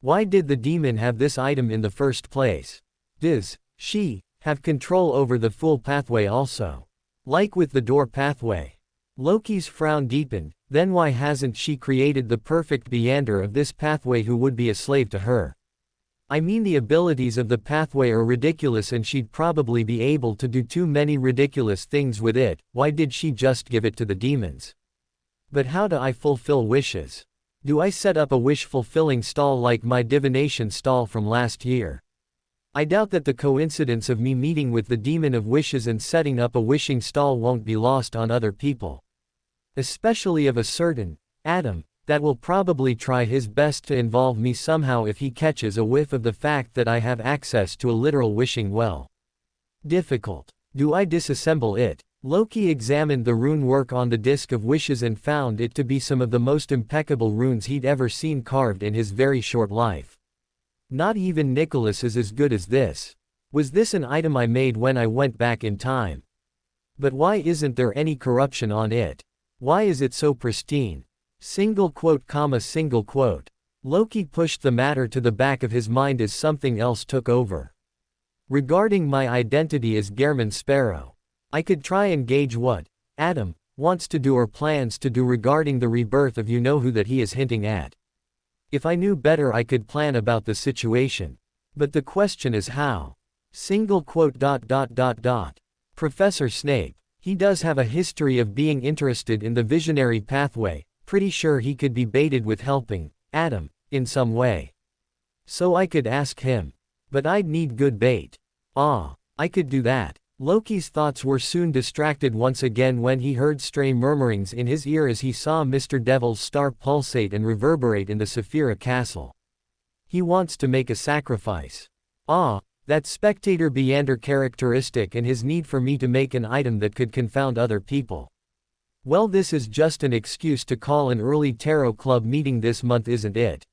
Why did the demon have this item in the first place? Does she have control over the full pathway also? Like with the door pathway? Loki's frown deepened. Then why hasn't she created the perfect beander of this pathway who would be a slave to her? I mean, the abilities of the pathway are ridiculous and she'd probably be able to do too many ridiculous things with it. Why did she just give it to the demons? But how do I fulfill wishes? Do I set up a wish-fulfilling stall like my divination stall from last year? I doubt that the coincidence of me meeting with the demon of wishes and setting up a wishing stall won't be lost on other people. Especially of a certain Adam, that will probably try his best to involve me somehow if he catches a whiff of the fact that I have access to a literal wishing well. Difficult. Do I disassemble it? Loki examined the rune work on the Disc of Wishes and found it to be some of the most impeccable runes he'd ever seen carved in his very short life. Not even Nicholas is as good as this. Was this an item I made when I went back in time? But why isn't there any corruption on it? Why is it so pristine? Single quote, comma, single quote. Loki pushed the matter to the back of his mind as something else took over. Regarding my identity as Gehrman Sparrow, I could try and gauge what Adam wants to do or plans to do regarding the rebirth of you-know-who that he is hinting at. If I knew better, I could plan about the situation. But the question is how. Professor Snape. He does have a history of being interested in the visionary pathway, pretty sure he could be baited with helping Adam in some way. So I could ask him. But I'd need good bait. I could do that. Loki's thoughts were soon distracted once again when he heard stray murmurings in his ear as he saw Mr. Devil's star pulsate and reverberate in the Saphira castle. He wants to make a sacrifice. That spectator beander characteristic and his need for me to make an item that could confound other people. Well, this is just an excuse to call an early tarot club meeting this month, isn't it?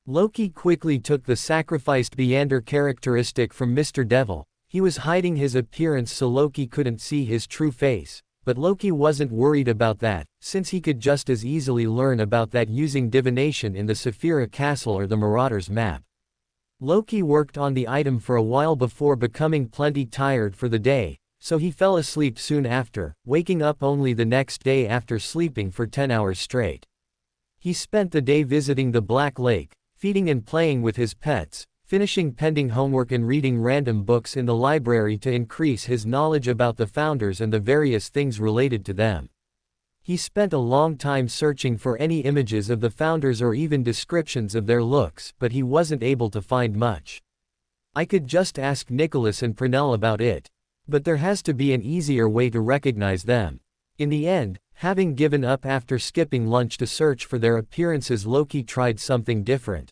Loki quickly took the sacrificed beander characteristic from Mr. Devil. He was hiding his appearance so Loki couldn't see his true face, but Loki wasn't worried about that, since he could just as easily learn about that using divination in the Saphira castle or the Marauder's map. Loki worked on the item for a while before becoming plenty tired for the day, so he fell asleep soon after, waking up only the next day after sleeping for 10 hours straight. He spent the day visiting the Black Lake, feeding and playing with his pets, finishing pending homework and reading random books in the library to increase his knowledge about the founders and the various things related to them. He spent a long time searching for any images of the founders or even descriptions of their looks, but he wasn't able to find much. I could just ask Nicholas and Purnell about it. But there has to be an easier way to recognize them. In the end, having given up after skipping lunch to search for their appearances, Loki tried something different.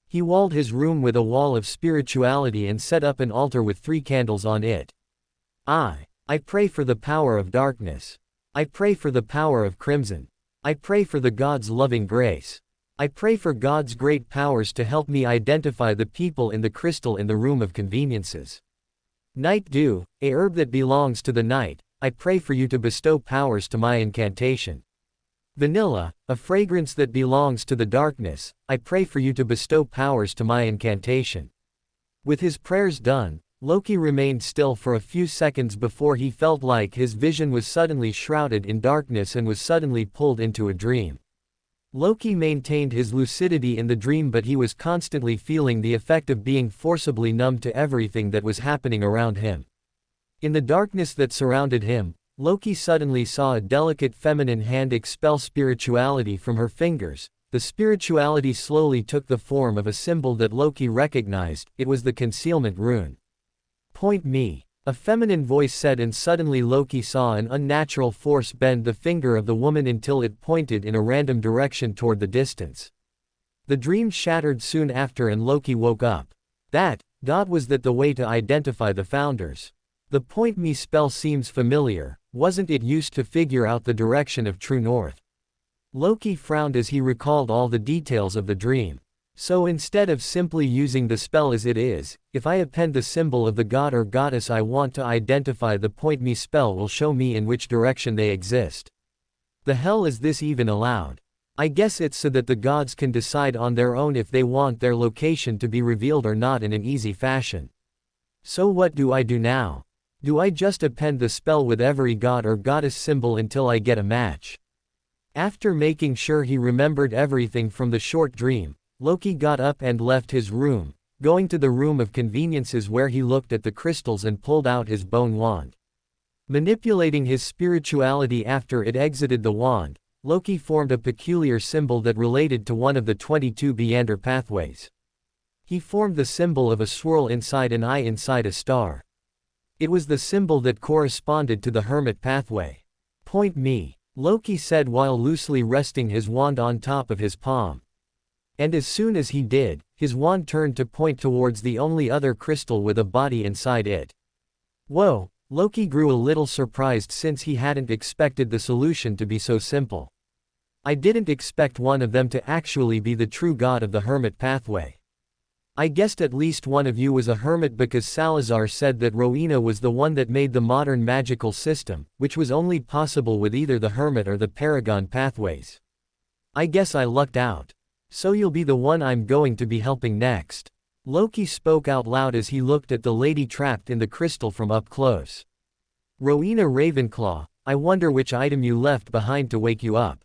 He walled his room with a wall of spirituality and set up an altar with 3 candles on it. I pray for the power of darkness. I pray for the power of crimson. I pray for the God's loving grace. I pray for God's great powers to help me identify the people in the crystal in the room of conveniences. Night dew, a herb that belongs to the night, I pray for you to bestow powers to my incantation. Vanilla, a fragrance that belongs to the darkness, I pray for you to bestow powers to my incantation. With his prayers done, Loki remained still for a few seconds before he felt like his vision was suddenly shrouded in darkness and was suddenly pulled into a dream. Loki maintained his lucidity in the dream, but he was constantly feeling the effect of being forcibly numb to everything that was happening around him. In the darkness that surrounded him, Loki suddenly saw a delicate feminine hand expel spirituality from her fingers. The spirituality slowly took the form of a symbol that Loki recognized. It was the concealment rune. Point me, a feminine voice said, and suddenly Loki saw an unnatural force bend the finger of the woman until it pointed in a random direction toward the distance. The dream shattered soon after and Loki woke up. That was the way to identify the founders. The point me spell seems familiar, wasn't it used to figure out the direction of true north? Loki frowned as he recalled all the details of the dream. So instead of simply using the spell as it is, if I append the symbol of the god or goddess I want to identify, the point me spell will show me in which direction they exist. The hell is this even allowed? I guess it's so that the gods can decide on their own if they want their location to be revealed or not in an easy fashion. So what do I do now? Do I just append the spell with every god or goddess symbol until I get a match? After making sure he remembered everything from the short dream, Loki got up and left his room, going to the room of conveniences where he looked at the crystals and pulled out his bone wand. Manipulating his spirituality after it exited the wand, Loki formed a peculiar symbol that related to one of the 22 beander pathways. He formed the symbol of a swirl inside an eye inside a star. It was the symbol that corresponded to the hermit pathway. Point me, Loki said while loosely resting his wand on top of his palm. And as soon as he did, his wand turned to point towards the only other crystal with a body inside it. Whoa, Loki grew a little surprised since he hadn't expected the solution to be so simple. I didn't expect one of them to actually be the true god of the hermit pathway. I guessed at least one of you was a hermit because Salazar said that Rowena was the one that made the modern magical system, which was only possible with either the hermit or the paragon pathways. I guess I lucked out. So you'll be the one I'm going to be helping next. Loki spoke out loud as he looked at the lady trapped in the crystal from up close. Rowena Ravenclaw, I wonder which item you left behind to wake you up.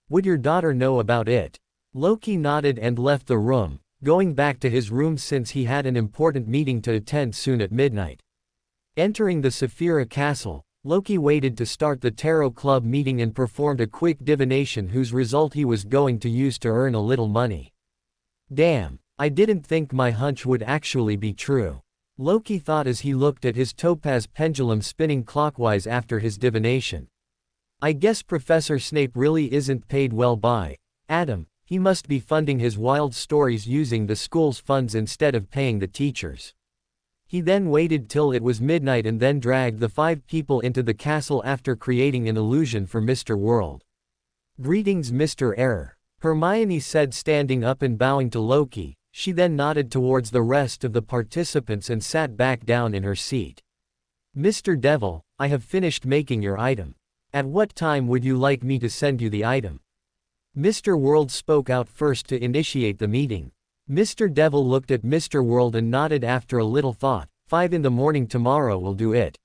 Would your daughter know about it? Loki nodded and left the room, going back to his room since he had an important meeting to attend soon at midnight. Entering the Saphira Castle, Loki waited to start the Tarot Club meeting and performed a quick divination whose result he was going to use to earn a little money. Damn, I didn't think my hunch would actually be true. Loki thought as he looked at his topaz pendulum spinning clockwise after his divination. I guess Professor Snape really isn't paid well by Adam. He must be funding his wild stories using the school's funds instead of paying the teachers. He then waited till it was midnight and then dragged the 5 people into the castle after creating an illusion for Mr. World. Greetings, Mr. Error, Hermione said, standing up and bowing to Loki. She then nodded towards the rest of the participants and sat back down in her seat. Mr. Devil, I have finished making your item. At what time would you like me to send you the item? Mr. World spoke out first to initiate the meeting. Mr. Devil looked at Mr. World and nodded after a little thought. 5 in the morning tomorrow will do it.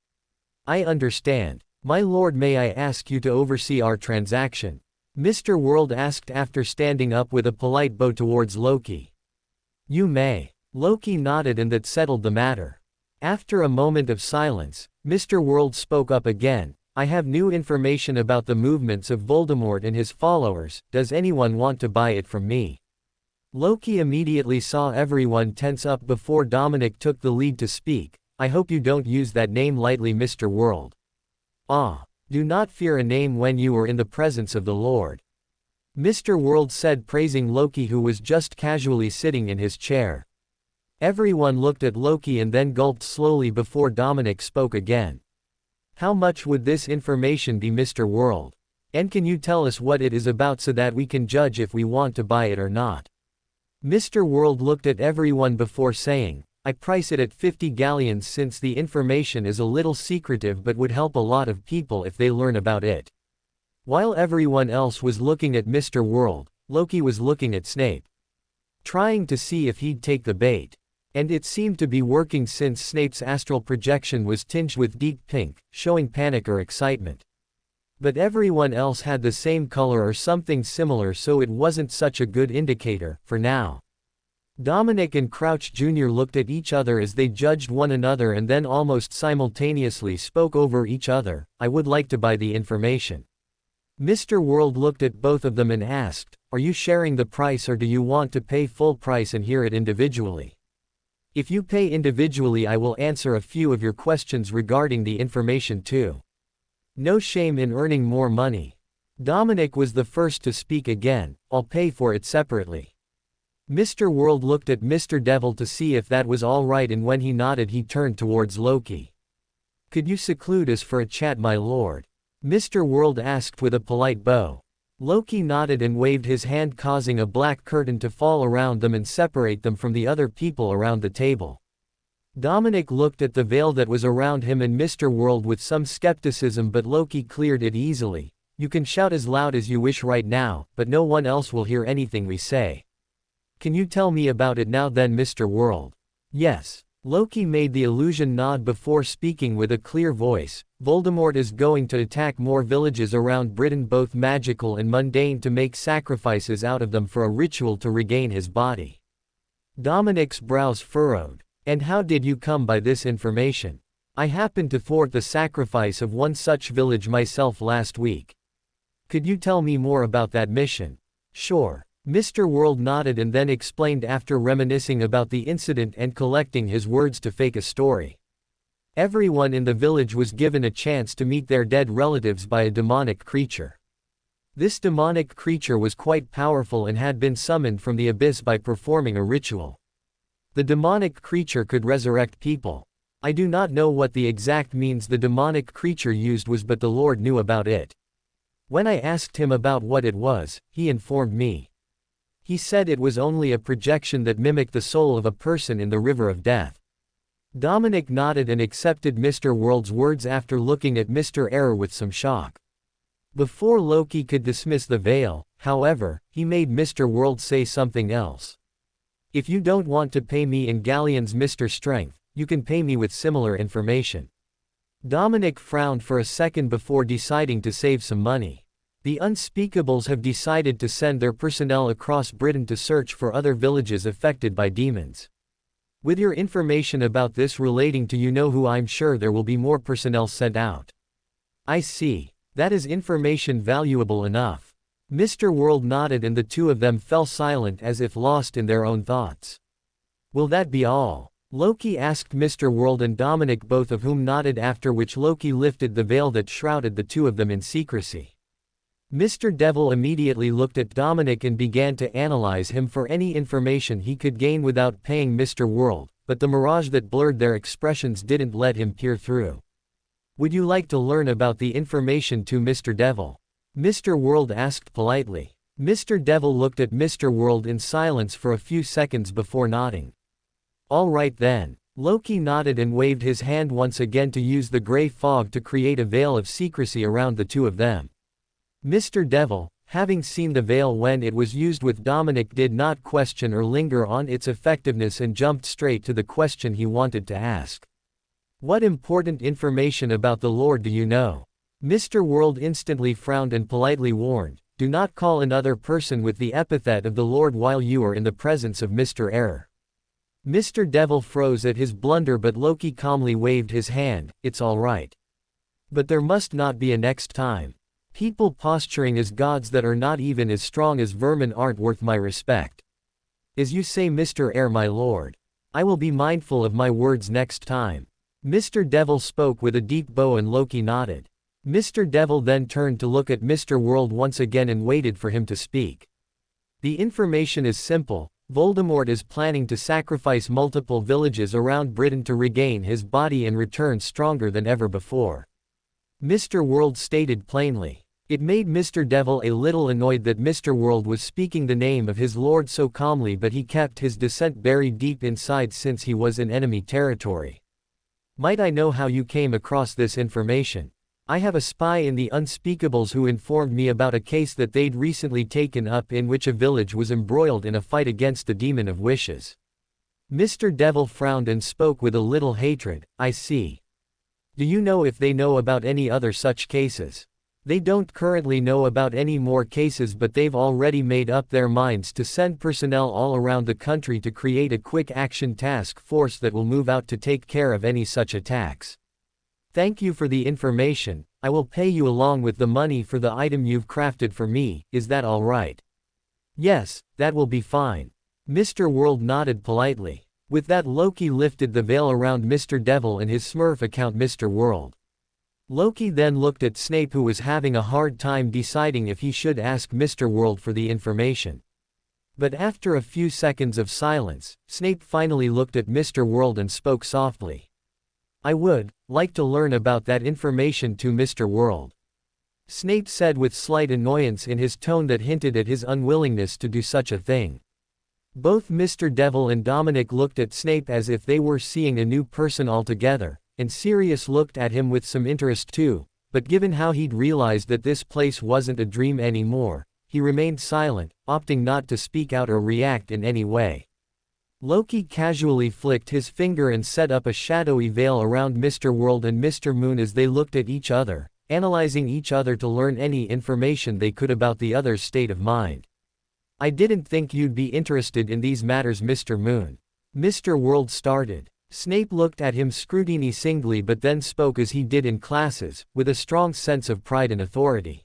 I understand. My lord, may I ask you to oversee our transaction? Mr. World asked after standing up with a polite bow towards Loki. You may. Loki nodded and that settled the matter. After a moment of silence, Mr. World spoke up again. I have new information about the movements of Voldemort and his followers. Does anyone want to buy it from me? Loki immediately saw everyone tense up before Dominic took the lead to speak. I hope you don't use that name lightly, Mr. World. Ah, do not fear a name when you are in the presence of the Lord. Mr. World said, praising Loki, who was just casually sitting in his chair. Everyone looked at Loki and then gulped slowly before Dominic spoke again. How much would this information be, Mr. World? And can you tell us what it is about so that we can judge if we want to buy it or not? Mr. World looked at everyone before saying, I price it at 50 galleons since the information is a little secretive but would help a lot of people if they learn about it. While everyone else was looking at Mr. World, Loki was looking at Snape, trying to see if he'd take the bait. And it seemed to be working since Snape's astral projection was tinged with deep pink, showing panic or excitement. But everyone else had the same color or something similar, so it wasn't such a good indicator, for now. Dominic and Crouch Jr. looked at each other as they judged one another and then almost simultaneously spoke over each other. I would like to buy the information. Mr. World looked at both of them and asked, are you sharing the price or do you want to pay full price and hear it individually? If you pay individually, I will answer a few of your questions regarding the information too. No shame in earning more money. Dominic was the first to speak again. I'll pay for it separately. Mr. World looked at Mr. Devil to see if that was all right, and when he nodded he turned towards Loki. Could you seclude us for a chat, my lord? Mr. World asked with a polite bow. Loki nodded and waved his hand, causing a black curtain to fall around them and separate them from the other people around the table. Dominic looked at the veil that was around him and Mr. World with some skepticism, but Loki cleared it easily. You can shout as loud as you wish right now, but no one else will hear anything we say. Can you tell me about it now then, Mr. World? Yes. Loki made the illusion nod before speaking with a clear voice. Voldemort is going to attack more villages around Britain, both magical and mundane, to make sacrifices out of them for a ritual to regain his body. Dominic's brows furrowed. And how did you come by this information? I happened to thwart the sacrifice of one such village myself last week. Could you tell me more about that mission? Sure. Mr. World nodded and then explained after reminiscing about the incident and collecting his words to fake a story. Everyone in the village was given a chance to meet their dead relatives by a demonic creature. This demonic creature was quite powerful and had been summoned from the abyss by performing a ritual. The demonic creature could resurrect people. I do not know what the exact means the demonic creature used was, but the Lord knew about it. When I asked him about what it was, he informed me. He said it was only a projection that mimicked the soul of a person in the river of death. Dominic nodded and accepted Mr. World's words after looking at Mr. Error with some shock. Before Loki could dismiss the veil, however, he made Mr. World say something else. If you don't want to pay me in galleons, Mr. Strength, you can pay me with similar information. Dominic frowned for a second before deciding to save some money. The Unspeakables have decided to send their personnel across Britain to search for other villages affected by demons. With your information about this relating to who, I'm sure there will be more personnel sent out. I see. That is information valuable enough. Mr. World nodded and the two of them fell silent as if lost in their own thoughts. Will that be all? Loki asked Mr. World and Dominic, both of whom nodded, after which Loki lifted the veil that shrouded the two of them in secrecy. Mr. Devil immediately looked at Dominic and began to analyze him for any information he could gain without paying Mr. World, but the mirage that blurred their expressions didn't let him peer through. Would you like to learn about the information too, Mr. Devil? Mr. World asked politely. Mr. Devil looked at Mr. World in silence for a few seconds before nodding. All right then. Loki nodded and waved his hand once again to use the gray fog to create a veil of secrecy around the two of them. Mr. Devil, having seen the veil when it was used with Dominic, did not question or linger on its effectiveness and jumped straight to the question he wanted to ask. What important information about the Lord do you know? Mr. World instantly frowned and politely warned, do not call another person with the epithet of the Lord while you are in the presence of Mr. Error. Mr. Devil froze at his blunder, but Loki calmly waved his hand, it's all right. But there must not be a next time. People posturing as gods that are not even as strong as vermin aren't worth my respect. As you say, Mr. Error, my lord. I will be mindful of my words next time. Mr. Devil spoke with a deep bow and Loki nodded. Mr. Devil then turned to look at Mr. World once again and waited for him to speak. The information is simple. Voldemort is planning to sacrifice multiple villages around Britain to regain his body and return stronger than ever before. Mr. World stated plainly. It made Mr. Devil a little annoyed that Mr. World was speaking the name of his lord so calmly, but he kept his dissent buried deep inside since he was in enemy territory. Might I know how you came across this information? I have a spy in the Unspeakables who informed me about a case that they'd recently taken up in which a village was embroiled in a fight against the Demon of Wishes. Mr. Devil frowned and spoke with a little hatred, I see. Do you know if they know about any other such cases? They don't currently know about any more cases, but they've already made up their minds to send personnel all around the country to create a quick action task force that will move out to take care of any such attacks. Thank you for the information. I will pay you along with the money for the item you've crafted for me, is that all right? Yes, that will be fine. Mr. World nodded politely. With that, Loki lifted the veil around Mr. Devil and his Smurf account Mr. World. Loki then looked at Snape, who was having a hard time deciding if he should ask Mr. World for the information. But after a few seconds of silence, Snape finally looked at Mr. World and spoke softly. I would like to learn about that information too, Mr. World. Snape said with slight annoyance in his tone that hinted at his unwillingness to do such a thing. Both Mr. Devil and Dominic looked at Snape as if they were seeing a new person altogether, and Sirius looked at him with some interest too, but given how he'd realized that this place wasn't a dream anymore, he remained silent, opting not to speak out or react in any way. Loki casually flicked his finger and set up a shadowy veil around Mr. World and Mr. Moon as they looked at each other, analyzing each other to learn any information they could about the other's state of mind. I didn't think you'd be interested in these matters, Mr. Moon. Mr. World started. Snape looked at him scrutinizingly but then spoke as he did in classes, with a strong sense of pride and authority.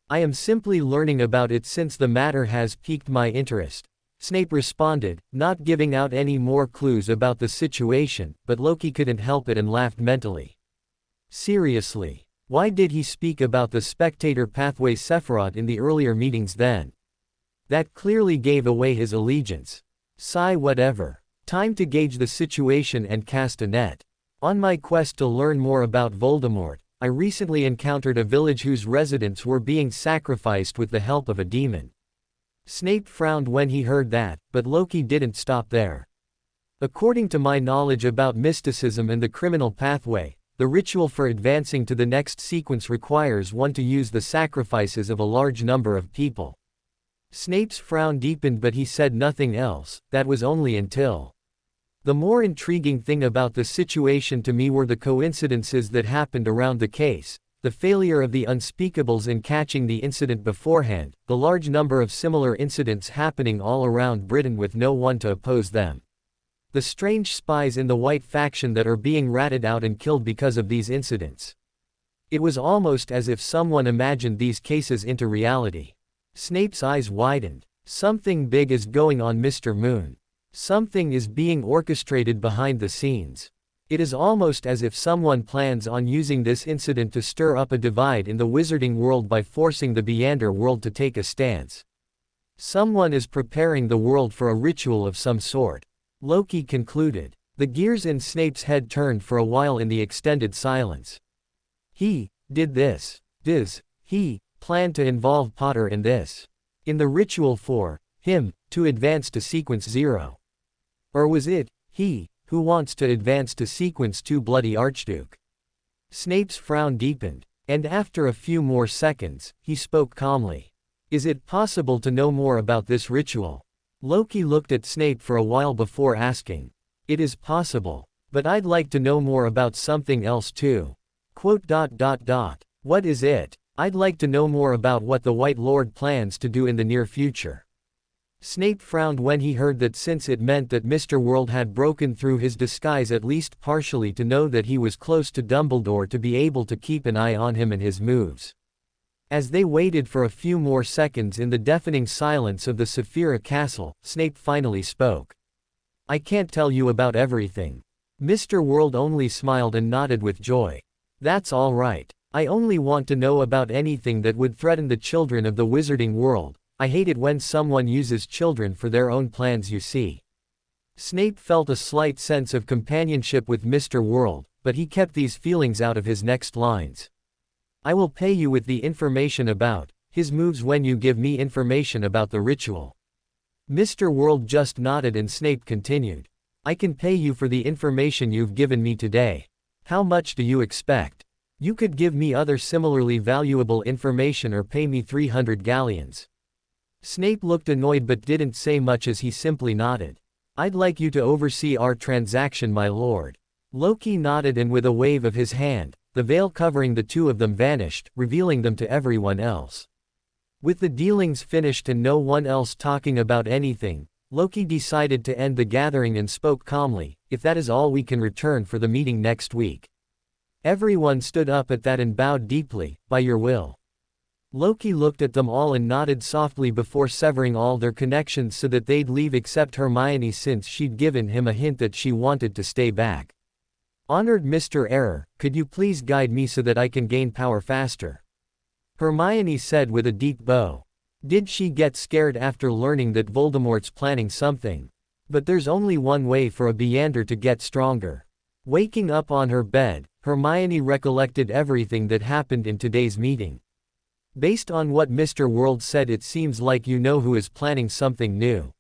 I am simply learning about it since the matter has piqued my interest. Snape responded, not giving out any more clues about the situation, but Loki couldn't help it and laughed mentally. Seriously, why did he speak about the spectator pathway Sephiroth in the earlier meetings then? That clearly gave away his allegiance. Sigh, whatever. Time to gauge the situation and cast a net. On my quest to learn more about Voldemort, I recently encountered a village whose residents were being sacrificed with the help of a demon. Snape frowned when he heard that, but Loki didn't stop there. According to my knowledge about mysticism and the criminal pathway, the ritual for advancing to the next sequence requires one to use the sacrifices of a large number of people. Snape's frown deepened but he said nothing else. That was only until. The more intriguing thing about the situation to me were the coincidences that happened around the case. the failure of the unspeakables in catching the incident beforehand, the large number of similar incidents happening all around Britain with no one to oppose them. The strange spies in the White faction that are being ratted out and killed because of these incidents. It was almost as if someone imagined these cases into reality. Snape's eyes widened. Something big is going on, Mr. Moon. Something is being orchestrated behind the scenes. It is almost as if someone plans on using this incident to stir up a divide in the wizarding world by forcing the Beander world to take a stance. Someone is preparing the world for a ritual of some sort. Loki concluded. The gears in Snape's head turned for a while in the extended silence. He did this. Does he plan to involve Potter in this? In the ritual for him to advance to sequence 0? Or was it he who wants to advance to sequence 2, Bloody Archduke? Snape's frown deepened, and after a few more seconds, he spoke calmly. Is it possible to know more about this ritual? Loki looked at Snape for a while before asking. It is possible, but I'd like to know more about something else too. What is it? I'd like to know more about what the White Lord plans to do in the near future. Snape frowned when he heard that, since it meant that Mr. World had broken through his disguise at least partially to know that he was close to Dumbledore to be able to keep an eye on him and his moves. As they waited for a few more seconds in the deafening silence of the Saphira Castle, Snape finally spoke. I can't tell you about everything. Mr. World only smiled and nodded with joy. That's all right. I only want to know about anything that would threaten the children of the wizarding world. I hate it when someone uses children for their own plans, you see. Snape felt a slight sense of companionship with Mr. World, but he kept these feelings out of his next lines. I will pay you with the information about his moves when you give me information about the ritual. Mr. World just nodded and Snape continued. I can pay you for the information you've given me today. How much do you expect? You could give me other similarly valuable information or pay me 300 galleons. Snape looked annoyed but didn't say much as he simply nodded. I'd like you to oversee our transaction, my lord. Loki nodded, and with a wave of his hand, the veil covering the two of them vanished, revealing them to everyone else. With the dealings finished and no one else talking about anything, Loki decided to end the gathering and spoke calmly. If that is all, we can return for the meeting next week. Everyone stood up at that and bowed deeply. By your will. Loki looked at them all and nodded softly before severing all their connections so that they'd leave except Hermione, since she'd given him a hint that she wanted to stay back. Honored Mr. Error, could you please guide me so that I can gain power faster? Hermione said with a deep bow. Did she get scared after learning that Voldemort's planning something? But there's only one way for a Beander to get stronger. Waking up on her bed, Hermione recollected everything that happened in today's meeting. Based on what Mr. World said, it seems like you know who is planning something new.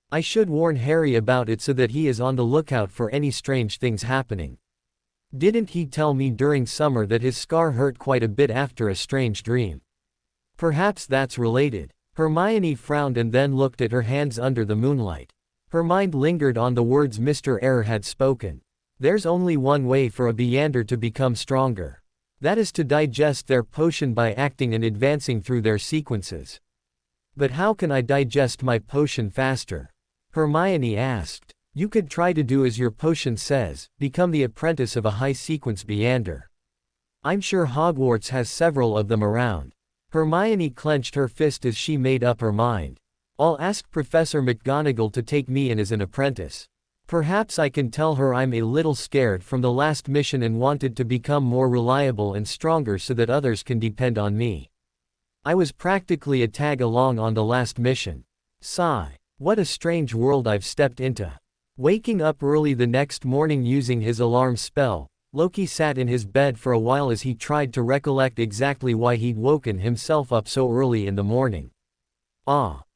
I should warn Harry about it so that he is on the lookout for any strange things happening. Didn't he tell me during summer that his scar hurt quite a bit after a strange dream? Perhaps that's related. Hermione frowned and then looked at her hands under the moonlight. Her mind lingered on the words Mr. Error had spoken. There's only one way for a Beander to become stronger. That is to digest their potion by acting and advancing through their sequences. But how can I digest my potion faster? Hermione asked. You could try to do as your potion says, become the apprentice of a high-sequence Beander. I'm sure Hogwarts has several of them around. Hermione clenched her fist as she made up her mind. I'll ask Professor McGonagall to take me in as an apprentice. Perhaps I can tell her I'm a little scared from the last mission and wanted to become more reliable and stronger so that others can depend on me. I was practically a tag along on the last mission. Sigh. What a strange world I've stepped into. Waking up early the next morning using his alarm spell, Loki sat in his bed for a while as he tried to recollect exactly why he'd woken himself up so early in the morning.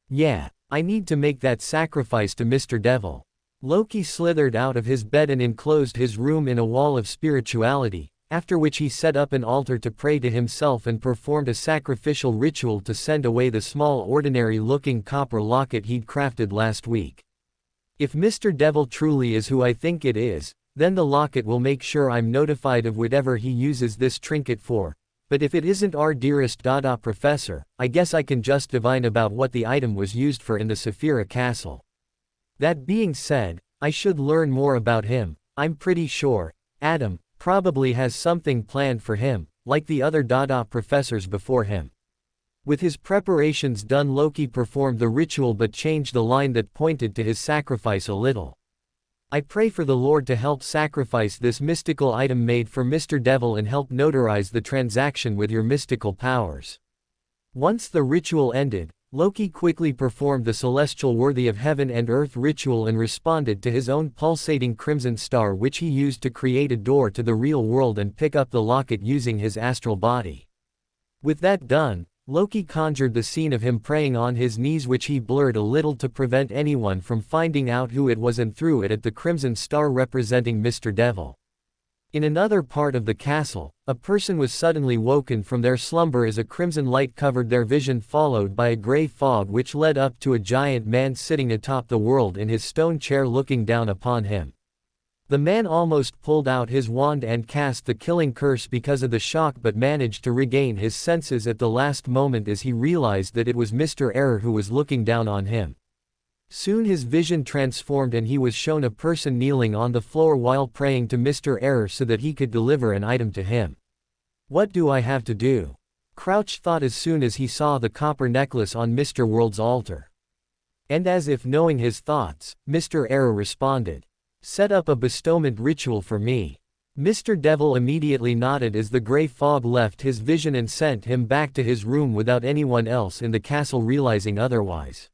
Yeah, I need to make that sacrifice to Mr. Devil. Loki slithered out of his bed and enclosed his room in a wall of spirituality, after which he set up an altar to pray to himself and performed a sacrificial ritual to send away the small ordinary-looking copper locket he'd crafted last week. If Mr. Devil truly is who I think it is, then the locket will make sure I'm notified of whatever he uses this trinket for. But if it isn't our dearest Dada professor, I guess I can just divine about what the item was used for in the Saphira castle. That being said, I should learn more about him. I'm pretty sure Adam probably has something planned for him, like the other Dada professors before him. With his preparations done, Loki performed the ritual but changed the line that pointed to his sacrifice a little. I pray for the Lord to help sacrifice this mystical item made for Mr. Devil and help notarize the transaction with your mystical powers. Once the ritual ended, Loki quickly performed the celestial worthy of heaven and earth ritual and responded to his own pulsating crimson star, which he used to create a door to the real world and pick up the locket using his astral body. With that done, Loki conjured the scene of him praying on his knees, which he blurred a little to prevent anyone from finding out who it was, and threw it at the crimson star representing Mr. Devil. In another part of the castle, a person was suddenly woken from their slumber as a crimson light covered their vision, followed by a gray fog which led up to a giant man sitting atop the world in his stone chair looking down upon him. The man almost pulled out his wand and cast the killing curse because of the shock, but managed to regain his senses at the last moment as he realized that it was Mr. Error who was looking down on him. Soon his vision transformed and he was shown a person kneeling on the floor while praying to Mr. Error so that he could deliver an item to him. What do I have to do? Crouch thought as soon as he saw the copper necklace on Mr. World's altar. And as if knowing his thoughts, Mr. Error responded, "Set up a bestowment ritual for me." Mr. Devil immediately nodded as the gray fog left his vision and sent him back to his room without anyone else in the castle realizing otherwise.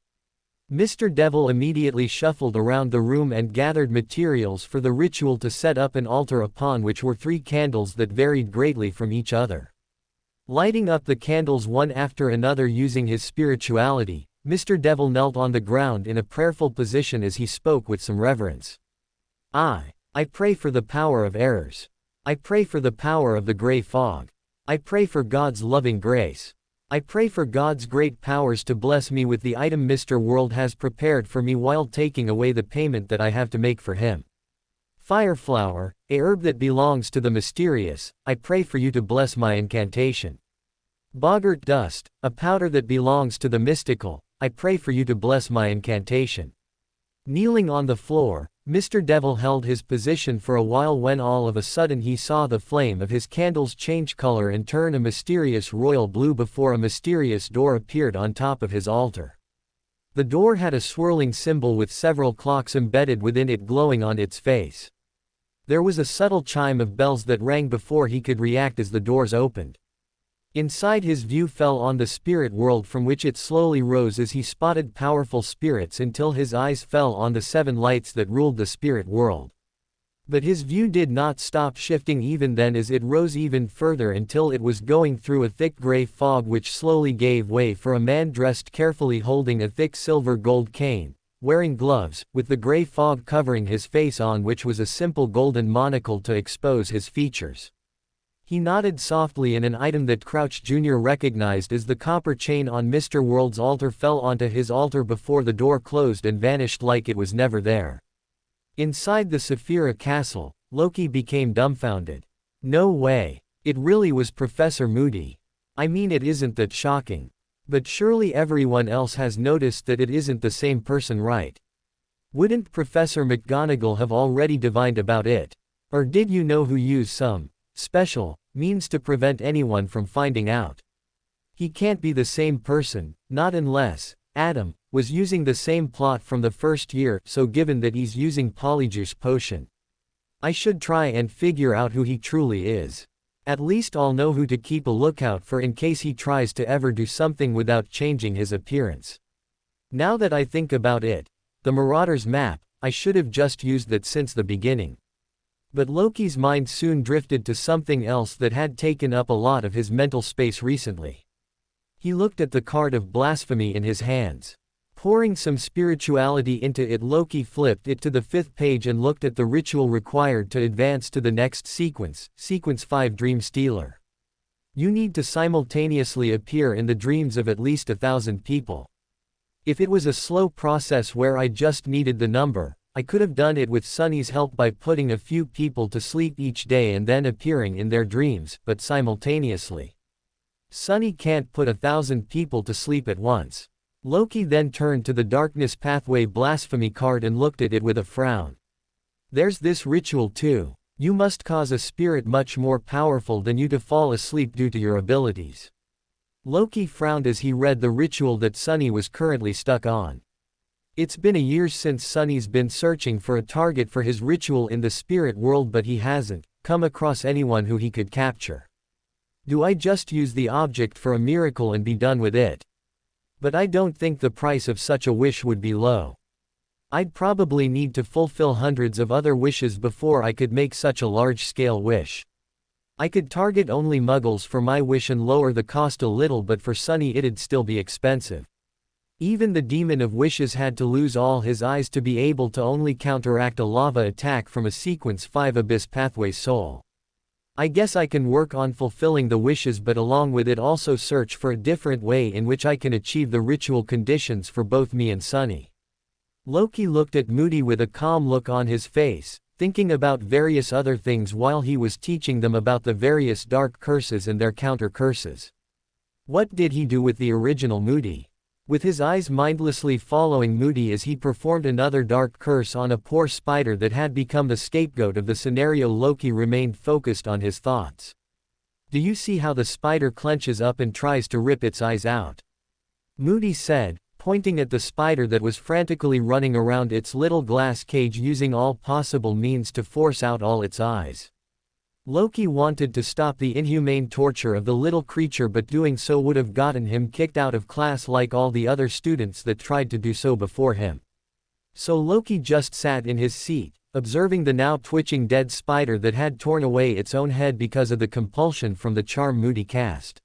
Mr. Devil immediately shuffled around the room and gathered materials for the ritual to set up an altar, upon which were 3 candles that varied greatly from each other. Lighting up the candles one after another using his spirituality, Mr. Devil knelt on the ground in a prayerful position as he spoke with some reverence. I pray for the power of errors. I pray for the power of the gray fog. I pray for God's loving grace. I pray for God's great powers to bless me with the item Mr. World has prepared for me while taking away the payment that I have to make for him. Fireflower, a herb that belongs to the mysterious, I pray for you to bless my incantation. Boggart dust, a powder that belongs to the mystical, I pray for you to bless my incantation. Kneeling on the floor, Mr. Devil held his position for a while when all of a sudden he saw the flame of his candles change color and turn a mysterious royal blue before a mysterious door appeared on top of his altar. The door had a swirling symbol with several clocks embedded within it glowing on its face. There was a subtle chime of bells that rang before he could react as the doors opened. Inside, his view fell on the spirit world, from which it slowly rose as he spotted powerful spirits until his eyes fell on the 7 lights that ruled the spirit world. But his view did not stop shifting even then, as it rose even further until it was going through a thick gray fog which slowly gave way for a man dressed carefully holding a thick silver gold cane, wearing gloves, with the gray fog covering his face, on which was a simple golden monocle to expose his features. He nodded softly and an item that Crouch Jr. recognized as the copper chain on Mr. World's altar fell onto his altar before the door closed and vanished like it was never there. Inside the Saphira castle, Loki became dumbfounded. No way. It really was Professor Moody. I mean, it isn't that shocking. But surely everyone else has noticed that it isn't the same person, right? Wouldn't Professor McGonagall have already divined about it? Or did you know who used some special means to prevent anyone from finding out? He can't be the same person, not unless Adam was using the same plot from the first year, so given that he's using Polyjuice potion, I should try and figure out who he truly is. At least I'll know who to keep a lookout for in case he tries to ever do something without changing his appearance. Now that I think about it, the Marauder's map, I should have just used that since the beginning. But Loki's mind soon drifted to something else that had taken up a lot of his mental space recently. He looked at the card of blasphemy in his hands. Pouring some spirituality into it, Loki flipped it to the 5th page and looked at the ritual required to advance to the next sequence, Sequence 5, Dream Stealer. You need to simultaneously appear in the dreams of at least 1,000 people. If it was a slow process where I just needed the number, I could have done it with Sunny's help by putting a few people to sleep each day and then appearing in their dreams, but simultaneously Sunny can't put 1,000 people to sleep at once. Loki then turned to the Darkness Pathway Blasphemy card and looked at it with a frown. There's this ritual too. You must cause a spirit much more powerful than you to fall asleep due to your abilities. Loki frowned as he read the ritual that Sunny was currently stuck on. It's been a year since Sunny's been searching for a target for his ritual in the spirit world, but he hasn't come across anyone who he could capture. Do I just use the object for a miracle and be done with it? But I don't think the price of such a wish would be low. I'd probably need to fulfill hundreds of other wishes before I could make such a large-scale wish. I could target only muggles for my wish and lower the cost a little, but for Sunny it'd still be expensive. Even the Demon of Wishes had to lose all his eyes to be able to only counteract a lava attack from a Sequence 5 Abyss Pathway soul. I guess I can work on fulfilling the wishes, but along with it also search for a different way in which I can achieve the ritual conditions for both me and Sunny. Loki looked at Moody with a calm look on his face, thinking about various other things while he was teaching them about the various dark curses and their counter-curses. What did he do with the original Moody? With his eyes mindlessly following Moody as he performed another dark curse on a poor spider that had become the scapegoat of the scenario, Loki remained focused on his thoughts. Do you see how the spider clenches up and tries to rip its eyes out? Moody said, pointing at the spider that was frantically running around its little glass cage using all possible means to force out all its eyes. Loki wanted to stop the inhumane torture of the little creature, but doing so would have gotten him kicked out of class like all the other students that tried to do so before him. So Loki just sat in his seat, observing the now twitching dead spider that had torn away its own head because of the compulsion from the charm Moody cast.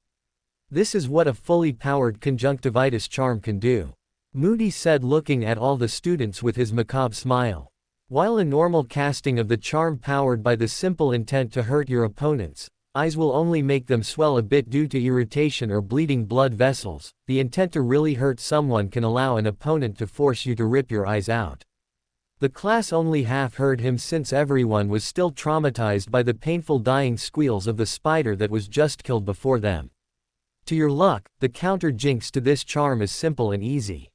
This is what a fully powered conjunctivitis charm can do, Moody said, looking at all the students with his macabre smile. While a normal casting of the charm powered by the simple intent to hurt your opponent's eyes will only make them swell a bit due to irritation or bleeding blood vessels, the intent to really hurt someone can allow an opponent to force you to rip your eyes out. The class only half heard him since everyone was still traumatized by the painful dying squeals of the spider that was just killed before them. To your luck, the counter jinx to this charm is simple and easy.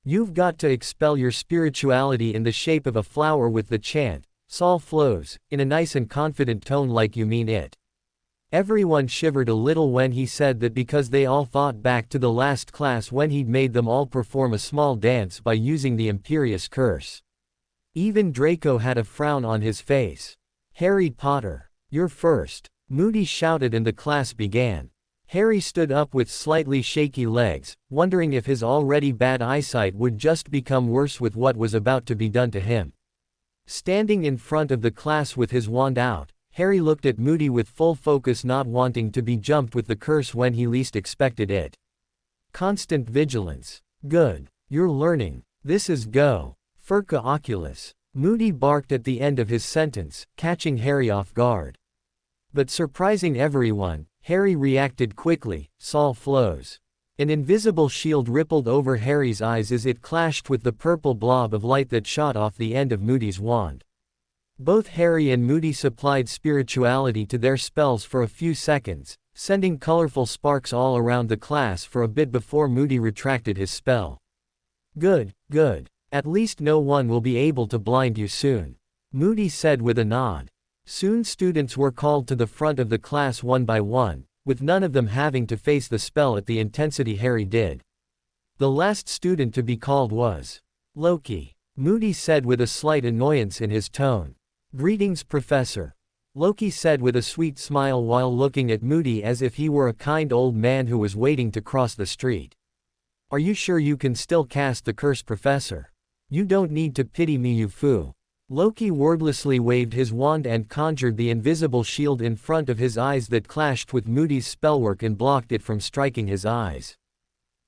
You've got to expel your spirituality in the shape of a flower with the chant, "Sol flows," in a nice and confident tone like you mean it. Everyone shivered a little when he said that because they all thought back to the last class when he'd made them all perform a small dance by using the Imperious Curse. Even Draco had a frown on his face. "Harry Potter, you're first," Moody shouted, and the class began. Harry stood up with slightly shaky legs, wondering if his already bad eyesight would just become worse with what was about to be done to him. Standing in front of the class with his wand out, Harry looked at Moody with full focus, not wanting to be jumped with the curse when he least expected it. Constant vigilance. Good. You're learning. This is go. Furca Oculus. Moody barked at the end of his sentence, catching Harry off guard. But surprising everyone, Harry reacted quickly. "Sol flows." An invisible shield rippled over Harry's eyes as it clashed with the purple blob of light that shot off the end of Moody's wand. Both Harry and Moody supplied spirituality to their spells for a few seconds, sending colorful sparks all around the class for a bit before Moody retracted his spell. Good, good. At least no one will be able to blind you soon, Moody said with a nod. Soon students were called to the front of the class one by one, with none of them having to face the spell at the intensity Harry did. The last student to be called was Loki, Moody said with a slight annoyance in his tone. "Greetings, Professor," Loki said with a sweet smile while looking at Moody as if he were a kind old man who was waiting to cross the street. "Are you sure you can still cast the curse, Professor? You don't need to pity me, you fool." Loki wordlessly waved his wand and conjured the invisible shield in front of his eyes that clashed with Moody's spellwork and blocked it from striking his eyes.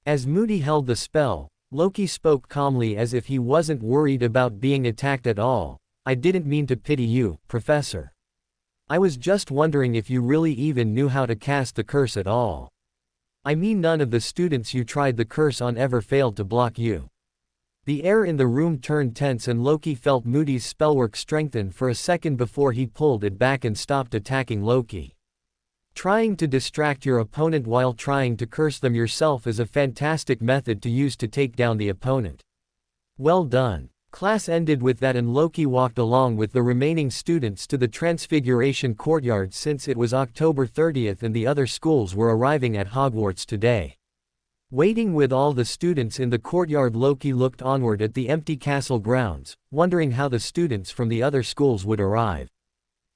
As Moody held the spell, Loki spoke calmly as if he wasn't worried about being attacked at all. "I didn't mean to pity you, Professor. I was just wondering if you really even knew how to cast the curse at all. I mean, none of the students you tried the curse on ever failed to block you." The air in the room turned tense and Loki felt Moody's spellwork strengthen for a second before he pulled it back and stopped attacking Loki. Trying to distract your opponent while trying to curse them yourself is a fantastic method to use to take down the opponent. Well done. Class ended with that and Loki walked along with the remaining students to the Transfiguration courtyard since it was October 30th and the other schools were arriving at Hogwarts today. Waiting with all the students in the courtyard, Loki looked onward at the empty castle grounds, wondering how the students from the other schools would arrive.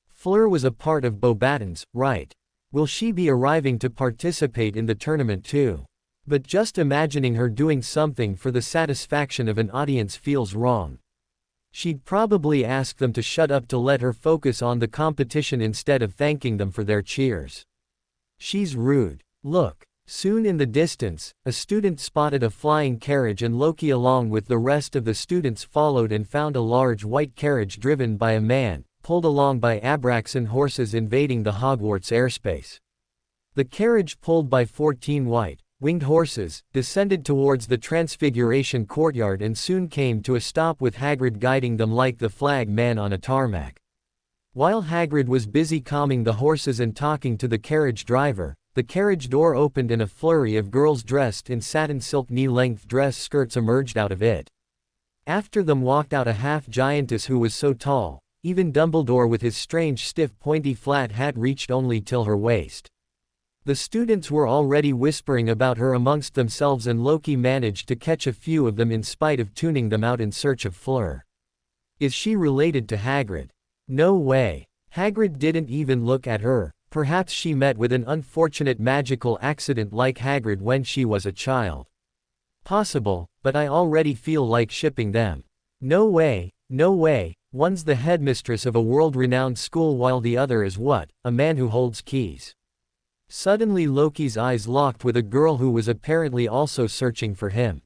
Fleur was a part of Beauxbatons, right? Will she be arriving to participate in the tournament too? But just imagining her doing something for the satisfaction of an audience feels wrong. She'd probably ask them to shut up to let her focus on the competition instead of thanking them for their cheers. She's rude. Look. Soon in the distance, a student spotted a flying carriage and Loki along with the rest of the students followed and found a large white carriage driven by a man, pulled along by Abraxan horses invading the Hogwarts airspace. The carriage, pulled by 14 white-winged horses, descended towards the Transfiguration courtyard and soon came to a stop with Hagrid guiding them like the flag man on a tarmac. While Hagrid was busy calming the horses and talking to the carriage driver, the carriage door opened and a flurry of girls dressed in satin silk knee-length dress skirts emerged out of it. After them walked out a half-giantess who was so tall, even Dumbledore with his strange stiff pointy flat hat reached only till her waist. The students were already whispering about her amongst themselves and Loki managed to catch a few of them in spite of tuning them out in search of Fleur. Is she related to Hagrid? No way. Hagrid didn't even look at her. Perhaps she met with an unfortunate magical accident like Hagrid when she was a child. Possible, but I already feel like shipping them. No way, no way, one's the headmistress of a world-renowned school while the other is what, a man who holds keys. Suddenly Loki's eyes locked with a girl who was apparently also searching for him.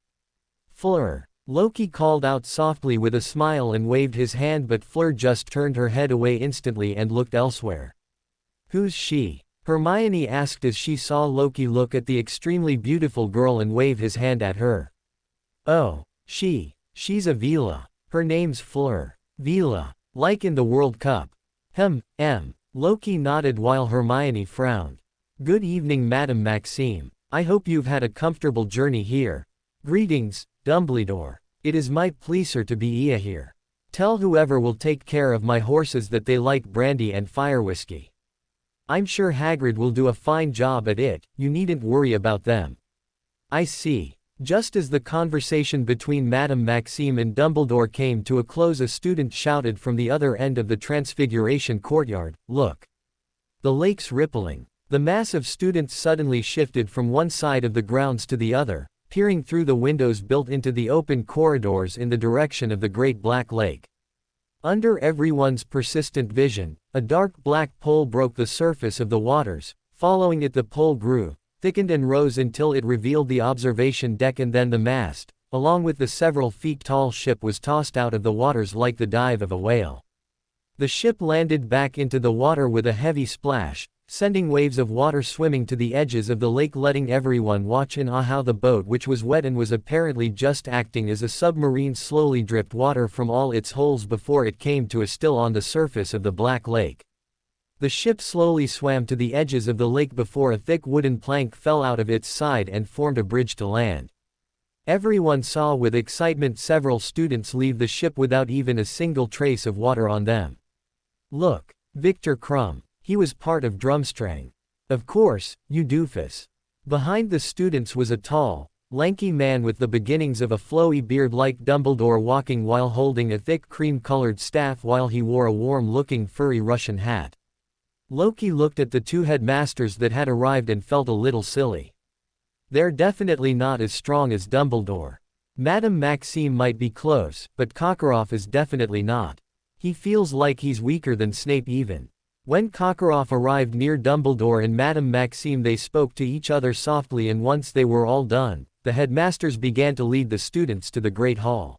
Fleur. Loki called out softly with a smile and waved his hand but Fleur just turned her head away instantly and looked elsewhere. Who's she? Hermione asked as she saw Loki look at the extremely beautiful girl and wave his hand at her. Oh, she's a Vila. Her name's Fleur. Vila. Like in the World Cup. Loki nodded while Hermione frowned. Good evening, Madame Maxime. I hope you've had a comfortable journey here. Greetings, Dumbledore. It is my pleasure to be here. Tell whoever will take care of my horses that they like brandy and fire whiskey. I'm sure Hagrid will do a fine job at it, you needn't worry about them. I see. Just as the conversation between Madame Maxime and Dumbledore came to a close, a student shouted from the other end of the Transfiguration courtyard, "Look! The lake's rippling." The mass of students suddenly shifted from one side of the grounds to the other, peering through the windows built into the open corridors in the direction of the Great Black Lake. Under everyone's persistent vision, a dark black pole broke the surface of the waters. Following it, the pole grew, thickened and rose until it revealed the observation deck, and then the mast, along with the several feet tall ship, was tossed out of the waters like the dive of a whale. The ship landed back into the water with a heavy splash, sending waves of water swimming to the edges of the lake, letting everyone watch in awe how the boat, which was wet and was apparently just acting as a submarine, slowly dripped water from all its holes before it came to a still on the surface of the Black Lake. The ship slowly swam to the edges of the lake before a thick wooden plank fell out of its side and formed a bridge to land. Everyone saw with excitement several students leave the ship without even a single trace of water on them. Look, Victor Crumb. He was part of Drumstrang. Of course, you doofus. Behind the students was a tall, lanky man with the beginnings of a flowy beard like Dumbledore, walking while holding a thick cream-colored staff while he wore a warm-looking furry Russian hat. Loki looked at the two headmasters that had arrived and felt a little silly. They're definitely not as strong as Dumbledore. Madame Maxime might be close, but Karkaroff is definitely not. He feels like he's weaker than Snape even. When Karkaroff arrived near Dumbledore and Madame Maxime, they spoke to each other softly, and once they were all done, the headmasters began to lead the students to the Great Hall.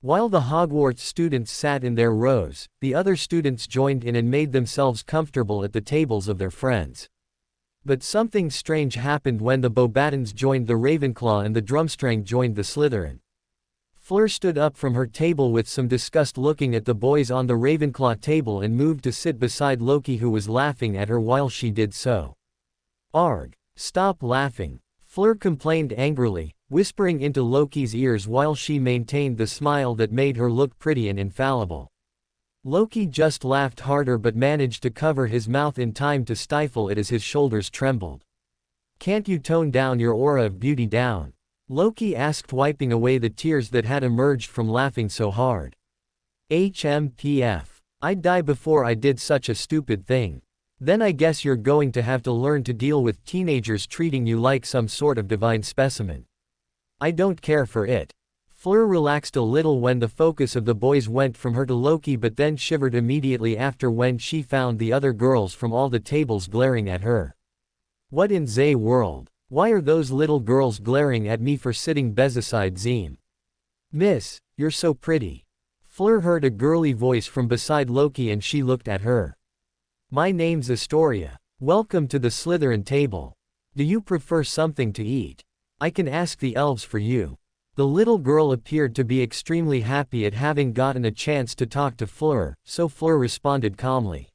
While the Hogwarts students sat in their rows, the other students joined in and made themselves comfortable at the tables of their friends. But something strange happened when the Beauxbatons joined the Ravenclaw and the Drumstrang joined the Slytherin. Fleur stood up from her table with some disgust, looking at the boys on the Ravenclaw table, and moved to sit beside Loki, who was laughing at her while she did so. "Arg! Stop laughing," Fleur complained angrily, whispering into Loki's ears while she maintained the smile that made her look pretty and infallible. Loki just laughed harder but managed to cover his mouth in time to stifle it as his shoulders trembled. "Can't you tone down your aura of beauty down?" Loki asked, wiping away the tears that had emerged from laughing so hard. "HMPF. I'd die before I did such a stupid thing. Then I guess you're going to have to learn to deal with teenagers treating you like some sort of divine specimen." "I don't care for it." Fleur relaxed a little when the focus of the boys went from her to Loki, but then shivered immediately after when she found the other girls from all the tables glaring at her. "What in Zay world? Why are those little girls glaring at me for sitting beside Zim?" "Miss, you're so pretty." Fleur heard a girly voice from beside Loki and she looked at her. "My name's Astoria. Welcome to the Slytherin table. Do you prefer something to eat? I can ask the elves for you." The little girl appeared to be extremely happy at having gotten a chance to talk to Fleur, so Fleur responded calmly.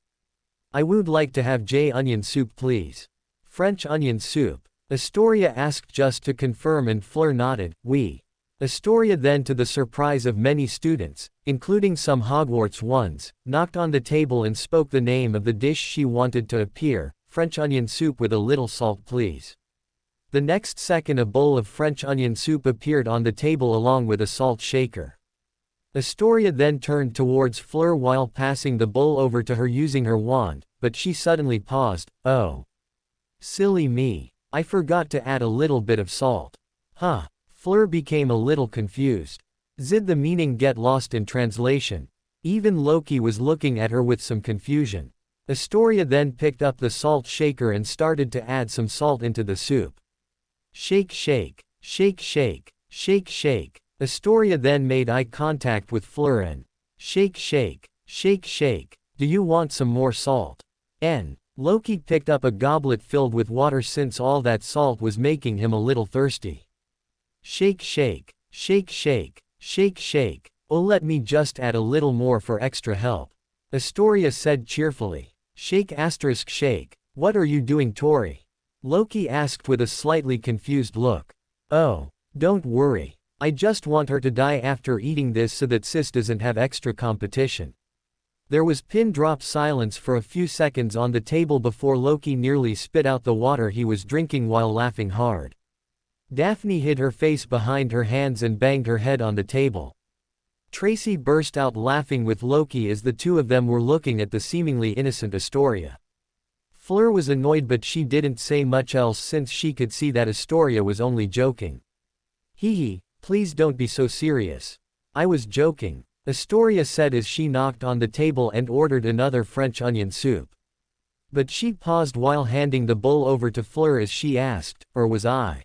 "I would like to have onion soup, please." "French onion soup?" Astoria asked just to confirm, and Fleur nodded. "Oui." Astoria then, to the surprise of many students, including some Hogwarts ones, knocked on the table and spoke the name of the dish she wanted to appear: "French onion soup with a little salt, please." The next second a bowl of French onion soup appeared on the table along with a salt shaker. Astoria then turned towards Fleur while passing the bowl over to her using her wand, but she suddenly paused. "Oh. Silly me. I forgot to add a little bit of salt." "Huh." Fleur became a little confused. Did the meaning get lost in translation? Even Loki was looking at her with some confusion. Astoria then picked up the salt shaker and started to add some salt into the soup. Shake, shake, shake, shake, shake, shake. Astoria then made eye contact with Fleur and shake, shake, shake, shake. "Do you want some more salt?" Loki picked up a goblet filled with water since all that salt was making him a little thirsty. Shake, shake, shake, shake, shake, shake. "Oh, let me just add a little more for extra help," Astoria said cheerfully. Shake asterisk shake. "What are you doing, Tori?" Loki asked with a slightly confused look. "Oh, don't worry. I just want her to die after eating this so that sis doesn't have extra competition." There was pin-drop silence for a few seconds on the table before Loki nearly spit out the water he was drinking while laughing hard. Daphne hid her face behind her hands and banged her head on the table. Tracy burst out laughing with Loki as the two of them were looking at the seemingly innocent Astoria. Fleur was annoyed, but she didn't say much else since she could see that Astoria was only joking. "Hee, please don't be so serious. I was joking," Astoria said as she knocked on the table and ordered another French onion soup. But she paused while handing the bowl over to Fleur as she asked, "Or was I?"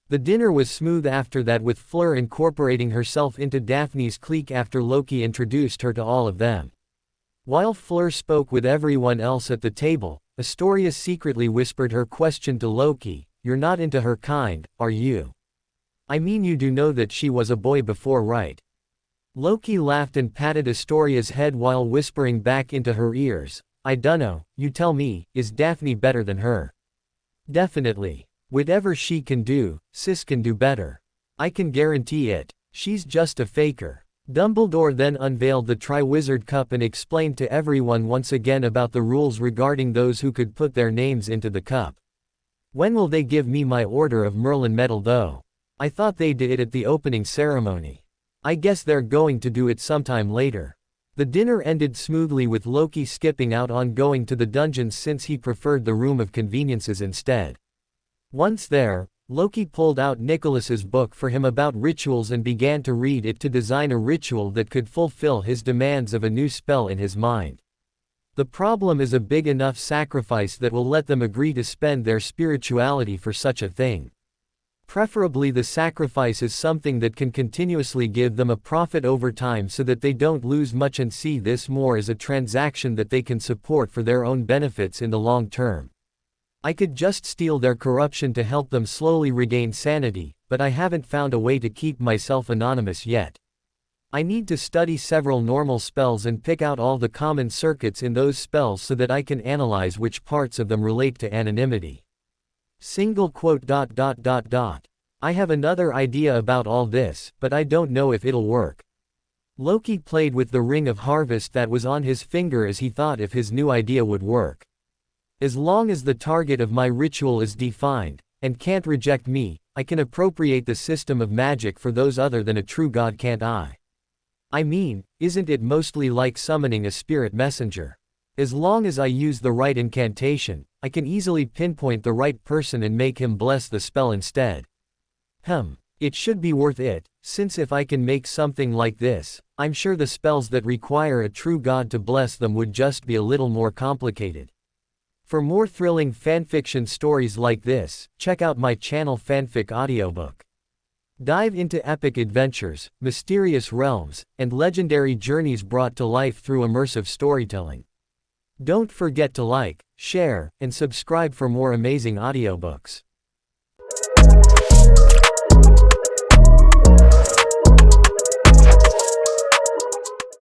The dinner was smooth after that, with Fleur incorporating herself into Daphne's clique after Loki introduced her to all of them. While Fleur spoke with everyone else at the table, Astoria secretly whispered her question to Loki: "You're not into her kind, are you? I mean, you do know that she was a boy before, right?" Loki laughed and patted Astoria's head while whispering back into her ears, "I dunno, you tell me, is Daphne better than her?" "Definitely. Whatever she can do, sis can do better. I can guarantee it. She's just a faker." Dumbledore then unveiled the Triwizard Cup and explained to everyone once again about the rules regarding those who could put their names into the cup. "When will they give me my Order of Merlin medal though? I thought they did it at the opening ceremony. I guess they're going to do it sometime later." The dinner ended smoothly with Loki skipping out on going to the dungeons since he preferred the Room of Conveniences instead. Once there, Loki pulled out Nicholas's book for him about rituals and began to read it to design a ritual that could fulfill his demands of a new spell in his mind. The problem is a big enough sacrifice that will let them agree to spend their spirituality for such a thing. Preferably the sacrifice is something that can continuously give them a profit over time so that they don't lose much and see this more as a transaction that they can support for their own benefits in the long term. I could just steal their corruption to help them slowly regain sanity, but I haven't found a way to keep myself anonymous yet. I need to study several normal spells and pick out all the common circuits in those spells so that I can analyze which parts of them relate to anonymity. Single quote. I have another idea about all this, but I don't know if it'll work. Loki played with the ring of harvest that was on his finger as he thought if his new idea would work. As long as the target of my ritual is defined, and can't reject me, I can appropriate the system of magic for those other than a true god, can't I? I mean, isn't it mostly like summoning a spirit messenger? As long as I use the right incantation, I can easily pinpoint the right person and make him bless the spell instead. It should be worth it, since if I can make something like this, I'm sure the spells that require a true god to bless them would just be a little more complicated. For more thrilling fanfiction stories like this, check out my channel Fanfic Audiobook. Dive into epic adventures, mysterious realms, and legendary journeys brought to life through immersive storytelling. Don't forget to like, share, and subscribe for more amazing audiobooks.